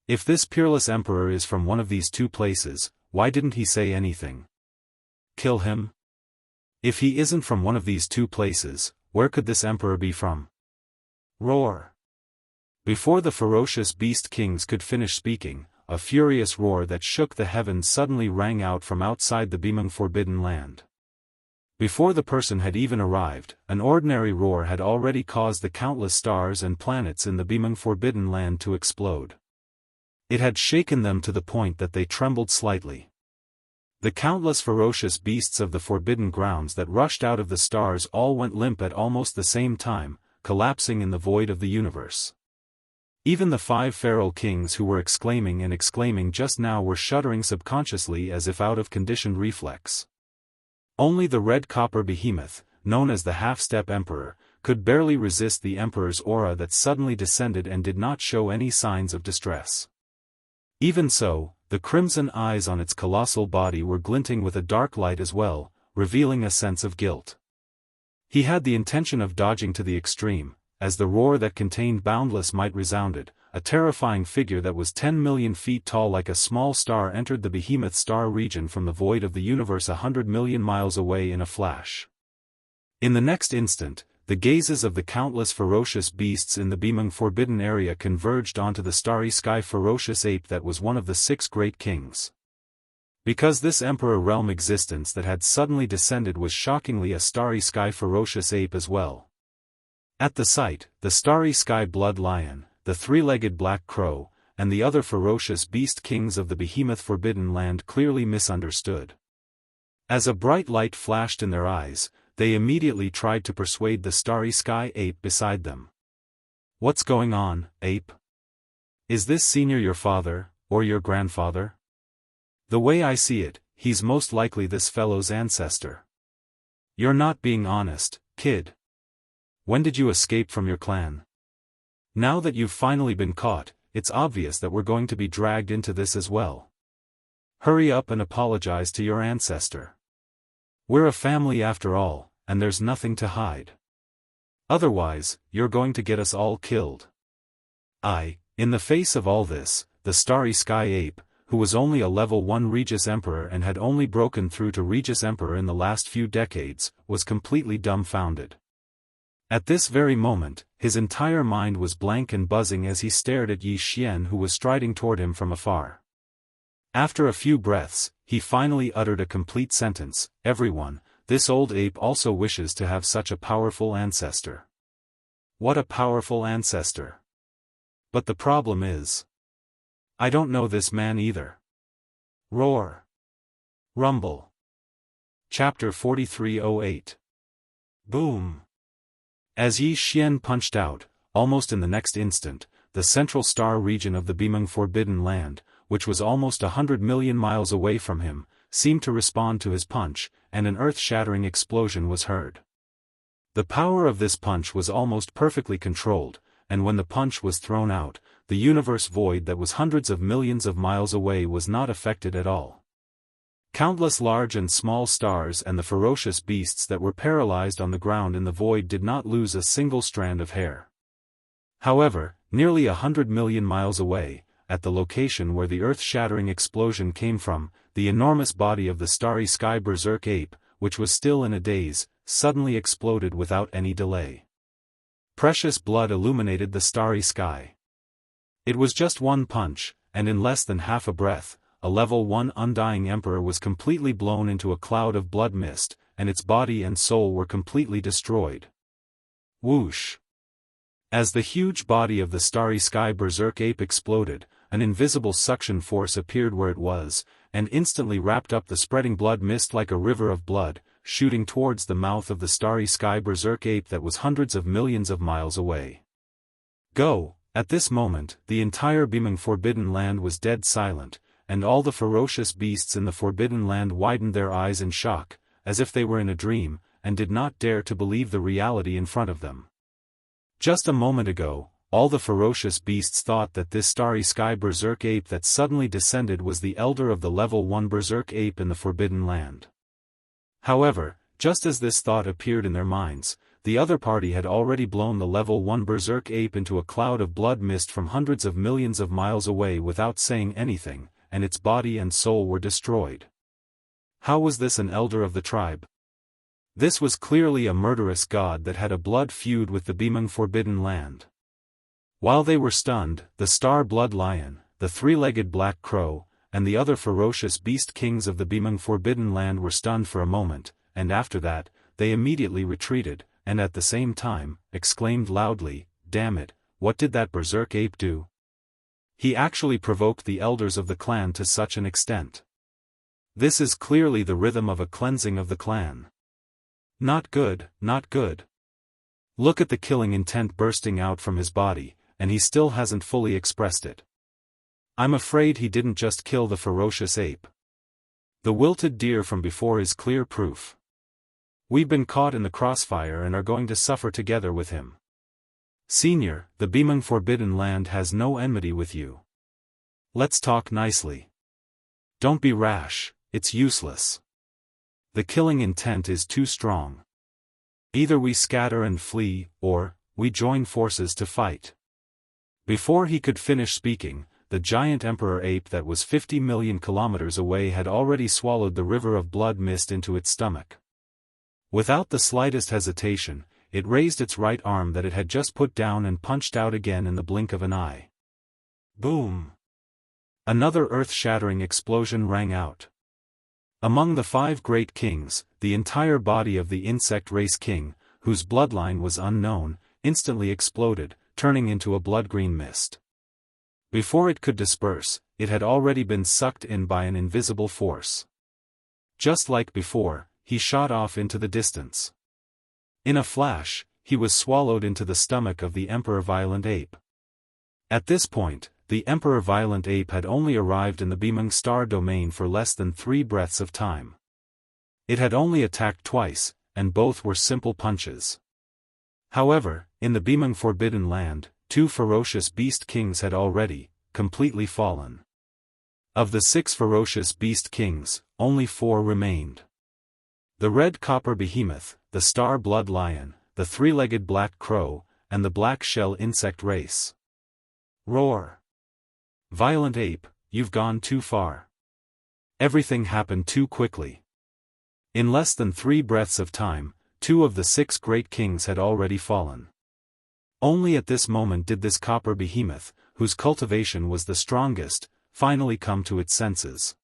If this peerless emperor is from one of these 2 places, why didn't he say anything? Kill him? If he isn't from one of these 2 places, where could this emperor be from? Roar! Before the ferocious beast kings could finish speaking, a furious roar that shook the heavens suddenly rang out from outside the Beaming Forbidden Land. Before the person had even arrived, an ordinary roar had already caused the countless stars and planets in the Beaming Forbidden Land to explode. It had shaken them to the point that they trembled slightly. The countless ferocious beasts of the forbidden grounds that rushed out of the stars all went limp at almost the same time, collapsing in the void of the universe. Even the 5 feral kings who were exclaiming just now were shuddering subconsciously as if out of conditioned reflex. Only the red copper behemoth, known as the half-step emperor, could barely resist the emperor's aura that suddenly descended and did not show any signs of distress. Even so, the crimson eyes on its colossal body were glinting with a dark light as well, revealing a sense of guilt. He had the intention of dodging to the extreme, as the roar that contained boundless might resounded. A terrifying figure that was 10 million feet tall like a small star entered the behemoth star region from the void of the universe 100 million miles away in a flash. In the next instant, the gazes of the countless ferocious beasts in the Beaming Forbidden Area converged onto the starry sky ferocious ape that was one of the 6 great kings. Because this emperor realm existence that had suddenly descended was shockingly a starry sky ferocious ape as well. At the sight, the starry sky blood lion, the 3-legged black crow, and the other ferocious beast kings of the behemoth Forbidden Land clearly misunderstood. As a bright light flashed in their eyes, they immediately tried to persuade the starry sky ape beside them. "What's going on, ape? Is this senior your father, or your grandfather? The way I see it, he's most likely this fellow's ancestor. You're not being honest, kid. When did you escape from your clan? Now that you've finally been caught, it's obvious that we're going to be dragged into this as well. Hurry up and apologize to your ancestor. We're a family after all, and there's nothing to hide. Otherwise, you're going to get us all killed." In the face of all this, the starry sky ape, who was only a level 1 Regis Emperor and had only broken through to Regis Emperor in the last few decades, was completely dumbfounded. At this very moment, his entire mind was blank and buzzing as he stared at Yi Xian, who was striding toward him from afar. After a few breaths, he finally uttered a complete sentence, "Everyone, this old ape also wishes to have such a powerful ancestor." What a powerful ancestor! But the problem is, I don't know this man either. Roar. Rumble. Chapter 4308. Boom. As Yi Xian punched out, almost in the next instant, the central star region of the beaming Forbidden Land, which was almost 100 million miles away from him, seemed to respond to his punch, and an earth-shattering explosion was heard. The power of this punch was almost perfectly controlled, and when the punch was thrown out, the universe void that was hundreds of millions of miles away was not affected at all. Countless large and small stars and the ferocious beasts that were paralyzed on the ground in the void did not lose a single strand of hair. However, nearly 100 million miles away, at the location where the earth-shattering explosion came from, the enormous body of the starry sky berserk ape, which was still in a daze, suddenly exploded without any delay. Precious blood illuminated the starry sky. It was just one punch, and in less than half a breath, a level 1 undying emperor was completely blown into a cloud of blood mist, and its body and soul were completely destroyed. Whoosh! As the huge body of the starry sky berserk ape exploded, an invisible suction force appeared where it was, and instantly wrapped up the spreading blood mist like a river of blood, shooting towards the mouth of the starry sky berserk ape that was hundreds of millions of miles away. Go! At this moment, the entire beaming Forbidden Land was dead silent, and all the ferocious beasts in the Forbidden Land widened their eyes in shock, as if they were in a dream, and did not dare to believe the reality in front of them. Just a moment ago, all the ferocious beasts thought that this starry sky berserk ape that suddenly descended was the elder of the level 1 berserk ape in the Forbidden Land. However, just as this thought appeared in their minds, the other party had already blown the level 1 berserk ape into a cloud of blood mist from hundreds of millions of miles away without saying anything, and its body and soul were destroyed. How was this an elder of the tribe? This was clearly a murderous god that had a blood feud with the beaming Forbidden Land. While they were stunned, the star-blood lion, the three-legged black crow, and the other ferocious beast kings of the beaming Forbidden Land were stunned for a moment, and after that, they immediately retreated, and at the same time, exclaimed loudly, "Damn it, what did that berserk ape do? He actually provoked the elders of the clan to such an extent. This is clearly the rhythm of a cleansing of the clan. Not good, not good. Look at the killing intent bursting out from his body, and he still hasn't fully expressed it. I'm afraid he didn't just kill the ferocious ape. The wilted deer from before is clear proof. We've been caught in the crossfire and are going to suffer together with him. Senior, the beaming Forbidden Land has no enmity with you. Let's talk nicely. Don't be rash, it's useless. The killing intent is too strong. Either we scatter and flee, or we join forces to fight." Before he could finish speaking, the giant emperor ape that was 50 million kilometers away had already swallowed the river of blood mist into its stomach. Without the slightest hesitation, it raised its right arm that it had just put down and punched out again in the blink of an eye. Boom! Another earth-shattering explosion rang out. Among the 5 great kings, the entire body of the insect race king, whose bloodline was unknown, instantly exploded, turning into a blood-green mist. Before it could disperse, it had already been sucked in by an invisible force. Just like before, he shot off into the distance. In a flash, he was swallowed into the stomach of the Emperor Violent Ape. At this point, the Emperor Violent Ape had only arrived in the Bimeng star domain for less than 3 breaths of time. It had only attacked twice, and both were simple punches. However, in the Bimeng Forbidden Land, 2 ferocious beast kings had already, completely fallen. Of the 6 ferocious beast kings, only 4 remained. The red copper behemoth, the star blood lion, the 3-legged black crow, and the black shell insect race. Roar! Violent Ape, you've gone too far. Everything happened too quickly. In less than 3 breaths of time, 2 of the 6 great kings had already fallen. Only at this moment did this copper behemoth, whose cultivation was the strongest, finally come to its senses.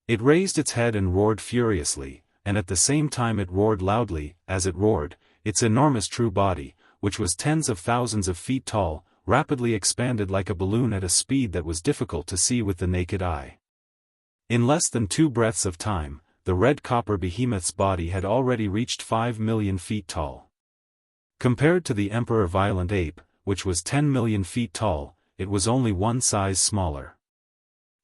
It raised its head and roared furiously, and at the same time it roared loudly. As it roared, its enormous true body, which was tens of thousands of feet tall, rapidly expanded like a balloon at a speed that was difficult to see with the naked eye. In less than 2 breaths of time, the red copper behemoth's body had already reached 5 million feet tall. Compared to the Emperor Violent Ape, which was 10 million feet tall, it was only 1 size smaller.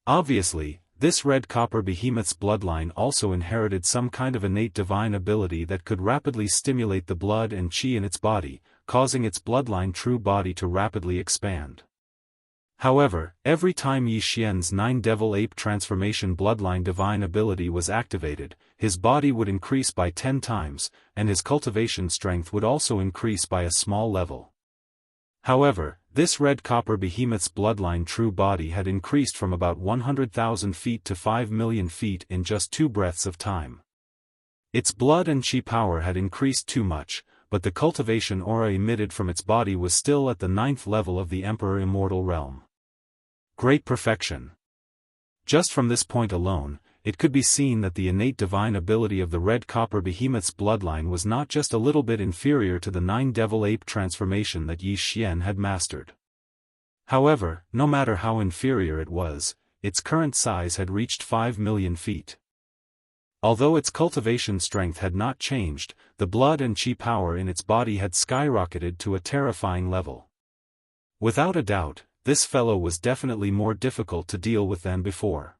Obviously, this red copper behemoth's bloodline also inherited some kind of innate divine ability that could rapidly stimulate the blood and chi in its body, causing its bloodline true body to rapidly expand. However, every time Yi Xian's 9 devil ape transformation bloodline divine ability was activated, his body would increase by 10 times, and his cultivation strength would also increase by a small level. However, this red copper behemoth's bloodline true body had increased from about 100,000 feet to 5 million feet in just 2 breaths of time. Its blood and chi power had increased too much, but the cultivation aura emitted from its body was still at the 9th level of the Emperor Immortal realm. Great perfection. Just from this point alone, it could be seen that the innate divine ability of the red copper behemoth's bloodline was not just a little bit inferior to the 9 devil ape transformation that Yi Xian had mastered. However, no matter how inferior it was, its current size had reached 5 million feet. Although its cultivation strength had not changed, the blood and chi power in its body had skyrocketed to a terrifying level. Without a doubt, this fellow was definitely more difficult to deal with than before.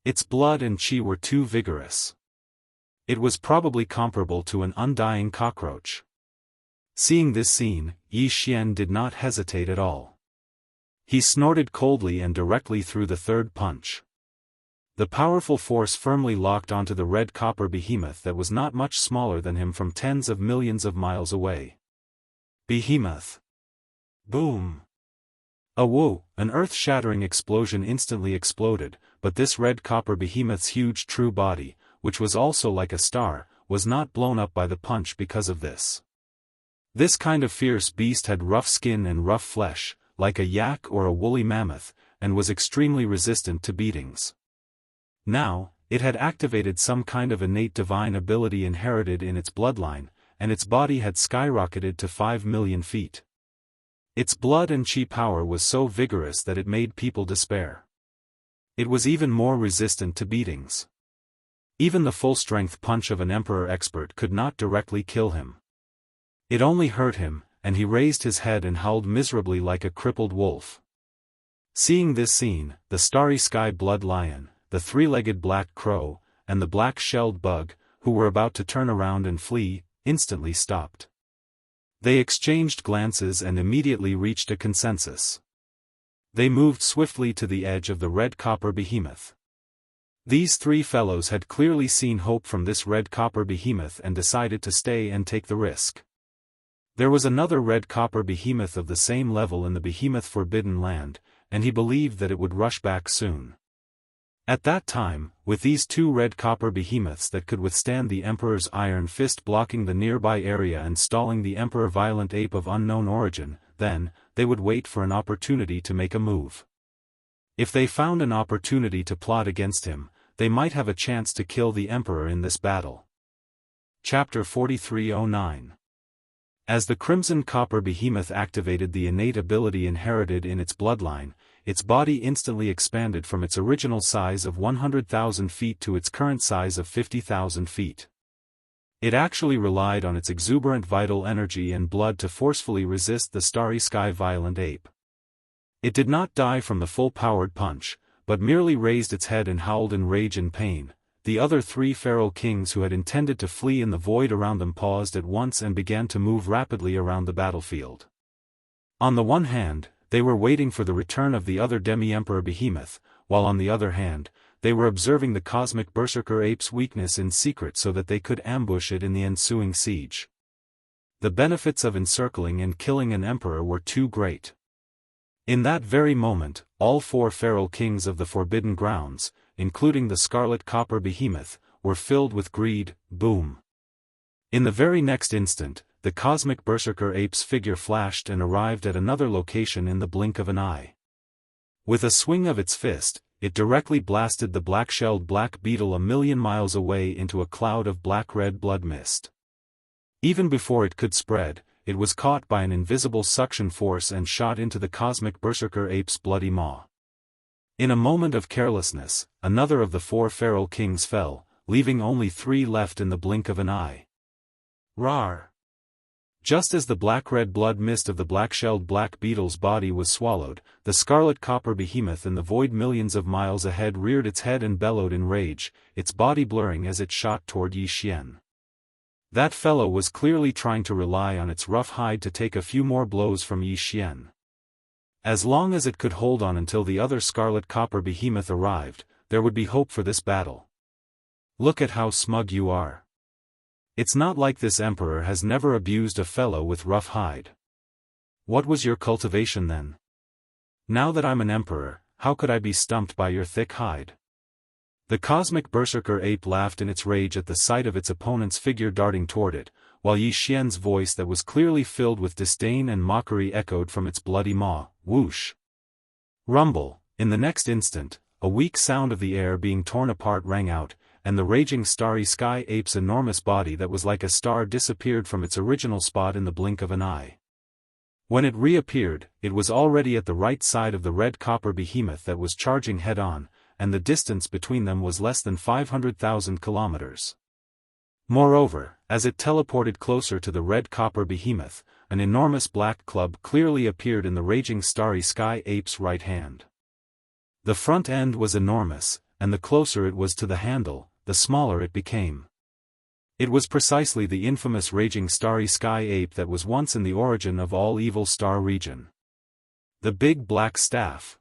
Its blood and chi were too vigorous. It was probably comparable to an undying cockroach. Seeing this scene, Yi Xian did not hesitate at all. He snorted coldly and directly threw the 3rd punch. The powerful force firmly locked onto the red copper behemoth that was not much smaller than him from tens of millions of miles away. Behemoth. Boom. A whoa, an earth-shattering explosion instantly exploded, but this red copper behemoth's huge true body, which was also like a star, was not blown up by the punch because of this. This kind of fierce beast had rough skin and rough flesh, like a yak or a woolly mammoth, and was extremely resistant to beatings. Now, it had activated some kind of innate divine ability inherited in its bloodline, and its body had skyrocketed to 5 million feet. Its blood and chi power was so vigorous that it made people despair. It was even more resistant to beatings. Even the full-strength punch of an emperor expert could not directly kill him. It only hurt him, and he raised his head and howled miserably like a crippled wolf. Seeing this scene, the starry sky blood lion, the 3-legged black crow, and the black-shelled bug, who were about to turn around and flee, instantly stopped. They exchanged glances and immediately reached a consensus. They moved swiftly to the edge of the red copper behemoth. These 3 fellows had clearly seen hope from this red copper behemoth and decided to stay and take the risk. There was another red copper behemoth of the same level in the Behemoth Forbidden Land, and he believed that it would rush back soon. At that time, with these 2 red copper behemoths that could withstand the Emperor's iron fist blocking the nearby area and stalling the Emperor Violent Ape of unknown origin, then, they would wait for an opportunity to make a move. If they found an opportunity to plot against him, they might have a chance to kill the Emperor in this battle. Chapter 4309. As the Crimson Copper Behemoth activated the innate ability inherited in its bloodline, its body instantly expanded from its original size of 100,000 feet to its current size of 50,000 feet. It actually relied on its exuberant vital energy and blood to forcefully resist the starry sky violent ape. It did not die from the full-powered punch, but merely raised its head and howled in rage and pain. The other three feral kings who had intended to flee in the void around them paused at once and began to move rapidly around the battlefield. On the one hand, they were waiting for the return of the other demi-emperor behemoth, while on the other hand, they were observing the cosmic berserker ape's weakness in secret so that they could ambush it in the ensuing siege. The benefits of encircling and killing an emperor were too great. In that very moment, all four feral kings of the Forbidden Grounds, including the scarlet copper behemoth, were filled with greed. Boom! In the very next instant, the cosmic berserker ape's figure flashed and arrived at another location in the blink of an eye. With a swing of its fist, it directly blasted the black-shelled black beetle 1,000,000 miles away into a cloud of black-red blood mist. Even before it could spread, it was caught by an invisible suction force and shot into the cosmic berserker ape's bloody maw. In a moment of carelessness, another of the four feral kings fell, leaving only three left in the blink of an eye. Rawr! Just as the black-red blood mist of the black-shelled black beetle's body was swallowed, the scarlet copper behemoth in the void millions of miles ahead reared its head and bellowed in rage, its body blurring as it shot toward Yi Xian. That fellow was clearly trying to rely on its rough hide to take a few more blows from Yi Xian. As long as it could hold on until the other scarlet copper behemoth arrived, there would be hope for this battle. Look at how smug you are. It's not like this emperor has never abused a fellow with rough hide. What was your cultivation then? Now that I'm an emperor, how could I be stumped by your thick hide? The cosmic berserker ape laughed in its rage at the sight of its opponent's figure darting toward it, while Yi Xian's voice that was clearly filled with disdain and mockery echoed from its bloody maw. Whoosh! Rumble! In the next instant, a weak sound of the air being torn apart rang out, and the raging starry sky ape's enormous body that was like a star disappeared from its original spot in the blink of an eye. When it reappeared, it was already at the right side of the red copper behemoth that was charging head-on, and the distance between them was less than 500,000 kilometers. Moreover, as it teleported closer to the red copper behemoth, an enormous black club clearly appeared in the raging starry sky ape's right hand. The front end was enormous, and the closer it was to the handle, the smaller it became. It was precisely the infamous raging starry sky ape that was once in the origin of all evil star region. The big black staff.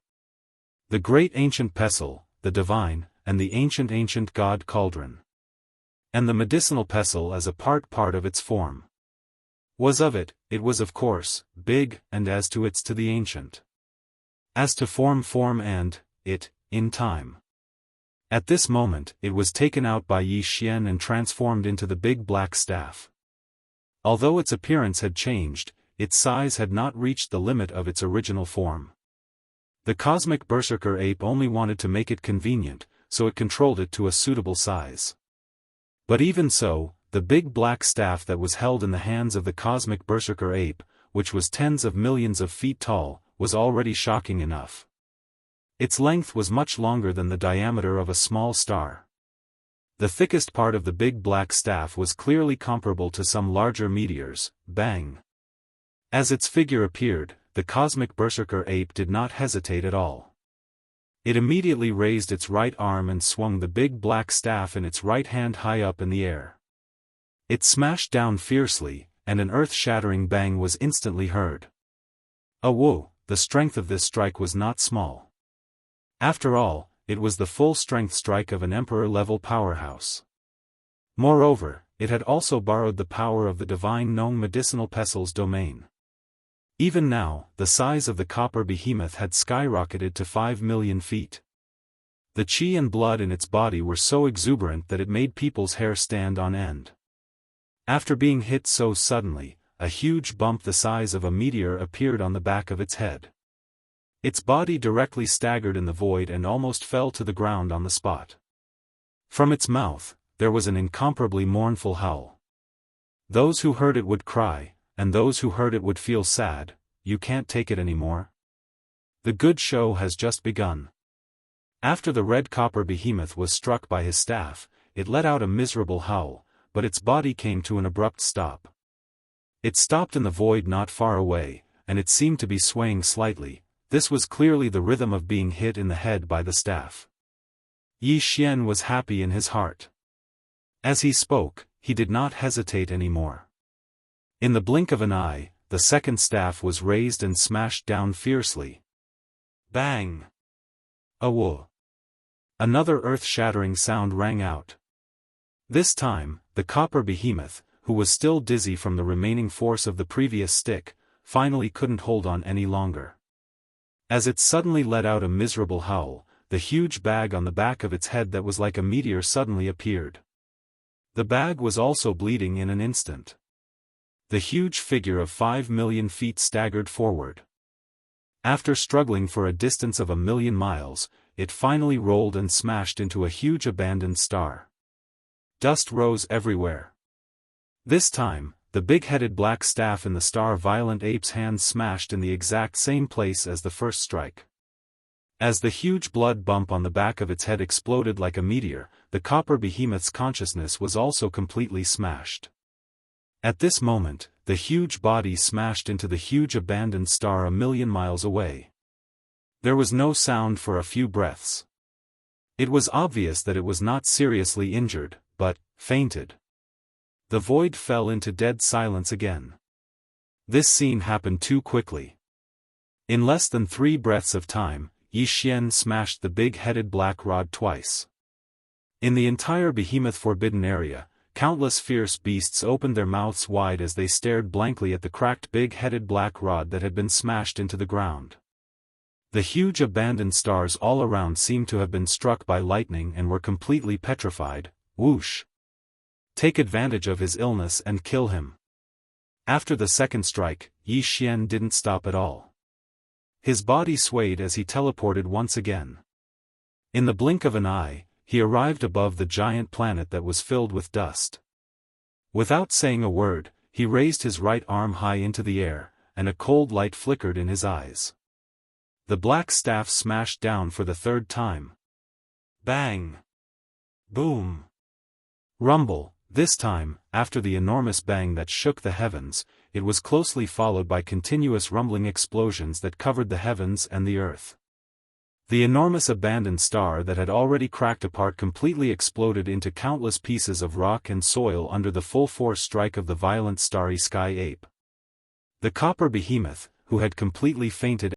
The great ancient pestle, the divine, and the ancient god cauldron. And the medicinal pestle as a part of its form. Was of it, it was of course, big, and as to its to the ancient. As to form and, it, in time. At this moment, it was taken out by Yi Xian and transformed into the big black staff. Although its appearance had changed, its size had not reached the limit of its original form. The cosmic berserker ape only wanted to make it convenient, so it controlled it to a suitable size. But even so, the big black staff that was held in the hands of the cosmic berserker ape, which was tens of millions of feet tall, was already shocking enough. Its length was much longer than the diameter of a small star. The thickest part of the big black staff was clearly comparable to some larger meteors. Bang! As its figure appeared, the cosmic berserker ape did not hesitate at all. It immediately raised its right arm and swung the big black staff in its right hand high up in the air. It smashed down fiercely, and an earth-shattering bang was instantly heard. Whoa! The strength of this strike was not small. After all, it was the full-strength strike of an emperor-level powerhouse. Moreover, it had also borrowed the power of the divine known medicinal pestle's domain. Even now, the size of the copper behemoth had skyrocketed to 5 million feet. The chi and blood in its body were so exuberant that it made people's hair stand on end. After being hit so suddenly, a huge bump the size of a meteor appeared on the back of its head. Its body directly staggered in the void and almost fell to the ground on the spot. From its mouth, there was an incomparably mournful howl. Those who heard it would cry, and those who heard it would feel sad. You can't take it anymore? The good show has just begun. After the red copper behemoth was struck by his staff, it let out a miserable howl, but its body came to an abrupt stop. It stopped in the void not far away, and it seemed to be swaying slightly. This was clearly the rhythm of being hit in the head by the staff. Yi Xian was happy in his heart. As he spoke, he did not hesitate anymore. In the blink of an eye, the second staff was raised and smashed down fiercely. Bang! Awo! Another earth-shattering sound rang out. This time, the copper behemoth, who was still dizzy from the remaining force of the previous stick, finally couldn't hold on any longer. As it suddenly let out a miserable howl, the huge bag on the back of its head that was like a meteor suddenly appeared. The bag was also bleeding in an instant. The huge figure of 5 million feet staggered forward. After struggling for a distance of 1,000,000 miles, it finally rolled and smashed into a huge abandoned star. Dust rose everywhere. This time, the big-headed black staff in the star-violent ape's hand smashed in the exact same place as the first strike. As the huge blood bump on the back of its head exploded like a meteor, the copper behemoth's consciousness was also completely smashed. At this moment, the huge body smashed into the huge abandoned star 1,000,000 miles away. There was no sound for a few breaths. It was obvious that it was not seriously injured, but fainted. The void fell into dead silence again. This scene happened too quickly. In less than 3 breaths of time, Yi Xian smashed the big-headed black rod twice. In the entire behemoth forbidden area, countless fierce beasts opened their mouths wide as they stared blankly at the cracked big-headed black rod that had been smashed into the ground. The huge abandoned stars all around seemed to have been struck by lightning and were completely petrified. Whoosh! Take advantage of his illness and kill him. After the second strike, Yi Xian didn't stop at all. His body swayed as he teleported once again. In the blink of an eye, he arrived above the giant planet that was filled with dust. Without saying a word, he raised his right arm high into the air, and a cold light flickered in his eyes. The black staff smashed down for the third time. Bang! Boom! Rumble. This time, after the enormous bang that shook the heavens, it was closely followed by continuous rumbling explosions that covered the heavens and the earth. The enormous abandoned star that had already cracked apart completely exploded into countless pieces of rock and soil under the full force strike of the violent starry sky ape. The copper behemoth, who had completely fainted